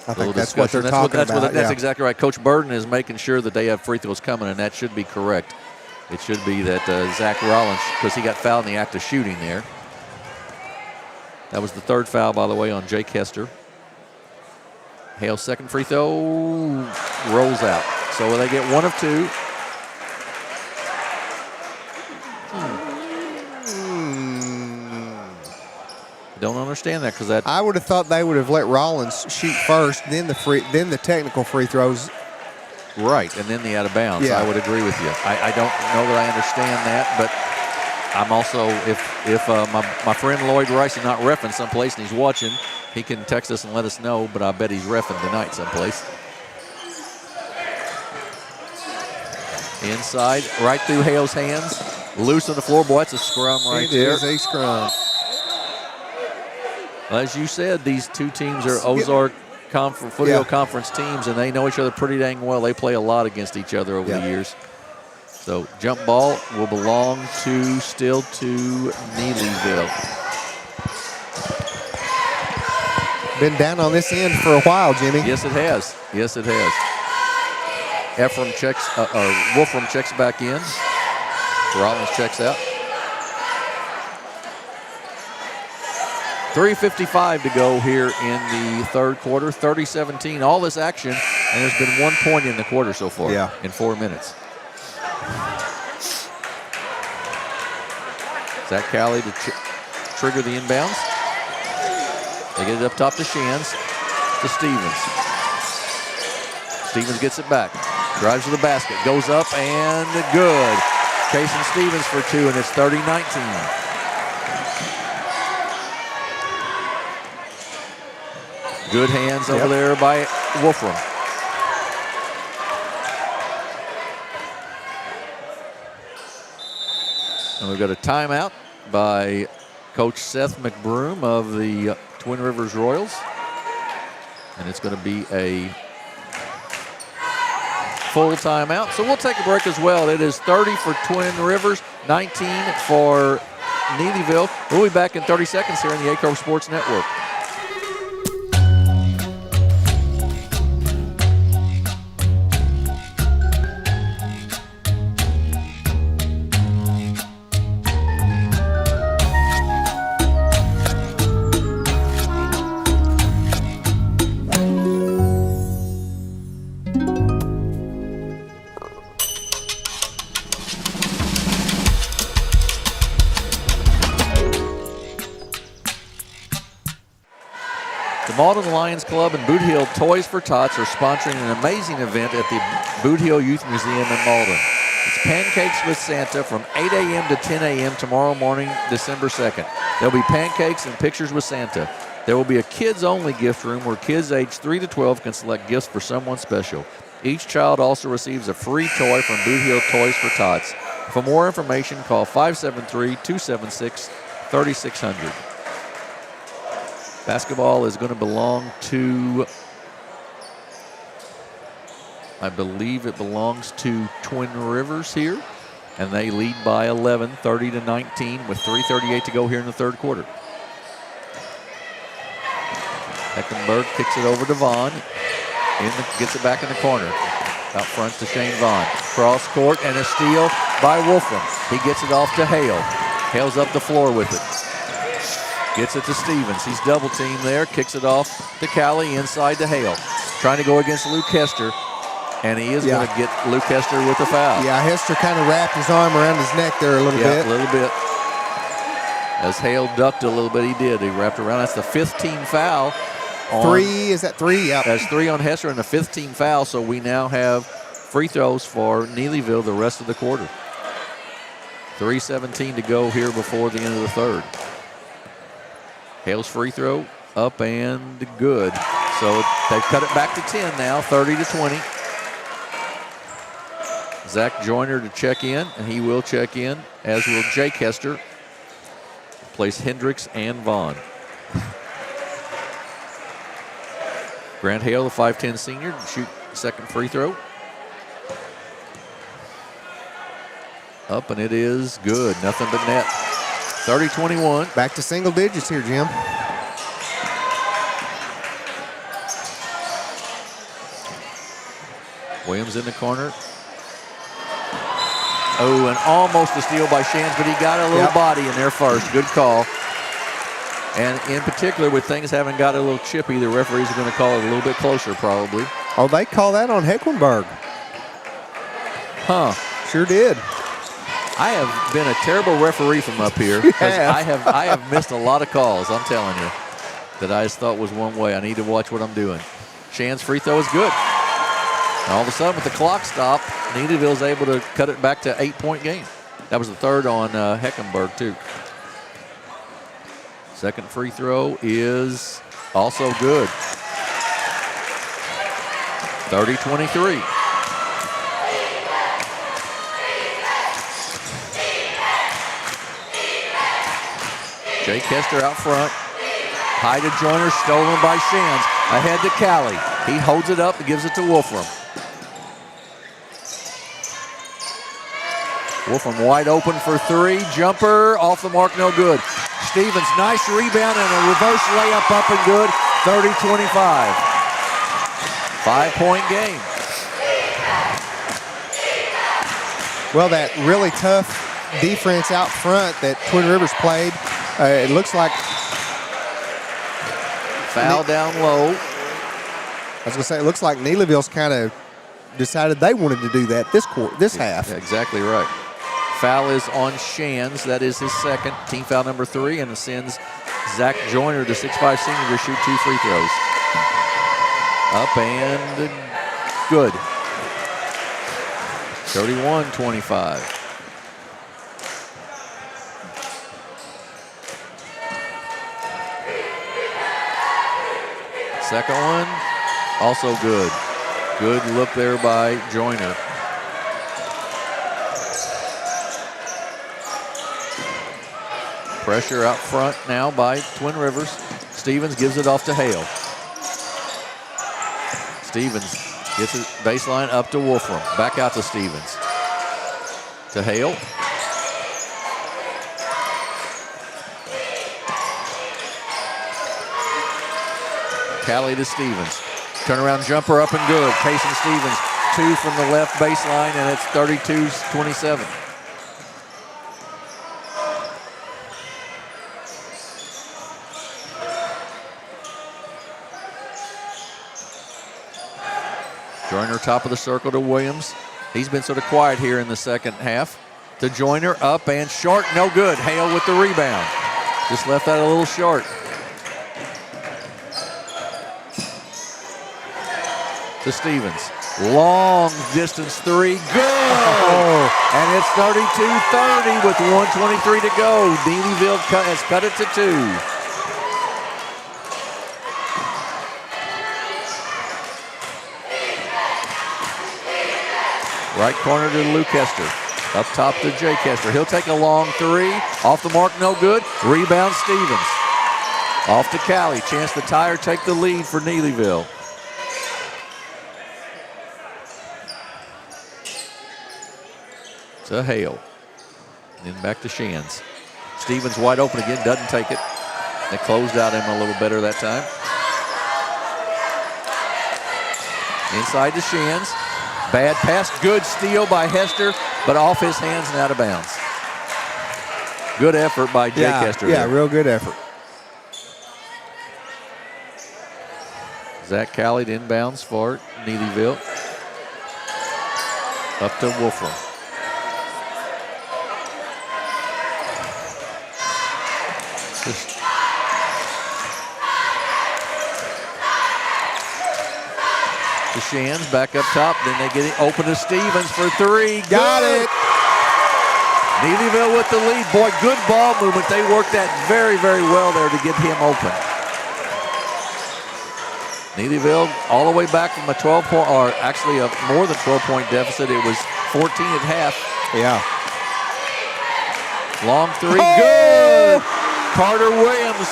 I think that's what they're talking about. That's exactly right. Coach Burden is making sure that they have free throws coming, and that should be correct. It should be that Zach Rollins, because he got fouled in the act of shooting there. That was the third foul, by the way, on Jake Hester. Hale's second free throw rolls out. So they get 1 of 2. Don't understand that because I would have thought they would have let Rollins shoot first, then the technical free throws. Right, and then the out of bounds. I would agree with you. I don't know that I understand that, but I'm also, if my friend Lloyd Rice is not reffing someplace and he's watching, he can text us and let us know, but I bet he's reffing tonight someplace. Inside, right through Hale's hands. Loose on the floor. Boy, that's a scrum right there. It is a scrum. As you said, these two teams are Ozark Foothill Conference teams, and they know each other pretty dang well. They play a lot against each other over the years. So jump ball will belong still to Neelyville. Been down on this end for a while, Jimmy. Yes, it has. Yes, it has. Wolfram checks back in. Rollins checks out. 3:55 to go here in the third quarter. 30-17. All this action, and there's been 1 point in the quarter so far in 4 minutes. Zach Calley to trigger the inbounds. They get it up top to Shands, to Stevens. Stevens gets it back. Drives to the basket. Goes up and good. Chasing Stevens for two, and it's 30-19. Good hands over there by Wolfram. And we've got a timeout by Coach Seth McBroom of the Twin Rivers Royals. And it's going to be a full timeout. So we'll take a break as well. It is 30 for Twin Rivers, 19 for Neelyville. We'll be back in 30 seconds here on the Aycorp Sports Network. Malden Lions Club and Boot Hill Toys for Tots are sponsoring an amazing event at the Boot Hill Youth Museum in Malden. It's Pancakes with Santa from 8 a.m. to 10 a.m. tomorrow morning, December 2nd. There'll be pancakes and pictures with Santa. There will be a kids-only gift room where kids aged 3 to 12 can select gifts for someone special. Each child also receives a free toy from Boot Hill Toys for Tots. For more information, call 573-276-3600. Basketball is going to belong to, I believe it belongs to Twin Rivers here. And they lead by 11, 30-19 with 3:38 to go here in the third quarter. Heckenberg kicks it over to Vaughn. Gets it back in the corner. Out front to Shane Vaughn. Cross court and a steal by Wolfram. He gets it off to Hale. Hale's up the floor with it. Gets it to Stevens. He's double teamed there. Kicks it off to Calley inside to Hale. Trying to go against Luke Hester. And he is going to get Luke Hester with a foul. Yeah, Hester kind of wrapped his arm around his neck there a little bit. Yeah, a little bit. As Hale ducked a little bit, he did. He wrapped around. That's the 15th team foul. Is that three? Yep. That's 3 on Hester and the 15th team foul. So we now have free throws for Neelyville the rest of the quarter. 3:17 to go here before the end of the third. Hale's free throw up and good. So they've cut it back to 10 now, 30-20. Zach Joyner to check in, and he will check in, as will Jake Hester. Replace Hendricks and Vaughn. Grant Hale, the 5'10 senior, to shoot second free throw. Up, and it is good. Nothing but net. 30-21. Back to single digits here, Jim. Williams in the corner. Oh, and almost a steal by Shands, but he got a little body in there first. Good call. And in particular, with things having got a little chippy, the referees are going to call it a little bit closer, probably. Oh, they call that on Hecklenberg. Huh. Sure did. I have been a terrible referee from up here because I have missed a lot of calls, I'm telling you, that I just thought was one way. I need to watch what I'm doing. Shan's free throw is good. And all of a sudden, with the clock stopped, Neelyville's able to cut it back to 8-point game. That was the third on Heckenberg, too. Second free throw is also good. 30-23. Jay Kester out front. High to Joyner, stolen by Shands. Ahead to Callie. He holds it up and gives it to Wolfram. Wolfram wide open for three. Jumper off the mark, no good. Stevens, nice rebound and a reverse layup up and good. 30-25. 5-point game. Well, that really tough defense out front that Twin Rivers played, it looks like foul down low. I was going to say, it looks like Neelyville's kind of decided they wanted to do that this half. Yeah, exactly right. Foul is on Shands. That is his second. Team foul number 3, and it sends Zach Joyner, the 6'5 senior, to shoot 2 free throws. Up and good. 31-25. Second one, also good. Good look there by Joyner. Pressure out front now by Twin Rivers. Stevens gives it off to Hale. Stevens gets it baseline up to Wolfram. Back out to Stevens. To Hale. Callie to Stevens. Turnaround jumper up and good. Casey Stevens, 2 from the left baseline, and it's 32-27. Joyner top of the circle to Williams. He's been sort of quiet here in the second half. To Joyner, up and short, no good. Hale with the rebound. Just left that a little short. To Stevens. Long distance three, good! And it's 32-30 with 1:23 to go. Neelyville has cut it to 2. Right corner to Lou Kester. Up top to Jay Kester. He'll take a long 3. Off the mark, no good. Rebound Stevens. Off to Callie. Chance to tie or take the lead for Neelyville. To Hale. Then back to Shands. Stevens wide open again, doesn't take it. They closed out him a little better that time. Inside to Shands. Bad pass, good steal by Hester, but off his hands and out of bounds. Good effort by Jay Kester. Yeah, real good effort. Zach Callie inbounds for Neelyville. Up to Wolfram. To Shands, back up top. Then they get it open to Stevens for 3. Got it. Neelyville with the lead. Boy, good ball movement. They worked that very, very well there to get him open. Neelyville all the way back from a 12-point, or actually a more than 12-point deficit. It was 14 at half. Yeah. Long 3, good. Carter Williams.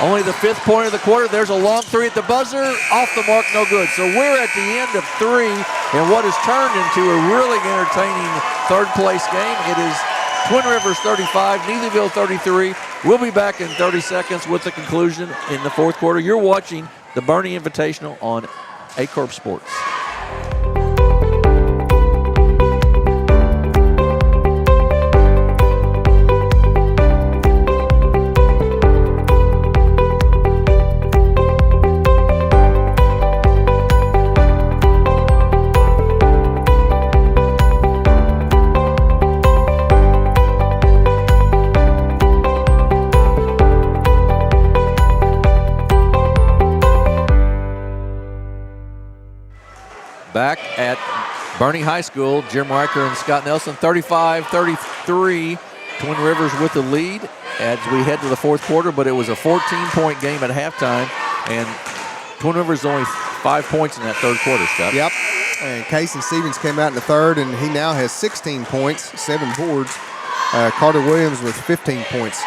Only the 5th point of the quarter. There's a long 3 at the buzzer. Off the mark, no good. So we're at the end of 3 in what has turned into a really entertaining third-place game. It is Twin Rivers 35, Neelyville 33. We'll be back in 30 seconds with the conclusion in the 4th quarter. You're watching the Bernie Invitational on Aycorp Sports. Back at Bernie High School, Jim Riker and Scott Nelson, 35-33. Twin Rivers with the lead as we head to the 4th quarter, but it was a 14-point game at halftime, and Twin Rivers only 5 points in that 3rd quarter, Scott. Yep. And Casey Stevens came out in the 3rd, and he now has 16 points, 7 boards. Carter Williams with 15 points.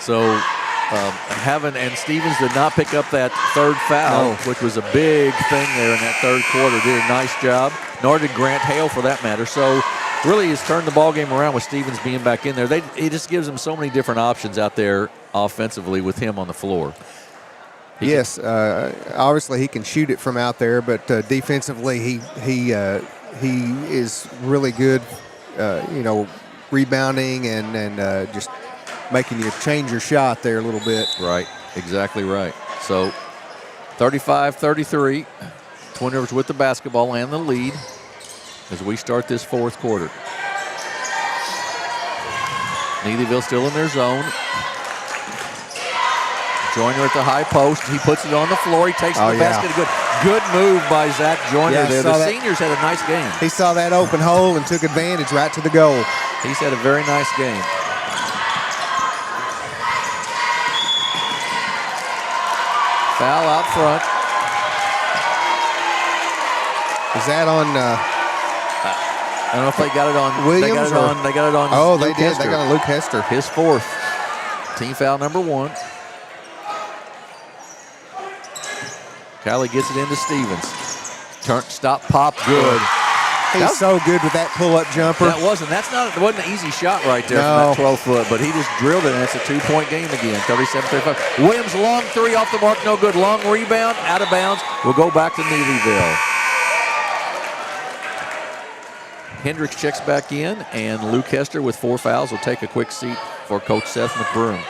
So and Stevens did not pick up that third foul, which was a big thing there in that third quarter. Did a nice job. Nor did Grant Hale, for that matter. So really has turned the ball game around with Stevens being back in there. It just gives them so many different options out there offensively with him on the floor. Yes, obviously he can shoot it from out there, but defensively he is really good. Rebounding and just making you change your shot there a little bit. Right, exactly right. So 35-33, Twin Rivers with the basketball and the lead as we start this fourth quarter. Neelyville still in their zone. Joyner at the high post. He puts it on the floor. He takes the basket. Good move by Zach Joyner there. The seniors had a nice game. He saw that open hole and took advantage right to the goal. He's had a very nice game. Foul out front. Is that on? I don't know if they got it on Williams. They got it on. Oh, Luke they did. Hester. They got on Luke Hester. His fourth. Team foul number 1. Callie gets it into Stevens. Stop, pop, good. He's so good with that pull-up jumper. That wasn't an easy shot right there from that 12-foot, but he just drilled it, and it's a 2-point game again, 37-35. Williams, long three off the mark, no good. Long rebound, out of bounds. We'll go back to Neelyville. Hendricks checks back in, and Luke Hester with 4 fouls will take a quick seat for Coach Seth McBroom.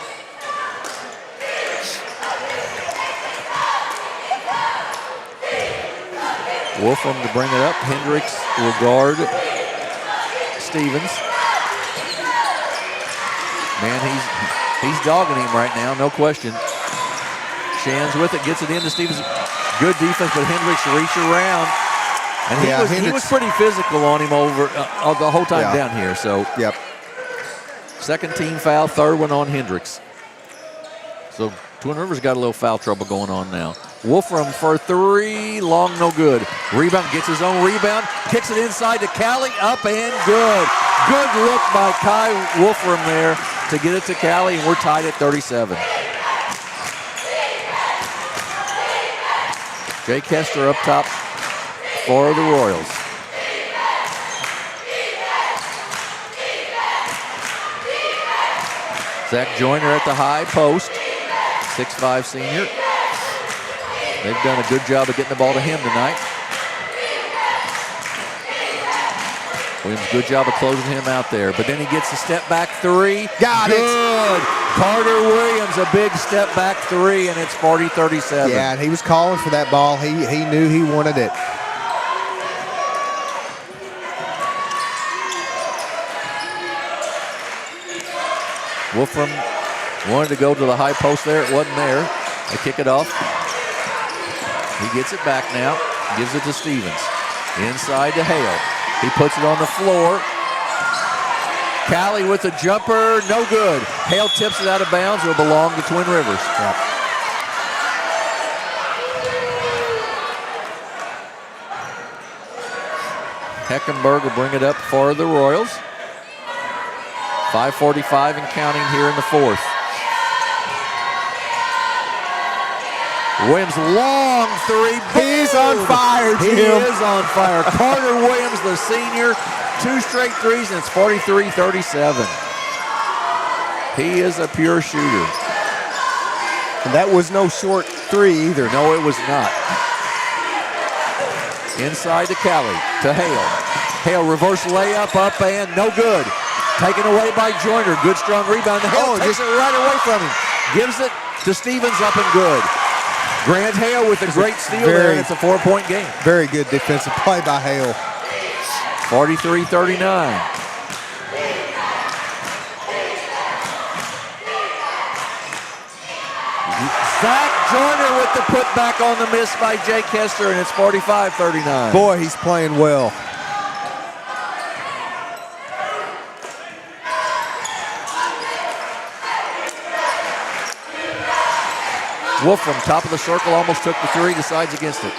Wolfram to bring it up. Hendricks will guard Stevens. Man, he's dogging him right now, no question. Shands with it, gets it into Stevens. Good defense, but Hendricks reach around. And he was pretty physical on him over the whole time down here. So, second team foul, third one on Hendricks. So Twin Rivers got a little foul trouble going on now. Wolfram for 3, long, no good. Rebound, gets his own rebound, kicks it inside to Callie, up and good. Good look by Kai Wolfram there to get it to Callie, and we're tied at 37. Jake Hester up top for the Royals. Zach Joyner at the high post, 6'5" senior. They've done a good job of getting the ball to him tonight. Williams, good job of closing him out there. But then he gets a step back 3. Got good. it. Carter Williams, a big step back 3, and it's 40-37. Yeah, and he was calling for that ball. He knew he wanted it. Wolfram wanted to go to the high post there. It wasn't there. They kick it off. He gets it back now, gives it to Stevens. Inside to Hale. He puts it on the floor. Callie with a jumper, no good. Hale tips it out of bounds. It will belong to Twin Rivers. Heckenberg will bring it up for the Royals. 5:45 and counting here in the fourth. Williams, long 3. He's on fire, Jim. He is on fire. Carter Williams, the senior, 2 straight 3s, and it's 43-37. He is a pure shooter. And that was no short 3 either. No, it was not. Inside to Callie, to Hale. Hale, reverse layup, up and no good. Taken away by Joyner. Good strong rebound. Hale takes it right away from him. Gives it to Stevens, up and good. Grant Hale with a great steal there, and it's a 4-point game. Very good defensive play by Hale. 43-39. Zach Joyner with the putback on the miss by Jake Hester, and it's 45-39. Boy, he's playing well. Wolfram, top of the circle, almost took the 3, decides against it.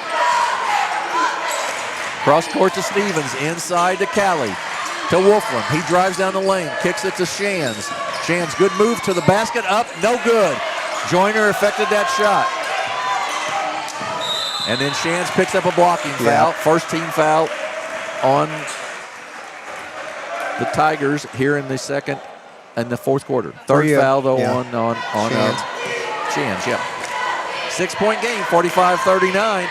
Cross court to Stevens, inside to Callie, to Wolfram. He drives down the lane, kicks it to Shands. Shands, good move to the basket, up, no good. Joyner affected that shot. And then Shands picks up a blocking foul. First team foul on the Tigers here in the fourth quarter. Third foul though on Shands. 6-point game, 45-39.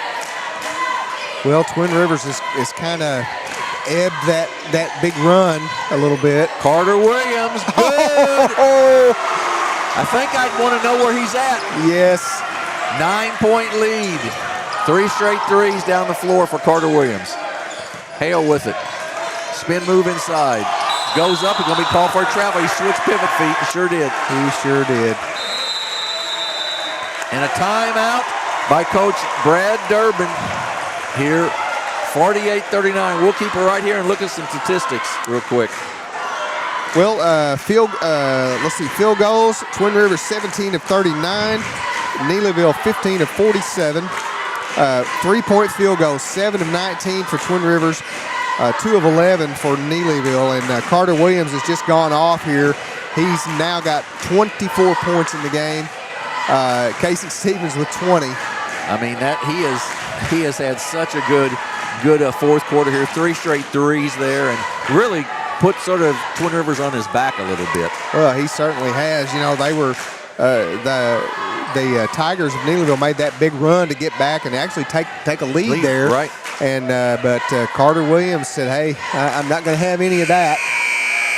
Well, Twin Rivers is kind of ebbed that big run a little bit. Carter Williams, good. I think I'd want to know where he's at. Yes. 9-point lead. 3 straight threes down the floor for Carter Williams. Hale with it. Spin move inside. Goes up. He's going to be called for a travel. He switched pivot feet. He sure did. And a timeout by Coach Brad Durbin here. 48-39. We'll keep it right here and look at some statistics real quick. Well, let's see, field goals. Twin Rivers 17 of 39. Neelyville 15 of 47. 3-point field goals, 7 of 19 for Twin Rivers, 2 of 11 for Neelyville. And Carter Williams has just gone off here. He's now got 24 points in the game. Casey Stevens with 20. I mean, he has had such a good fourth quarter here. 3 straight threes there, and really put sort of Twin Rivers on his back a little bit. Well, he certainly has. You know, they were the Tigers of Neelyville made that big run to get back and actually take a lead there. Right. And but Carter Williams said, "Hey, I'm not going to have any of that."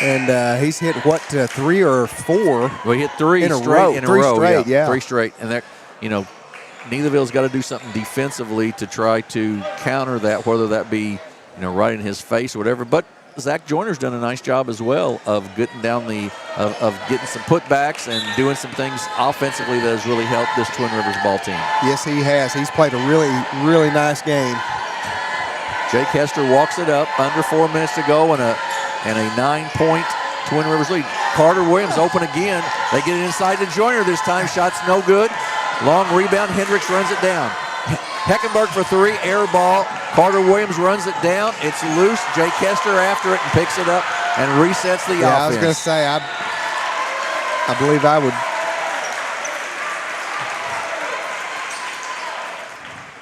And he's hit 3 or 4? Well, he hit 3 in a straight row. in a 3 row. straight, yeah. 3 straight, and that Neelyville's got to do something defensively to try to counter that, whether that be right in his face or whatever. But Zach Joyner's done a nice job as well of getting down of getting some putbacks and doing some things offensively that has really helped this Twin Rivers ball team. Yes, he has. He's played a really, really nice game. Jake Hester walks it up, under 4 minutes to go, and a 9-point Twin Rivers lead. Carter Williams open again. They get it inside to Joyner this time. Shot's no good. Long rebound. Hendricks runs it down. Heckenberg for 3, air ball. Carter Williams runs it down. It's loose. Jake Hester after it and picks it up and resets the offense. I was going to say, I believe I would.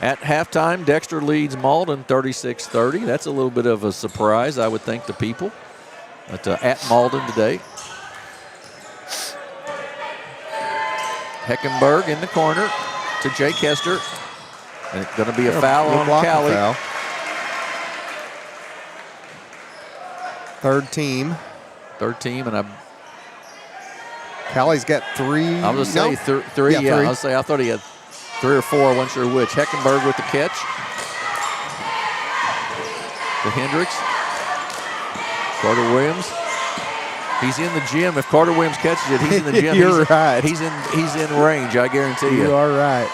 At halftime, Dexter leads Malden 36-30. That's a little bit of a surprise, I would think, to people. But at Malden today. Heckenberg in the corner to Jake Hester. And it's going to be a foul on Callie. Foul. Third team, and Callie's got 3. I was going to say 3. Yeah, I thought he had 3 or 4. I wasn't sure which. Heckenberg with the catch. To Hendricks. Carter Williams. He's in the gym. If Carter Williams catches it, he's in the gym. You're right. He's in range, I guarantee you. You are right.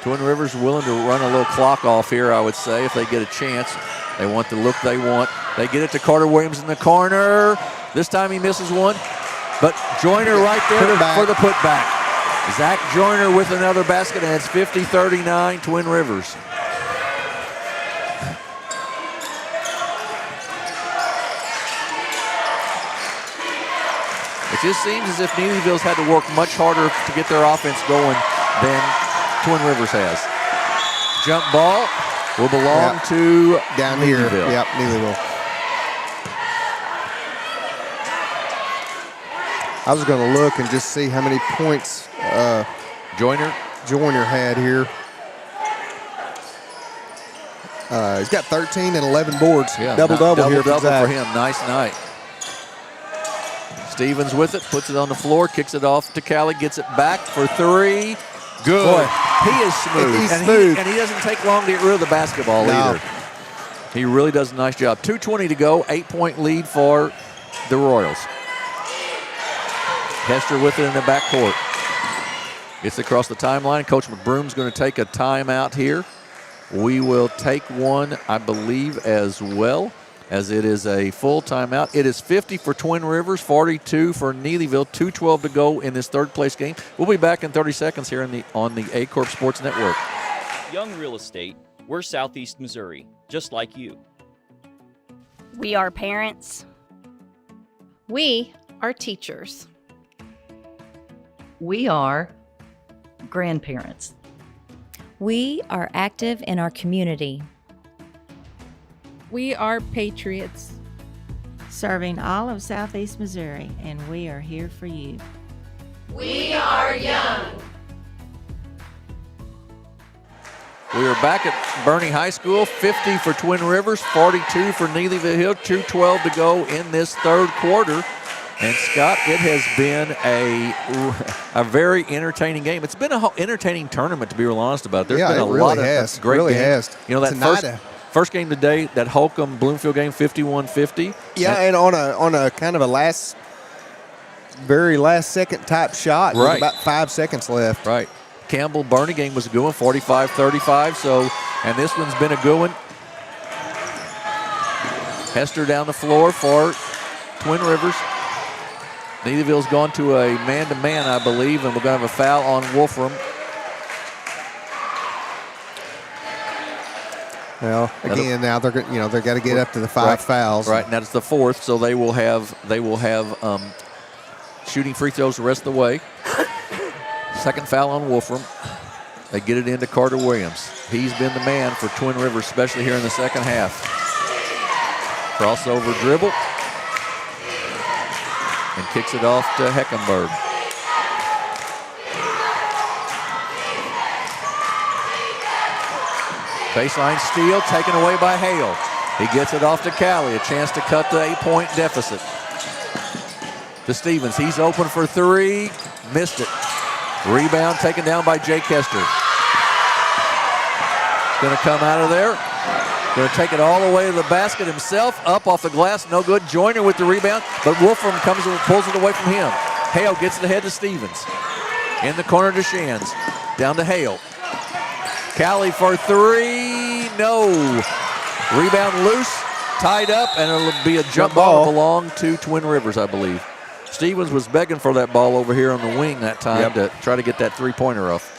Twin Rivers willing to run a little clock off here, I would say, if they get a chance. They want the look they want. They get it to Carter Williams in the corner. This time he misses one. But Joyner right there for the putback. Zach Joyner with another basket, and it's 50-39 Twin Rivers. It just seems as if Neelyville's had to work much harder to get their offense going than Twin Rivers has. Jump ball will belong to down Neelyville. Here. Yep, Neelyville. I was going to look and just see how many points Joyner had here. He's got 13 and 11 boards. Yeah, double-double here for Zach. him. Nice night. Stevens with it, puts it on the floor, kicks it off to Callie, gets it back for 3. Good. Boy, he is smooth. He's smooth. He doesn't take long to get rid of the basketball either. He really does a nice job. 2:20 to go, 8-point lead for the Royals. Hester with it in the backcourt. Gets across the timeline. Coach McBroom's going to take a timeout here. We will take one, I believe, as well, as it is a full timeout. It is 50 for Twin Rivers, 42 for Neelyville, 2:12 to go in this third-place game. We'll be back in 30 seconds here on the Aycorp Sports Network. Young Real Estate, we're Southeast Missouri, just like you. We are parents, We are teachers. We are grandparents. We are active in our community. We are patriots. Serving all of Southeast Missouri, and we are here for you. We are young. We are back at Bernie High School, 50 for Twin Rivers, 42 for Neelyville, 2:12 to go in this third quarter. And Scott, it has been a very entertaining game. It's been an entertaining tournament, to be real honest about it. There's been a lot of great games. You know, that first game today, that Holcomb Bloomfield game, 51-50. Yeah, and on a kind of a very last second type shot. Right. With about 5 seconds left. Right. Campbell Bernie game was a good one, 45-35. So, and this one's been a good one. Hester down the floor for Twin Rivers. Neelyville's gone to a man-to-man, I believe, and we're going to have a foul on Wolfram. Well, again, now they're got to get up to the 5 fouls. Right, and that's the 4th, so they will have shooting free throws the rest of the way. Second foul on Wolfram. They get it into Carter Williams. He's been the man for Twin Rivers, especially here in the second half. Crossover dribble. And kicks it off to Heckenberg. Baseline steal taken away by Hale. He gets it off to Callie, a chance to cut the 8-point deficit. To Stevens, he's open for 3, missed it. Rebound taken down by Jay Kester. Gonna come out of there. Going to take it all the way to the basket himself. Up off the glass, no good. Joyner with the rebound, but Wolfram comes and pulls it away from him. Hale gets it ahead to Stevens. In the corner to Shands. Down to Hale. Callie for 3, no. Rebound loose, tied up, and it'll be a jump ball belong to Twin Rivers, I believe. Stevens was begging for that ball over here on the wing that time to try to get that three-pointer off.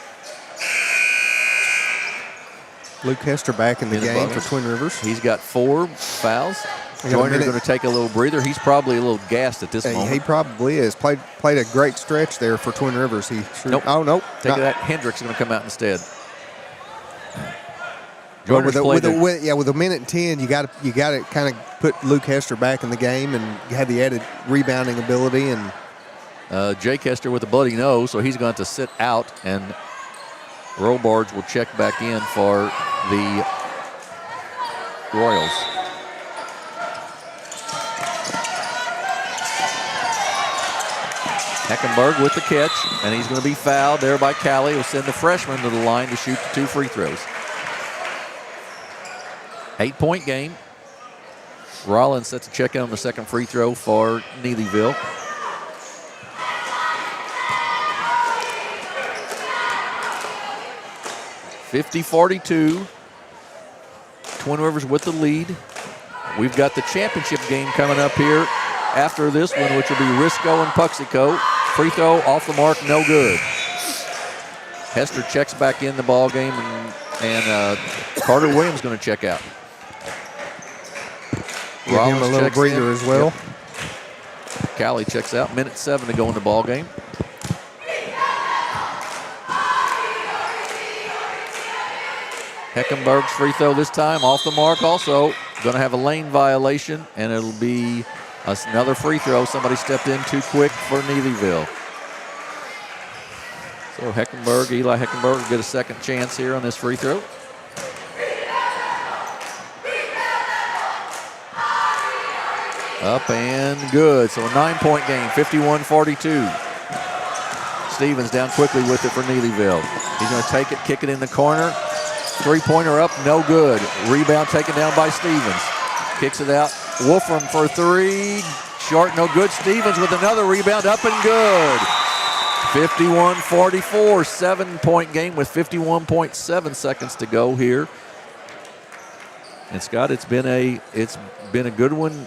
Luke Hester back in the game for Twin Rivers. He's got 4 fouls. Joyner's going to take a little breather. He's probably a little gassed at this moment. He probably is. Played a great stretch there for Twin Rivers. Nope. Oh, nope. Take that. Hendricks is going to come out instead. Well, with a minute and 10, you got to kind of put Luke Hester back in the game and have the added rebounding ability. And Jake Hester with a bloody nose, so he's going to sit out, and Robards will check back in for the Royals. Heckenberg with the catch, and he's going to be fouled there by Callie. He'll send the freshman to the line to shoot the 2 free throws. 8-point game. Rollins set to check in on the second free throw for Neelyville. (50-42). Twin Rivers with the lead. We've got the championship game coming up here after this one, which will be Risco and Puxico. Free throw off the mark, no good. Hester checks back in the ball game, and Carter Williams going to check out. Give him a little breather as well. Yep. Callie checks out. Minute 7 to go in the ball game. Heckenberg's free throw this time off the mark. Also going to have a lane violation, and it'll be another free throw. Somebody stepped in too quick for Neelyville. So Eli Heckenberg will get a second chance here on this free throw. Up and good. So a 9-point game, 51-42. Stevens down quickly with it for Neelyville. He's going to take it, kick it in the corner. Three-pointer up, no good. Rebound taken down by Stevens. Kicks it out. Wolfram for 3. Short, no good. Stevens with another rebound, up and good. 51-44, 7-point game with 51.7 seconds to go here. And Scott, it's been a good one.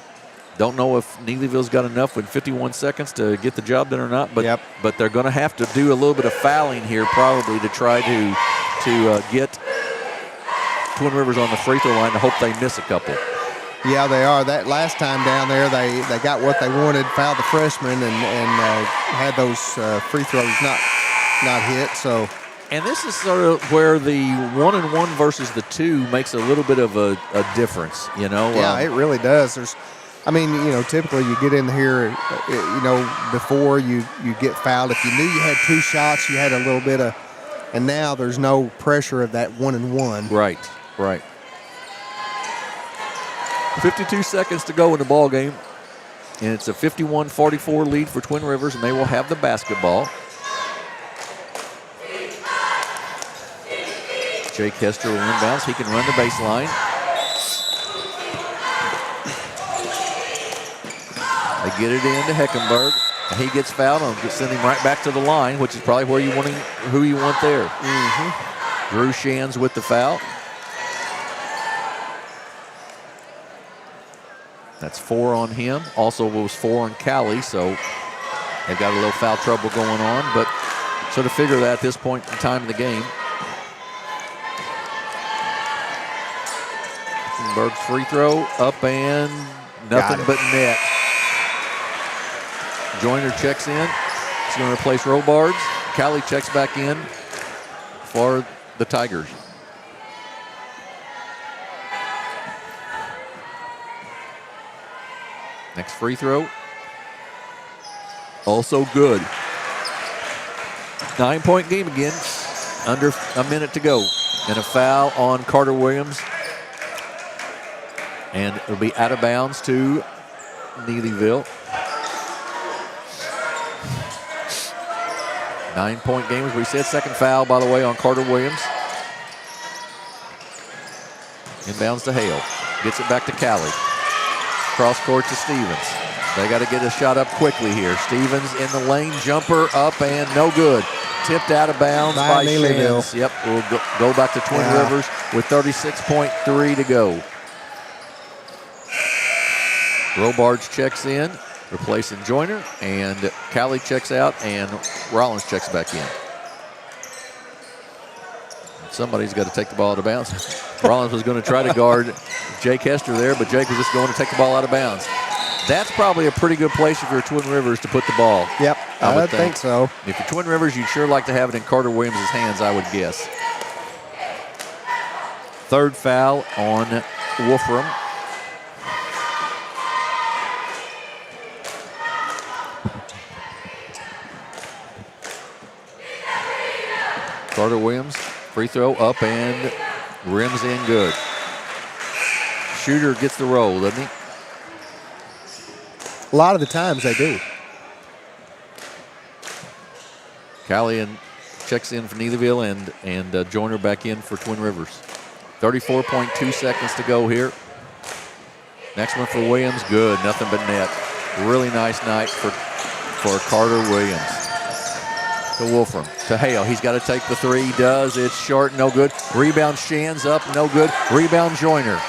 Don't know if Neelyville's got enough with 51 seconds to get the job done or not, but but they're going to have to do a little bit of fouling here probably to try to get Twin Rivers on the free throw line to hope they miss a couple. Yeah, they are. That last time down there, they got what they wanted, fouled the freshman, and had those free throws not hit. So, and this is sort of where the 1-and-1 versus the 2 makes a little bit of a difference, you know. Yeah, it really does. Typically you get in here, before you get fouled. If you knew you had 2 shots, you had a little bit of, and now there's no pressure of that 1-and-1. Right. 52 seconds to go in the ball game, and it's a 51-44 lead for Twin Rivers, and they will have the basketball. Jake Hester will inbounds. He can run the baseline. They get it into Heckenberg, and he gets fouled and send him right back to the line, which is probably who you want there. Mm-hmm. Drew Shands with the foul. That's 4 on him. Also was 4 on Callie, so they've got a little foul trouble going on, but sort of figure that at this point in time in the game. Berg's free throw up and nothing but net. Joyner checks in. He's going to replace Robards. Callie checks back in for the Tigers. Next free throw. Also good. 9-point game again. Under a minute to go. And a foul on Carter Williams. And it'll be out of bounds to Neelyville. 9-point game, as we said. Second foul, by the way, on Carter Williams. Inbounds to Hale. Gets it back to Callie. Cross court to Stevens. They got to get a shot up quickly here. Stevens in the lane, jumper up and no good. Tipped out of bounds by Shands. Yep, we'll go back to Twin Rivers with 36.3 to go. Robards checks in, replacing Joyner, and Callie checks out, and Rollins checks back in. Somebody's got to take the ball out of bounds. Rollins was going to try to guard Jake Hester there, but Jake was just going to take the ball out of bounds. That's probably a pretty good place if you're Twin Rivers to put the ball. Yep, I would think so. If you're Twin Rivers, you'd sure like to have it in Carter Williams' hands, I would guess. Third foul on Wolfram. Carter Williams, free throw up and rims in good. Shooter gets the roll, doesn't he? A lot of the times they do. Callie checks in for Neelyville and Joyner back in for Twin Rivers. 34.2 seconds to go here. Next one for Williams, good, nothing but net. Really nice night for Carter Williams. To Wolfram, to Hale. He's got to take the three. He does. It's short, no good. Rebound Shands up, no good. Rebound Joyner.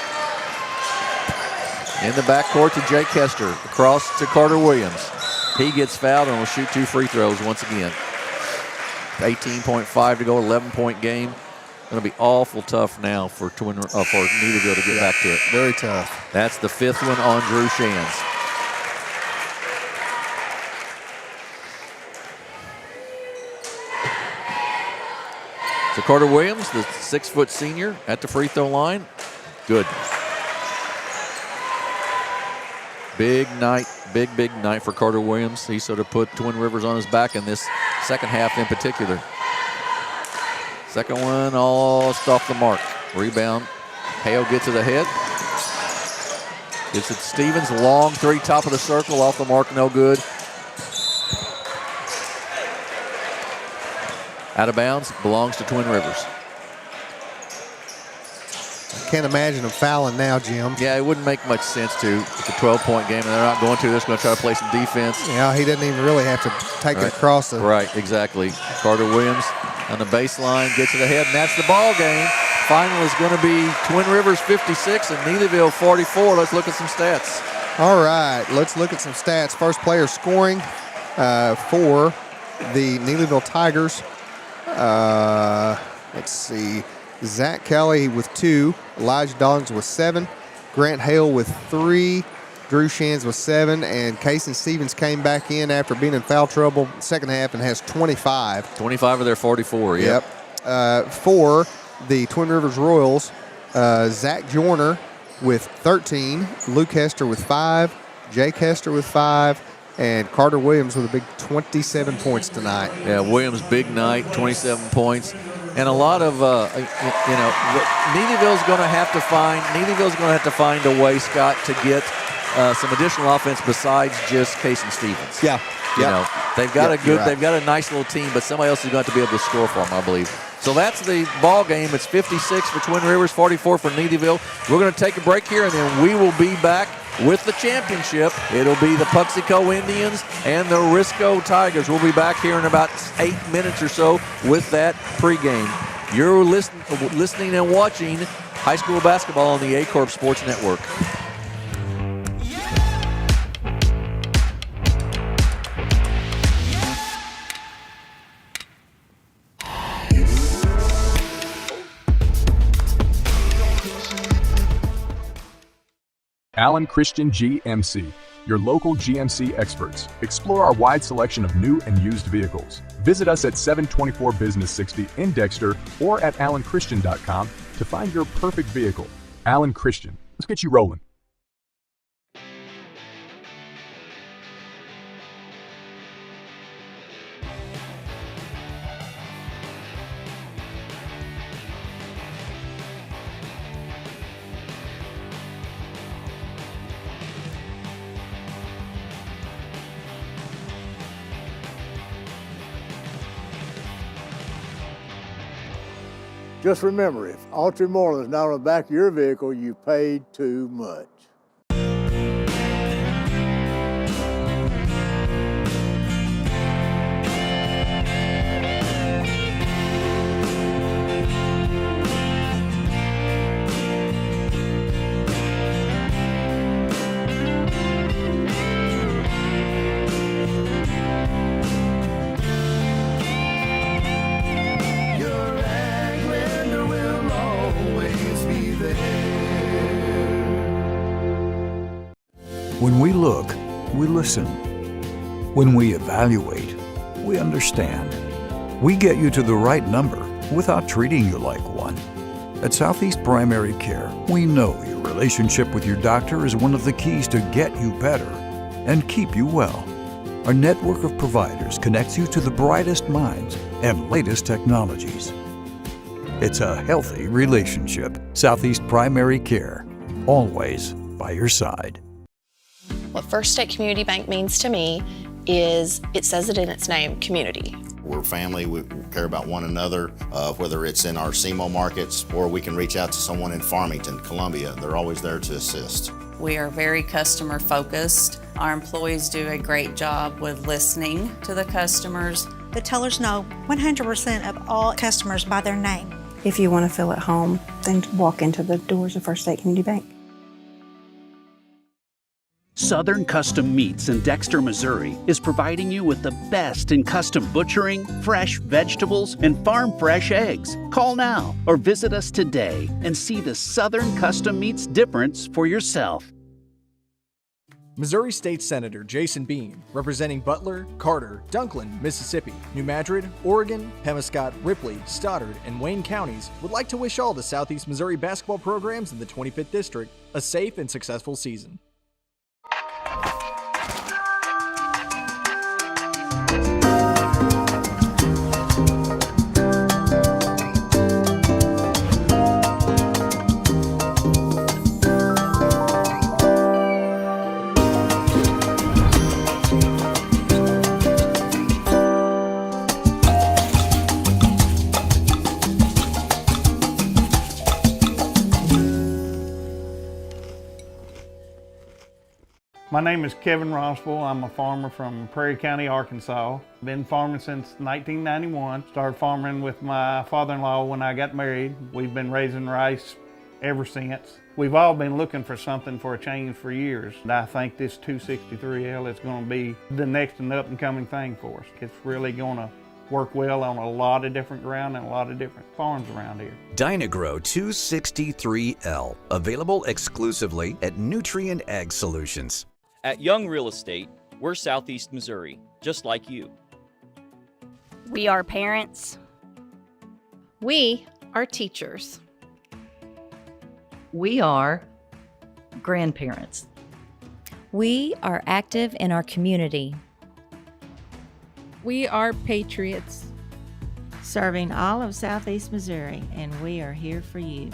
In the backcourt to Jake Hester. Across to Carter Williams. He gets fouled and will shoot 2 free throws once again. 18.5 to go, 11-point game. Going to be awful tough now for Neelyville to get back to it. Very tough. That's the 5th one on Drew Shands. So Carter Williams, the 6-foot senior, at the free throw line. Good. Big night, big night for Carter Williams. He sort of put Twin Rivers on his back in this second half in particular. Second one, all off the mark. Rebound. Hale gets it ahead. Gets it to Stevens. Long three, top of the circle, off the mark, no good. Out of bounds, belongs to Twin Rivers. I can't imagine them fouling now, Jim. Yeah, it wouldn't make much sense to. It's a 12-point game, and they're not going to. They're just going to try to play some defense. Yeah, he doesn't even really have to take it across the. Right, exactly. Carter Williams on the baseline gets it ahead, and that's the ball game. Final is going to be Twin Rivers 56 and Neelyville 44. Let's look at some stats. All right, let's look at some stats. First player scoring for the Neelyville Tigers. Let's see. Zach Kelly with 2. Elijah Doggins with 7. Grant Hale with 3, Drew Shands with 7, and Kason Stevens came back in after being in foul trouble second half and has 25. 25 of their 44, yep. For the Twin Rivers Royals, Zach Joyner with 13, Luke Hester with 5, Jake Hester with 5, and Carter Williams with a big 27 points tonight. Yeah, Williams, big night, 27 points. And a lot of, Neelyville's going to have to find a way, Scott, to get some additional offense besides just Kason Stevens. Yeah. You know, they've got they've got a nice little team, but somebody else is going to have to be able to score for them, I believe. So that's the ball game. It's 56 for Twin Rivers, 44 for Neelyville. We're going to take a break here, and then we will be back with the championship. It'll be the Puxico Indians and the Risco Tigers. We'll be back here in about 8 minutes or so with that pregame. You're listening and watching high school basketball on the Aycorp Sports Network. Allen Christian GMC, your local GMC experts. Explore our wide selection of new and used vehicles. Visit us at 724 Business 60 in Dexter or at allenchristian.com to find your perfect vehicle. Allen Christian, let's get you rolling. Just remember, if Autry Moreland is not on the back of your vehicle, you paid too much. When we look, we listen. When we evaluate, we understand. We get you to the right number without treating you like one. At Southeast Primary Care, we know your relationship with your doctor is one of the keys to get you better and keep you well. Our network of providers connects you to the brightest minds and latest technologies. It's a healthy relationship. Southeast Primary Care, always by your side. What First State Community Bank means to me is, it says it in its name, community. We're family, we care about one another, whether it's in our SEMO markets or we can reach out to someone in Farmington, Columbia. They're always there to assist. We are very customer focused. Our employees do a great job with listening to the customers. The tellers know 100% of all customers by their name. If you want to feel at home, then walk into the doors of First State Community Bank. Southern Custom Meats in Dexter, Missouri is providing you with the best in custom butchering, fresh vegetables, and farm fresh eggs. Call now or visit us today and see the Southern Custom Meats difference for yourself. Missouri State Senator Jason Bean, representing Butler, Carter, Dunklin, Mississippi, New Madrid, Oregon, Pemiscot, Ripley, Stoddard, and Wayne counties, would like to wish all the Southeast Missouri basketball programs in the 25th District a safe and successful season. My name is Kevin Rossville. I'm a farmer from Prairie County, Arkansas. Been farming since 1991. Started farming with my father-in-law when I got married. We've been raising rice ever since. We've all been looking for something for a change for years. And I think this 263L is going to be the next and up and coming thing for us. It's really going to work well on a lot of different ground and a lot of different farms around here. Dynagro 263L, available exclusively at Nutrient Ag Solutions. At Young Real Estate, we're Southeast Missouri, just like you. We are parents. We are teachers. We are grandparents. We are active in our community. We are patriots, serving all of Southeast Missouri, and we are here for you.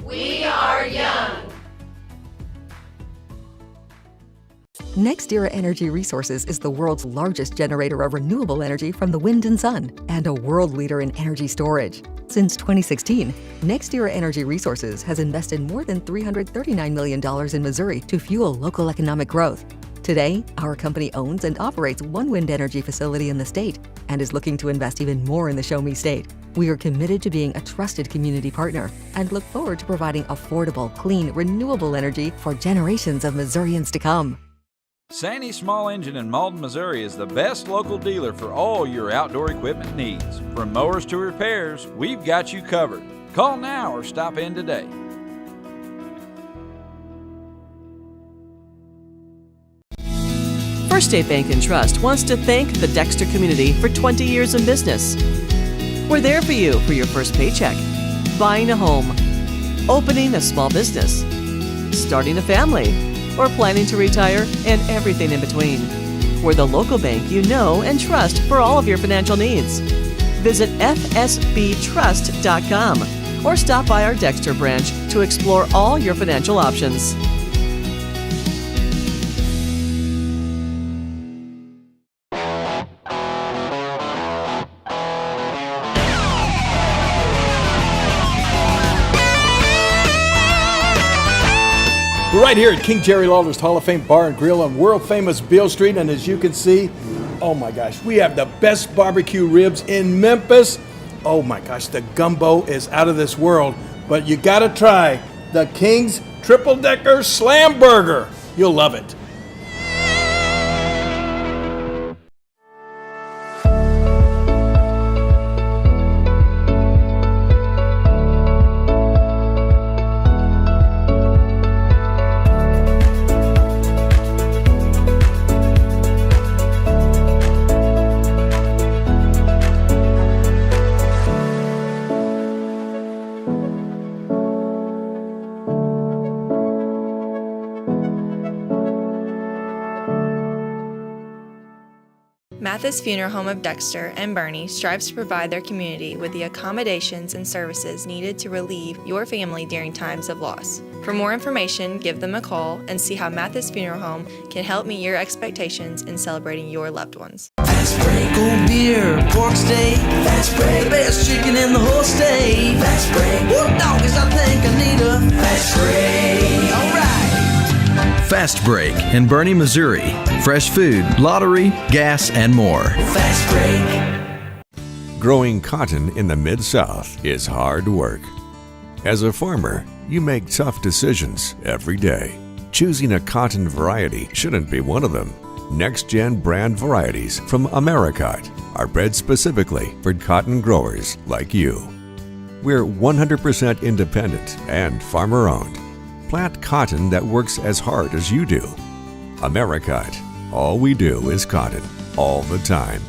We are young. NextEra Energy Resources is the world's largest generator of renewable energy from the wind and sun, and a world leader in energy storage. Since 2016, NextEra Energy Resources has invested more than $339 million in Missouri to fuel local economic growth. Today, our company owns and operates one wind energy facility in the state and is looking to invest even more in the Show Me State. We are committed to being a trusted community partner and look forward to providing affordable, clean, renewable energy for generations of Missourians to come. Sandy Small Engine in Malden, Missouri is the best local dealer for all your outdoor equipment needs. From mowers to repairs, we've got you covered. Call now or stop in today. First State Bank and Trust wants to thank the Dexter community for 20 years in business. We're there for you for your first paycheck, buying a home, opening a small business, starting a family, or planning to retire, and everything in between. We're the local bank you know and trust for all of your financial needs. Visit fsbtrust.com or stop by our Dexter branch to explore all your financial options. We're right here at King Jerry Lawler's Hall of Fame Bar and Grill on world famous Beale Street, and as you can see, oh my gosh, we have the best barbecue ribs in Memphis. Oh my gosh, the gumbo is out of this world, but you gotta try the King's Triple Decker Slam Burger. You'll love it. Mathis Funeral Home of Dexter and Bernie strives to provide their community with the accommodations and services needed to relieve your family during times of loss. For more information, give them a call and see how Mathis Funeral Home can help meet your expectations in celebrating your loved ones. Fast break, cold beer, pork steak. Fast break, the best chicken in the whole state. Fast break, whoop doggies, I think I need a fast break. All right. Fast Break in Bernie, Missouri. Fresh food, lottery, gas, and more. Fast break. Growing cotton in the Mid-South is hard work. As a farmer, you make tough decisions every day. Choosing a cotton variety shouldn't be one of them. Next-gen brand varieties from Americot are bred specifically for cotton growers like you. We're 100% independent and farmer-owned. Plant cotton that works as hard as you do. Americot. All we do is cotton, all the time.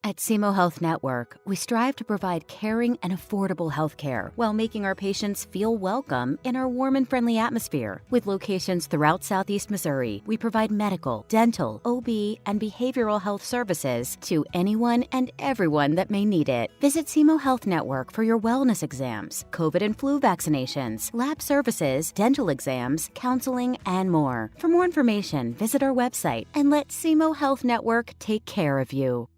At SEMO Health Network, we strive to provide caring and affordable health care while making our patients feel welcome in our warm and friendly atmosphere. With locations throughout Southeast Missouri, we provide medical, dental, OB, and behavioral health services to anyone and everyone that may need it. Visit SEMO Health Network for your wellness exams, COVID and flu vaccinations, lab services, dental exams, counseling, and more. For more information, visit our website and let SEMO Health Network take care of you.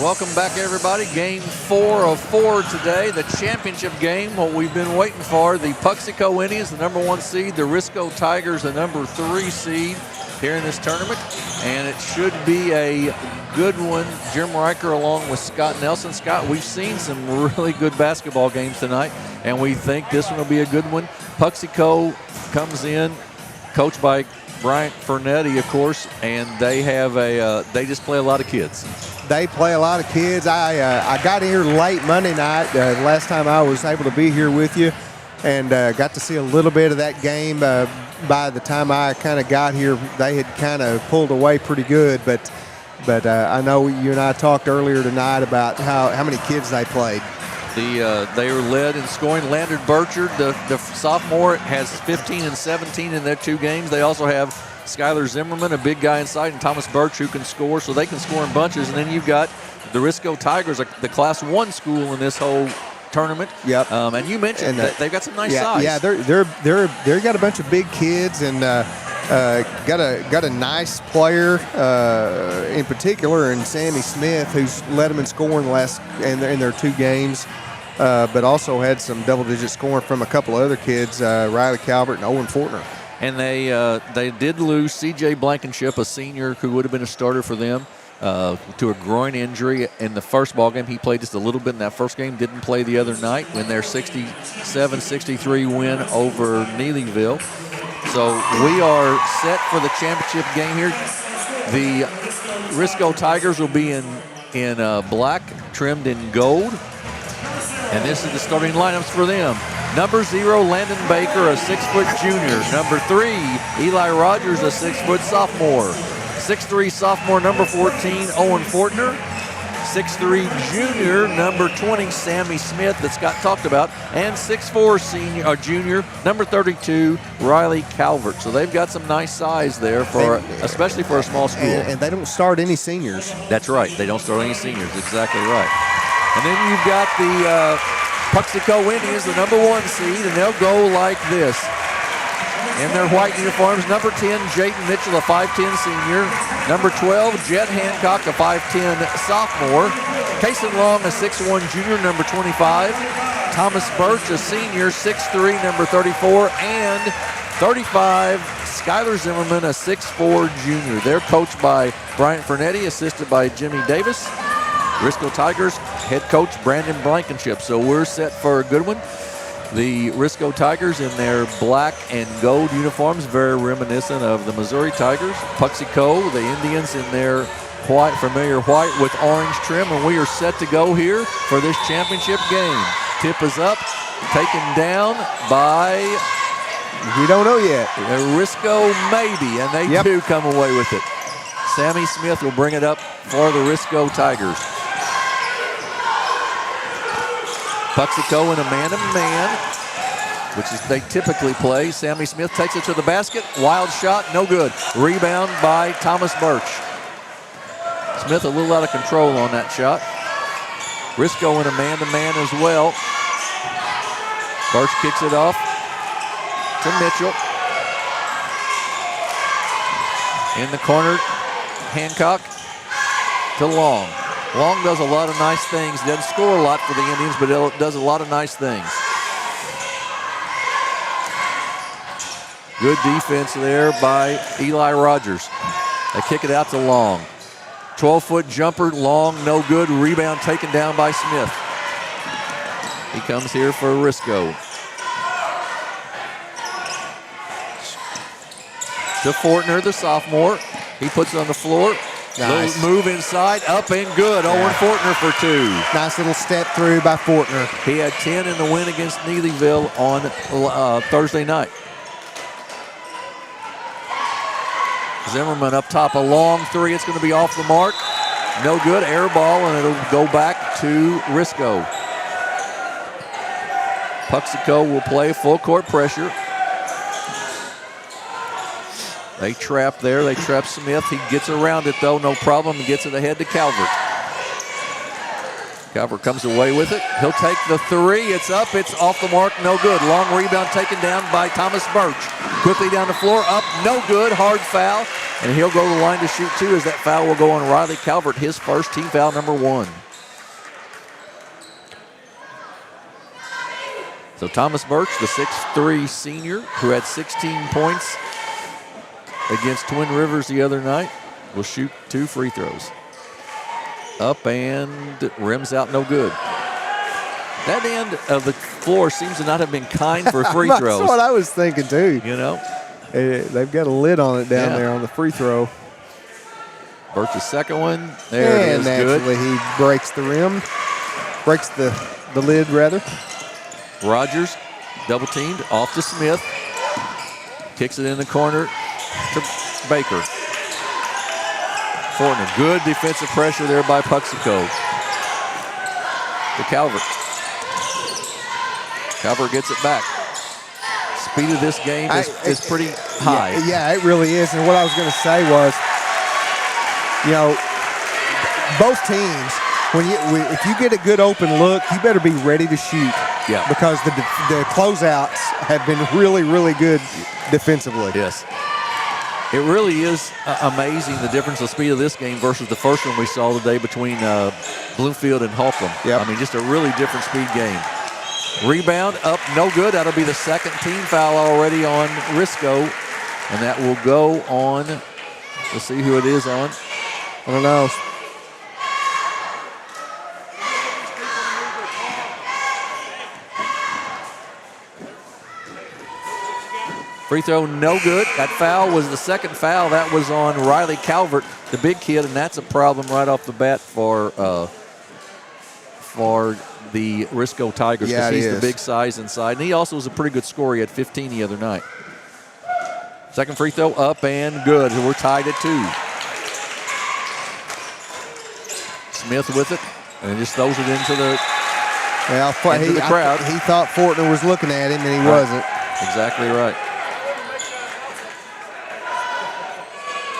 Welcome back, everybody. Game 4 of 4 today, the championship game, what we've been waiting for. The Puxico Indians, the number 1 seed, the Risco Tigers, the number 3 seed here in this tournament. And it should be a good one. Jim Riker along with Scott Nelson. Scott, we've seen some really good basketball games tonight, and we think this one will be a good one. Puxico comes in, coached by Bryant Fernetti, of course, and they have they just play a lot of kids. They play a lot of kids. I got here late Monday night, last time I was able to be here with you, and got to see a little bit of that game. By the time I kind of got here, they had kind of pulled away pretty good, but I know you and I talked earlier tonight about how many kids they played. They are led in scoring. Landon Burchard, the sophomore, has 15 and 17 in their 2 games. They also have Skylar Zimmerman, a big guy inside, and Thomas Birch, who can score, so they can score in bunches. And then you've got the Risco Tigers, the Class 1 school in this whole tournament. Yep. And you mentioned that they've got some nice size. Yeah, they're got a bunch of big kids, and got a nice player in particular, in Sammy Smith, who's led them in scoring in their 2 games. But also had some double-digit scoring from a couple of other kids, Riley Calvert and Owen Fortner. And they did lose C.J. Blankenship, a senior who would have been a starter for them, to a groin injury in the first ball game. He played just a little bit in that first game, didn't play the other night in their 67-63 win over Neelyville. So we are set for the championship game here. The Risco Tigers will be in black, trimmed in gold. And this is the starting lineups for them. Number 0, Landon Baker, a 6-foot junior. Number 3, Eli Rogers, a 6-foot sophomore. 6'3" sophomore, number 14, Owen Fortner. 6'3" junior, number 20, Sammy Smith, that Scott talked about. And 6'4" junior, number 32, Riley Calvert. So they've got some nice size there, especially for a small school. And they don't start any seniors. That's right. They don't start any seniors. Exactly right. And then you've got the Puxico Indians, the number 1 seed, and they'll go like this. In their white uniforms, number 10, Jayden Mitchell, a 5'10" senior. Number 12, Jet Hancock, a 5'10" sophomore. Kason Long, a 6'1" junior, number 25. Thomas Birch, a senior, 6'3", number 34. And 35, Skylar Zimmerman, a 6'4" junior. They're coached by Bryant Fernetti, assisted by Jimmy Davis. Risco Tigers head coach Brandon Blankenship. So we're set for a good one. The Risco Tigers in their black and gold uniforms, very reminiscent of the Missouri Tigers. Puxico, the Indians, in their white, familiar white with orange trim, and we are set to go here for this championship game. Tip is up, taken down by... We don't know yet. Risco maybe, and they do come away with it. Sammy Smith will bring it up for the Risco Tigers. Puxico in a man-to-man, which is they typically play. Sammy Smith takes it to the basket. Wild shot, no good. Rebound by Thomas Birch. Smith a little out of control on that shot. Risco in a man-to-man as well. Birch kicks it off to Mitchell. In the corner, Hancock to Long. Long does a lot of nice things. Doesn't score a lot for the Indians, but it does a lot of nice things. Good defense there by Eli Rogers. They kick it out to Long. 12-foot jumper, Long, no good. Rebound taken down by Smith. He comes here for Risco. To Fortner, the sophomore. He puts it on the floor. Nice. Little move inside, up and good. Owen Fortner for 2. Nice little step through by Fortner. He had 10 in the win against Neelyville on Thursday night. Zimmerman up top, a long 3. It's going to be off the mark. No good, air ball, and it'll go back to Risco. Puxico will play full court pressure. They trap there. They trap Smith. He gets around it, though. No problem. He gets it ahead to Calvert. Calvert comes away with it. He'll take the 3. It's up. It's off the mark. No good. Long rebound taken down by Thomas Birch. Quickly down the floor. Up. No good. Hard foul. And he'll go to the line to shoot 2 as that foul will go on Riley Calvert, his first, team foul number 1. So Thomas Birch, the 6'3 senior who had 16 points against Twin Rivers the other night, will shoot 2 free throws. Up and rims out, no good. That end of the floor seems to not have been kind for free throws. That's what I was thinking too. You know? They've got a lid on it down there on the free throw. Birch's second one. There it is. Naturally, good. He breaks the rim. Breaks the lid, rather. Rogers, double teamed, off to Smith. Kicks it in the corner to Baker. Fortin, a good defensive pressure there by Puxico. To Calvert. Calvert gets it back. Speed of this game is pretty high. Yeah, it really is. And what I was going to say was, you know, both teams, if you get a good open look, you better be ready to shoot. Yeah. Because the closeouts have been really, really good defensively. Yes. It really is amazing the difference of speed of this game versus the first one we saw today between Bloomfield and Holcomb. Yep. I mean, just a really different speed game. Rebound up, no good. That'll be the second team foul already on Risco. And that will go on, let's see who it is on. I don't know. Free throw, no good. That foul was the second foul. That was on Riley Calvert, the big kid, and that's a problem right off the bat for the Risco Tigers because he's the big size inside. And he also was a pretty good scorer. He had 15 the other night. Second free throw up and good. We're tied at 2. Smith with it and just throws it into the crowd. He thought Fortner was looking at him, and he wasn't. Exactly right.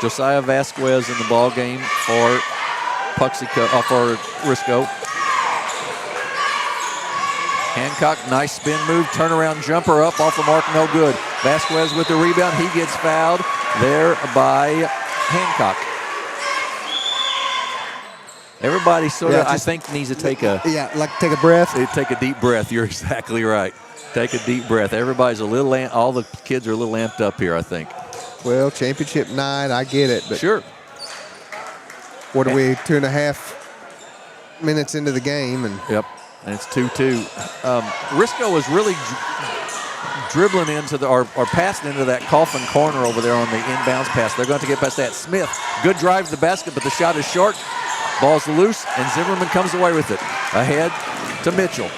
Josiah Vasquez in the ball game for for Risco. Hancock, nice spin move, turnaround jumper up off the mark, no good. Vasquez with the rebound, he gets fouled there by Hancock. Everybody sort of, I think, needs to take a take a breath. Take a deep breath. You're exactly right. Take a deep breath. Everybody's a little, all the kids are a little amped up here, I think. Well, championship night, I get it, but sure. What are we, 2.5 minutes into the game, and yep, and it's 2-2. Risco is really dribbling into or passing into that coffin corner over there on the inbounds pass. They're going to get past that. Smith, good drive to the basket, but the shot is short. Ball's loose, and Zimmerman comes away with it. Ahead to Mitchell.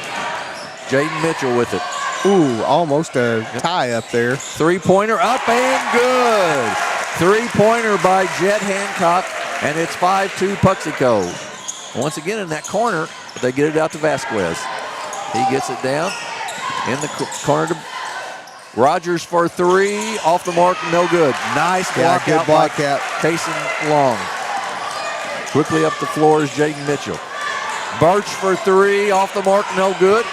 Jaden Mitchell with it. Ooh, almost a tie up there. Three-pointer up and good. Three-pointer by Jet Hancock, and it's 5-2 Puxico. Once again in that corner, they get it out to Vasquez. He gets it down in the corner to Rogers for 3. Off the mark, no good. Nice block out by Kason Long. Quickly up the floor is Jaden Mitchell. Birch for 3, off the mark, no good.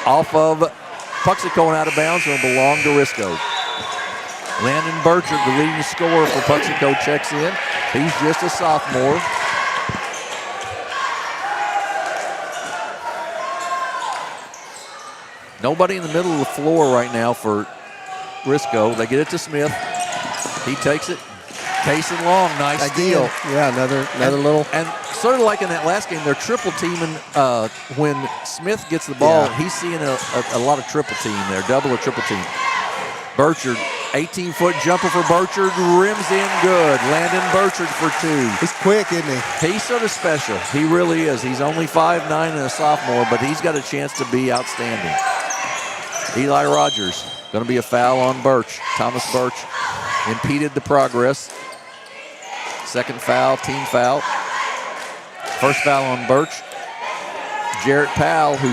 Off of Puxico and out of bounds, will belong to Risco. Landon Burchard, the leading scorer for Puxico, checks in. He's just a sophomore. Nobody in the middle of the floor right now for Risco. They get it to Smith. He takes it. Kason Long, nice steal. Yeah, another little. And sort of like in that last game, they're triple teaming when Smith gets the ball. Yeah. He's seeing a lot of triple team there, double or triple team. Burchard, 18-foot jumper for Burchard, rims in good. Landon Burchard for 2. He's quick, isn't he? He's sort of special. He really is. He's only 5'9" and a sophomore, but he's got a chance to be outstanding. Eli Rogers, going to be a foul on Birch. Thomas Birch impeded the progress. Second foul, team foul. First foul on Birch. Jarrett Powell, who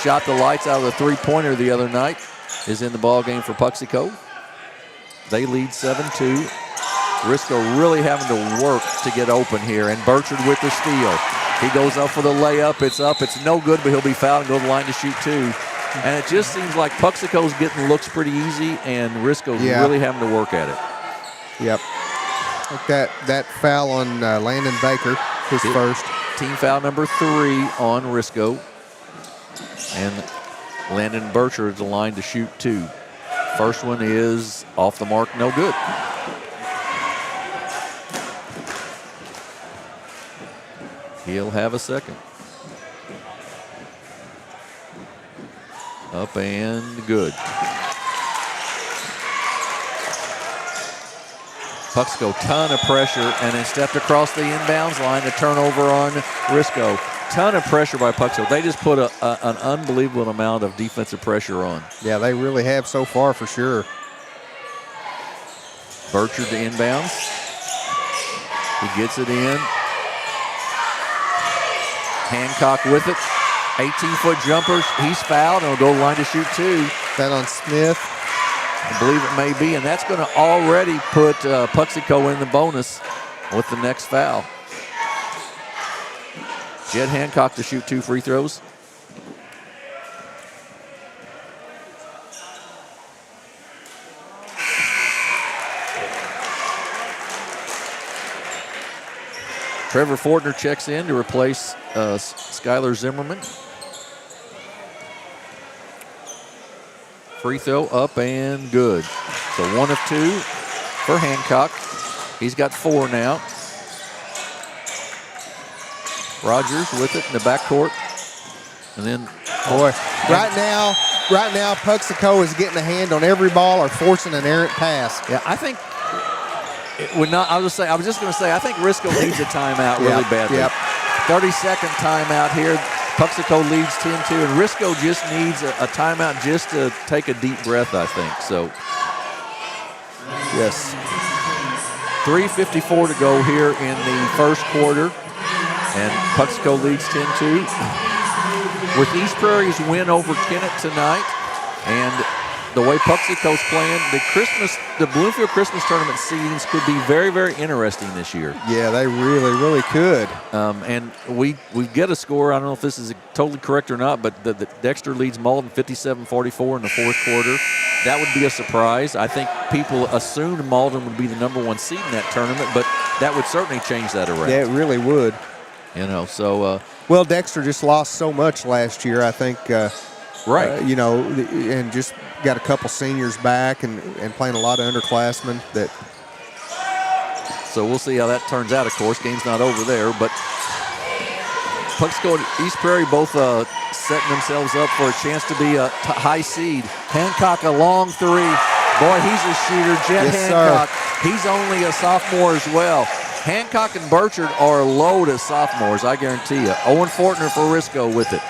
shot the lights out of the three-pointer the other night, is in the ball game for Puxico. They lead 7-2. Risco really having to work to get open here, and Burchard with the steal. He goes up for the layup. It's up. It's no good, but he'll be fouled and go to the line to shoot 2. And it just seems like Puxico's getting looks pretty easy, and Risco's really having to work at it. Yep. Like that foul on Landon Baker, his first. Team foul number 3 on Risco. And Landon Burchard is the line to shoot 2. First one is off the mark, no good. He'll have a second. Up and good. Puxico, ton of pressure, and then stepped across the inbounds line to turnover on Risco. Ton of pressure by Puxico. They just put an unbelievable amount of defensive pressure on. Yeah, they really have so far for sure. Burchard to inbounds. He gets it in. Hancock with it. 18-foot jumper. He's fouled and will go line to shoot 2. That on Smith. I believe it may be, and that's going to already put Puxico in the bonus with the next foul. Jed Hancock to shoot 2 free throws. Trevor Fortner checks in to replace Skylar Zimmerman. Free throw up and good. So 1 of 2 for Hancock. He's got 4 now. Rogers with it in the backcourt. And then, boy, right now, Puxico is getting a hand on every ball or forcing an errant pass. Yeah, I think it would not. I was just going to say, I think Risco needs a timeout really badly. Yep. 30-second timeout here. Puxico leads 10-2, and Risco just needs a timeout just to take a deep breath, I think. So, yes. 3:54 to go here in the first quarter, and Puxico leads 10-2. With East Prairie's win over Kennett tonight, and the way Puxico's playing, the Bloomfield Christmas Tournament seedings could be very, very interesting this year. Yeah, they really, really could. And we get a score. I don't know if this is totally correct or not, but the Dexter leads Malden 57-44 in the fourth quarter. That would be a surprise. I think people assumed Malden would be the #1 seed in that tournament, but that would certainly change that around. Yeah, it really would. You know, so. Well, Dexter just lost so much last year, I think. Right. And just got a couple seniors back and playing a lot of underclassmen. So we'll see how that turns out, of course. Game's not over there, but Puxico and East Prairie both setting themselves up for a chance to be a high seed. Hancock, a long 3. Boy, he's a shooter. Jet Hancock, he's only a sophomore as well. Hancock and Burchard are low to sophomores, I guarantee you. Owen Fortner for Risco with it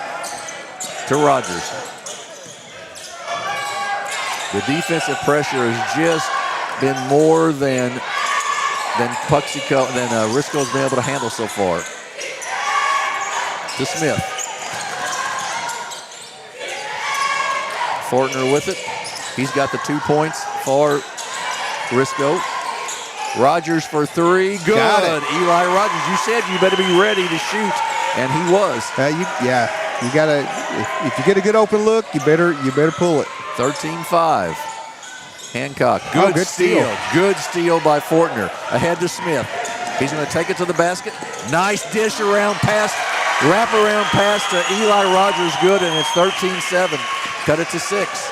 to Rogers. The defensive pressure has just been more than Puxico, than Risco's been able to handle so far. To Smith. Fortner with it. He's got the 2 points for Risco. Rogers for 3. Good. Got it. Eli Rogers, you said you better be ready to shoot, and he was. You gotta. If you get a good open look, you better pull it. 13-5. Hancock, good steal. Good steal by Fortner. Ahead to Smith. He's going to take it to the basket. Nice dish around pass, wrap around pass to Eli Rogers. Good, and it's 13-7. Cut it to 6.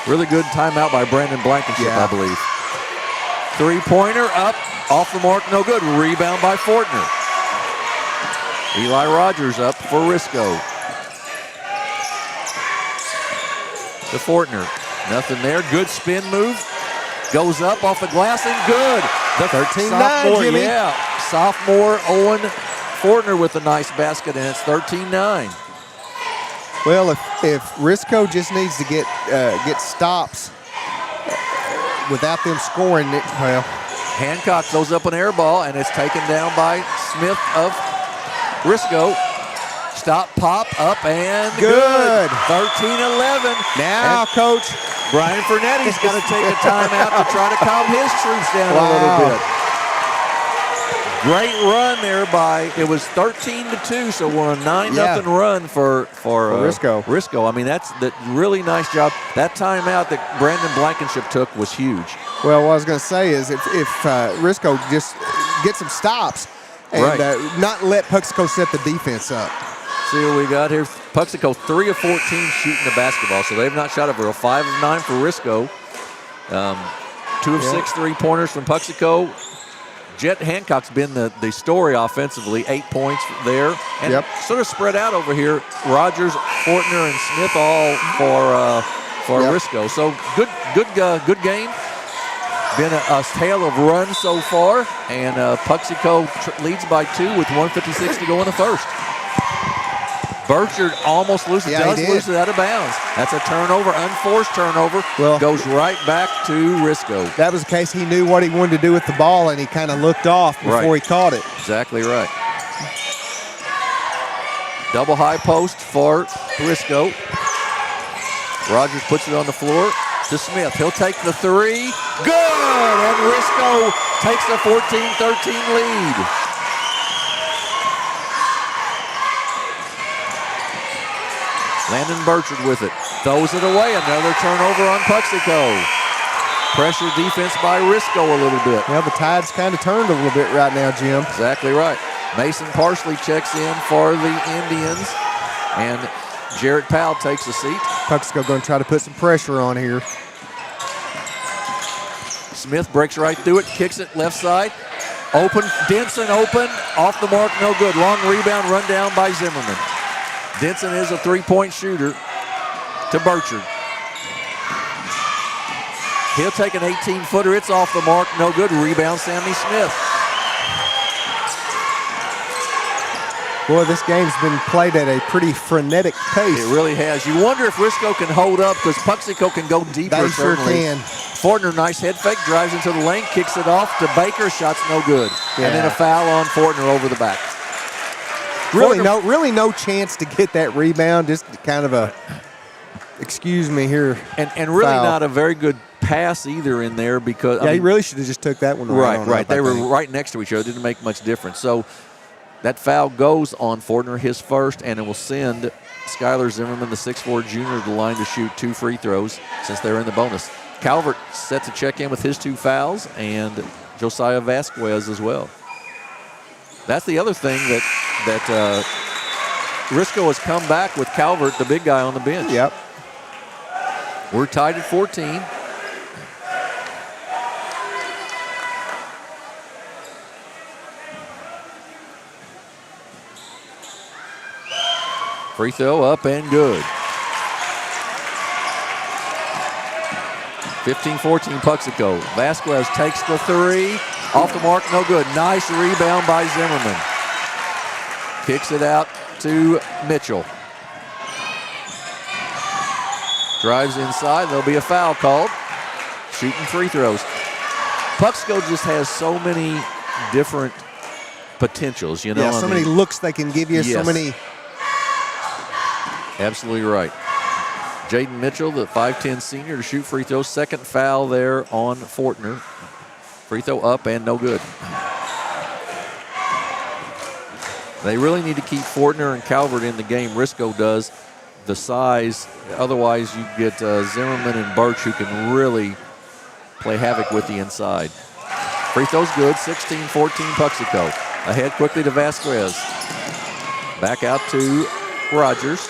Really good timeout by Brandon Blankenship, I believe. 3-pointer up, off the mark, no good. Rebound by Fortner. Eli Rogers up for Risco. To Fortner. Nothing there. Good spin move. Goes up off the glass and good. The 13-9, Jimmy. Yeah. Sophomore Owen Fortner with a nice basket, and it's 13-9. Well, if Risco just needs to get stops without them scoring it, well. Hancock throws up an air ball, and it's taken down by Smith of Risco. Stop, pop, up, and good. 13-11. Now, and Coach. Brian Fernetti's got to take a timeout to try to calm his troops down a little bit. Great run there it was 13-2, so we're on a 9-0 run for Risco. I mean, that's the really nice job. That timeout that Brandon Blankenship took was huge. Well, what I was going to say is if Risco just gets some stops and not let Puxico set the defense up. See what we got here. Puxico 3 of 14 shooting the basketball, so they've not shot over. 5 of 9 for Risco. 2 of 6 3-pointers from Puxico. Jet Hancock's been the story offensively, 8 points there. And sort of spread out over here. Rogers, Fortner, and Smith all for Risco. So good game. Been a tale of runs so far, and Puxico leads by 2 with 1:56 to go in the first. Burchard almost loses it out of bounds. That's a turnover, unforced turnover. Goes right back to Risco. That was the case. He knew what he wanted to do with the ball, and he kind of looked off before he caught it. Exactly right. Double high post for Risco. Rogers puts it on the floor to Smith. He'll take the 3. Good! And Risco takes the 14-13 lead. Landon Burchard with it. Throws it away. Another turnover on Puxico. Pressure defense by Risco a little bit. Well, the tide's kind of turned a little bit right now, Jim. Exactly right. Mason Parsley checks in for the Indians. And Jarrett Powell takes a seat. Puxico going to try to put some pressure on here. Smith breaks right through it, kicks it left side. Open, Denson open, off the mark, no good. Long rebound, run down by Zimmerman. Denson is a 3-point shooter to Burchard. He'll take an 18-footer. It's off the mark, no good. Rebound, Sammy Smith. Boy, this game's been played at a pretty frenetic pace. It really has. You wonder if Risco can hold up because Puxico can go deeper. They sure can. Fortner, nice head fake, drives into the lane, kicks it off to Baker. Shot's no good. And then a foul on Fortner over the back. Really no chance to get that rebound. Just kind of a, excuse me here. And really not a very good pass either in there because. He really should have just took that one. Right. They were right next to each other. It didn't make much difference. So that foul goes on Fortner, his first, and it will send Skylar Zimmerman, the 6'4 junior, to the line to shoot 2 free throws since they're in the bonus. Calvert set to check in with his 2 fouls, and Josiah Vasquez as well. That's the other thing that Risco has come back with Calvert, the big guy, on the bench. Yep. We're tied at 14. Free throw up and good. 15-14 Puxico. Vasquez takes the 3. Off the mark, no good. Nice rebound by Zimmerman. Kicks it out to Mitchell. Drives inside. There'll be a foul called. Shooting free throws. Puxico just has so many different potentials, you know. Yeah, so many looks they can give you, so many. Absolutely right. Jaden Mitchell, the 5'10 senior, to shoot free throws. Second foul there on Fortner. Free throw up and no good. They really need to keep Fortner and Calvert in the game. Risco does. The size. Otherwise, you get Zimmerman and Birch who can really play havoc with the inside. Free throw's good. 16-14 Puxico. Ahead quickly to Vasquez. Back out to Rogers.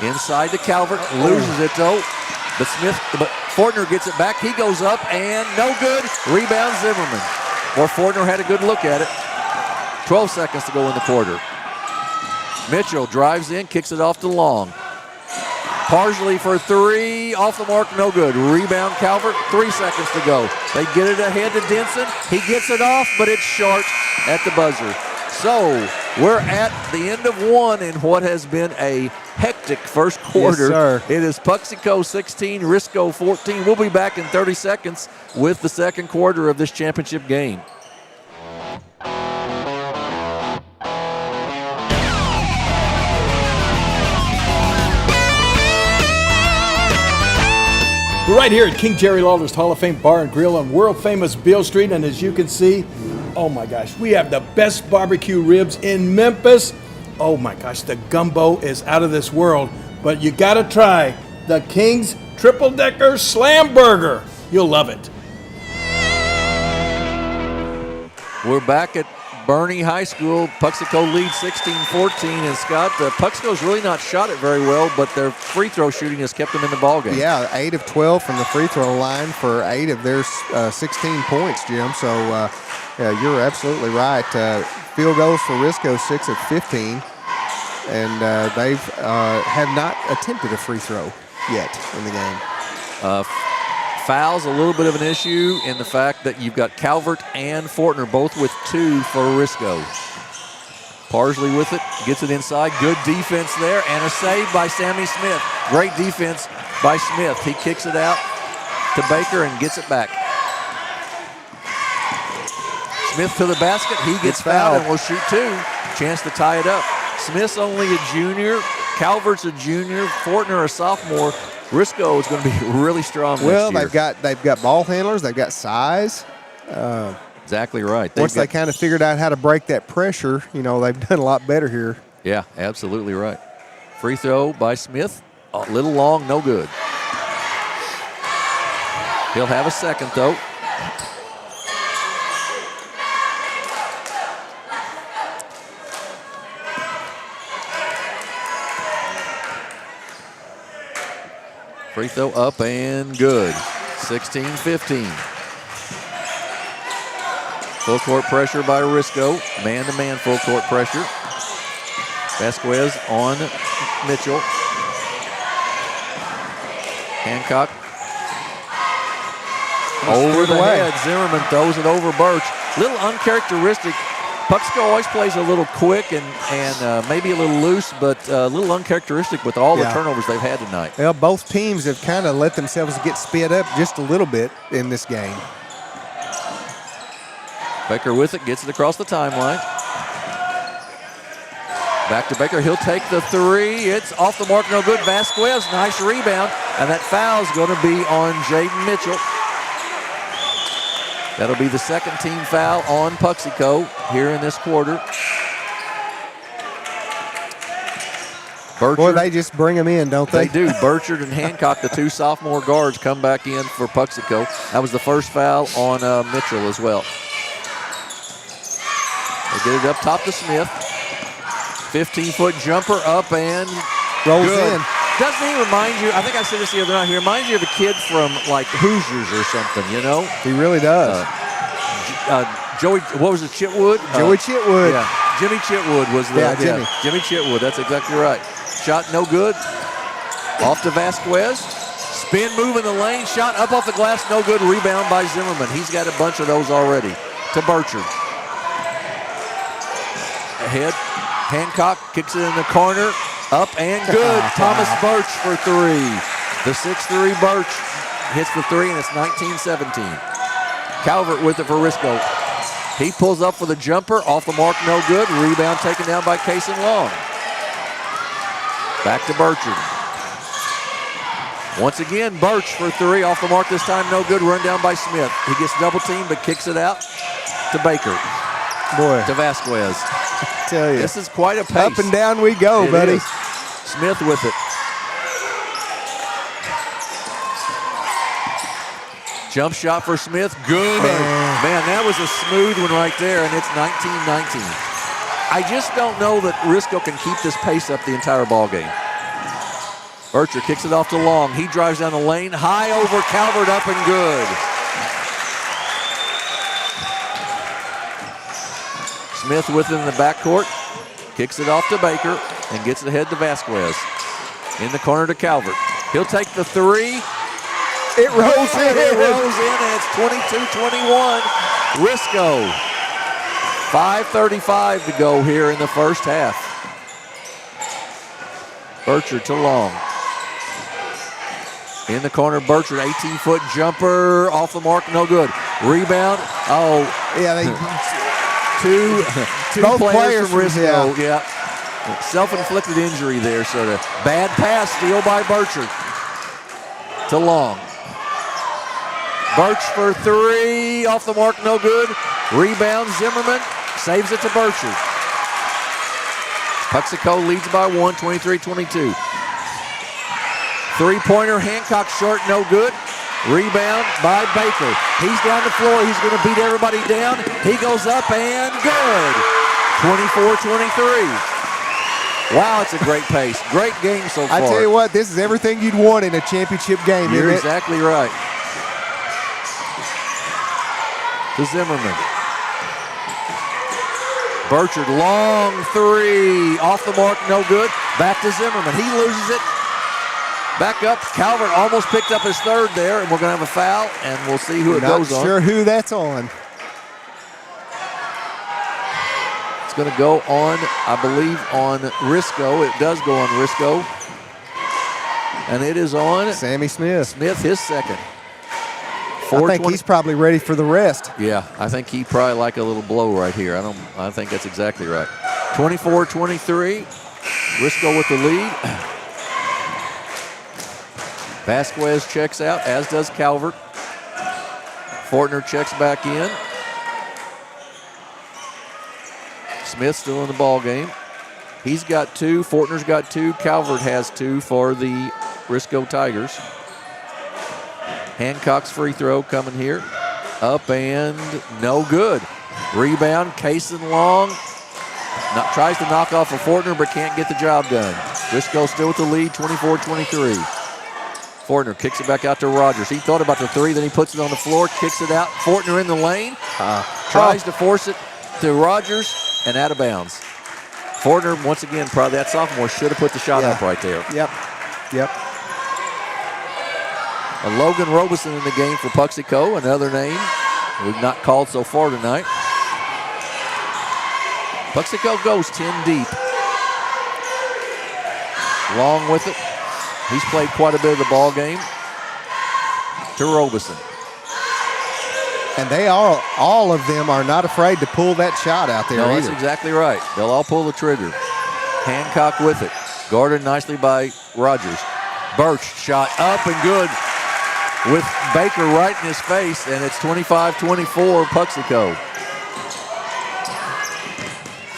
Inside to Calvert, loses it though. But Fortner gets it back. He goes up and no good. Rebound Zimmerman. Or Fortner had a good look at it. 12 seconds to go in the quarter. Mitchell drives in, kicks it off to Long. Parsley for 3, off the mark, no good. Rebound Calvert, 3 seconds to go. They get it ahead to Denson. He gets it off, but it's short at the buzzer. So we're at the end of one in what has been a hectic first quarter. Yes, sir. It is Puxico 16, Risco 14. We'll be back in 30 seconds with the second quarter of this championship game. We're right here at King Jerry Lawler's Hall of Fame Bar and Grill on world famous Beale Street, and as you can see, oh my gosh, we have the best barbecue ribs in Memphis. Oh my gosh, the gumbo is out of this world, but you gotta try the King's Triple Decker Slam Burger. You'll love it. We're back at Bernie High School. Puxico leads 16-14, and Scott, Puxico's really not shot it very well, but their free throw shooting has kept them in the ballgame. Yeah, 8 of 12 from the free throw line for 8 of their 16 points, Jim. So yeah, you're absolutely right. Field goals for Risco, 6 of 15, and they have not attempted a free throw yet in the game. Fouls, a little bit of an issue in the fact that you've got Calvert and Fortner both with 2 for Risco. Parsley with it, gets it inside. Good defense there, and a save by Sammy Smith. Great defense by Smith. He kicks it out to Baker and gets it back. Smith to the basket. He gets fouled and will shoot 2. Chance to tie it up. Smith's only a junior. Calvert's a junior. Fortner a sophomore. Risco is going to be really strong well, next year. they've got ball handlers. They've got size. Exactly right. Once they kind of figured out how to break that pressure, you know, they've done a lot better here. Yeah, absolutely right. Free throw by Smith. A little long, no good. He'll have a second, though. Free throw up and good. 16-15. Full court pressure by Risco. Man-to-man full court pressure. Vasquez on Mitchell. Hancock. Over the head. Zimmerman throws it over Birch. Little uncharacteristic. Puxico always plays a little quick and maybe a little loose, but a little uncharacteristic with all the turnovers they've had tonight. Well, both teams have kind of let themselves get sped up just a little bit in this game. Baker with it, gets it across the timeline. Back to Baker, he'll take the 3. It's off the mark, no good. Vasquez, nice rebound, and that foul's going to be on Jaden Mitchell. That'll be the second team foul on Puxico here in this quarter. Burchard, boy, they just bring them in, don't they? They do. Burchard and Hancock, the 2 sophomore guards, come back in for Puxico. That was the first foul on Mitchell as well. They get it up top to Smith. 15-foot jumper up and rolls good. In. Doesn't he remind you, I think I said this the other night, he reminds you of a kid from like Hoosiers or something, you know? He really does. Joey, what was it, Chitwood? Joey Chitwood. Yeah, Jimmy Chitwood was the, Jimmy. Jimmy Chitwood, that's exactly right. Shot no good. Off to Vasquez. Spin move in the lane, shot up off the glass, no good. Rebound by Zimmerman. He's got a bunch of those already. To Burchard. Ahead, Hancock kicks it in the corner. Up and good. Thomas Birch for 3. The 6'3 Birch hits the 3, and it's 19-17. Calvert with it for Risco. He pulls up for the jumper. Off the mark, no good. Rebound taken down by Kaysen Long. Back to Burchard. Once again, Birch for 3. Off the mark this time, no good. Run down by Smith. He gets double teamed, but kicks it out to Baker. Boy. To Vasquez. I tell you. This is quite a pace. Up and down we go, buddy. Is. Smith with it. Jump shot for Smith. Good. Man, that was a smooth one right there, and it's 19-19. I just don't know that Risco can keep this pace up the entire ball game. Burcher kicks it off to Long. He drives down the lane. High over Calvert, up and good. Smith with it in the backcourt. Kicks it off to Baker and gets it ahead to Vasquez. In the corner to Calvert. He'll take the 3. It rolls in. It rolls in, and it's 22-21. Risco. 5:35 to go here in the first half. Burchard to Long. In the corner, Burchard, 18-foot jumper, off the mark, no good. Rebound. Oh, yeah, two both players from Risco. Yeah. Self-inflicted injury there, sort of. Bad pass, steal by Burchard. To Long. Birch for three, off the mark, no good. Rebound, Zimmerman saves it to Bircher. Puxico leads by one, 23-22. Three-pointer, Hancock short, no good. Rebound by Baker. He's down the floor. He's going to beat everybody down. He goes up and good. 24-23. Wow, it's a great pace. Great game so far. I tell you what, this is everything you'd want in a championship game, You're isn't it? exactly right. To Zimmerman. Burchard, long three. Off the mark, no good. Back to Zimmerman. He loses it. Back up. Calvert almost picked up his third there, and we're going to have a foul, and we'll see who it goes on. Not sure who that's on. It's going to go on, I believe, on Risco. It does go on Risco. And it is on Sammy Smith. Smith, his second. I think he's probably ready for the rest. Yeah, I think he probably like a little blow right here. I think that's exactly right. 24-23. Risco with the lead. Vasquez checks out, as does Calvert. Fortner checks back in. Smith still in the ball game. He's got two. Fortner's got two. Calvert has two for the Risco Tigers. Hancock's free throw coming here. Up and no good. Rebound, Kaysen Long. Tries to knock off a Fortner, but can't get the job done. Risco still with the lead, 24-23. Fortner kicks it back out to Rogers. He thought about the three, then he puts it on the floor, kicks it out. Fortner in the lane. Tries to force it to Rogers and out of bounds. Fortner, once again, probably that sophomore should have put the shot up right there. Yep. Logan Robeson in the game for Puxico, another name we've not called so far tonight. Puxico goes 10 deep. Long with it. He's played quite a bit of the ball game. To Robeson. And they all of them are not afraid to pull that shot out there either. That's exactly right. They'll all pull the trigger. Hancock with it. Guarded nicely by Rogers. Birch shot up and good with Baker right in his face, and it's 25-24 Puxico.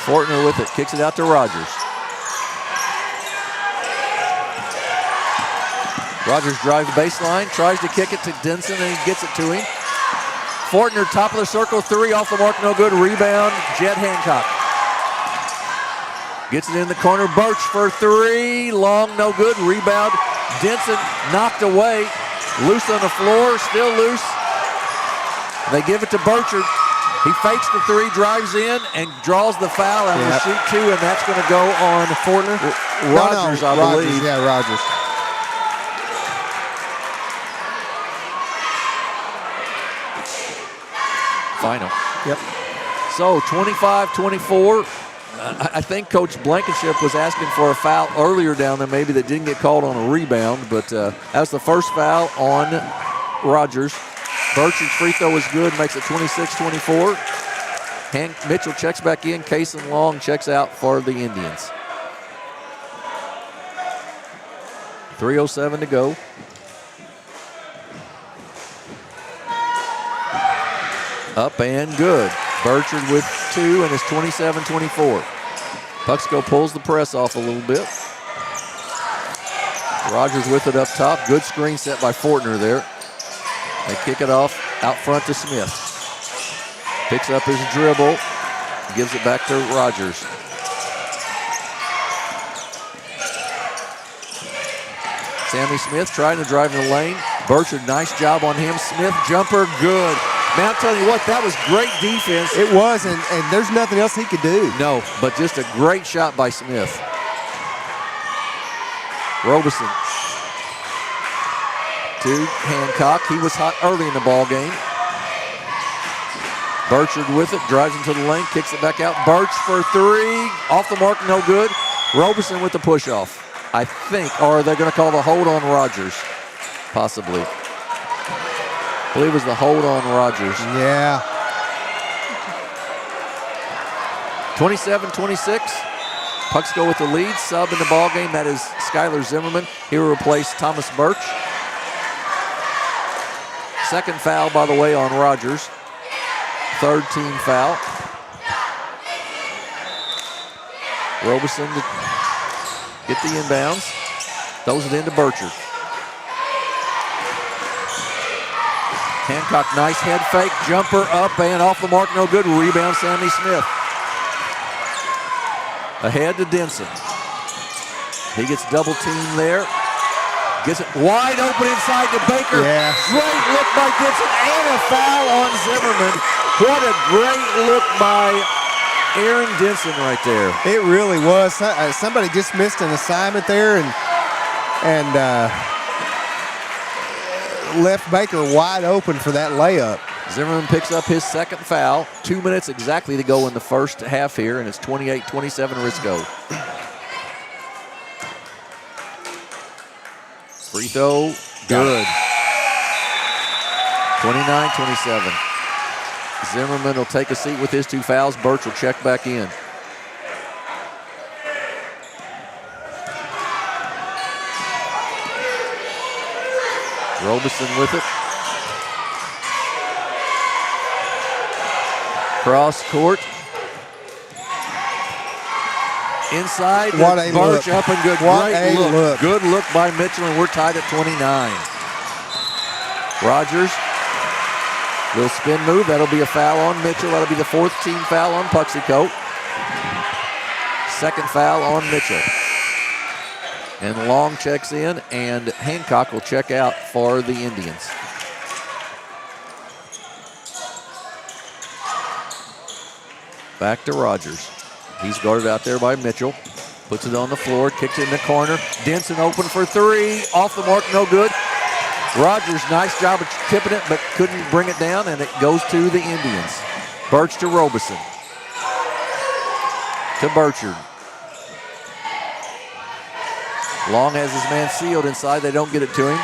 Fortner with it, kicks it out to Rogers. Rogers drives the baseline, tries to kick it to Denson, and he gets it to him. Fortner, top of the circle, three off the mark, no good. Rebound, Jed Hancock. Gets it in the corner, Birch for three, long, no good. Rebound, Denson knocked away. Loose on the floor, still loose. They give it to Burchard. He fakes the three, drives in, and draws the foul, and will shoot two, and that's going to go on Fortner. Rogers, I believe. Yeah, Rogers. Final. Yep. So 25-24. I think Coach Blankenship was asking for a foul earlier down there, maybe that didn't get called on a rebound, but that's the first foul on Rogers. Burchard's free throw is good, makes it 26-24. Hank Mitchell checks back in. Kaysen Long checks out for the Indians. 3:07 to go. Up and good. Burchard with two, and it's 27-24. Puxico pulls the press off a little bit. Rogers with it up top. Good screen set by Fortner there. They kick it off out front to Smith. Picks up his dribble. Gives it back to Rogers. Sammy Smith trying to drive in the lane. Burchard, nice job on him. Smith, jumper, good. Man, I'll tell you what, that was great defense. It was, and there's nothing else he could do. No, but just a great shot by Smith. Robeson to Hancock. He was hot early in the ball game. Burchard with it, drives into the lane, kicks it back out. Birch for three, off the mark, no good. Robeson with the push-off, I think, or they're going to call the hold on Rogers, possibly. I believe it was the hold on Rogers. Yeah. 27-26. Puxico with the lead. Sub in the ball game. That is Skylar Zimmerman. He will replace Thomas Birch. Second foul, by the way, on Rogers. Third team foul. Robeson to get the inbounds. Throws it into Burchard. Hancock, nice head fake. Jumper up and off the mark, no good. Rebound, Sammy Smith. Ahead to Denson. He gets double teamed there. Gets it wide open inside to Baker. Yeah. Great look by Denson and a foul on Zimmerman. What a great look by Aaron Denson right there. It really was. Somebody just missed an assignment there and left Baker wide open for that layup. Zimmerman picks up his second foul. 2 minutes exactly to go in the first half here, and it's 28-27 Risco. Free throw, good. 29-27. Zimmerman will take a seat with his 2 fouls. Birch will check back in. Robeson with it. Cross court. Inside. What a Birch look. up and good. What Great a look. Good look by Mitchell, and we're tied at 29. Rogers. Little spin move. That'll be a foul on Mitchell. That'll be the 4th team foul on Puxico. Second foul on Mitchell. And Long checks in, and Hancock will check out for the Indians. Back to Rogers. He's guarded out there by Mitchell. Puts it on the floor, kicks it in the corner. Denson open for 3. Off the mark, no good. Rogers, nice job of tipping it, but couldn't bring it down, and it goes to the Indians. Birch to Robeson. To Burchard. Long has his man sealed inside. They don't get it to him.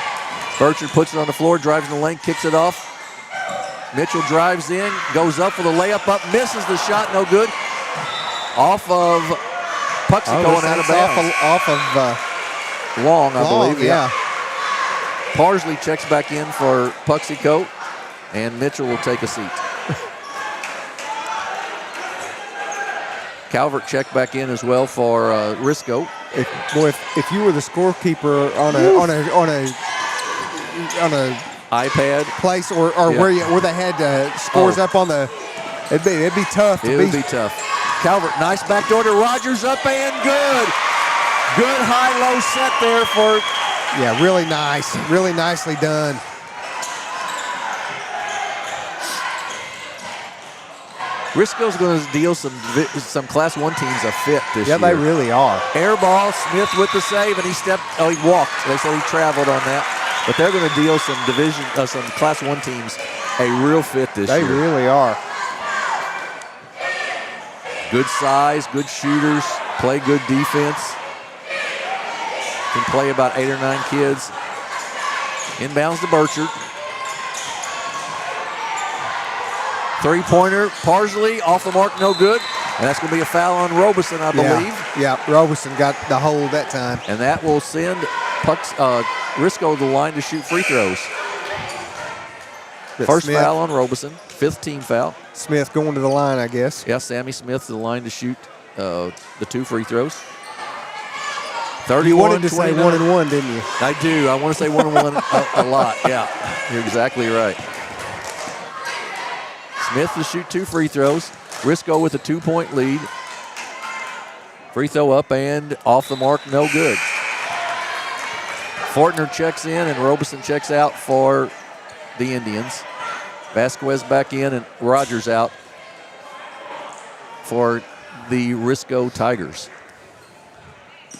Burchard puts it on the floor, drives in the lane, kicks it off. Mitchell drives in, goes up for the layup up, misses the shot, no good. Off of Puxico and out of bounds. Off of Long, I believe. Yeah. Parsley checks back in for Puxico, and Mitchell will take a seat. Calvert checked back in as well for Risco. If you were the scorekeeper on a iPad place or where they had scores up on the, it'd be tough. It would be tough. Calvert, nice backdoor to Rogers, up and good. Good high-low set there for. Yeah, really nice. Really nicely done. Risco's going to deal some Class 1 teams a fit this year. Yeah, they really are. Air ball, Smith with the save, and he walked. They said he traveled on that. But they're going to deal some some Class 1 teams a real fit this year. They really are. Good size, good shooters, play good defense. Can play about 8 or 9 kids. Inbounds to Burchard. Three-pointer, Parsley, off the mark, no good. And that's going to be a foul on Robeson, I believe. Yeah, Robeson got the hold that time. And that will send Risco to the line to shoot free throws. First foul on Robeson, 5th team foul. Smith going to the line, I guess. Yeah, Sammy Smith to the line to shoot the 2 free throws. 31, you wanted to 29. say 1 and 1, didn't you? I do. I want to say 1 and 1 a lot. Yeah, you're exactly right. Smith to shoot 2 free throws. Risco with a 2-point lead. Free throw up and off the mark, no good. Fortner checks in and Robeson checks out for the Indians. Vasquez back in and Rogers out for the Risco Tigers.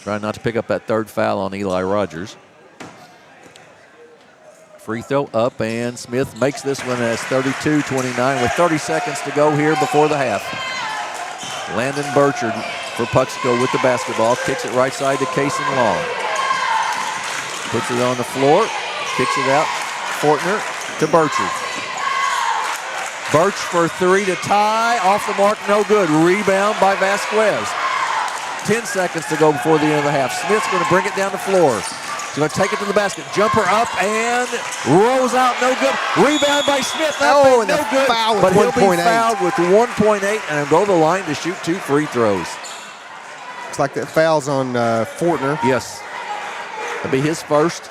Trying not to pick up that 3rd foul on Eli Rogers. Free throw up, and Smith makes this one as 32-29 with 30 seconds to go here before the half. Landon Burchard for Puxico with the basketball. Kicks it right side to Cason Long. Puts it on the floor. Kicks it out. Fortner to Burchard. Birch for 3 to tie. Off the mark, no good. Rebound by Vasquez. 10 seconds to go before the end of the half. Smith's going to bring it down the floor. He's going to take it to the basket. Jumper up and rolls out. No good. Rebound by Smith. Up and no good. Foul with but he'll 1.8. be fouled with 1.8 and go to the line to shoot 2 free throws. It's like that foul's on Fortner. Yes. That'll be his first.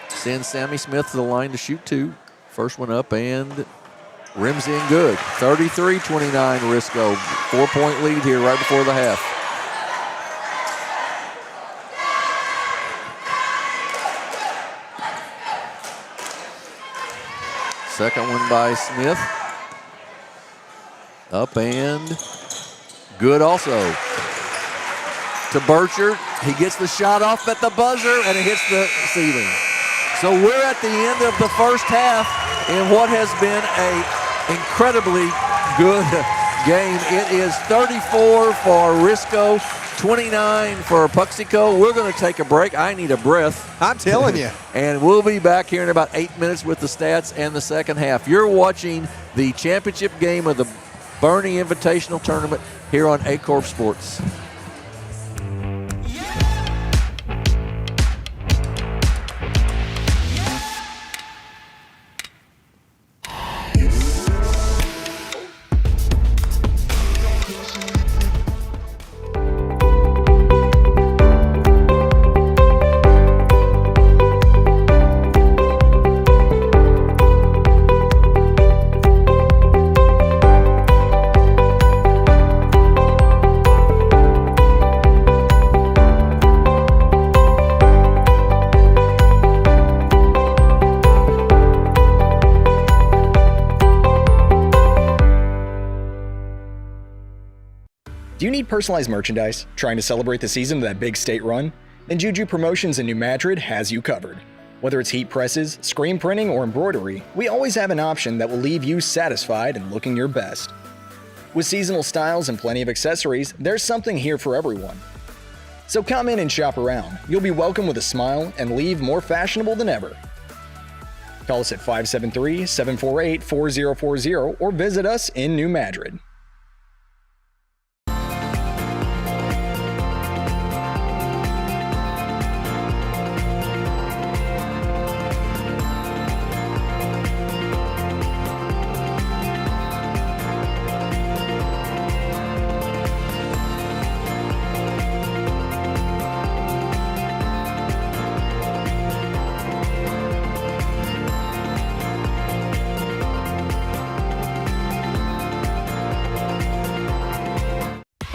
Sends Sammy Smith to the line to shoot 2. First one up and rims in good. 33-29 Risco. 4-point lead here right before the half. Second one by Smith. Up and good also. To Burchard. He gets the shot off at the buzzer and it hits the ceiling. So we're at the end of the first half in what has been an incredibly good game. It is 34 for Risco, 29 for Puxico. We're going to take a break. I need a breath. I'm telling you. And we'll be back here in about 8 minutes with the stats and the second half. You're watching the championship game of the Bernie Invitational Tournament here on Aycorp Sports. Do you need personalized merchandise? Trying to celebrate the season of that big state run? Then Juju Promotions in New Madrid has you covered. Whether it's heat presses, screen printing, or embroidery, we always have an option that will leave you satisfied and looking your best. With seasonal styles and plenty of accessories, there's something here for everyone. So come in and shop around. You'll be welcome with a smile and leave more fashionable than ever. Call us at 573-748-4040 or visit us in New Madrid.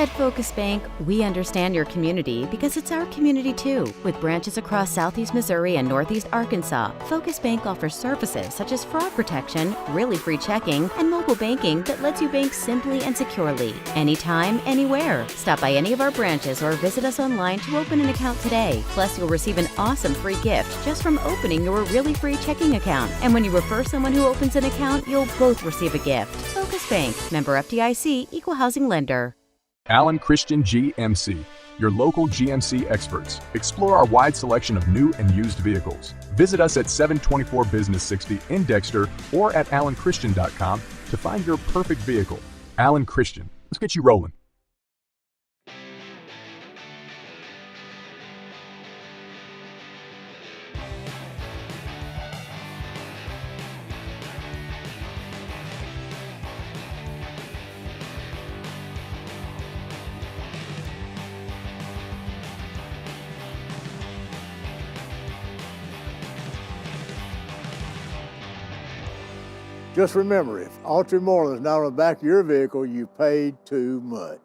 At Focus Bank, we understand your community because it's our community too. With branches across Southeast Missouri and Northeast Arkansas, Focus Bank offers services such as fraud protection, really free checking, and mobile banking that lets you bank simply and securely, anytime, anywhere. Stop by any of our branches or visit us online to open an account today. Plus, you'll receive an awesome free gift just from opening your really free checking account. And when you refer someone who opens an account, you'll both receive a gift. Focus Bank, member FDIC, equal housing lender. Allen Christian GMC, your local GMC experts. Explore our wide selection of new and used vehicles. Visit us at 724 Business 60 in Dexter or at allenchristian.com to find your perfect vehicle. Allen Christian, let's get you rolling. Just remember, if Autry Moreland is not on the back of your vehicle, you paid too much.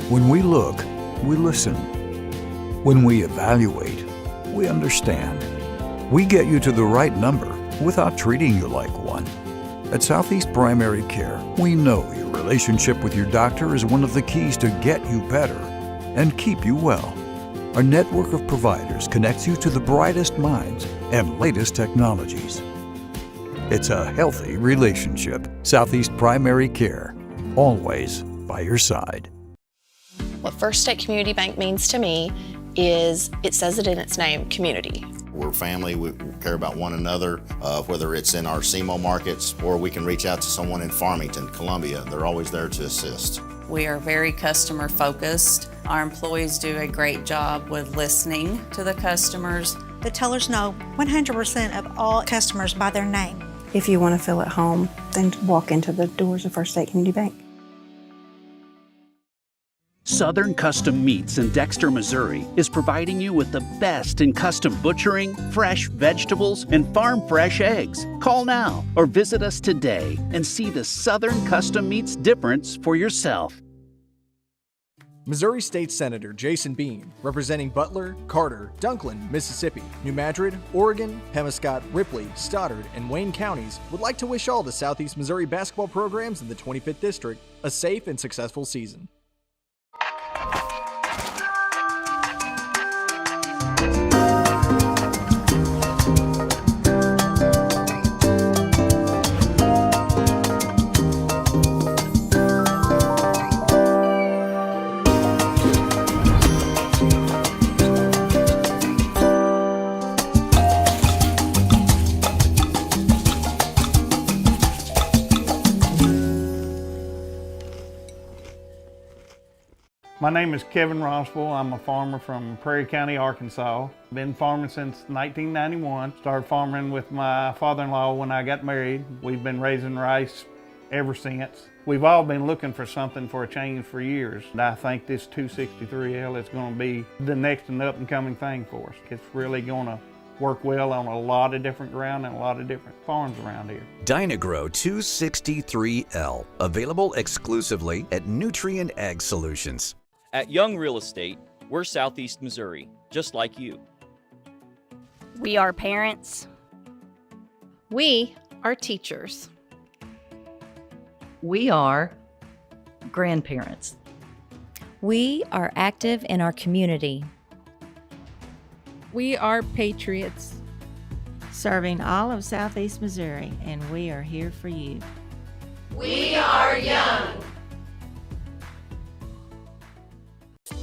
When we look, we listen. When we evaluate, we understand. We get you to the right number without treating you like one. At Southeast Primary Care, we know your relationship with your doctor is one of the keys to get you better and keep you well. Our network of providers connects you to the brightest minds and latest technologies. It's a healthy relationship. Southeast Primary Care, always by your side. What First State Community Bank means to me is, it says it in its name, community. We're family, we care about one another, whether it's in our SEMO markets or we can reach out to someone in Farmington, Columbia. They're always there to assist. We are very customer focused. Our employees do a great job with listening to the customers. The tellers know 100% of all customers by their name. If you want to feel at home, then walk into the doors of First State Community Bank. Southern Custom Meats in Dexter, Missouri is providing you with the best in custom butchering, fresh vegetables, and farm fresh eggs. Call now or visit us today and see the Southern Custom Meats difference for yourself. Missouri State Senator Jason Bean, representing Butler, Carter, Dunklin, Mississippi, New Madrid, Oregon, Pemiscot, Ripley, Stoddard, and Wayne counties, would like to wish all the Southeast Missouri basketball programs in the 25th District a safe and successful season. My name is Kevin Rossville. I'm a farmer from Prairie County, Arkansas. Been farming since 1991. Started farming with my father-in-law when I got married. We've been raising rice ever since. We've all been looking for something for a change for years. And I think this 263L is going to be the next and up and coming thing for us. It's really going to work well on a lot of different ground and a lot of different farms around here. Dynagrow 263L, available exclusively at Nutrient Ag Solutions. At Young Real Estate, we're Southeast Missouri, just like you. We are parents. We are teachers. We are grandparents. We are active in our community. We are patriots. Serving all of Southeast Missouri, and we are here for you. We are young.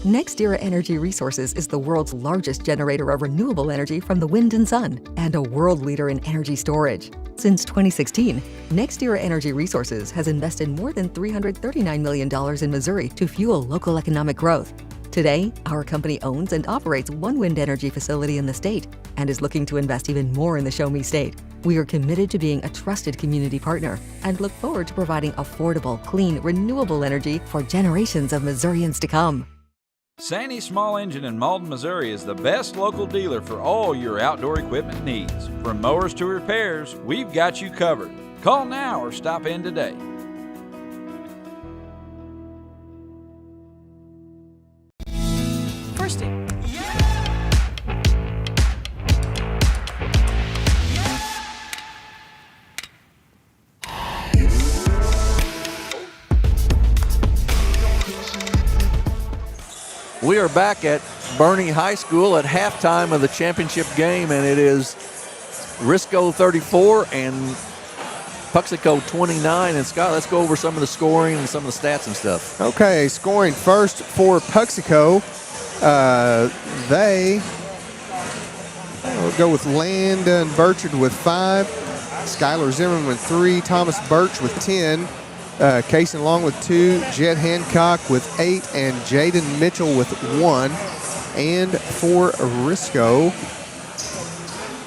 NextEra Energy Resources is the world's largest generator of renewable energy from the wind and sun and a world leader in energy storage. Since 2016, NextEra Energy Resources has invested more than $339 million in Missouri to fuel local economic growth. Today, our company owns and operates one wind energy facility in the state and is looking to invest even more in the Show Me State. We are committed to being a trusted community partner and look forward to providing affordable, clean, renewable energy for generations of Missourians to come. Sandy Small Engine in Malden, Missouri is the best local dealer for all your outdoor equipment needs. From mowers to repairs, we've got you covered. Call now or stop in today. First Aid. We are back at Bernie High School at halftime of the championship game, and it is Risco 34 and Puxico 29. And Scott, let's go over some of the scoring and some of the stats and stuff. Okay, scoring first for Puxico. They will go with Landon Burchard with 5, Skylar Zimmerman with 3, Thomas Birch with 10, Cason Long with 2, Jed Hancock with 8, and Jaden Mitchell with 1. And for Risco,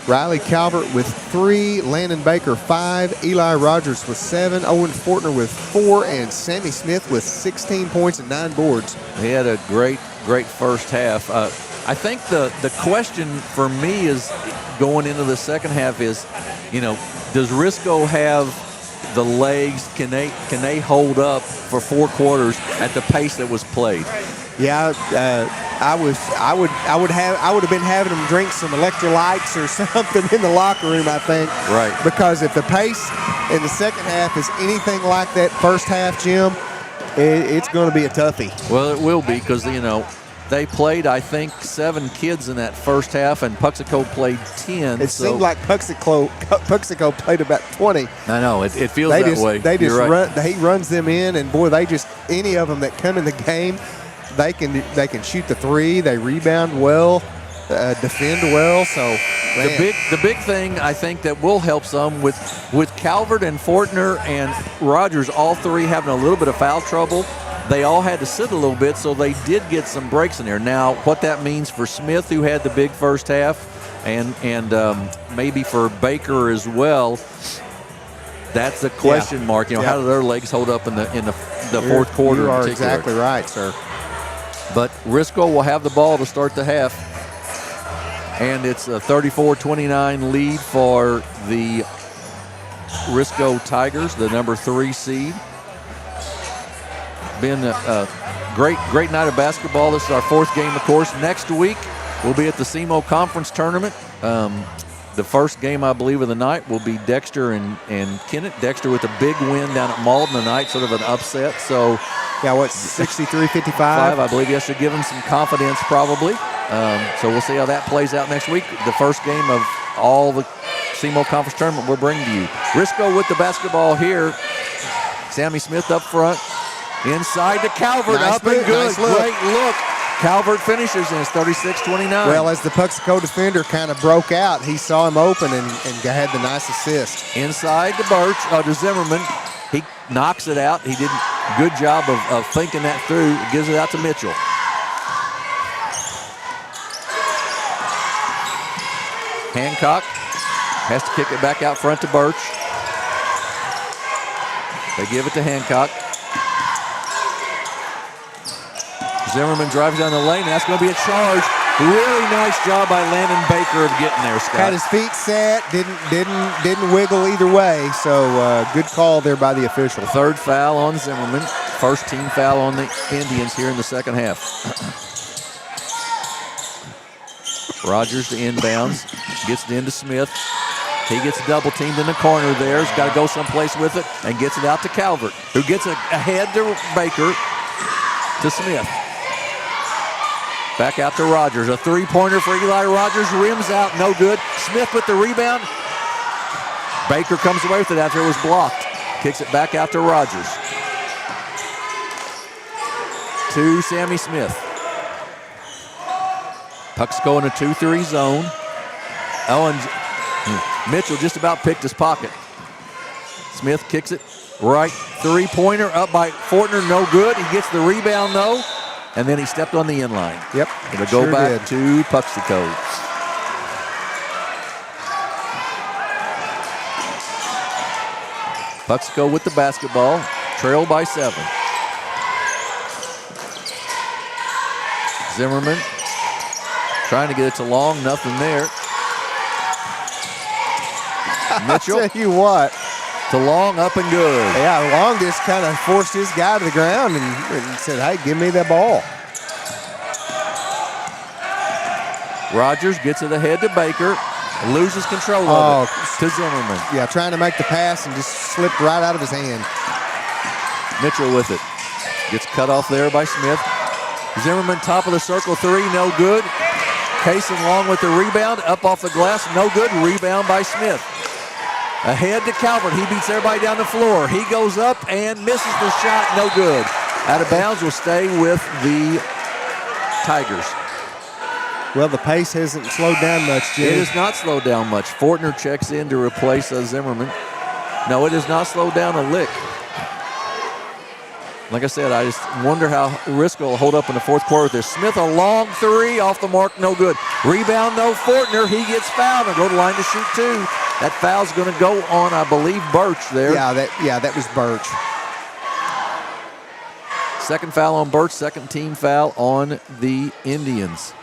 Riley Calvert with 3, Landon Baker 5, Eli Rogers with 7, Owen Fortner with 4, and Sammy Smith with 16 points and 9 boards. He had a great first half. I think the question for me is going into the second half is, does Risco have the legs? Can they hold up for 4 quarters at the pace that was played? Yeah, I would have been having them drink some electrolytes or something in the locker room, I think. Right. Because if the pace in the second half is anything like that first half, Jim, it's going to be a toughie. Well, it will be because, they played, I think, 7 kids in that first half, and Puxico played 10. It seemed like Puxico played about 20. I know, it feels that way. They just right. he runs them in, and boy, any of them that come in the game, they can shoot the three, they rebound well, defend well. So man. The big thing I think that will help some with Calvert and Fortner and Rogers, all three having a little bit of foul trouble. They all had to sit a little bit, so they did get some breaks in there. Now, what that means for Smith, who had the big first half, and maybe for Baker as well, that's a question mark. How do their legs hold up in the fourth quarter? You are in particular? exactly right, sir. But Risco will have the ball to start the half, and it's a 34-29 lead for the Risco Tigers, the number 3 seed. Been a great night of basketball. This is our 4th game, of course. Next week, we'll be at the SEMO Conference Tournament. The first game, I believe, of the night will be Dexter and Kennett. Dexter with a big win down at Malden tonight, sort of an upset. So, 63-55? I believe that should give them some confidence, probably. So we'll see how that plays out next week. The first game of all the SEMO Conference Tournament we'll bring to you. Risco with the basketball here. Sammy Smith up front. Inside to Calvert, nice up and move, good. nice look. Great look. Calvert finishes, and it's 36-29. Well, as the Puxico defender kind of broke out, he saw him open and had the nice assist. Inside to Zimmerman. He knocks it out. He did a good job of thinking that through. Gives it out to Mitchell. Hancock has to kick it back out front to Birch. They give it to Hancock. Zimmerman drives down the lane. That's going to be a charge. Really nice job by Landon Baker of getting there, Scott. Had his feet set, didn't wiggle either way. So good call there by the official. 3rd foul on Zimmerman. First team foul on the Indians here in the second half. Rogers to inbounds. Gets it into Smith. He gets double teamed in the corner there. He's got to go someplace with it and gets it out to Calvert, who gets ahead to Baker to Smith. Back out to Rogers. A 3-pointer for Eli Rogers. Rims out, no good. Smith with the rebound. Baker comes away with it after it was blocked. Kicks it back out to Rogers. To Sammy Smith. Puxico in a 2-3 zone. Mitchell just about picked his pocket. Smith kicks it right. 3-pointer up by Fortner, no good. He gets the rebound though. And then he stepped on the inline. Yep. It'll go back to Puxico. Puxico with the basketball, trailed by 7. Zimmerman trying to get it to Long, nothing there. Mitchell. I'll tell you what. To Long, up and good. Yeah, Long just kind of forced his guy to the ground and said, hey, give me that ball. Rogers gets it ahead to Baker, loses control of it to Zimmerman. Yeah, trying to make the pass and just slipped right out of his hand. Mitchell with it. Gets cut off there by Smith. Zimmerman, top of the circle, 3, no good. Kaysen Long with the rebound, up off the glass, no good. Rebound by Smith. Ahead to Calvert. He beats everybody down the floor. He goes up and misses the shot. No good. Out of bounds will stay with the Tigers. Well, the pace hasn't slowed down much, Jim. It has not slowed down much. Fortner checks in to replace Zimmerman. No, it has not slowed down a lick. Like I said, I just wonder how Risco will hold up in the fourth quarter with this. Smith, a long 3, off the mark, no good. Rebound, no. Fortner, he gets fouled and go to line to shoot 2. That foul's going to go on, I believe, Birch there. Yeah, that was Birch. Second foul on Birch, second team foul on the Indians.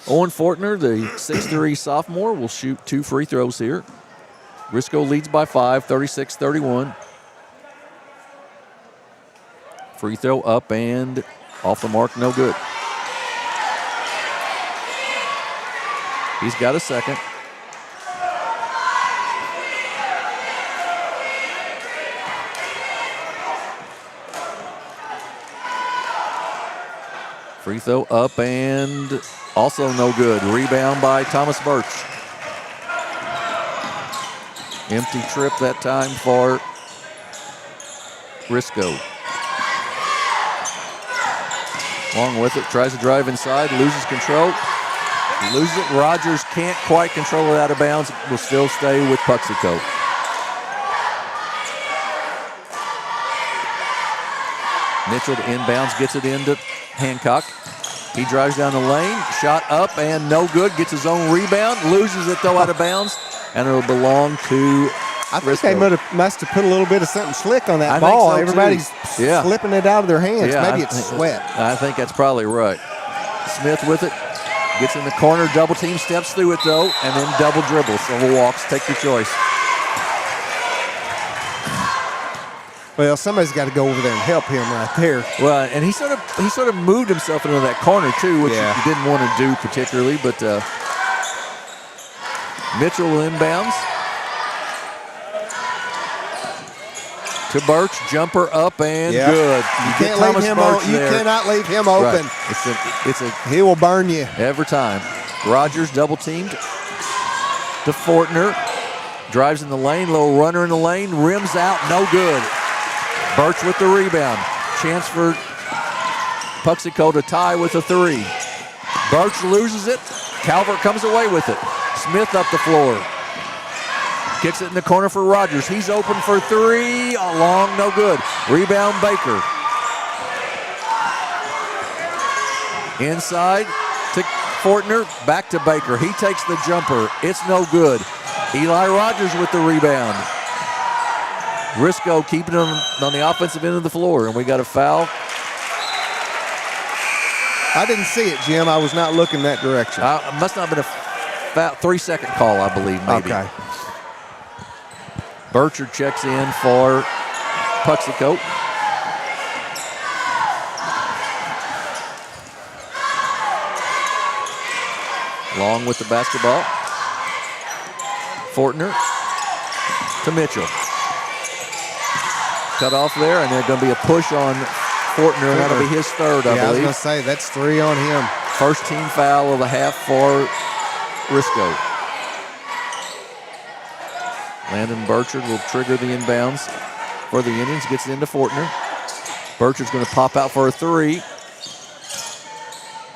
Owen Fortner, the 6'3 sophomore, will shoot 2 free throws here. Risco leads by 5, 36-31. Free throw up and off the mark, no good. He's got a second. Free throw up and also no good. Rebound by Thomas Birch. Empty trip that time for Risco. Long with it, tries to drive inside, loses control. Loses it. Rogers can't quite control it out of bounds. Will still stay with Puxico. Mitchell to inbounds, gets it into Hancock. He drives down the lane, shot up and no good. Gets his own rebound, loses it though out of bounds, and it'll belong to I think Risco. they must have put a little bit of something slick on that I ball. think so, Everybody's too. slipping it out of their hands. Yeah, Maybe it's sweat. I think that's probably right. Smith with it. Gets in the corner, double team, steps through it though, and then double dribbles. So walks, take your choice. Well, somebody's got to go over there and help him right there. Well, and he sort of moved himself into that corner too, which he didn't want to do particularly. But Mitchell inbounds to Birch, jumper up and good. You can't leave him open. You cannot leave him open. Right. He will burn you every time. Rogers double teamed to Fortner, drives in the lane, little runner in the lane, rims out, no good. Birch with the rebound. Chance for Puxico to tie with a three. Birch loses it. Calvert comes away with it. Smith up the floor. Kicks it in the corner for Rogers. He's open for three. Long, no good. Rebound Baker. Inside to Fortner. Back to Baker. He takes the jumper. It's no good. Eli Rogers with the rebound. Risco keeping it on the offensive end of the floor, and we got a foul. I didn't see it, Jim. I was not looking that direction. It must not have been a foul, 3-second call, I believe, maybe. Okay. Burchard checks in for Puxico. Long with the basketball. Fortner to Mitchell. Cut off there, and there's going to be a push on Fortner, and that'll be his third, I believe. I was going to say, that's three on him. First team foul of the half for Risco. Landon Burchard will trigger the inbounds for the Indians, gets it into Fortner. Burchard's going to pop out for a three.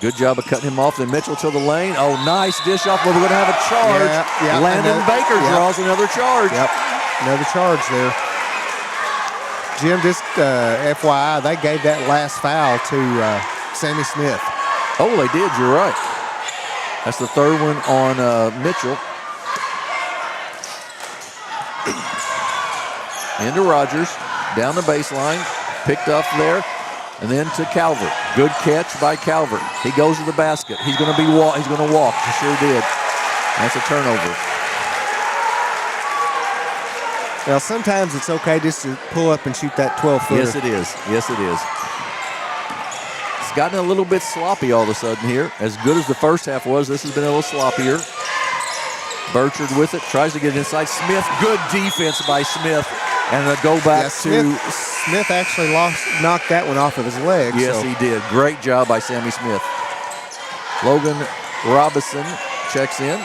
Good job of cutting him off. Then Mitchell to the lane. Oh, nice dish off, but we're going to have a charge. Landon Baker draws another charge. Another charge there. Jim, just FYI, they gave that last foul to Sammy Smith. Oh, they did. You're right. That's the third one on Mitchell. Into Rogers, down the baseline, picked up there, and then to Calvert. Good catch by Calvert. He goes to the basket. He's going to walk. He sure did. That's a turnover. Well, sometimes it's okay just to pull up and shoot that 12-footer. Yes, it is. Yes, it is. It's gotten a little bit sloppy all of a sudden here. As good as the first half was, this has been a little sloppier. Burchard with it, tries to get it inside. Smith, good defense by Smith. And a go back to... Smith actually knocked that one off of his leg. Yes, he did. Great job by Sammy Smith. Logan Robinson checks in.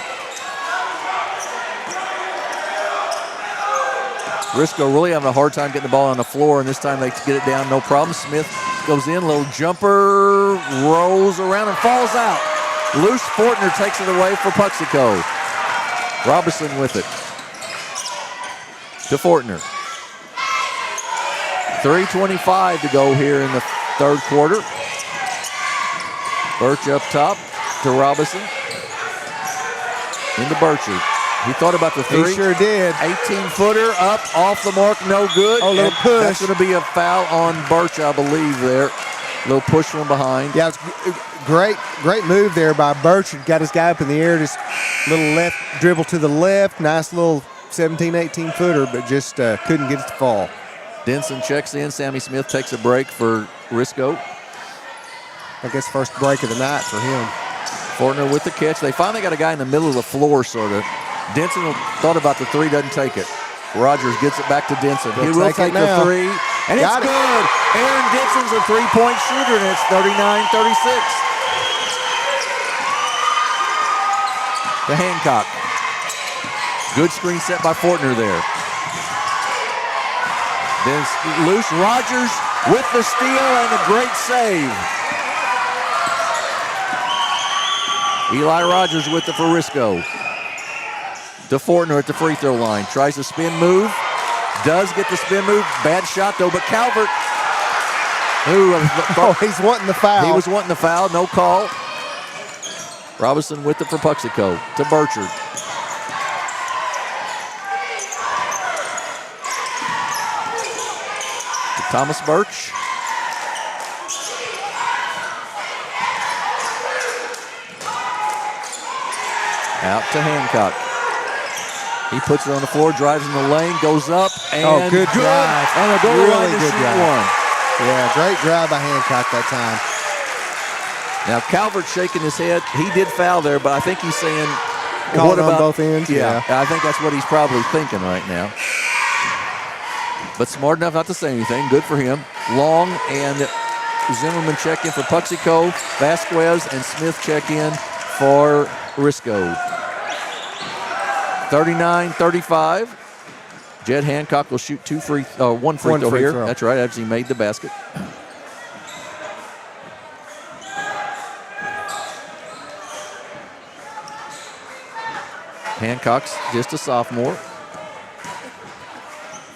Risco really having a hard time getting the ball on the floor, and this time they get it down, no problem. Smith goes in, little jumper, rolls around and falls out. Loose Fortner takes it away for Puxico. Robinson with it. To Fortner. 3:25 to go here in the third quarter. Birch up top to Robinson. Into Burchard. He thought about the three. He sure did. 18-footer up, off the mark, no good. Oh, little push. That's going to be a foul on Birch, I believe, there. Little push from behind. Yeah, it's great move there by Burchard. Got his guy up in the air, just little left dribble to the left. Nice little 17, 18-footer, but just couldn't get it to fall. Denson checks in. Sammy Smith takes a break for Risco. I guess first break of the night for him. Fortner with the catch. They finally got a guy in the middle of the floor, sort of. Denson thought about the three, doesn't take it. Rogers gets it back to Denson. He will take the three. And Got it's it. good. Aaron Dixon's a three-point shooter, and it's 39-36. To Hancock. Good screen set by Fortner there. Then loose. Rogers with the steal and a great save. Eli Rogers with it for Risco. To Fortner at the free throw line. Tries a spin move. Does get the spin move. Bad shot though, but Calvert. He's wanting the foul. He was wanting the foul. No call. Robinson with it for Puxico. To Burchard. To Thomas Birch. Out to Hancock. He puts it on the floor, drives in the lane, goes up, and good drive. On a goal Really line to good shoot drive. one. Yeah, great drive by Hancock that time. Now Calvert's shaking his head. He did foul there, but I think he's saying, Call what it on about both ends? Yeah, I think that's what he's probably thinking right now. But smart enough not to say anything. Good for him. Long and Zimmerman check in for Puxico. Vasquez and Smith check in for Risco. 39-35. Jed Hancock will shoot one free throw here. That's right, as he made the basket. Hancock's just a sophomore.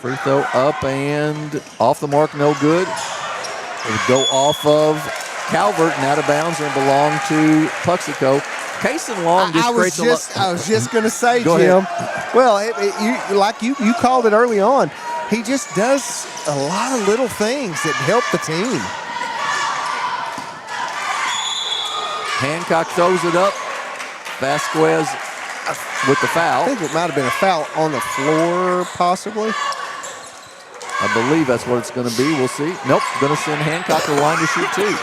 Free throw up and off the mark, no good. It would go off of Calvert and out of bounds and belong to Puxico. Cason Long just creates a lot. I was just going to say, Go Jim. ahead. Well, you called it early on. He just does a lot of little things that help the team. Hancock throws it up. Vasquez with the foul. I think it might have been a foul on the floor, possibly. I believe that's what it's going to be. We'll see. Nope, going to send Hancock to the line to shoot two.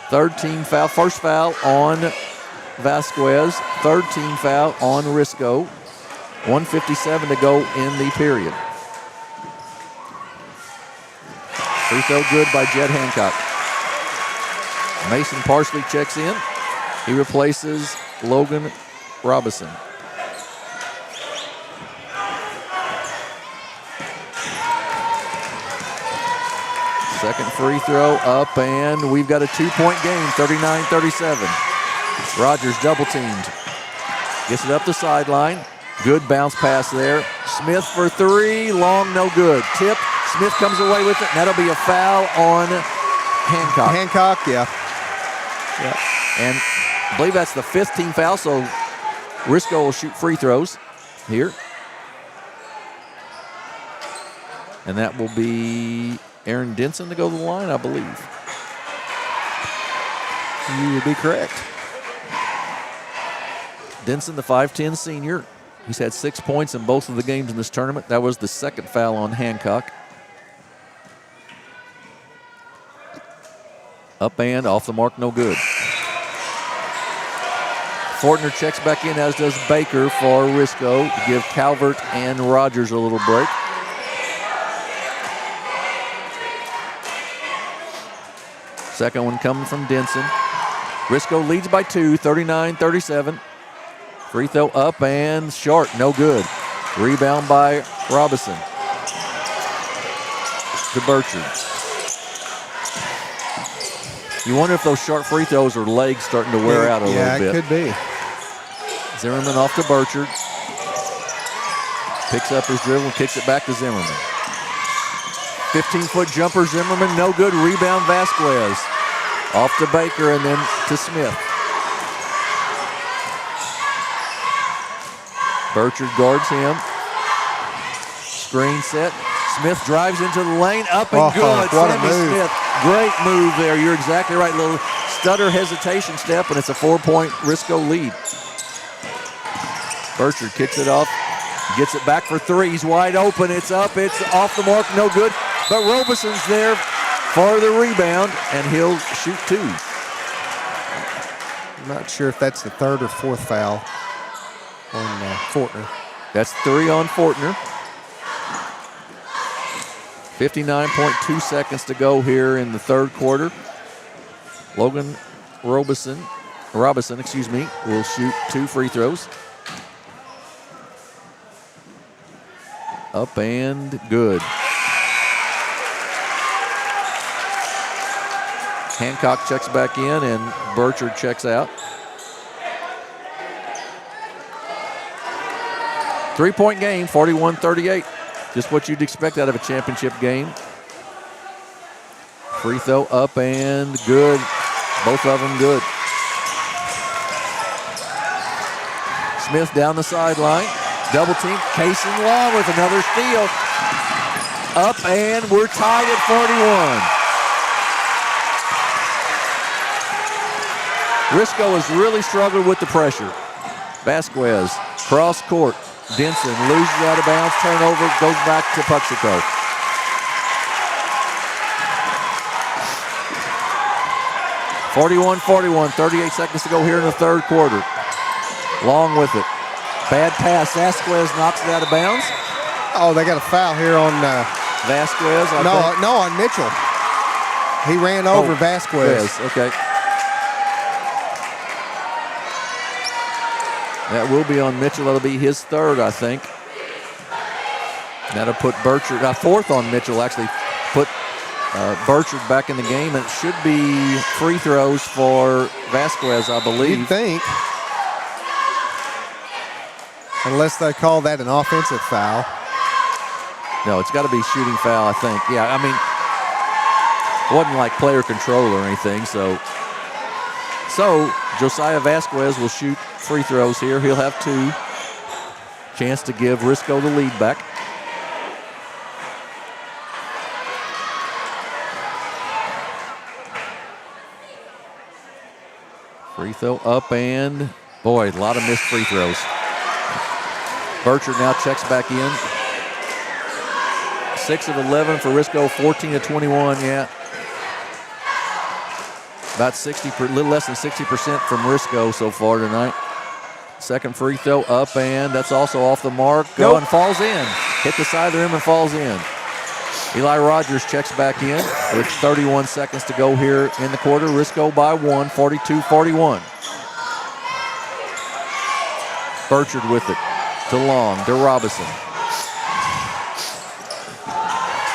Third team foul. First foul on Vasquez. Third team foul on Risco. 1:57 to go in the period. Free throw good by Jed Hancock. Mason Parsley checks in. He replaces Logan Robinson. Second free throw up, and we've got a two-point game, 39-37. Rogers double teamed. Gets it up the sideline. Good bounce pass there. Smith for three, long, no good. Tip, Smith comes away with it, and that'll be a foul on Hancock. Hancock, yeah. And I believe that's the fifth team foul, so Risco will shoot free throws here. And that will be Aaron Denson to go to the line, I believe. You would be correct. Denson, the 5'10 senior. He's had 6 points in both of the games in this tournament. That was the second foul on Hancock. Up and off the mark, no good. Fortner checks back in, as does Baker for Risco, to give Calvert and Rogers a little break. Second one coming from Denson. Risco leads by 2, 39-37. Free throw up and short, no good. Rebound by Robinson. To Burchard. You wonder if those short free throws are legs starting to wear out a little bit. Yeah, it could be. Zimmerman off to Burchard. Picks up his dribble and kicks it back to Zimmerman. 15-foot jumper, Zimmerman, no good. Rebound, Vasquez. Off to Baker and then to Smith. Burchard guards him. Screen set. Smith drives into the lane, up and good. What a Sammy move. Smith, great move there. You're exactly right. Little stutter hesitation step, and it's a 4-point Risco lead. Burchard kicks it off, gets it back for three. He's wide open. It's up. It's off the mark. No good. But Robeson's there for the rebound, and he'll shoot two. I'm not sure if that's the third or fourth foul on Fortner. That's 3 on Fortner. 59.2 seconds to go here in the third quarter. Logan Robinson, will shoot 2 free throws. Up and good. Hancock checks back in and Burchard checks out. 3-point game, 41-38. Just what you'd expect out of a championship game. Free throw up and good. Both of them good. Smith down the sideline. Double team. Cason Long with another steal. Up and we're tied at 41. Risco has really struggled with the pressure. Vasquez, cross court. Denson loses out of bounds, turnover, goes back to Puxico. (41-41), 38 seconds to go here in the third quarter. Long with it. Bad pass. Vasquez knocks it out of bounds. Oh, they got a foul here on Vasquez. No, on Mitchell. He ran over Vasquez. Okay. That will be on Mitchell. That'll be his third, I think. That'll put Burchard, fourth on Mitchell, actually put Burchard back in the game. And it should be free throws for Vasquez, I believe. You'd think. Unless they call that an offensive foul. No, it's got to be shooting foul, I think. Yeah, I mean, it wasn't like player control or anything, so Josiah Vasquez will shoot free throws here. He'll have 2. Chance to give Risco the lead back. Free throw up and, boy, a lot of missed free throws. Burchard now checks back in. 6 of 11 for Risco, 14 of 21, yeah. About 60, a little less than 60% from Risco so far tonight. Second free throw up and that's also off the mark. Nope. And falls in. Hit the side of the rim and falls in. Eli Rogers checks back in with 31 seconds to go here in the quarter. Risco by 1, 42-41. Burchard with it to Long, to Robinson.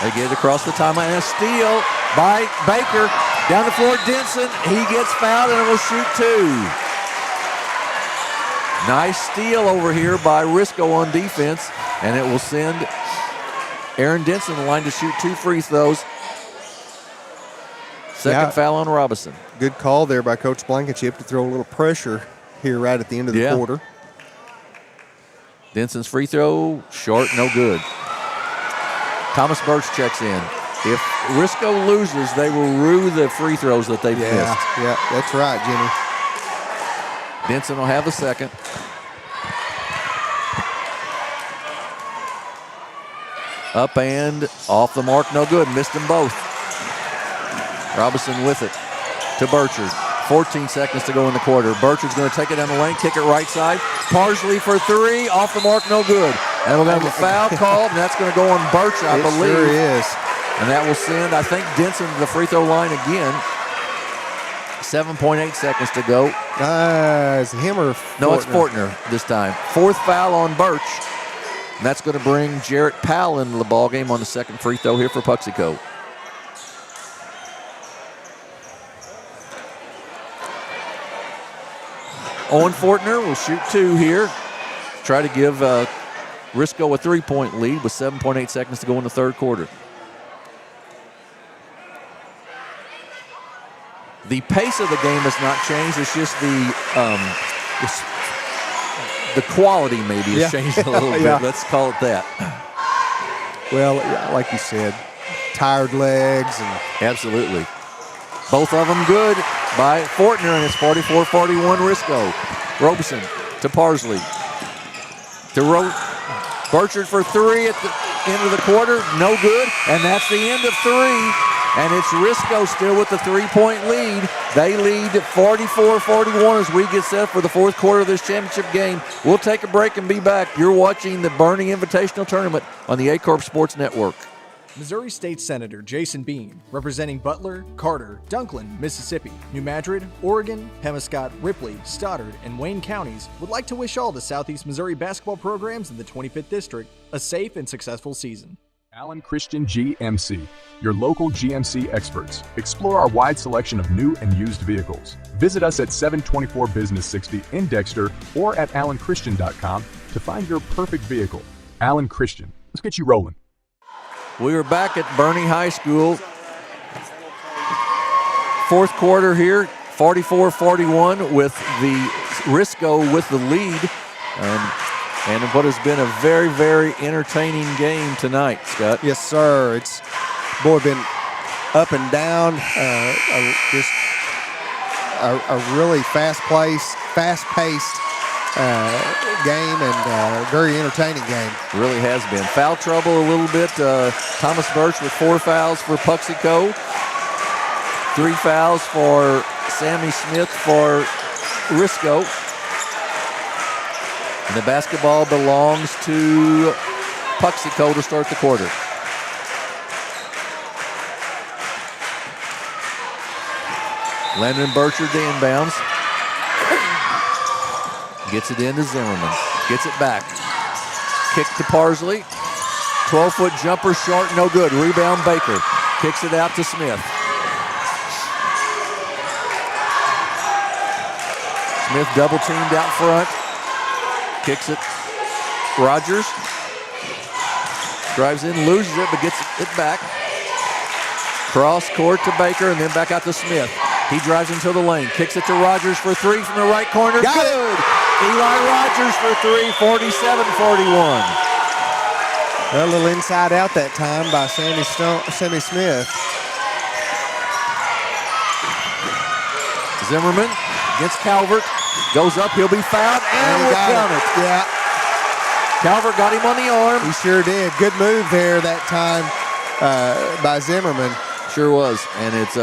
They get it across the timeline and a steal by Baker. Down the floor, Denson. He gets fouled and will shoot 2. Nice steal over here by Risco on defense, and it will send Aaron Denson the line to shoot 2 free throws. Second foul on Robinson. Good call there by Coach Blankenship to throw a little pressure here right at the end of the quarter. Denson's free throw, short, no good. Thomas Birch checks in. If Risco loses, they will rue the free throws that they've missed. Yeah, that's right, Jimmy. Denson will have the second. Up and off the mark, no good. Missed them both. Robinson with it to Burchard. 14 seconds to go in the quarter. Burchard's going to take it down the lane, kick it right side. Parsley for 3, off the mark, no good. And we're going to have a foul called, and that's going to go on Birch, I believe. It sure is. And that will send, I think, Denson to the free throw line again. 7.8 seconds to go. Is it him or Fortner? No, it's Fortner this time. 4th foul on Birch. And that's going to bring Jarrett Powell into the ballgame on the second free throw here for Puxico. Owen Fortner will shoot 2 here. Try to give Risco a 3-point lead with 7.8 seconds to go in the third quarter. The pace of the game has not changed. It's just the quality maybe has changed a little bit. Let's call it that. Well, like you said, tired legs. And absolutely. Both of them good by Fortner, and it's 44-41 Risco. Robeson to Parsley. To Burchard for 3 at the end of the quarter. No good, and that's the end of 3. And it's Risco still with the 3-point lead. They lead 44-41 as we get set for the fourth quarter of this championship game. We'll take a break and be back. You're watching the Bernie Invitational Tournament on the Aycorp Sports Network. Missouri State Senator Jason Bean, representing Butler, Carter, Dunklin, Mississippi, New Madrid, Oregon, Pemiscot, Ripley, Stoddard, and Wayne counties, would like to wish all the Southeast Missouri basketball programs in the 25th District a safe and successful season. Allen Christian GMC, your local GMC experts. Explore our wide selection of new and used vehicles. Visit us at 724 Business 60 in Dexter or at allenchristian.com to find your perfect vehicle. Allen Christian, let's get you rolling. We are back at Bernie High School. Fourth quarter here, 44-41 with the Risco with the lead. And what has been a very, very entertaining game tonight, Scott. Yes, sir. It's, been up and down. Just a really fast-paced game and very entertaining game. Really has been. Foul trouble a little bit. Thomas Birch with 4 fouls for Puxico. 3 fouls for Sammy Smith for Risco. And the basketball belongs to Puxico to start the quarter. Landon Burchard to inbounds. Gets it into Zimmerman. Gets it back. Kick to Parsley. 12-foot jumper short, no good. Rebound Baker. Kicks it out to Smith. Smith double teamed out front. Kicks it. Rogers. Drives in, loses it, but gets it back. Cross court to Baker and then back out to Smith. He drives into the lane. Kicks it to Rogers for 3 from the right corner. Got Good! It. Eli Rogers for 3, 47-41. A little inside out that time by Sammy Smith. Zimmerman against Calvert. Goes up, he'll be fouled, and we'll count it. Yeah. Calvert got him on the arm. He sure did. Good move there that time by Zimmerman. Sure was. And it's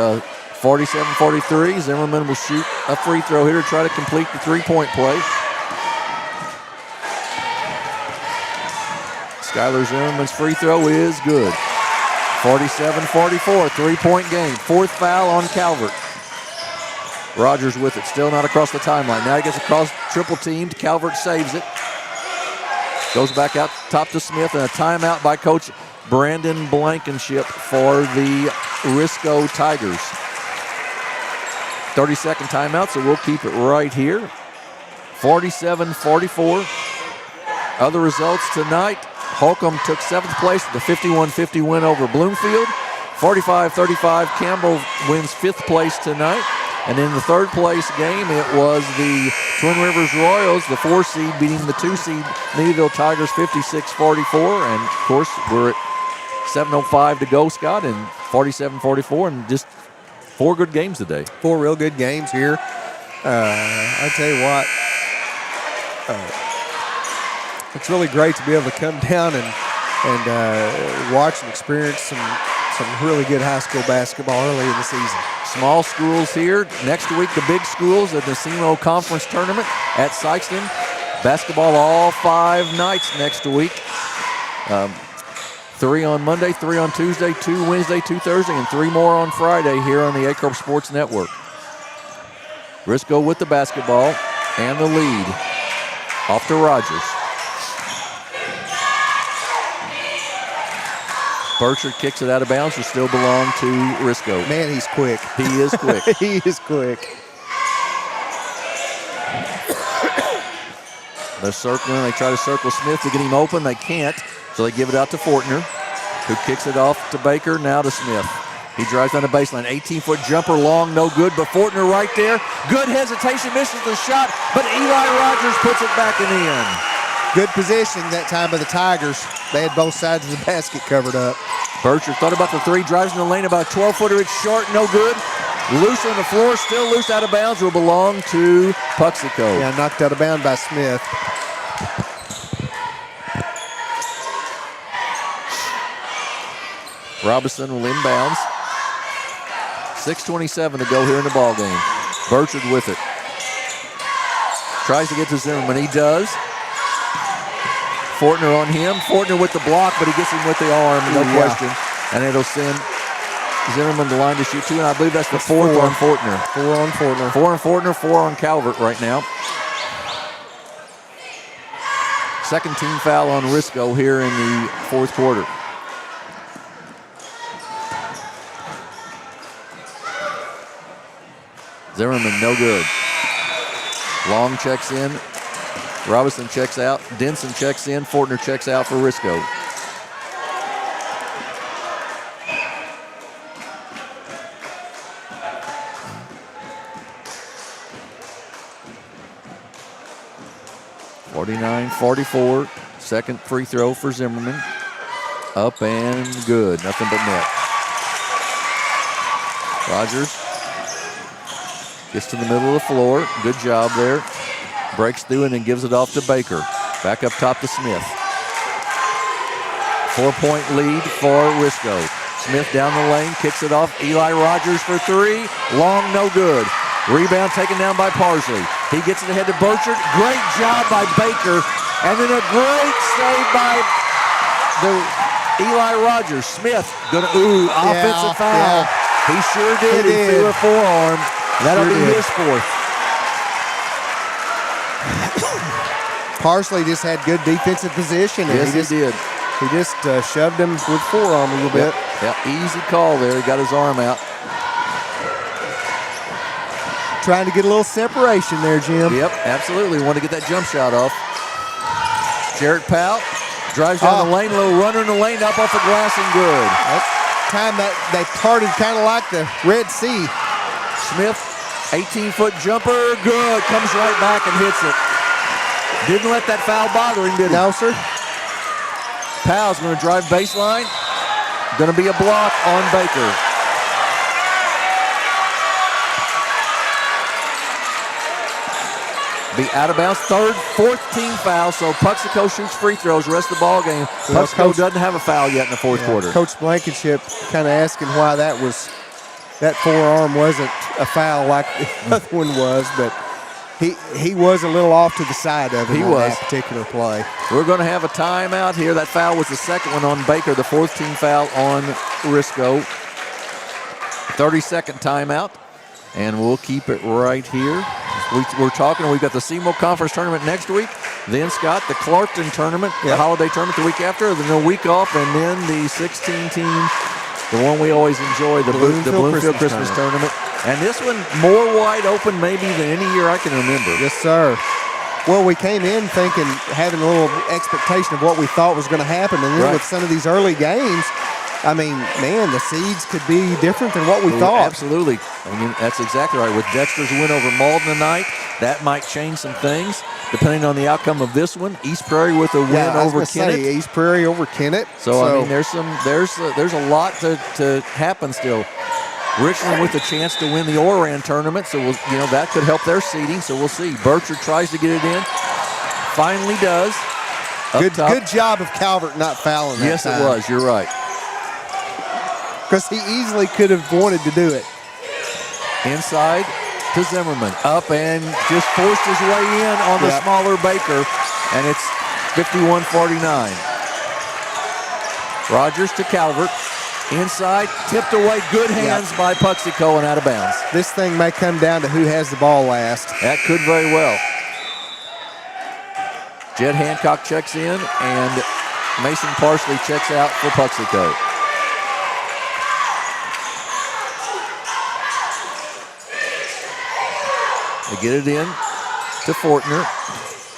47-43. Zimmerman will shoot a free throw here to try to complete the three-point play. Skylar Zimmerman's free throw is good. 47-44, three-point game. 4th foul on Calvert. Rogers with it, still not across the timeline. Now he gets across, triple teamed. Calvert saves it. Goes back out top to Smith, and a timeout by Coach Brandon Blankenship for the Risco Tigers. 30-second timeout, so we'll keep it right here. 47-44. Other results tonight. Holcomb took 7th place with a 51-50 win over Bloomfield. 45-35, Campbell wins 5th place tonight. And in the 3rd place game, it was the Twin Rivers Royals, the 4 seed, beating the 2 seed Neelyville Tigers 56-44. And, of course, we're at 7:05 to go, Scott, and 47-44, and just 4 good games today. 4 real good games here. I tell you what, it's really great to be able to come down and watch and experience some really good high school basketball early in the season. Small schools here. Next week, the big schools at the SEMO Conference Tournament at Sykeston. Basketball all 5 nights next week. 3 on Monday, 3 on Tuesday, 2 Wednesday, 2 Thursday, and 3 more on Friday here on the Aycorp Sports Network. Risco with the basketball and the lead. Off to Rogers. Burchard kicks it out of bounds, will still belong to Risco. Man, he's quick. He is quick. He is quick. They're circling. They try to circle Smith to get him open. They can't, so they give it out to Fortner, who kicks it off to Baker, now to Smith. He drives down the baseline. 18-foot jumper, long, no good, but Fortner right there. Good hesitation, misses the shot, but Eli Rogers puts it back in the end. Good positioning that time by the Tigers. They had both sides of the basket covered up. Burchard thought about the 3, drives in the lane, about a 12-footer. It's short, no good. Loose on the floor, still loose, out of bounds, will belong to Puxico. Yeah, knocked out of bounds by Smith. Robinson will inbounds. 6:27 to go here in the ball game. Burchard with it. Tries to get to Zimmerman. He does. Fortner on him. Fortner with the block, but he gets him with the arm, no question. And it'll send Zimmerman the line to shoot 2, and I believe that's the 4th on Fortner. 4 on Fortner. 4 on Fortner, 4 on Calvert right now. Second team foul on Risco here in the 4th quarter. Zimmerman, no good. Long checks in. Robinson checks out. Denson checks in. Fortner checks out for Risco. .44. Second free throw for Zimmerman. Up and good. Nothing but net. Rogers gets to the middle of the floor. Good job there. Breaks through and then gives it off to Baker. Back up top to Smith. 4-point lead for Risco. Smith down the lane, kicks it off. Eli Rogers for 3. Long, no good. Rebound taken down by Parsley. He gets it ahead to Burchard. Great job by Baker. And then a great save by the Eli Rogers. Smith, offensive foul. Yeah. He sure did. He threw a forearm. That'll be his 4th. Parsley just had good defensive position. And Yes, he did. He just shoved him with forearm a little bit. Yeah, easy call there. He got his arm out. Trying to get a little separation there, Jim. Yep, absolutely. Want to get that jump shot off. Jarrett Powell drives down the lane, little runner in the lane, up off the glass and good. That time that they parted kind of like the Red Sea. Smith, 18-foot jumper, good. Comes right back and hits it. Didn't let that foul bother him, did he? No, sir. Powell's going to drive baseline. Going to be a block on Baker. Be out of bounds. 4th team foul, so Puxico shoots free throws the rest of the ball game. Puxico doesn't have a foul yet in the 4th quarter. Coach Blankenship kind of asking why that forearm wasn't a foul like the other one was, but he was a little off to the side of him on that particular play. We're going to have a timeout here. That foul was the second one on Baker, the 4th team foul on Risco. 30-second timeout, and we'll keep it right here. We're talking, we've got the SEMO Conference Tournament next week. Then, Scott, the Clarkton Tournament, the holiday tournament the week after, then a week off, and then the 16-team, the one we always enjoy, the Bloomfield Christmas Tournament. And this one more wide open maybe than any year I can remember. Yes, sir. Well, we came in thinking, having a little expectation of what we thought was going to happen, and then with some of these early games, I mean, man, the seeds could be different than what we thought. Absolutely. I mean, that's exactly right. With Dexter's win over Malden tonight, that might change some things, depending on the outcome of this one. East Prairie with a win over Kennett. East Prairie over Kennett. So I mean, there's a lot to happen still. Richland with a chance to win the Oran tournament, so that could help their seeding. So we'll see. Burchard tries to get it in, finally does. Good job of Calvert not fouling that Yes, time. it was. You're right. Because he easily could have wanted to do it. Inside to Zimmerman. Up and just forced his way in on the smaller Baker. And it's 51-49. Rogers to Calvert. Inside, tipped away. Good hands by Puxico and out of bounds. This thing may come down to who has the ball last. That could very well. Jed Hancock checks in and Mason Parsley checks out for Puxico. They get it in to Fortner.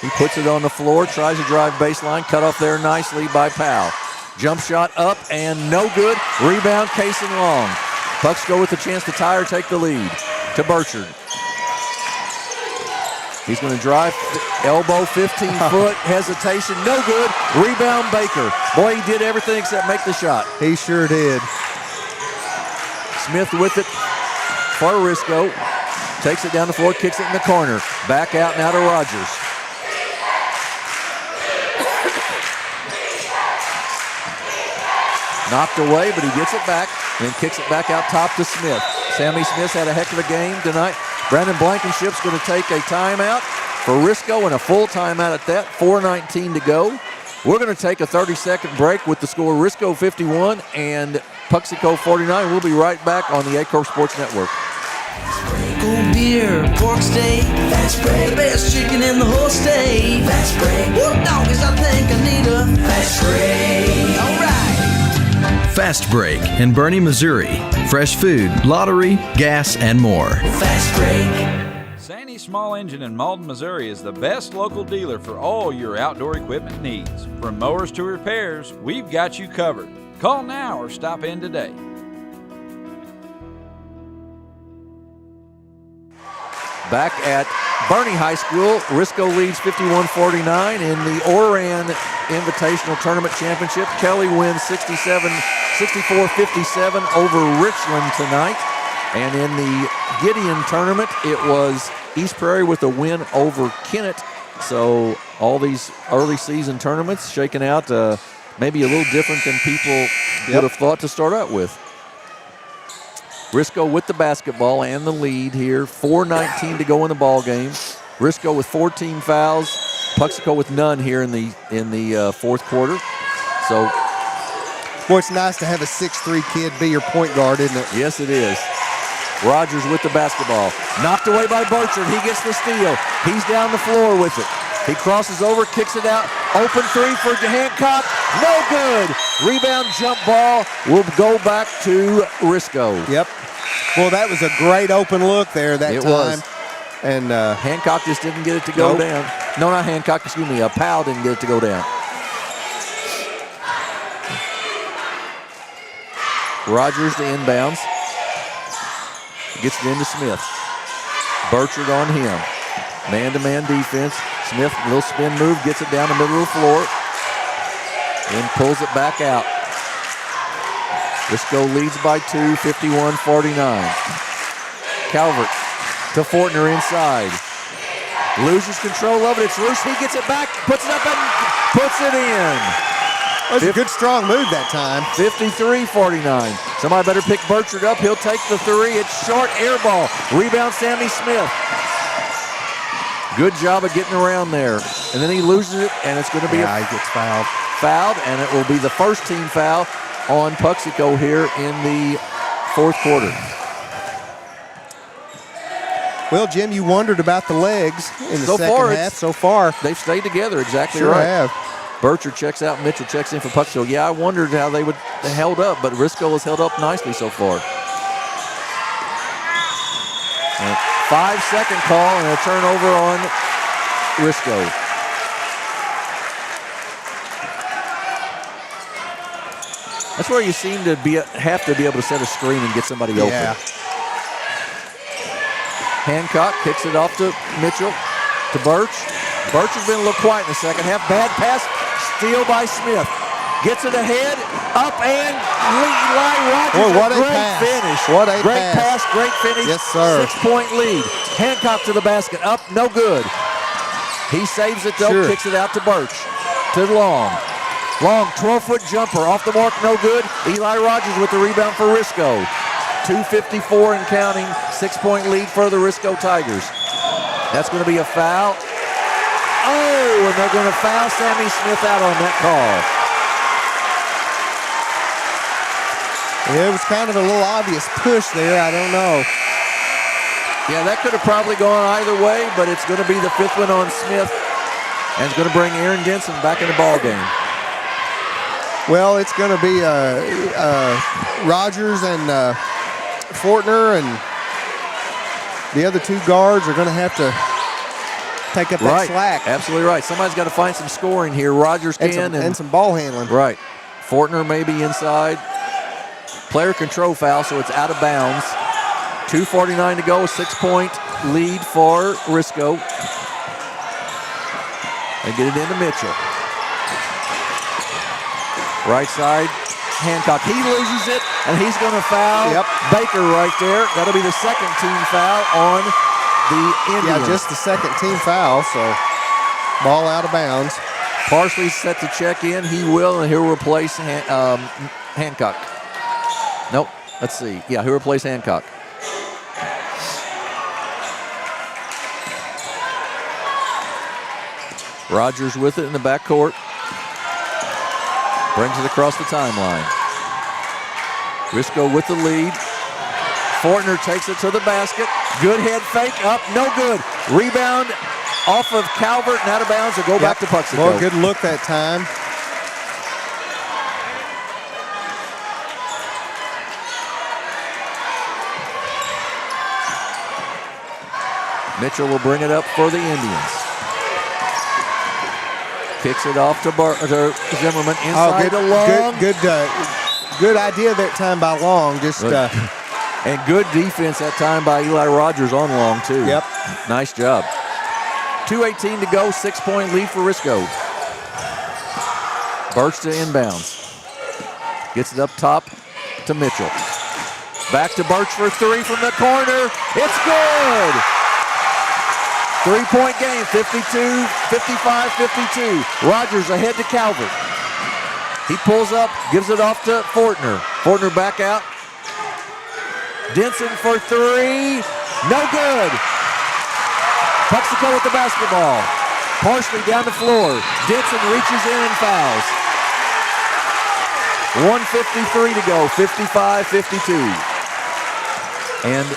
He puts it on the floor, tries to drive baseline, cut off there nicely by Powell. Jump shot up and no good. Rebound, Cason Long. Puxico with a chance to tie or take the lead to Burchard. He's going to drive, elbow, 15-foot, hesitation, no good. Rebound, Baker. Boy, he did everything except make the shot. He sure did. Smith with it for Risco. Takes it down the floor, kicks it in the corner. Back out now to Rogers. Knocked away, but he gets it back, and then kicks it back out top to Smith. Sammy Smith's had a heck of a game tonight. Brandon Blankenship's going to take a timeout for Risco, and a full timeout at that. 4:19 to go. We're going to take a 30-second break with the score Risco 51 and Puxico 49. We'll be right back on the Aycorp Sports Network. Cold beer, pork steak, fast break. The best chicken in the whole state. Fast break. Woo, doggies, I think I need a fast break. All right. Fast Break in Bernie, Missouri. Fresh food, lottery, gas, and more. Fast break. Sandy Small Engine in Malden, Missouri is the best local dealer for all your outdoor equipment needs. From mowers to repairs, we've got you covered. Call now or stop in today. Back at Bernie High School, Risco leads 51-49 in the Oran Invitational Tournament Championship. Kelly wins 64-57 over Richland tonight. And in the Gideon Tournament, it was East Prairie with a win over Kennett. So all these early season tournaments shaking out maybe a little different than people would have thought to start out with. Risco with the basketball and the lead here. 4:19 to go in the ball game. Risco with 14 fouls. Puxico with none here in the fourth quarter. So, boy, it's nice to have a 6'3" kid be your point guard, isn't it? Yes, it is. Rogers with the basketball. Knocked away by Burchard. He gets the steal. He's down the floor with it. He crosses over, kicks it out. Open three for Hancock. No good. Rebound jump ball will go back to Risco. Yep. Well, that was a great open look there that time. It was. And Hancock just didn't get it to go down. No, not Hancock, excuse me. Powell didn't get it to go down. Rogers to inbounds. Gets it into Smith. Burchard on him. Man-to-man defense. Smith, little spin move, gets it down the middle of the floor. And pulls it back out. Risco leads by 2, 51-49. Calvert to Fortner inside. Loses control of it. It's loose. He gets it back, puts it up, and puts it in. That was a good, strong move that time. 53-49. Somebody better pick Burchard up. He'll take the three. It's short, air ball. Rebound, Sammy Smith. Good job of getting around there. And then he loses it, and it's going to be he gets fouled. Fouled, and it will be the first team foul on Puxico here in the fourth quarter. Well, Jim, you wondered about the legs in the second half. So far, they've stayed together exactly sure right. Have. Burchard checks out, Mitchell checks in for Puxico. Yeah, I wondered how they held up, but Risco has held up nicely so far. And 5-second call and a turnover on Risco. That's where you seem to have to be able to set a screen and get somebody open. Hancock kicks it off to Mitchell, to Birch. Birch has been a little quiet in the second half. Bad pass, steal by Smith. Gets it ahead, up and Eli Rogers. Boy, what a great pass. finish. What a great pass, great finish. Yes, sir. 6-point lead. Hancock to the basket, up, no good. He saves it though, kicks it out to Birch, to Long. Long 12-foot jumper off the mark, no good. Eli Rogers with the rebound for Risco. 2:54 and counting, 6-point lead for the Risco Tigers. That's going to be a foul. Oh, and they're going to foul Sammy Smith out on that call. Yeah, it was kind of a little obvious push there. I don't know. Yeah, that could have probably gone either way, but it's going to be the fifth one on Smith, and it's going to bring Aaron Denson back in the ball game. Well, it's going to be Rogers and Fortner, and the other two guards are going to have to take up that slack. Absolutely right. Somebody's got to find some scoring here. Rogers can. And some ball handling. Right. Fortner may be inside. Player control foul, so it's out of bounds. 2:49 to go, a 6-point lead for Risco. They get it into Mitchell. Right side, Hancock. He loses it, and he's going to foul Baker right there. That'll be the second team foul on the Indians. Yeah, just the second team foul, so ball out of bounds. Parsley set to check in. He will, and he'll replace Hancock. Nope, let's see. Yeah, he'll replace Hancock. Rogers with it in the backcourt. Brings it across the timeline. Risco with the lead. Fortner takes it to the basket. Good head fake up, no good. Rebound off of Calvert and out of bounds. It'll go back to Puxico. Well, good look that time. Mitchell will bring it up for the Indians. Kicks it off to Zimmerman inside to Long. Good idea that time by Long. And good defense that time by Eli Rogers on Long, too. Yep. Nice job. 2:18 to go, 6-point lead for Risco. Birch to inbounds. Gets it up top to Mitchell. Back to Birch for three from the corner. It's good! 3-point game, 55-52. Rogers ahead to Calvert. He pulls up, gives it off to Fortner. Fortner back out. Denson for three. No good. Puxico with the basketball. Parsley down the floor. Denson reaches in and fouls. 1:53 to go, 55-52. And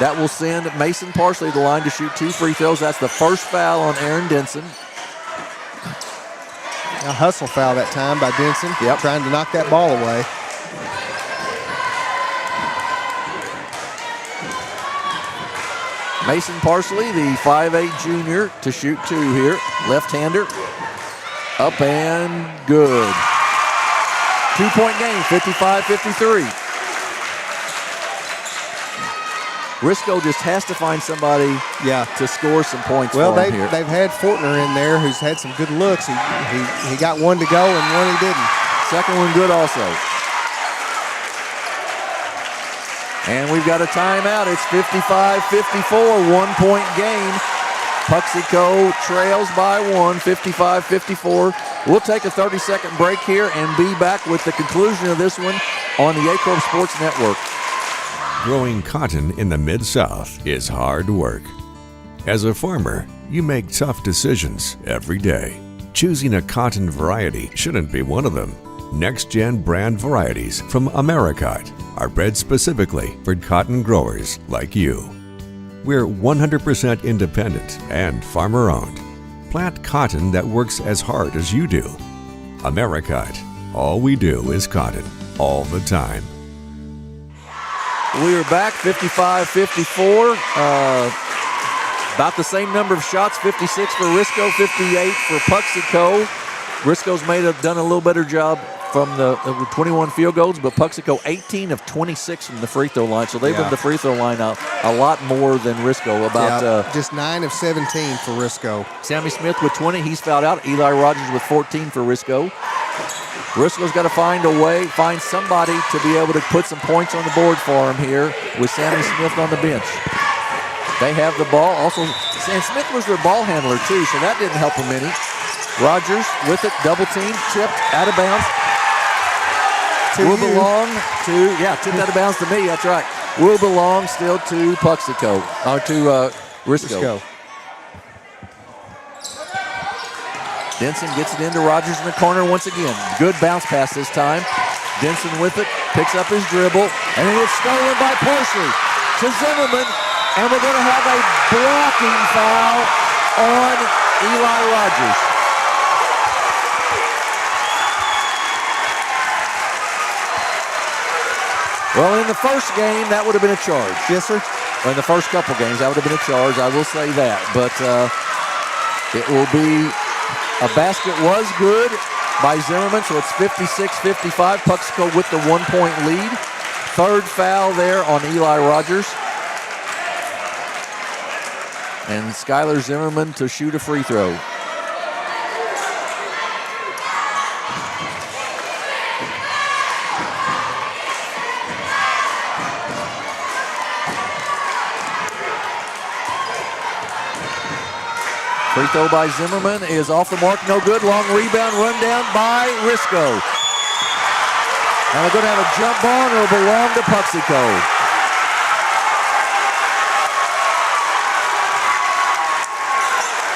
that will send Mason Parsley to the line to shoot 2 free throws. That's the first foul on Aaron Denson. A hustle foul that time by Denson. Yep. Trying to knock that ball away. Mason Parsley, the 5'8 junior, to shoot 2 here. Left-hander. Up and good. 2-point game, 55-53. Risco just has to find somebody to score some points for him here. They've had Fortner in there who's had some good looks. He got one to go and one he didn't. Second one good also. And we've got a timeout. It's 55-54, 1-point game. Puxico trails by 1, 55-54. We'll take a 30-second break here and be back with the conclusion of this one on the Aycorp Sports Network. Growing cotton in the Mid-South is hard work. As a farmer, you make tough decisions every day. Choosing a cotton variety shouldn't be one of them. Next-gen brand varieties from Americot are bred specifically for cotton growers like you. We're 100% independent and farmer-owned. Plant cotton that works as hard as you do. Americot. All we do is cotton, all the time. We are back, 55-54. About the same number of shots, 56 for Risco, 58 for Puxico. Risco's done a little better job from the 21 field goals, but Puxico 18 of 26 from the free throw line. So they've been the free throw line a lot more than Risco. Just 9 of 17 for Risco. Sammy Smith with 20, he's fouled out. Eli Rogers with 14 for Risco. Risco's got to find somebody to be able to put some points on the board for him here with Sammy Smith on the bench. They have the ball. Also, Sam Smith was their ball handler too, so that didn't help him any. Rogers with it, double team, tipped, out of bounds. Tipped out of bounds to me, that's right. Will belong still to Puxico, or to Risco. Denson gets it into Rogers in the corner once again. Good bounce pass this time. Denson with it, picks up his dribble, and then it's stolen by Parsley to Zimmerman, and we're going to have a blocking foul on Eli Rogers. Well, in the first game, that would have been a charge. Yes, sir. Well, in the first couple games, that would have been a charge. I will say that. But it will be a basket was good by Zimmerman, so it's 56-55. Puxico with the 1-point lead. Third foul there on Eli Rogers. And Skylar Zimmerman to shoot a free throw. Free throw by Zimmerman is off the mark, no good. Long rebound, run down by Risco. And we're going to have a jump ball, and it'll belong to Puxico.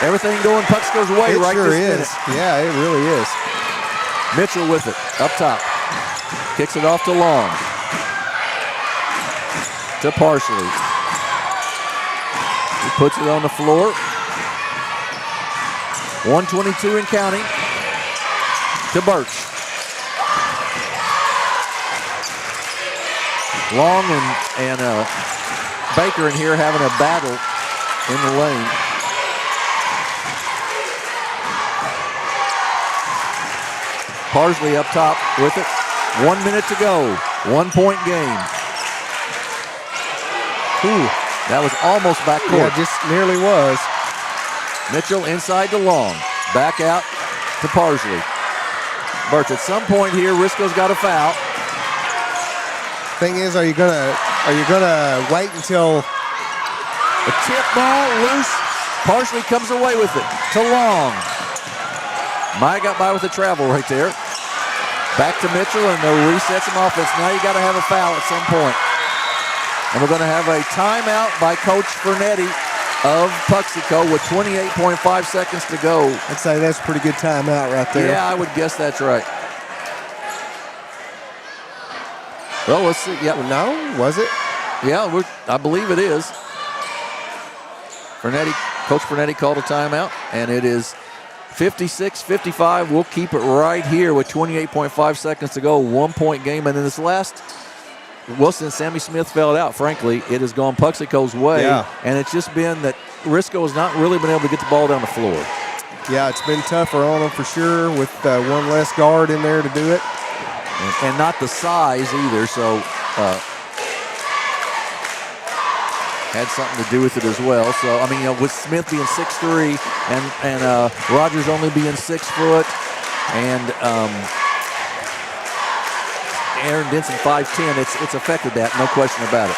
Everything going Puxico's way it right sure this is. minute. Yeah, it really is. Mitchell with it, up top. Kicks it off to Long. to Parsley. He puts it on the floor. 122 and counting to Birch. Long and Baker in here having a battle in the lane. Parsley up top with it. 1 minute to go. 1 point game. Ooh, that was almost backcourt. Yeah, just nearly was. Mitchell inside to Long. Back out to Parsley. Birch, at some point here, Risco's got a foul. Thing is, are you gonna wait until a tip ball loose? Parsley comes away with it to Long. Maya got by with the travel right there. Back to Mitchell, and they'll reset some offense. Now you got to have a foul at some point. And we're going to have a timeout by Coach Fernetti of Puxico with 28.5 seconds to go. I'd say that's a pretty good timeout right there. Yeah, I would guess that's right. Well, let's see. Yeah. No, was it? Yeah, I believe it is. Coach Fernetti called a timeout, and it is 56-55. We'll keep it right here with 28.5 seconds to go. 1 point game. And then this last, since Sammy Smith fell out, frankly, it has gone Puxico's way. Yeah. And it's just been that Risco has not really been able to get the ball down the floor. Yeah, it's been tougher on them for sure with one less guard in there to do it. And not the size either, so had something to do with it as well. So, I mean, with Smith being 6'3", and Rogers only being 6 foot, and Aaron Denson 5'10", it's affected that, no question about it.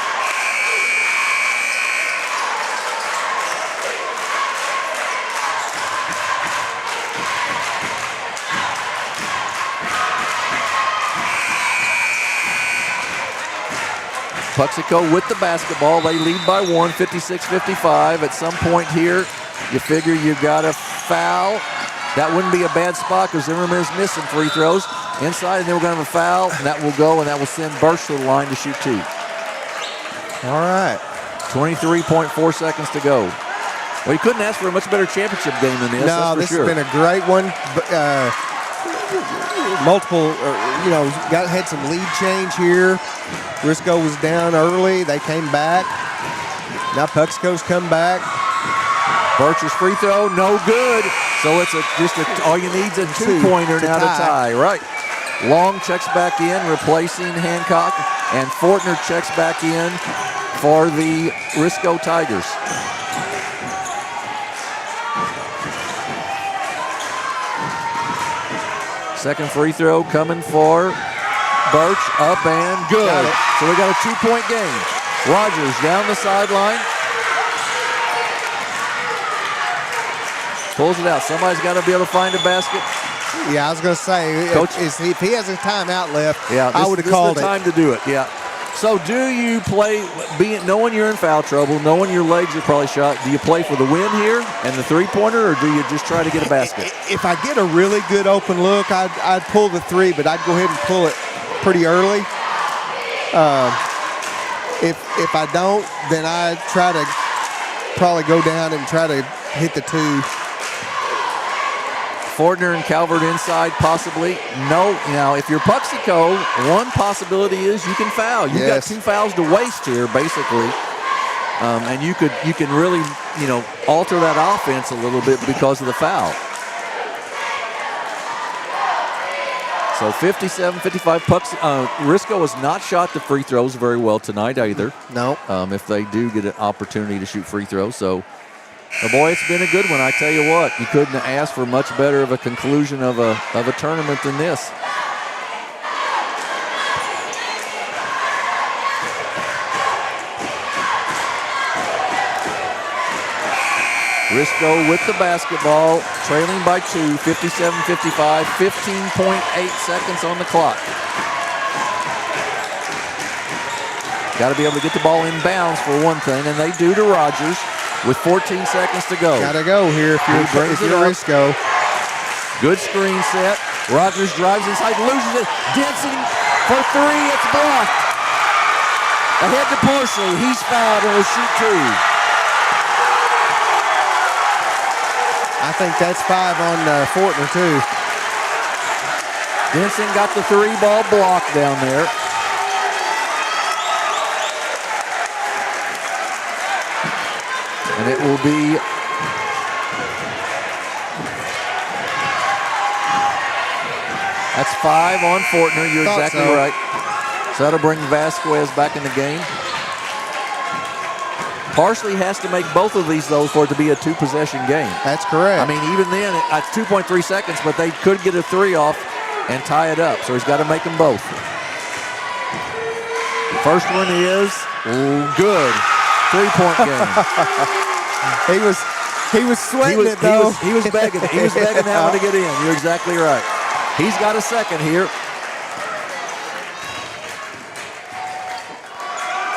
Puxico with the basketball. They lead by 1, 56-55. At some point here, you figure you got a foul. That wouldn't be a bad spot because Zimmerman is missing free throws. Inside, and then we're going to have a foul, and that will go, and that will send Birch to the line to shoot 2. All right. 23.4 seconds to go. Well, you couldn't ask for a much better championship game than this. No, that's for sure. Has been a great one. Multiple, had some lead change here. Risco was down early. They came back. Now Puxico's come back. Birch's free throw, no good. So it's all you need is a 2-pointer now to tie. Right. Long checks back in, replacing Hancock, and Fortner checks back in for the Risco Tigers. Second free throw coming for Birch, up and good. So we got a 2-point game. Rogers down the sideline. Pulls it out. Somebody's got to be able to find a basket. Yeah, I was going to say, Coach, if he has a timeout left, I would have called it. This is the time to do it, yeah. So do you play, knowing you're in foul trouble, knowing your legs are probably shot, do you play for the win here and the three-pointer, or do you just try to get a basket? If I get a really good open look, I'd pull the 3, but I'd go ahead and pull it pretty early. If I don't, then I try to probably go down and try to hit the 2. Fortner and Calvert inside, possibly. No. Now, if you're Puxico, one possibility is you can foul. You've got 2 fouls to waste here, basically. And you can really, alter that offense a little bit because of the foul. So 57-55. Risco has not shot the free throws very well tonight either. No. If they do get an opportunity to shoot free throws. So, boy, it's been a good one. I tell you what, you couldn't have asked for much better of a conclusion of a tournament than this. Risco with the basketball, trailing by 2, 57-55, 15.8 seconds on the clock. Got to be able to get the ball in bounds for one thing, and they do to Rogers with 14 seconds to go. Got to go here if you're Risco. Good screen set. Rogers drives inside, loses it. Denson for 3, it's blocked. Ahead to Parsley. He's fouled and will shoot 2. I think that's 5 on Fortner, too. Denson got the 3-ball block down there. And it will be that's 5 on Fortner. You're exactly right. So that'll bring Vasquez back in the game. Parsley has to make both of these, though, for it to be a 2-possession game. That's correct. I mean, even then, it's 2.3 seconds, but they could get a 3 off and tie it up. So he's got to make them both. First one is good. 3-point game. He was sweating it, though. He was begging. He was begging that one to get in. You're exactly right. He's got a second here.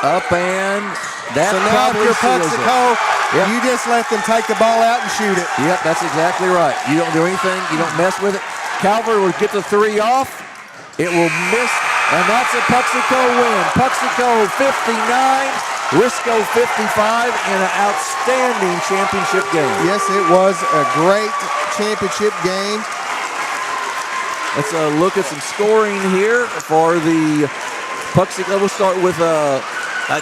Up and that. So now if you're Puxico, you just let them take the ball out and shoot it. Yep, that's exactly right. You don't do anything. You don't mess with it. Calvert will get the 3 off. It will miss, and that's a Puxico win. Puxico 59, Risco 55 in an outstanding championship game. Yes, it was a great championship game. Let's look at some scoring here for the Puxico. We'll start with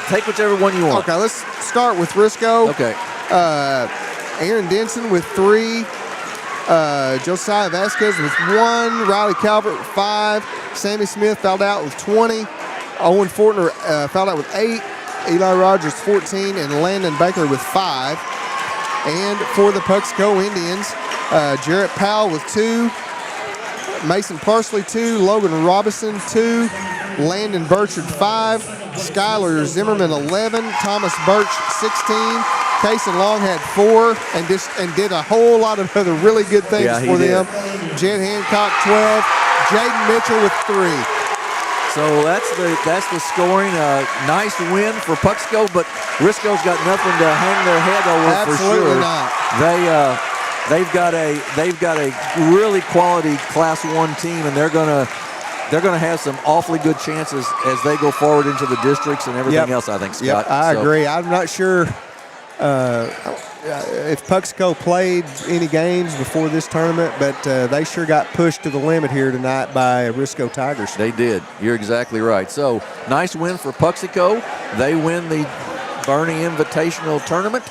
take whichever one you want. Okay, let's start with Risco. Okay. Aaron Denson with 3. Josiah Vasquez with 1. Riley Calvert with 5. Sammy Smith fouled out with 20. Owen Fortner fouled out with 8. Eli Rogers 14. And Landon Baker with 5. And for the Puxico Indians, Jarrett Powell with 2. Mason Parsley 2. Logan Robinson 2. Landon Burchard 5. Skylar Zimmerman 11. Thomas Birch 16. Cason Long had 4 and did a whole lot of other really good things for them. Jed Hancock 12. Jaden Mitchell with 3. So that's the scoring. Nice win for Puxico, but Risco's got nothing to hang their head over for sure. Absolutely not. They've got a really quality Class 1 team, and they're gonna have some awfully good chances as they go forward into the districts and everything else, I think, Scott. Yep, I agree. I'm not sure if Puxico played any games before this tournament, but they sure got pushed to the limit here tonight by Risco Tigers. They did. You're exactly right. So, nice win for Puxico. They win the Bernie Invitational tournament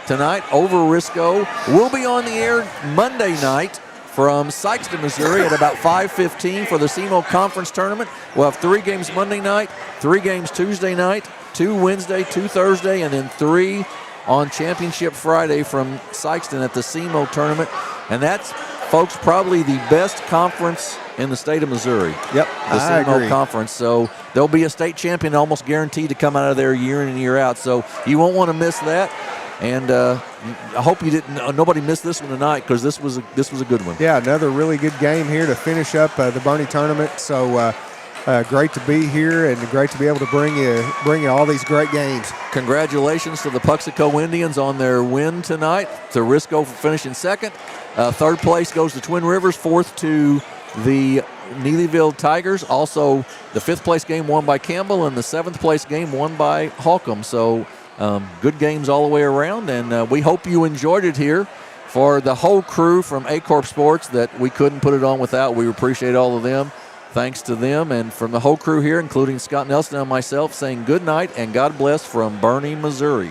tonight over Risco. We'll be on the air Monday night from Sikeston, Missouri at about 5:15 for the SEMO Conference Tournament. We'll have 3 games Monday night, 3 games Tuesday night, 2 Wednesday, 2 Thursday, and then 3 on Championship Friday from Sikeston at the SEMO Tournament. And that's, folks, probably the best conference in the state of Missouri. Yep, the SEMO Conference. So there'll be a state champion almost guaranteed to come out of there year in and year out. So you won't want to miss that. And I hope nobody missed this one tonight, because this was a good one. Yeah, another really good game here to finish up the Bernie tournament. So great to be here and great to be able to bring you all these great games. Congratulations to the Puxico Indians on their win tonight. To Risco for finishing second. 3rd place goes to Twin Rivers. 4th to the Neelyville Tigers. Also, the 5th place game won by Campbell, and the 7th place game won by Holcomb. So good games all the way around, and we hope you enjoyed it here. For the whole crew from Aycorp Sports that we couldn't put it on without, we appreciate all of them. Thanks to them, and from the whole crew here, including Scott Nelson and myself, saying good night and God bless from Bernie, Missouri.